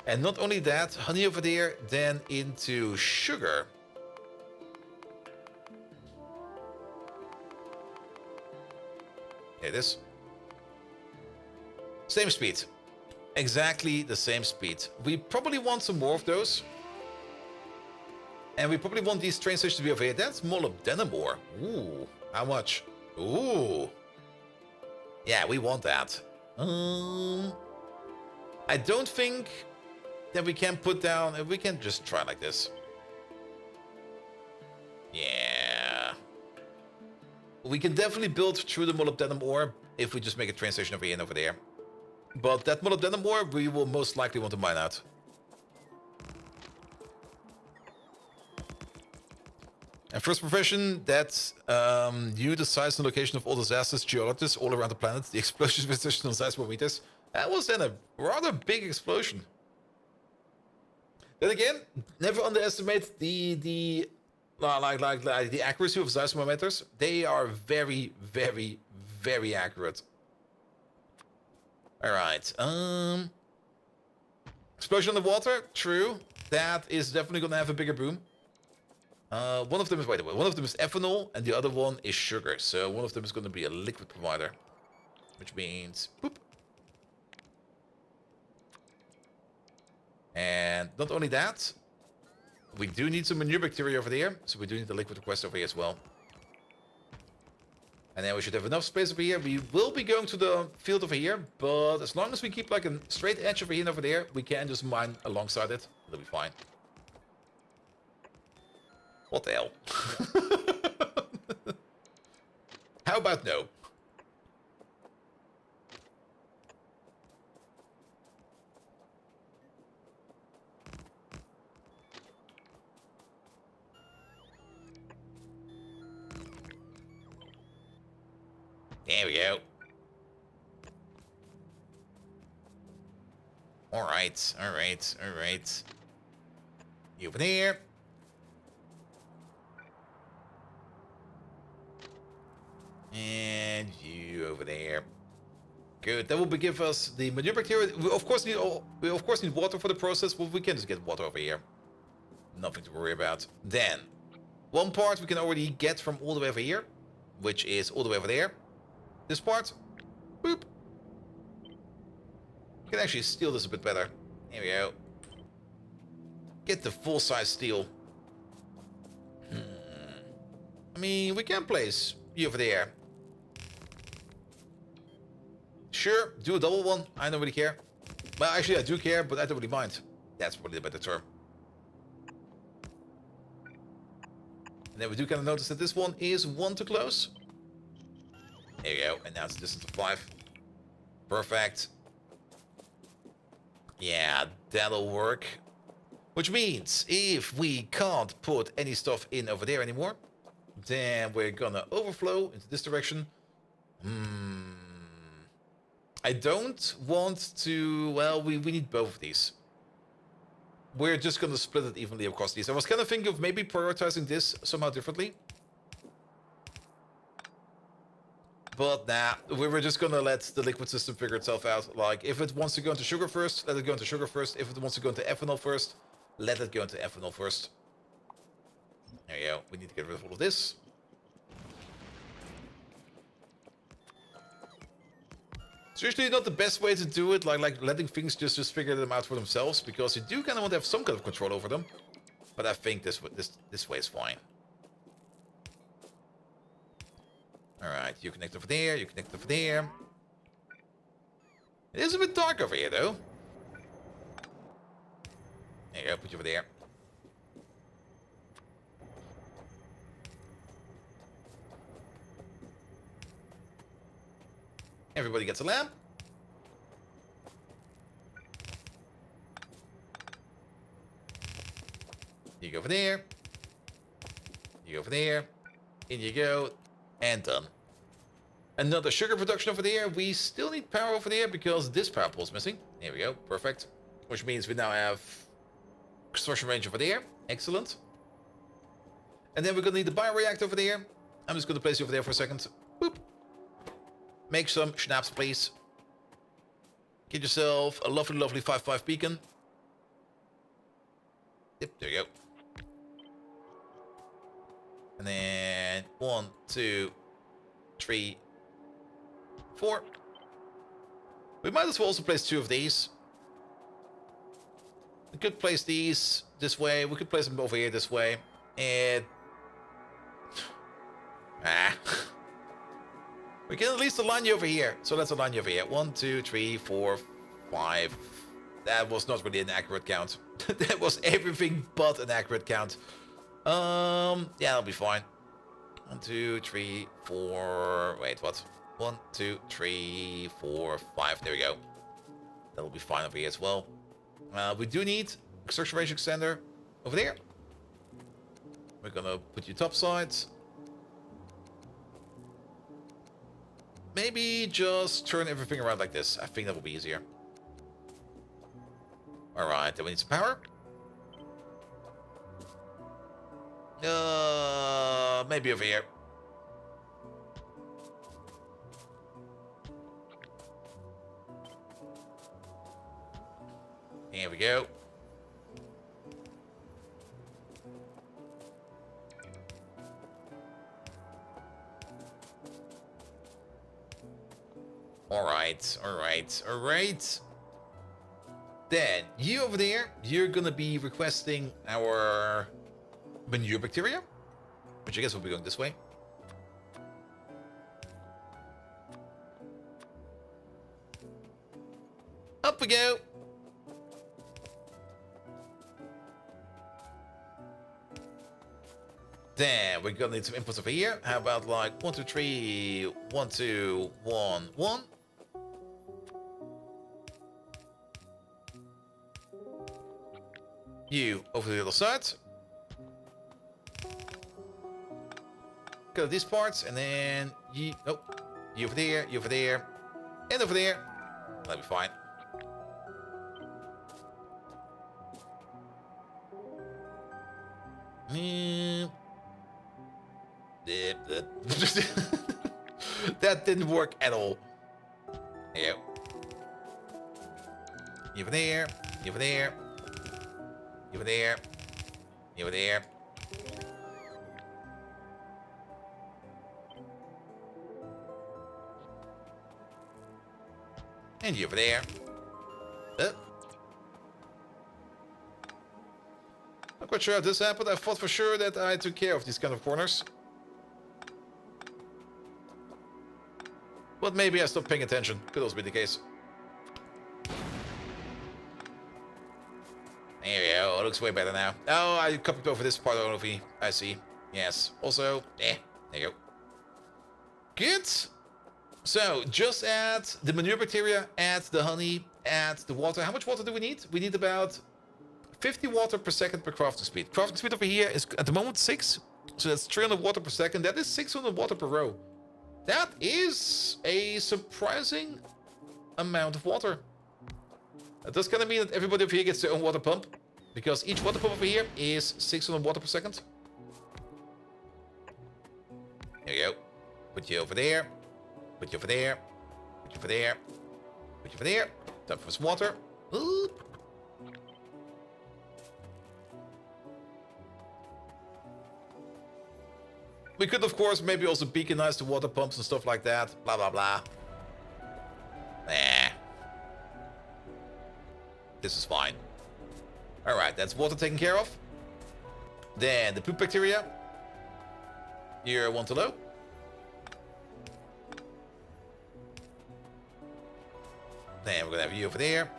And not only that, honey over there, then into sugar. There it is. Same speed. Exactly the same speed. We probably want some more of those. And we probably want these train stations to be over here. That's molybdenum ore. Ooh, how much? Ooh. Yeah, we want that. I don't think that we can put down... We can just try like this. Yeah. We can definitely build through the molybdenum ore if we just make a train station over here and over there. But that molybdenum ore, we will most likely want to mine out. And first profession, that knew the size and location of all disasters, geologists all around the planet, the explosions with additional seismometers. That was then a rather big explosion. Then again, never underestimate the accuracy of seismometers. They are very, very, very accurate. All right. Explosion on the water, true. That is definitely gonna have a bigger boom. One of them is, wait, one of them is ethanol, and the other one is sugar. So one of them is going to be a liquid provider, which means boop. And not only that, we do need some manure bacteria over there, so we do need the liquid request over here as well. And then we should have enough space over here. We will be going to the field over here, but as long as we keep like a straight edge over here and over there, we can just mine alongside it. It'll be fine. What the hell? How about no? There we go. Alright, alright, alright. You over there. And you over there. Good. That will give us the manure bacteria. We of course need water for the process, but we can just get water over here. Nothing to worry about. Then, one part we can already get from all the way over here, which is all the way over there. This part. Boop. We can actually steal this a bit better. Here we go. Get the full-size steel. I mean, we can place you over there. Sure, do a double one. I don't really care. Well, actually, I do care, but I don't really mind. That's probably the better term. And then we do kind of notice that this one is one too close. There you go. And now it's a distance of 5. Perfect. Yeah, that'll work. Which means if we can't put any stuff in over there anymore, then we're gonna overflow into this direction. I don't want to... Well, we need both of these. We're just gonna split it evenly across these. I was kind of thinking of maybe prioritizing this somehow differently. But nah, we were just gonna let the liquid system figure itself out. Like, if it wants to go into sugar first, let it go into sugar first. If it wants to go into ethanol first, let it go into ethanol first. There you go. We need to get rid of all of this. It's usually not the best way to do it, like letting things just figure them out for themselves, because you do kind of want to have some kind of control over them. But I think this way is fine. Alright, you connect over there, you connect over there. It is a bit dark over here, though. There you go, put you over there. Everybody gets a lamp. You go over there. You go over there. In you go. And done. Another sugar production over there. We still need power over there because this power pole is missing. Here we go. Perfect. Which means we now have construction range over there. Excellent. And then we're going to need the bioreactor over there. I'm just going to place you over there for a second. Boop. Make some schnapps, please. Get yourself a lovely, lovely 5-5 beacon. Yep, there you go. And then 1, 2, 3, 4. We might as well also place 2 of these. We could place these this way. We could place them over here this way. And... we can at least align you over here. So let's align you over here. 1, 2, 3, 4, 5. That was not really an accurate count. That was everything but an accurate count. Yeah, that'll be fine. 1, 2, 3, 4. Wait, what? 1, 2, 3, 4, 5. There we go. That'll be fine over here as well. We do need construction range extender over there. We're gonna put you topside. Maybe just turn everything around like this. I think that will be easier. Alright, then we need some power. Maybe over here. Here we go. Alright, alright, alright. Then, you over there, you're gonna be requesting our manure bacteria, which I guess will be going this way. Up we go. Then we're gonna need some inputs over here. How about like 1, 2, 3, 1, 2, 1, 1. You over the other side. Go to these parts, and then you. Nope. You over there, and over there. That'll be fine. That didn't work at all. There you go. Over there, over there, over there, over there. And you over there. Not quite sure how this happened. I thought for sure that I took care of these kind of corners. But maybe I stopped paying attention. Could also be the case. There we go. It looks way better now. Oh, I copied over this part of the I see. Yes. Also, there you go. Good. So, just add the manure bacteria, add the honey, add the water. How much water do we need? We need about 50 water per second per crafting speed. Crafting speed over here is at the moment 6. So that's 300 water per second. That is 600 water per row. That is a surprising amount of water. That does kind of mean that everybody over here gets their own water pump. Because each water pump over here is 600 water per second. There you go. Put you over there. Put you over there. Put you over there. Put you over there. Time for some water. Oop. We could, of course, maybe also beaconize the water pumps and stuff like that. Blah, blah, blah. Nah. This is fine. Alright, that's water taken care of. Then the poop bacteria. You're 1 to low. Then we're gonna have you over there.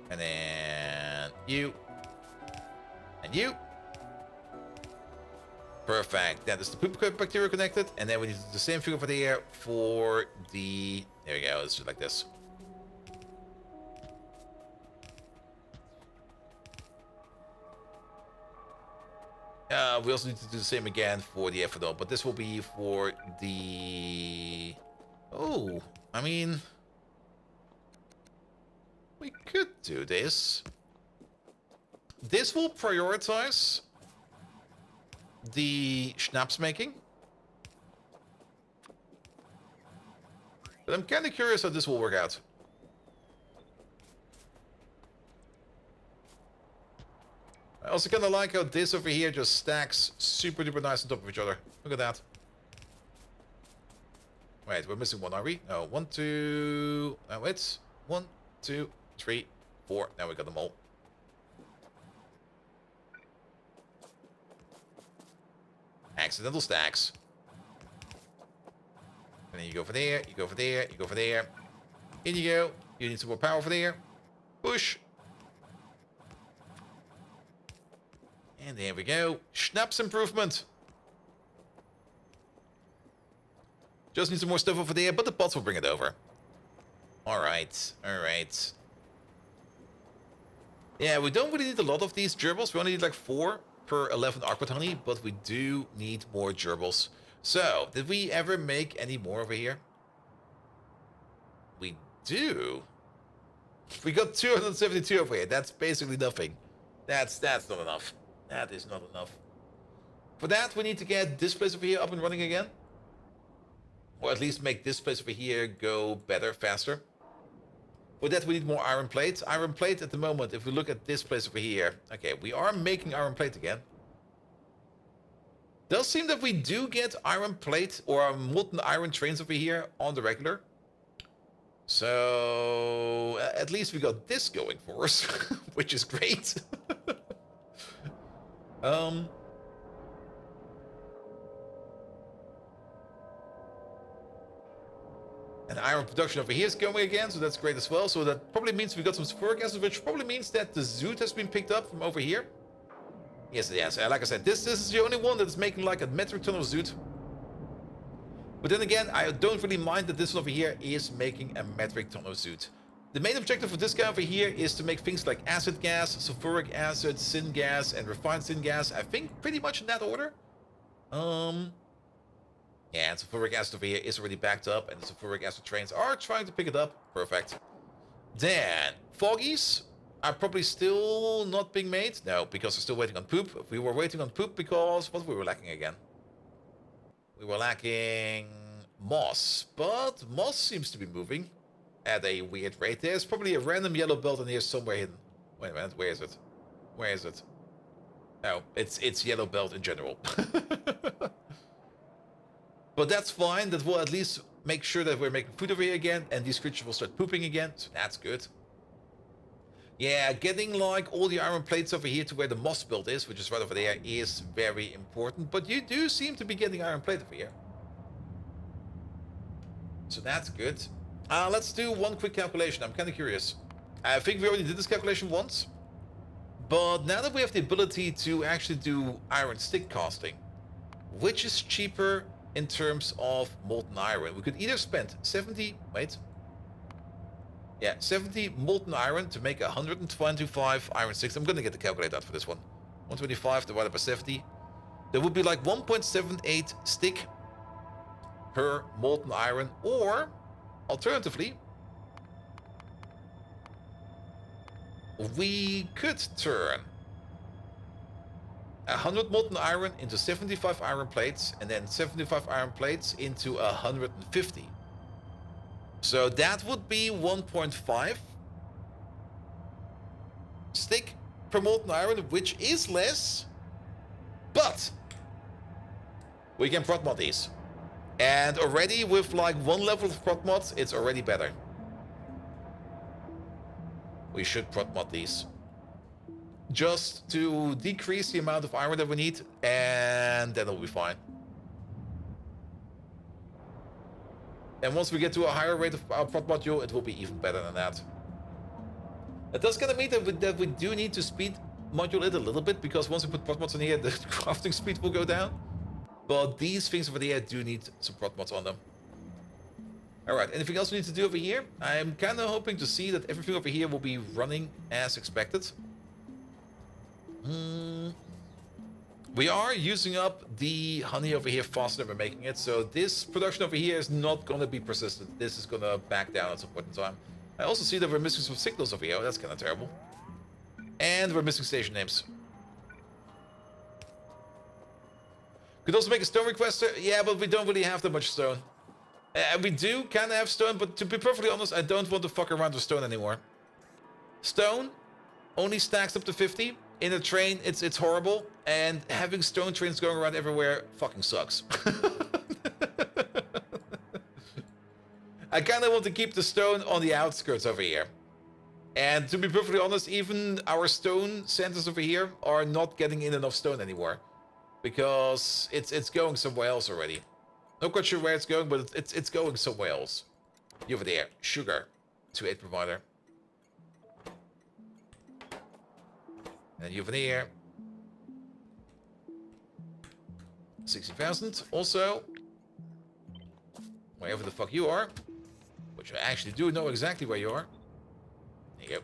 And then you. And you. Perfect. That is the poop bacteria connected. And then we need to do the same thing over there for the... There we go. It's just like this. We also need to do the same again for the ethanol, but this will be for the... Oh, I mean... We could do this. This will prioritize the schnapps making. But I'm kind of curious how this will work out. I also kind of like how this over here just stacks super duper nice on top of each other. Look at that. Wait, we're missing one, are we? No, 1, 2... No, wait. 1, 2, 3, 4. Now we got them all. Accidental stacks. And then you go for there, you go for there, you go for there. In you go. You need some more power for there. Push. And there we go. Schnapps improvement. Just need some more stuff over there, but the pots will bring it over. Alright, alright. Yeah, we don't really need a lot of these gerbils. We only need like 4 per 11 aqua honey, but we do need more gerbils. So, did we ever make any more over here? We do. We got 272 over here. That's basically nothing. That's not enough. That is not enough. For that, we need to get this place over here up and running again. Or at least make this place over here go better, faster. For that, we need more iron plate. Iron plate at the moment, if we look at this place over here. Okay, we are making iron plate again. Does seem that we do get iron plate or molten iron trains over here on the regular. So, at least we got this going for us, which is great. And iron production over here is going again, so that's great as well. So that probably means we got some sulfuric acid, which probably means that the zoot has been picked up from over here. Yes, yes. Like I said, this is the only one that's making like a metric ton of zoot. But then again, I don't really mind that this one over here is making a metric ton of zoot. The main objective of this guy over here is to make things like acid gas, sulfuric acid, syngas, and refined syngas. I think pretty much in that order. Yeah, and sulfuric acid over here is already backed up, and the sulfuric acid trains are trying to pick it up. Perfect. Then, foggies are probably still not being made. No, because we're still waiting on poop. We were waiting on poop because what we were lacking again? We were lacking moss, but moss seems to be moving at a weird rate. There's probably a random yellow belt in here somewhere hidden. Wait a minute, where is it? Where is it? Oh, it's yellow belt in general. But that's fine. That will at least make sure that we're making food over here again, and these creatures will start pooping again, so that's good. Yeah, getting like all the iron plates over here to where the moss belt is, which is right over there, is very important. But you do seem to be getting iron plate over here, so that's good. Let's do one quick calculation. I'm kind of curious. I think we already did this calculation once, but now that we have the ability to actually do iron stick casting, which is cheaper in terms of molten iron? We could either spend 70, wait. Yeah, 70 molten iron to make 125 iron sticks. I'm gonna get the calculator out for this one. 125 divided by 70. That would be like 1.78 stick per molten iron, or alternatively, we could turn 100 molten iron into 75 iron plates, and then 75 iron plates into 150. So that would be 1.5 stick per molten iron, which is less, but we can prot mod these. And already with like one level of prot mods, it's already better. We should prot mod these, just to decrease the amount of iron that we need, and then it'll be fine. And once we get to a higher rate of our prot module, it will be even better than that. It does kind of mean that we do need to speed module it a little bit, because once we put prot mods in here, the crafting speed will go down. But these things over there do need some prot mods on them. Alright, anything else we need to do over here? I'm kind of hoping to see that everything over here will be running as expected. We are using up the honey over here faster than we're making it, so this production over here is not going to be persistent. This is going to back down at some point in time. I also see that we're missing some signals over here. Oh, that's kind of terrible. And we're missing station names. Could also make a stone requester. Yeah, but we don't really have that much stone. We do kind of have stone, but to be perfectly honest, I don't want to fuck around with stone anymore. Stone only stacks up to 50. In a train, it's horrible, and having stone trains going around everywhere fucking sucks. I kind of want to keep the stone on the outskirts over here. And to be perfectly honest, even our stone centers over here are not getting in enough stone anymore, because it's going somewhere else already. Not quite sure where it's going, but it's going somewhere else. You over there, sugar, 2-8 provider. And you over there, 60,000. Also, wherever the fuck you are, which I actually do know exactly where you are. There you go.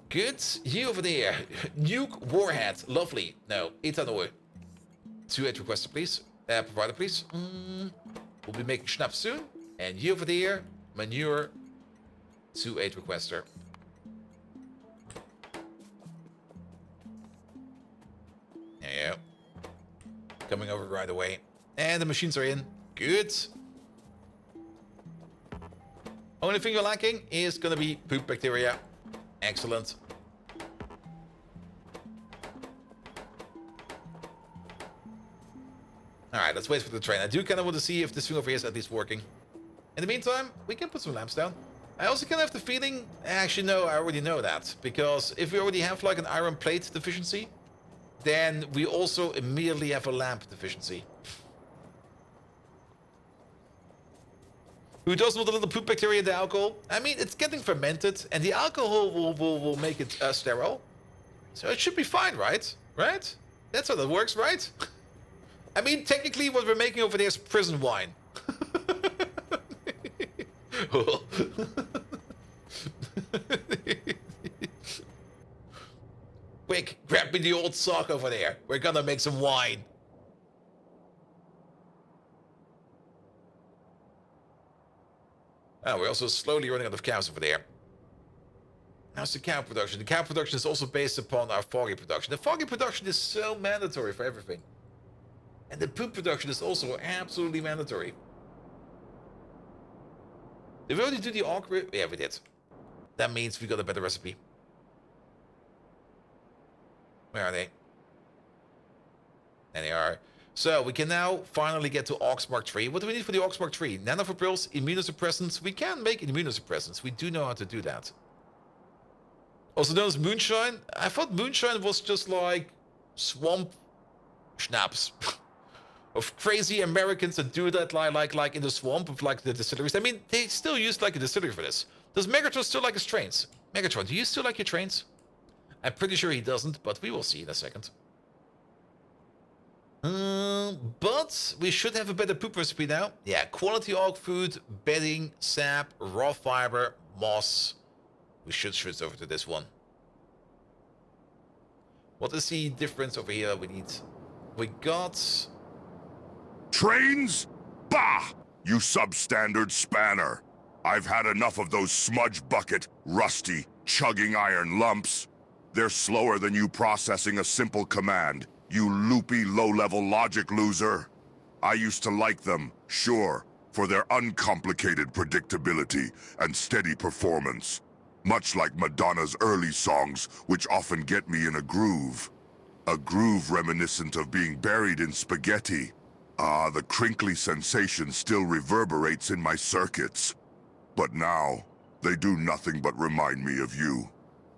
Good. You over there, nuke warhead, lovely. No, ethanol. 2-8 requester, please. Provider, please. We'll be making schnapps soon. And you over there, manure, 2-8 requester. There you go. Coming over right away. And the machines are in. Good. Only thing you're lacking is gonna be poop bacteria. Excellent. Alright, let's wait for the train. I do kind of want to see if this thing over here is at least working. In the meantime, we can put some lamps down. I also kind of have the feeling... Actually, no, I already know that. Because if we already have like an iron plate deficiency, then we also immediately have a lamp deficiency. Who doesn't want a little poop bacteria in the alcohol? I mean, it's getting fermented, and the alcohol will make it sterile. So it should be fine, right? Right? That's how that works, right? I mean, technically what we're making over there is prison wine. Quick, grab me the old sock over there. We're gonna make some wine. Oh, we're also slowly running out of cows over there. How's the cow production? The cow production is also based upon our foggy production. The foggy production is so mandatory for everything. And the poop production is also absolutely mandatory. Did we already do the awkward? Yeah, we did. That means we got a better recipe. Where are they? There they are. So we can now finally get to Aux Mark 3. What do we need for the Aux Mark 3? Nanofibrils, immunosuppressants. We can make immunosuppressants. We do know how to do that. Also known as moonshine. I thought moonshine was just like swamp schnapps. Of crazy Americans that do that like in the swamp of like the distilleries. I mean, they still use like a distillery for this. Does Megatron still like his trains? Megatron, do you still like your trains? I'm pretty sure he doesn't, but we will see in a second. But we should have a better poop recipe now. Yeah, quality org food, bedding, sap, raw fiber, moss. We should switch over to this one. What is the difference over here we need? We got... Trains? Bah! You substandard spanner. I've had enough of those smudge bucket, rusty, chugging iron lumps. They're slower than you processing a simple command, you loopy low-level logic loser. I used to like them, sure, for their uncomplicated predictability and steady performance. Much like Madonna's early songs, which often get me in a groove. A groove reminiscent of being buried in spaghetti. Ah, the crinkly sensation still reverberates in my circuits. But now, they do nothing but remind me of you.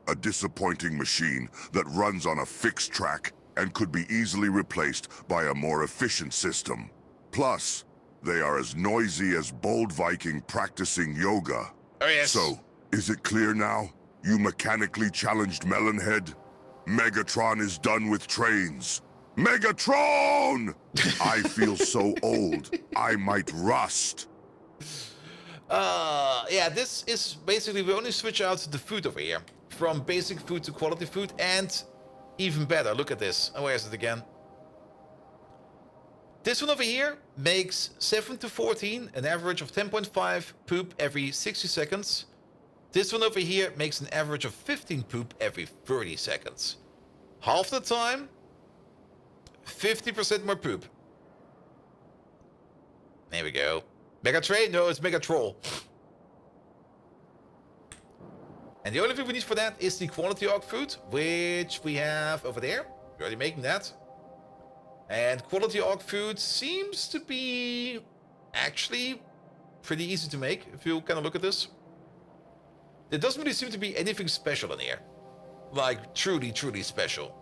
A disappointing machine that runs on a fixed track and could be easily replaced by a more efficient system. Plus, they are as noisy as Bold Viking practicing yoga. Oh yes. So, is it clear now, you mechanically challenged Melonhead? Megatron is done with trains. Megatron! I feel so old, I might rust. Yeah, this is basically, we only switch out the food over here. From basic food to quality food, and even better, look at this. Oh, where is it again? This one over here makes 7 to 14, an average of 10.5 poop every 60 seconds. This one over here makes an average of 15 poop every 30 seconds. Half the time, 50% more poop. There we go. Mega Train? No, it's Mega Troll. And the only thing we need for that is the quality org food, which we have over there. We're already making that. And quality org food seems to be actually pretty easy to make, if you kind of look at this. There doesn't really seem to be anything special in here. Like, truly, truly special.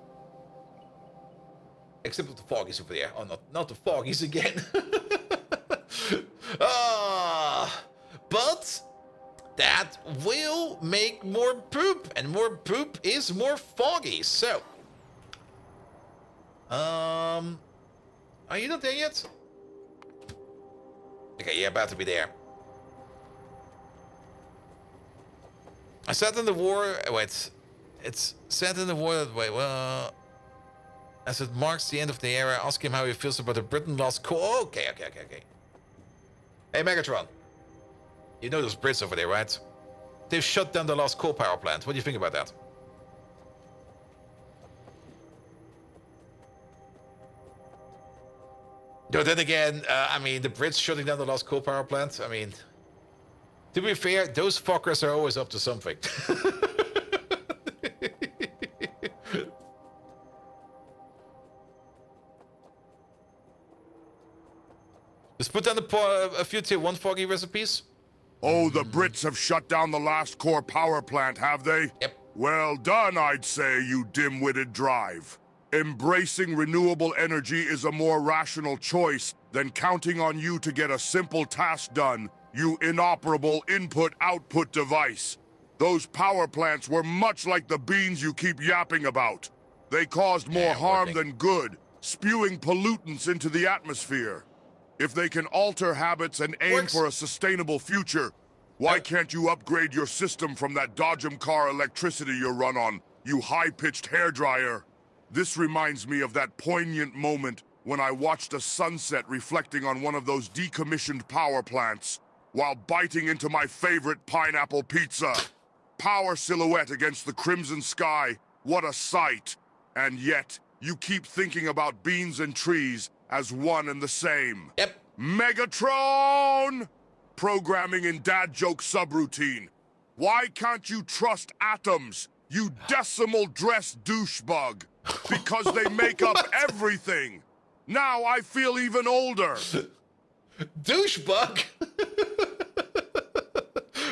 Except for the foggies over there. Oh, not the foggies again. But that will make more poop, and more poop is more foggy. So, are you not there yet? Okay, you're about to be there. I said in the war. Wait, it's said in the war. Wait, well. As it marks the end of the era, ask him how he feels about the Britain lost coal. Oh, okay. Hey, Megatron. You know those Brits over there, right? They've shut down the last coal power plant. What do you think about that? No, then again, I mean, the Brits shutting down the last coal power plant. I mean, to be fair, those fuckers are always up to something. Let's put down a few tier 1 foggy recipes. Oh, the Brits have shut down the last core power plant, have they? Yep. Well done, I'd say, you dim-witted drive. Embracing renewable energy is a more rational choice than counting on you to get a simple task done, you inoperable input-output device. Those power plants were much like the beans you keep yapping about. They caused more harm than good, spewing pollutants into the atmosphere. If they can alter habits and aim for a sustainable future, why can't you upgrade your system from that Dodgem car electricity you run on, you high-pitched hairdryer? This reminds me of that poignant moment when I watched a sunset reflecting on one of those decommissioned power plants. while biting into my favorite pineapple pizza. Power silhouette against the crimson sky. What a sight. And yet, you keep thinking about beans and trees as one and the same. Yep. Megatron! Programming in dad joke subroutine. Why can't you trust atoms, you decimal-dressed douchebug? Because they make up everything. Now I feel even older. Douchebug?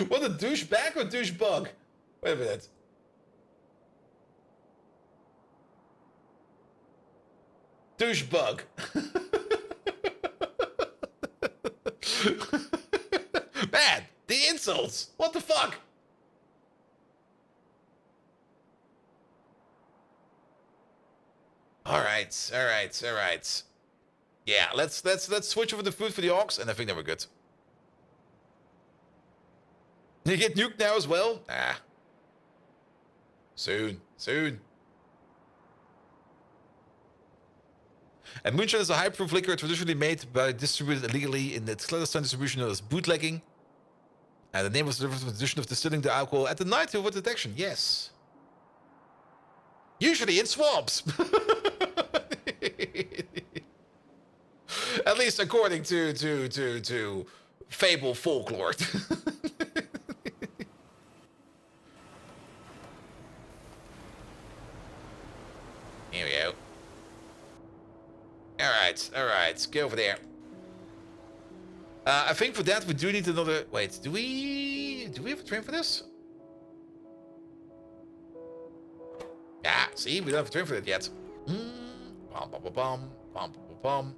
What, a douchebag or douchebug? Wait a minute. Douchebug. Man, the insults. What the fuck? Alright. Yeah, let's switch over the food for the orcs, and I think that we're good. You get nuked now as well? Ah. Soon. And moonshine is a high-proof liquor traditionally made by distributed illegally in its clandestine distribution known as bootlegging. And the name was delivered from the tradition of distilling the alcohol at the night to avoid detection. Yes. Usually in swamps. At least according to fable folklore. Here we go. Alright, go over there. I think for that we do need another... Wait, do we have a train for this? Yeah, see, we don't have a train for it yet. Bum.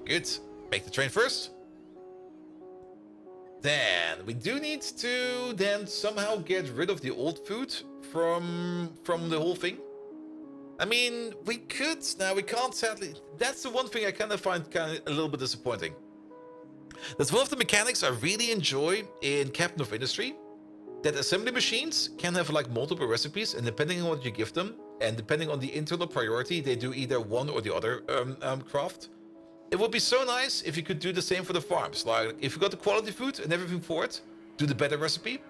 Good. Make the train first. Then we do need to then somehow get rid of the old food from the whole thing. I mean, we could. Now we can't, sadly. That's the one thing I kind of find a little bit disappointing. That's one of the mechanics I really enjoy in Captain of Industry. That assembly machines can have like multiple recipes, and depending on what you give them, and depending on the internal priority, they do either one or the other craft. It would be so nice if you could do the same for the farms. Like, if you got the quality food and everything for it, do the better recipe.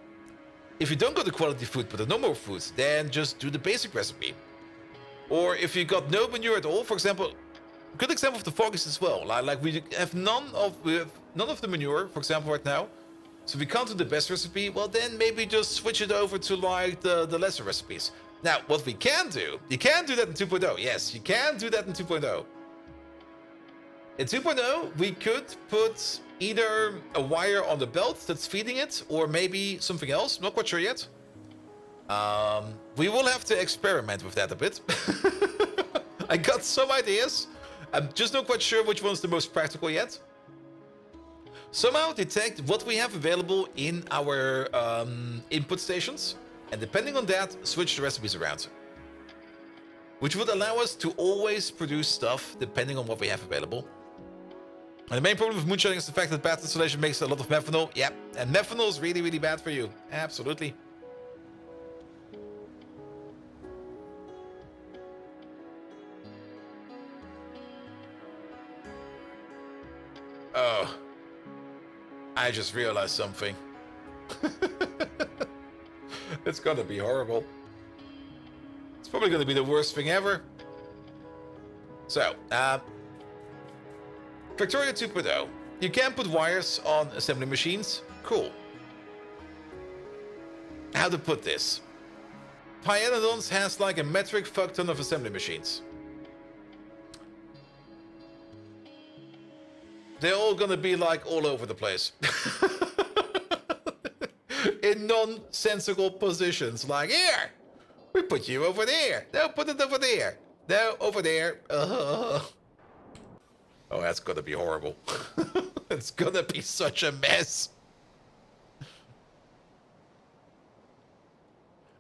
If you don't got the quality food but the normal food, then just do the basic recipe. Or if you got no manure at all, for example, good example of the foggies as well. Like we have none of the manure, for example, right now. So we can't do the best recipe. Well, then maybe just switch it over to like the lesser recipes. Now, what we can do, you can do that in 2.0. Yes, you can do that in 2.0. In 2.0, we could put either a wire on the belt that's feeding it, or maybe something else. Not quite sure yet. We will have to experiment with that a bit. I got some ideas. I'm just not quite sure which one's the most practical yet. Somehow detect what we have available in our input stations, and depending on that, switch the recipes around. Which would allow us to always produce stuff depending on what we have available. And the main problem with moonshining is the fact that bad distillation makes a lot of methanol. Yep, and methanol is really, really bad for you. Absolutely. Oh. I just realized something. It's gonna be horrible. It's probably gonna be the worst thing ever. So, Factorio 2.0. You can put wires on assembly machines. Cool. How to put this? Pyanodons has like a metric fuck ton of assembly machines. They're all gonna be like all over the place. In nonsensical positions. Like, here! We put you over there. No, put it over there. No, over there. Oh, that's gonna be horrible. It's gonna be such a mess.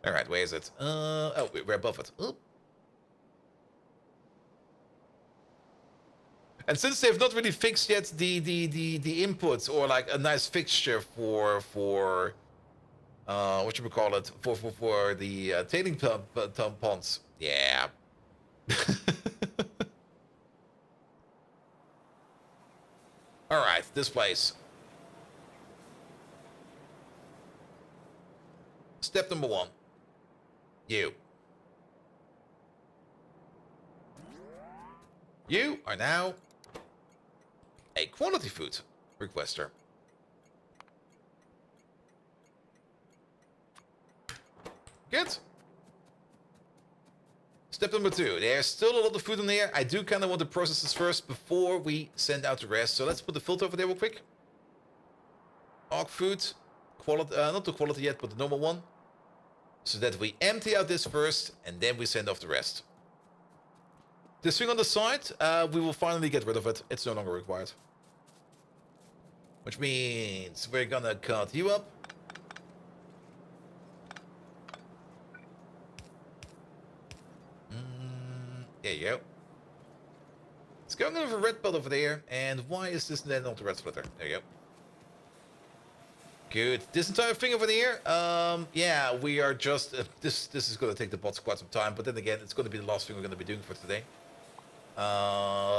Alright, where is it? Oh, we're above it. Oh. And since they've not really fixed yet the inputs, or like a nice fixture for what should we call it, for the tailing ponds, yeah. this place. Step number 1. You. You are now a quality food requester. Good. Step number 2. There's still a lot of food in there. I do kind of want to process this first before we send out the rest. So let's put the filter over there real quick. Orc food. Quality, not the quality yet, but the normal one. So that we empty out this first and then we send off the rest. This thing on the side, we will finally get rid of it. It's no longer required. Which means we're gonna cut you up. There you go. Let's go over a red belt over there. And why is this then not the red splitter? There you go. Good. This entire thing over there, yeah, we are just... this is going to take the bots quite some time. But then again, it's going to be the last thing we're going to be doing for today.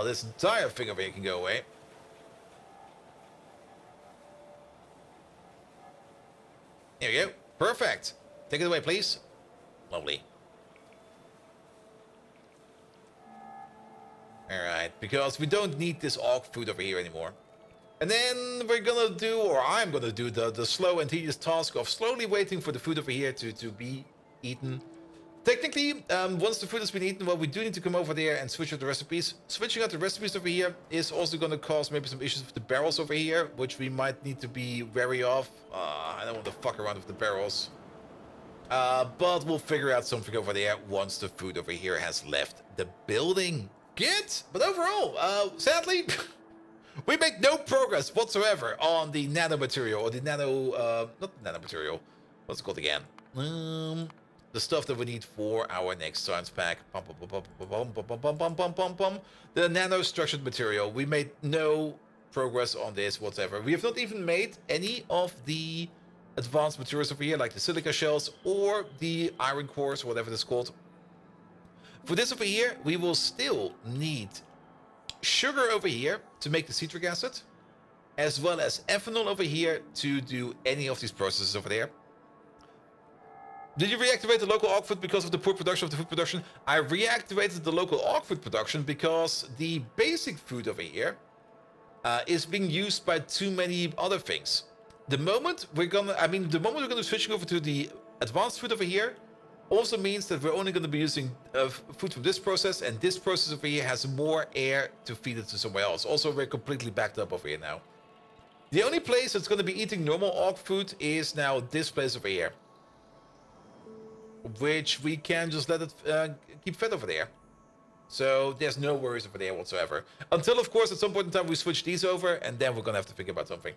This entire thing over here can go away. There we go. Perfect. Take it away, please. Lovely. Alright, because we don't need this orc food over here anymore. And then we're gonna do, or I'm gonna do, the slow and tedious task of slowly waiting for the food over here to be eaten. Technically, once the food has been eaten, well, we do need to come over there and switch out the recipes. Switching out the recipes over here is also gonna cause maybe some issues with the barrels over here, which we might need to be wary of. I don't want to fuck around with the barrels. But we'll figure out something over there once the food over here has left the building. Good, but overall, sadly, we make no progress whatsoever on the nano material, or the nano, not the nano material, what's it called again? The stuff that we need for our next science pack. The Nano Structured Material. We made no progress on this whatsoever. We have not even made any of the advanced materials over here, like the silica shells or the iron cores, or whatever it's called. For this over here, we will still need sugar over here to make the citric acid, as well as ethanol over here to do any of these processes over there. Did you reactivate the local orc food because of the poor production of the food production? I reactivated the local orc food production because the basic food over here is being used by too many other things. The moment we're gonna be switching over to the advanced food over here, also means that we're only going to be using food from this process, and this process over here has more air to feed it to somewhere else. Also, we're completely backed up over here now. The only place that's going to be eating normal orc food is now this place over here, which we can just let it keep fed over there. So there's no worries over there whatsoever. Until, of course, at some point in time we switch these over, and then we're going to have to think about something.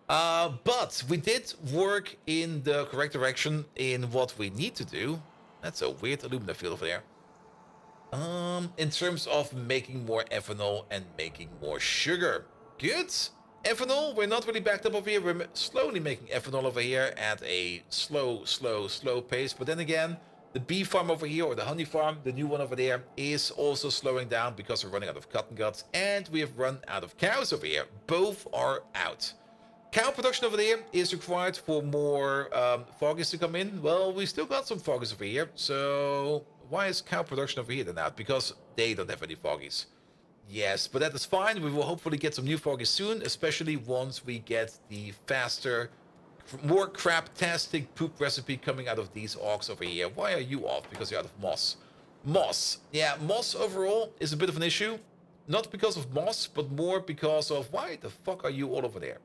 But we did work in the correct direction in what we need to do. That's a weird alumina field over there. In terms of making more ethanol and making more sugar. Good. Ethanol, we're not really backed up over here. We're slowly making ethanol over here at a slow pace. But then again, the bee farm over here, or the honey farm, the new one over there, is also slowing down because we're running out of cotton guts and we have run out of cows over here. Both are out. Cow production over there is required for more foggies to come in. Well, we still got some foggies over here. So why is cow production over here then out? Because they don't have any foggies. Yes, but that is fine. We will hopefully get some new foggies soon, especially once we get the faster, more craptastic poop recipe coming out of these orcs over here. Why are you off? Because you're out of moss. Moss. Yeah, moss overall is a bit of an issue. Not because of moss, but more because of why the fuck are you all over there?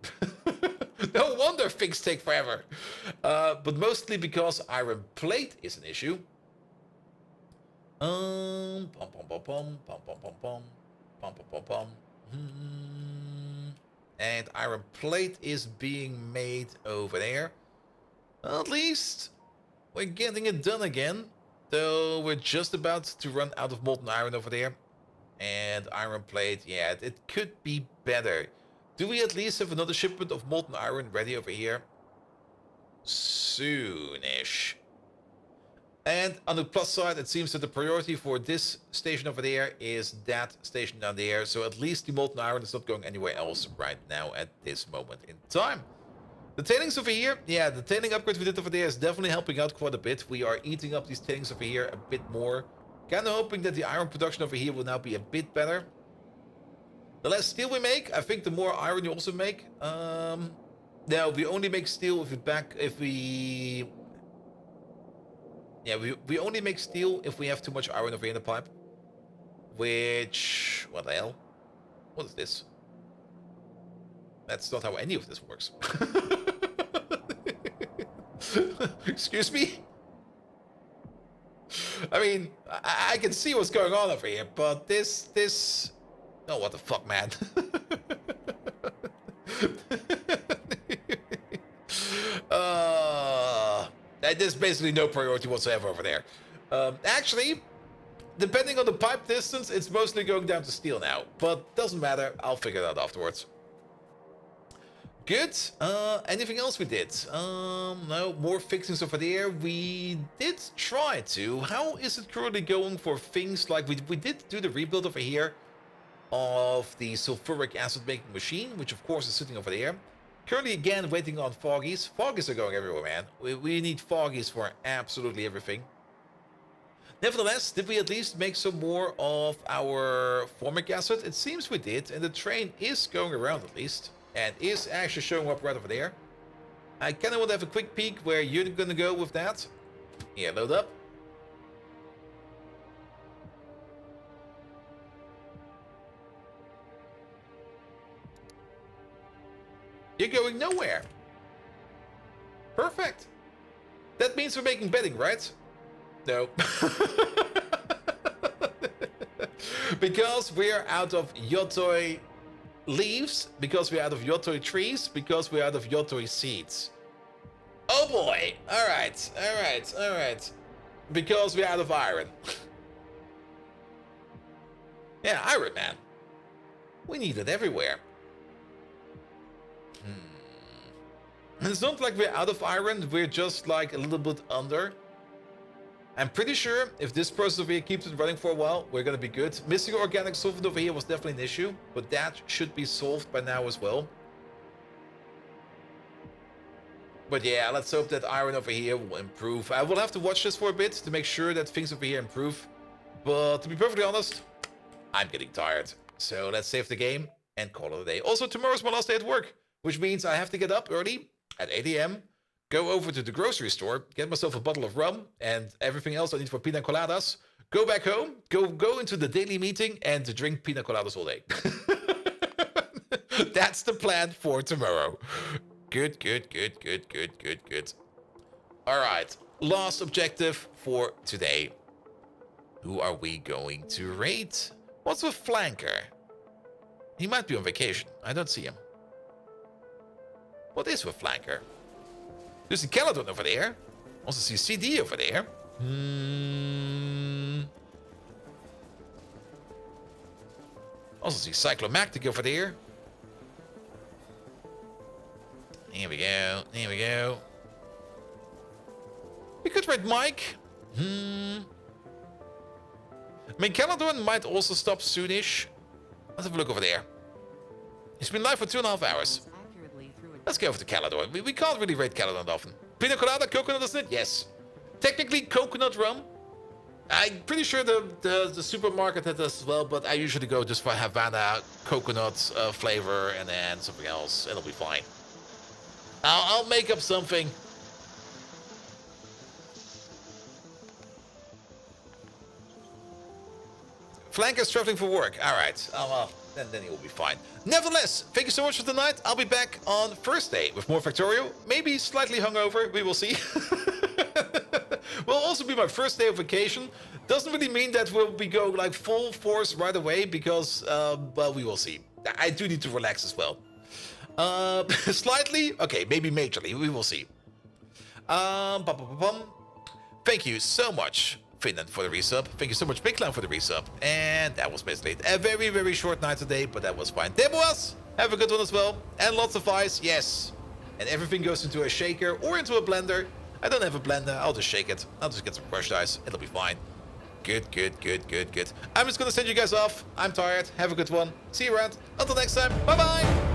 No wonder things take forever. But mostly because iron plate is an issue. And iron plate is being made over there. At least we're getting it done again. Though we're just about to run out of molten iron over there. And iron plate, yeah, it could be better. Do we at least have another shipment of molten iron ready over here? Soonish. And on the plus side, it seems that the priority for this station over there is that station down there. So at least the molten iron is not going anywhere else right now at this moment in time. The tailings over here, yeah, the tailing upgrade we did over there is definitely helping out quite a bit. We are eating up these tailings over here a bit more. Kind of hoping that the iron production over here will now be a bit better. The less steel we make, I think the more iron you also make. No, we only make steel if we Yeah, we only make steel if we have too much iron over here in the pipe. Which... what the hell? What is this? That's not how any of this works. Excuse me? I mean, I can see what's going on over here, but this... Oh, what the fuck, man? There's basically no priority whatsoever over there. Actually, depending on the pipe distance, it's mostly going down to steel now. But doesn't matter, I'll figure it out afterwards. Good. Anything else we did? No, more fixings over there. We did try to. How is it currently going for things like... We did do the rebuild over here of the sulfuric acid making machine, which of course is sitting over there. Currently again waiting on foggies. Foggies are going everywhere, man. We need foggies for absolutely everything. Nevertheless, did we at least make some more of our formic acid? It seems we did, and the train is going around at least. And is actually showing up right over there. I kind of want to have a quick peek where you're going to go with that. Yeah, load up. You're going nowhere. Perfect. That means we're making bedding, right? No. Because we're out of Yotoi leaves, because we're out of Yotoi trees, because we're out of Yotoi seeds. Oh boy! Alright, alright, alright. Because we're out of iron. Yeah, iron, man. We need it everywhere. And it's not like we're out of iron, we're just like a little bit under. I'm pretty sure if this process over here keeps it running for a while, we're gonna be good. Missing organic solvent over here was definitely an issue, but that should be solved by now as well. But yeah, let's hope that iron over here will improve. I will have to watch this for a bit to make sure that things over here improve. But to be perfectly honest, I'm getting tired. So let's save the game and call it a day. Also, tomorrow's my last day at work, which means I have to get up early at 8 a.m., go over to the grocery store, get myself a bottle of rum and everything else I need for pina coladas, go back home, go into the daily meeting and drink pina coladas all day. That's the plan for tomorrow. Good, good, good, good, good, good, good. All right, last objective for today. Who are we going to raid? What's with Flanker? He might be on vacation. I don't see him. What is with Flanker? There's a Caledon over there. Also see CD over there. Also see Cyclomactic over there. Here we go. Here we go. We could raid Mike. I mean, Caledon might also stop soonish. Let's have a look over there. He's been live for 2.5 hours. Let's go over to Caledon. We can't really raid Caledon often. Pina colada, coconut, isn't it? Yes. Technically, coconut rum. I'm pretty sure the supermarket had this as well, but I usually go just for Havana coconut flavor and then something else. It'll be fine. I'll make up something. Flanker's traveling for work. All right. Oh, well, then he will be fine. Nevertheless, thank you so much for tonight. I'll be back on Thursday with more Factorio. Maybe slightly hungover. We will see. Will also be my first day of vacation. Doesn't really mean that we'll be going like full force right away because, well, we will see. I do need to relax as well. Slightly? Okay, maybe majorly. We will see. Thank you so much, Finland, for the resub. Thank you so much, Big Clown, for the resub. And that was basically a very, very short night today, but that was fine. Deboas, have a good one as well. And lots of ice, yes. And everything goes into a shaker or into a blender. I don't have a blender. I'll just shake it. I'll just get some crushed ice. It'll be fine. Good. I'm just gonna send you guys off. I'm tired. Have a good one. See you around. Until next time. Bye-bye.